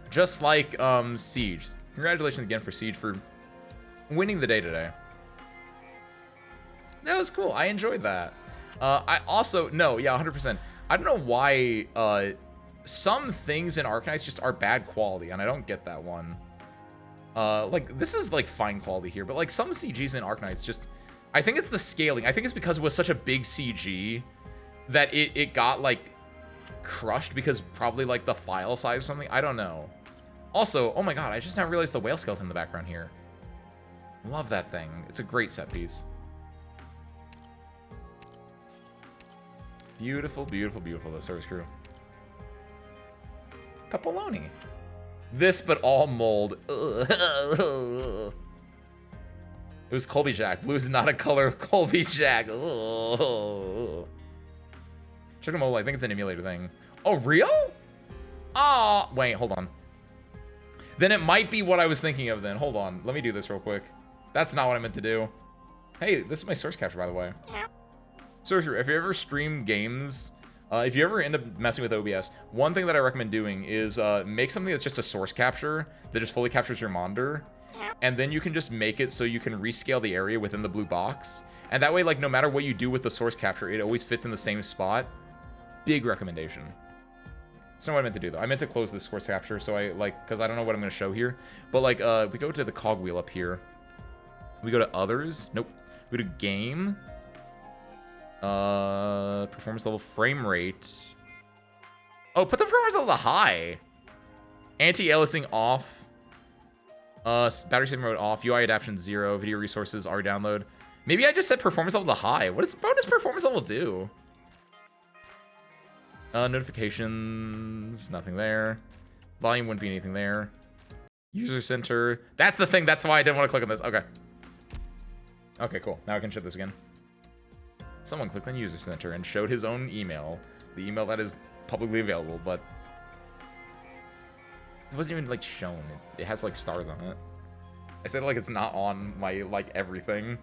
Just like Siege. Congratulations again for Siege for winning the day today. That was cool. I enjoyed that. I also... No, yeah, 100%. I don't know why some things in Arknights just are bad quality, and I don't get that one. Like, this is, like, fine quality here, but, like, some CGs in Arknights just... I think it's the scaling. I think it's because it was such a big CG that it got, like, crushed because probably, like, the file size or something. I don't know. Also, oh my god, I just now realized the whale skeleton in the background here. Love that thing. It's a great set piece. Beautiful, beautiful, beautiful, the Service Crew. Pepperoni. This, but all mold. It was Colby Jack. Blue is not a color of Colby Jack. Check them all. I think it's an emulator thing. Oh, real? Oh, wait, hold on. Then it might be what I was thinking of then. Hold on. Let me do this real quick. That's not what I meant to do. Hey, this is my source capture, by the way. So if you ever stream games, if you ever end up messing with OBS, one thing that I recommend doing is make something that's just a source capture that just fully captures your monitor, and then you can just make it so you can rescale the area within the blue box, and that way, like, no matter what you do with the source capture, it always fits in the same spot. Big recommendation. That's not what I meant to do, though. I meant to close this source capture, so because I don't know what I'm going to show here, but, like, we go to the cogwheel up here. We go to others. Nope. We go to game. Performance level, frame rate. Oh, put the performance level to high. Anti-aliasing off. Battery saving mode off. UI adaptation 0. Video resources are download. Maybe I just set performance level to high. What does performance level do? Notifications. Nothing there. Volume wouldn't be anything there. User center. That's the thing. That's why I didn't want to click on this. Okay. Okay, cool. Now I can shut this again. Someone clicked on User Center and showed his own email. The email that is publicly available, but... It wasn't even, like, shown. It has, like, stars on it. I said, like, it's not on my, like, everything.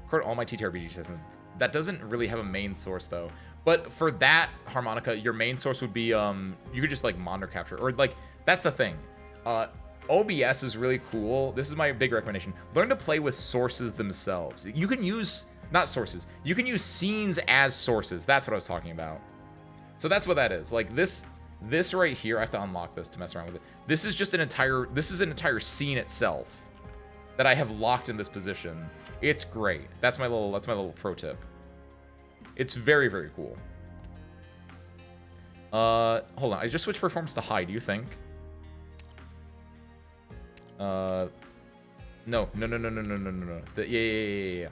Record all my TTRPG sessions. that doesn't really have a main source though. But for that harmonica, your main source would be you could just like monitor capture, or like that's the thing. OBS is really cool. This is my big recommendation. Learn to play with sources themselves. You can use, not sources, you can use scenes as sources. That's what I was talking about. So that's what that is. Like this right here, I have to unlock this to mess around with it. This is just an entire scene itself that I have locked in this position. It's great. That's my little pro tip. It's very, very cool. Hold on. I just switched performance to high. Do you think? No. Yeah.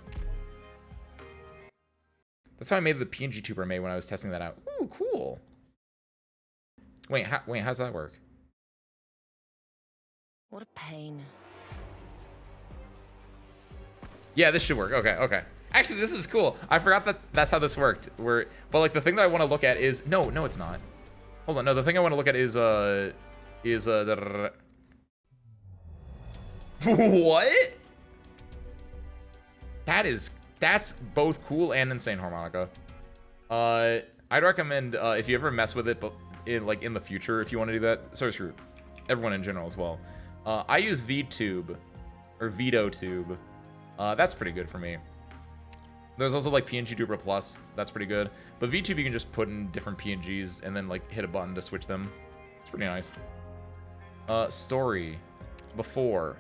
That's how I made the PNG tuber I made when I was testing that out. Ooh, cool. Wait, how's that work? What a pain. Yeah, this should work. Okay. Actually, this is cool. I forgot that that's how this worked. But like the thing that I want to look at is no, it's not. Hold on. No, the thing I want to look at is what? That's both cool and insane harmonica. I'd recommend if you ever mess with it, but in the future, if you want to do that. So screw everyone in general as well. I use VTube or VidoTube. That's pretty good for me. There's also like PNG Tuber Plus. That's pretty good. But VTube you can just put in different PNGs and then like hit a button to switch them. It's pretty nice. Story before.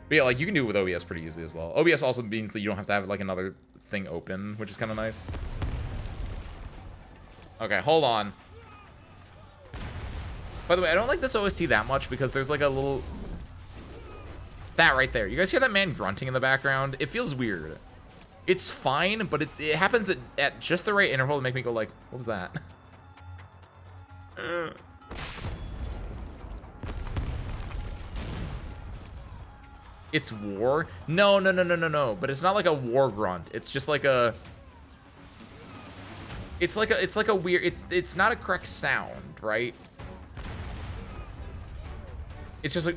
But yeah, like you can do it with OBS pretty easily as well. OBS also means that you don't have to have like another thing open, which is kind of nice. Okay, hold on. By the way, I don't like this OST that much because there's like a little... That right there. You guys hear that man grunting in the background? It feels weird. It's fine, but it happens at just the right interval to make me go like, what was that? It's war? No. But it's not like a war grunt. It's just like a... It's like a weird... It's not a correct sound, right? It's just like...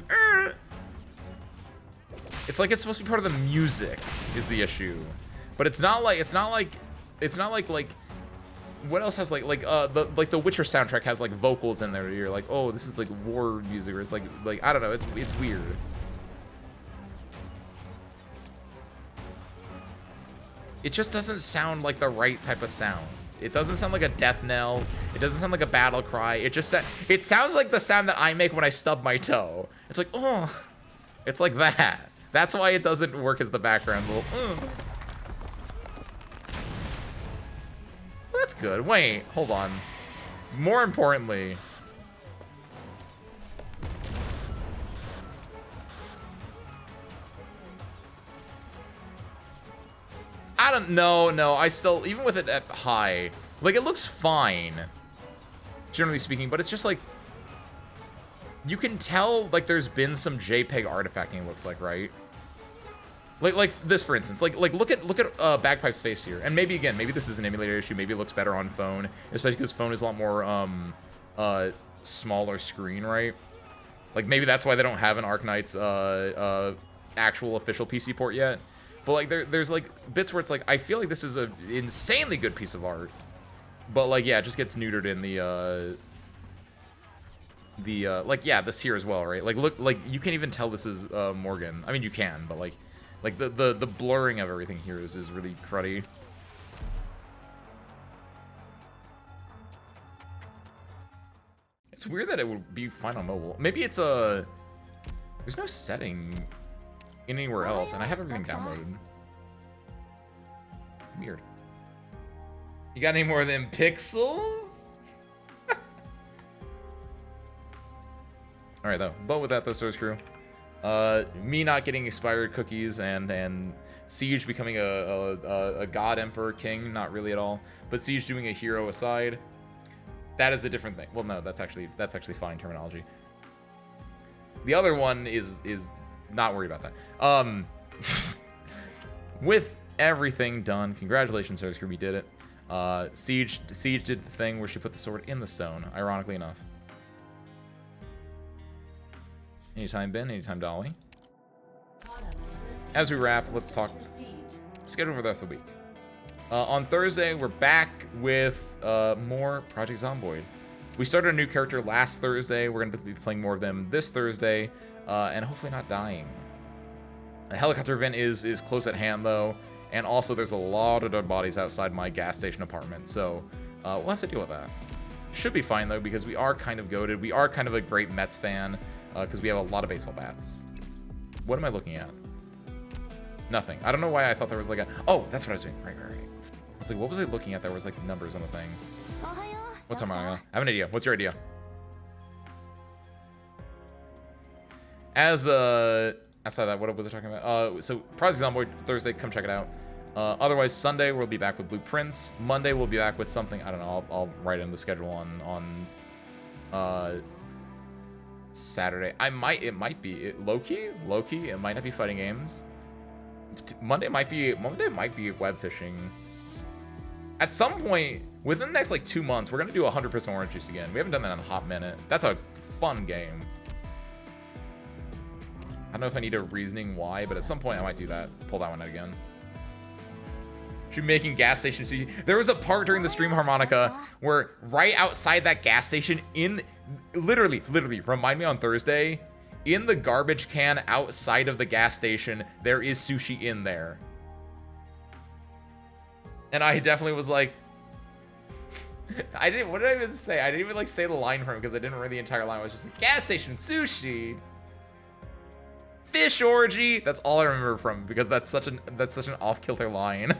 It's like it's supposed to be part of the music is the issue. But it's not like what else has like the Witcher soundtrack has like vocals in there. You're like, oh, this is like war music, or it's like I don't know, it's weird. It just doesn't sound like the right type of sound. It doesn't sound like a death knell. It doesn't sound like a battle cry. It sounds like the sound that I make when I stub my toe. It's like, oh, it's like that. That's why it doesn't work as the background. That's good. Wait, hold on. More importantly, I don't know. No, I still, even with it at high, like it looks fine, generally speaking, but it's just like, you can tell like there's been some JPEG artifacting, it looks like, right? Like this, for instance. Like look at Bagpipe's face here, and maybe this is an emulator issue. Maybe it looks better on phone, especially because phone is a lot more smaller screen, right? Like maybe that's why they don't have an Arknights actual official PC port yet. But like there's like bits where it's like I feel like this is an insanely good piece of art, but like yeah, it just gets neutered in the like yeah, this here as well, right? Like look, like you can't even tell this is Morgan. I mean you can, but like the blurring of everything here is really cruddy. It's weird that it would be fine on mobile. Maybe it's a... There's no setting anywhere else, and I have everything downloaded. Weird. You got any more of them pixels? Alright, though. But with that, though, Source Crew. Me not getting expired cookies and Siege becoming a god emperor king, not really at all, but Siege doing a hero aside, that is a different thing. Well, no, that's actually fine terminology. The other one is not worried about that. With everything done, congratulations, Source Crew, we did it. Siege did the thing where she put the sword in the stone, ironically enough. Anytime, Ben. Anytime, Dolly. As we wrap, let's talk schedule for the rest of the week. On Thursday, we're back with more Project Zomboid. We started a new character last Thursday. We're going to be playing more of them this Thursday, and hopefully not dying. A helicopter event is close at hand, though, and also there's a lot of dead bodies outside my gas station apartment, so we'll have to deal with that. Should be fine, though, because we are kind of goated. We are kind of a great Mets fan, because we have a lot of baseball bats. What am I looking at? Nothing. I don't know why I thought there was like a... Oh, that's what I was doing. Right. I was like, what was I looking at? There was like numbers on the thing. What's our Monica? I have an idea. What's your idea? Outside that, what was I talking about? So Project Zomboid Thursday, come check it out. Otherwise, Sunday we'll be back with Blueprints. Monday we'll be back with something. I don't know. I'll write in the schedule on Saturday. It might be low-key. It might not be fighting games. Monday might be web fishing. At some point within the next like 2 months, we're gonna do 100% orange juice again. We haven't done that in a hot minute. That's a fun game. I don't know if I need a reasoning why, but at some point I might do that. Pull that one out again. Should be making gas station sushi. There was a part during the stream harmonica where right outside that gas station, literally, remind me on Thursday, in the garbage can outside of the gas station, there is sushi in there. And I definitely was like, what did I even say? I didn't even like say the line from him because I didn't read the entire line. I was just like, gas station sushi. Fish orgy. That's all I remember from, because that's such an off-kilter line. I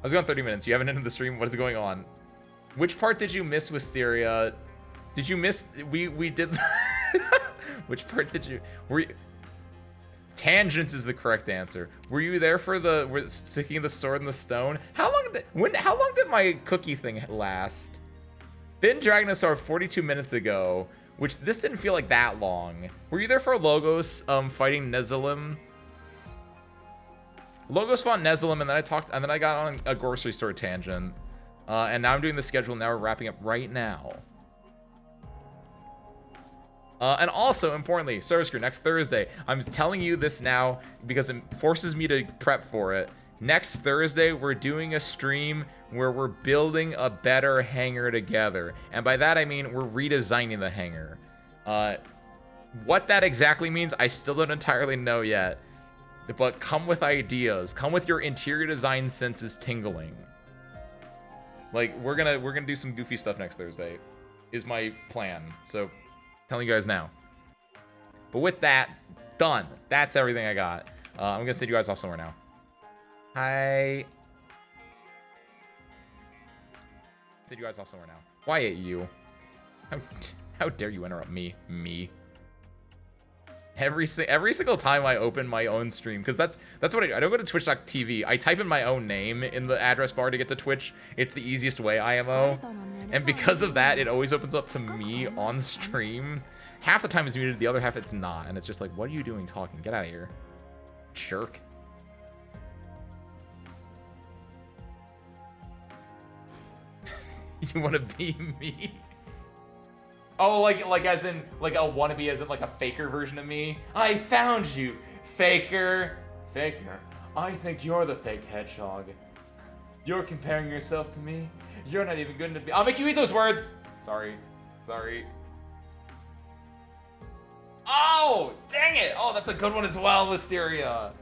was going 30 minutes. You haven't ended the stream. What is going on? Which part did you miss, Wisteria? Did you miss? We did. Which part did you? Tangents is the correct answer. Were you there for sticking the sword in the stone? How long did my cookie thing last? Then Dragnosaur 42 minutes ago, which this didn't feel like that long. Were you there for Logos fighting Nezilim? Logos fought Nezilim, and then I got on a grocery store tangent. And now I'm doing the schedule. Now we're wrapping up right now. And also, importantly, Service Crew, next Thursday. I'm telling you this now because it forces me to prep for it. Next Thursday, we're doing a stream where we're building a better hangar together. And by that, I mean we're redesigning the hangar. What that exactly means, I still don't entirely know yet. But come with ideas. Come with your interior design senses tingling. Like, we're gonna do some goofy stuff next Thursday, is my plan. So, telling you guys now. But with that, done. That's everything I got. I'm gonna send you guys off somewhere now. Hi. Send you guys off somewhere now. Quiet, you. How dare you interrupt me? Every single time I open my own stream, because that's what I do. I don't go to twitch.tv. I type in my own name in the address bar to get to Twitch. It's the easiest way, IMO. And because of that, it always opens up to me on stream. Half the time it's muted, the other half it's not. And it's just like, what are you doing talking? Get out of here. Jerk. You want to be me? Oh, like as in, like a wannabe, as in like a faker version of me? I found you, faker. Faker, I think you're the fake hedgehog. You're comparing yourself to me? You're not even good enough to be. I'll make you eat those words! Sorry. Oh, dang it! Oh, that's a good one as well, Wisteria.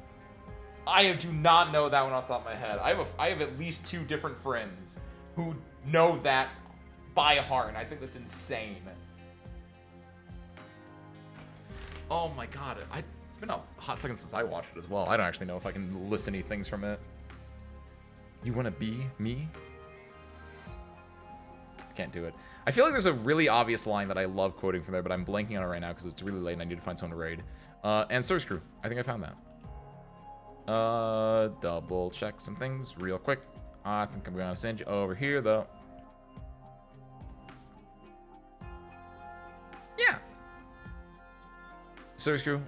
I do not know that one off the top of my head. I have at least 2 different friends who know that by heart, and I think that's insane. Oh my god, it's been a hot second since I watched it as well. I don't actually know if I can list any things from it. You wanna be me? I can't do it. I feel like there's a really obvious line that I love quoting from there, but I'm blanking on it right now because it's really late and I need to find someone to raid. And Source Crew, I think I found that. Double check some things real quick. I think I'm gonna send you over here though. Yeah. Source Crew,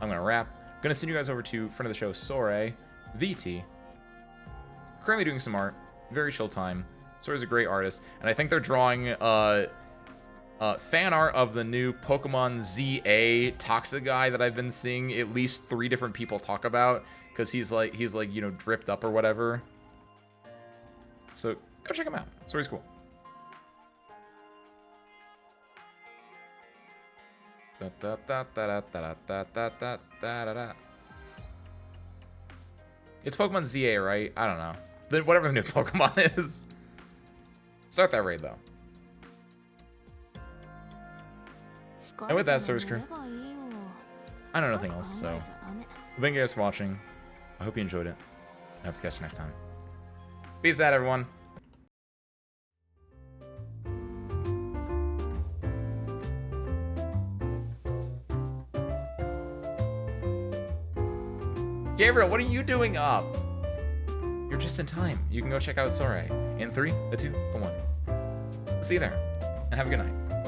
I'm gonna wrap. I'm gonna send you guys over to friend of the show, Sore VT. Currently doing some art. Very chill time. Sore's a great artist, and I think they're drawing fan art of the new Pokemon ZA Toxic guy that I've been seeing at least 3 different people talk about. because he's like, you know, dripped up or whatever. So go check him out. Story's cool. It's Pokemon ZA, right? I don't know. Then whatever the new Pokemon is. Start that raid though. And with that, Service Crew, I know nothing else, so thank you guys for watching. I hope you enjoyed it. I hope to catch you next time. Peace out, everyone. Gabriel, what are you doing up? You're just in time. You can go check out Sore in 3, a 2, a 1. See you there, and have a good night.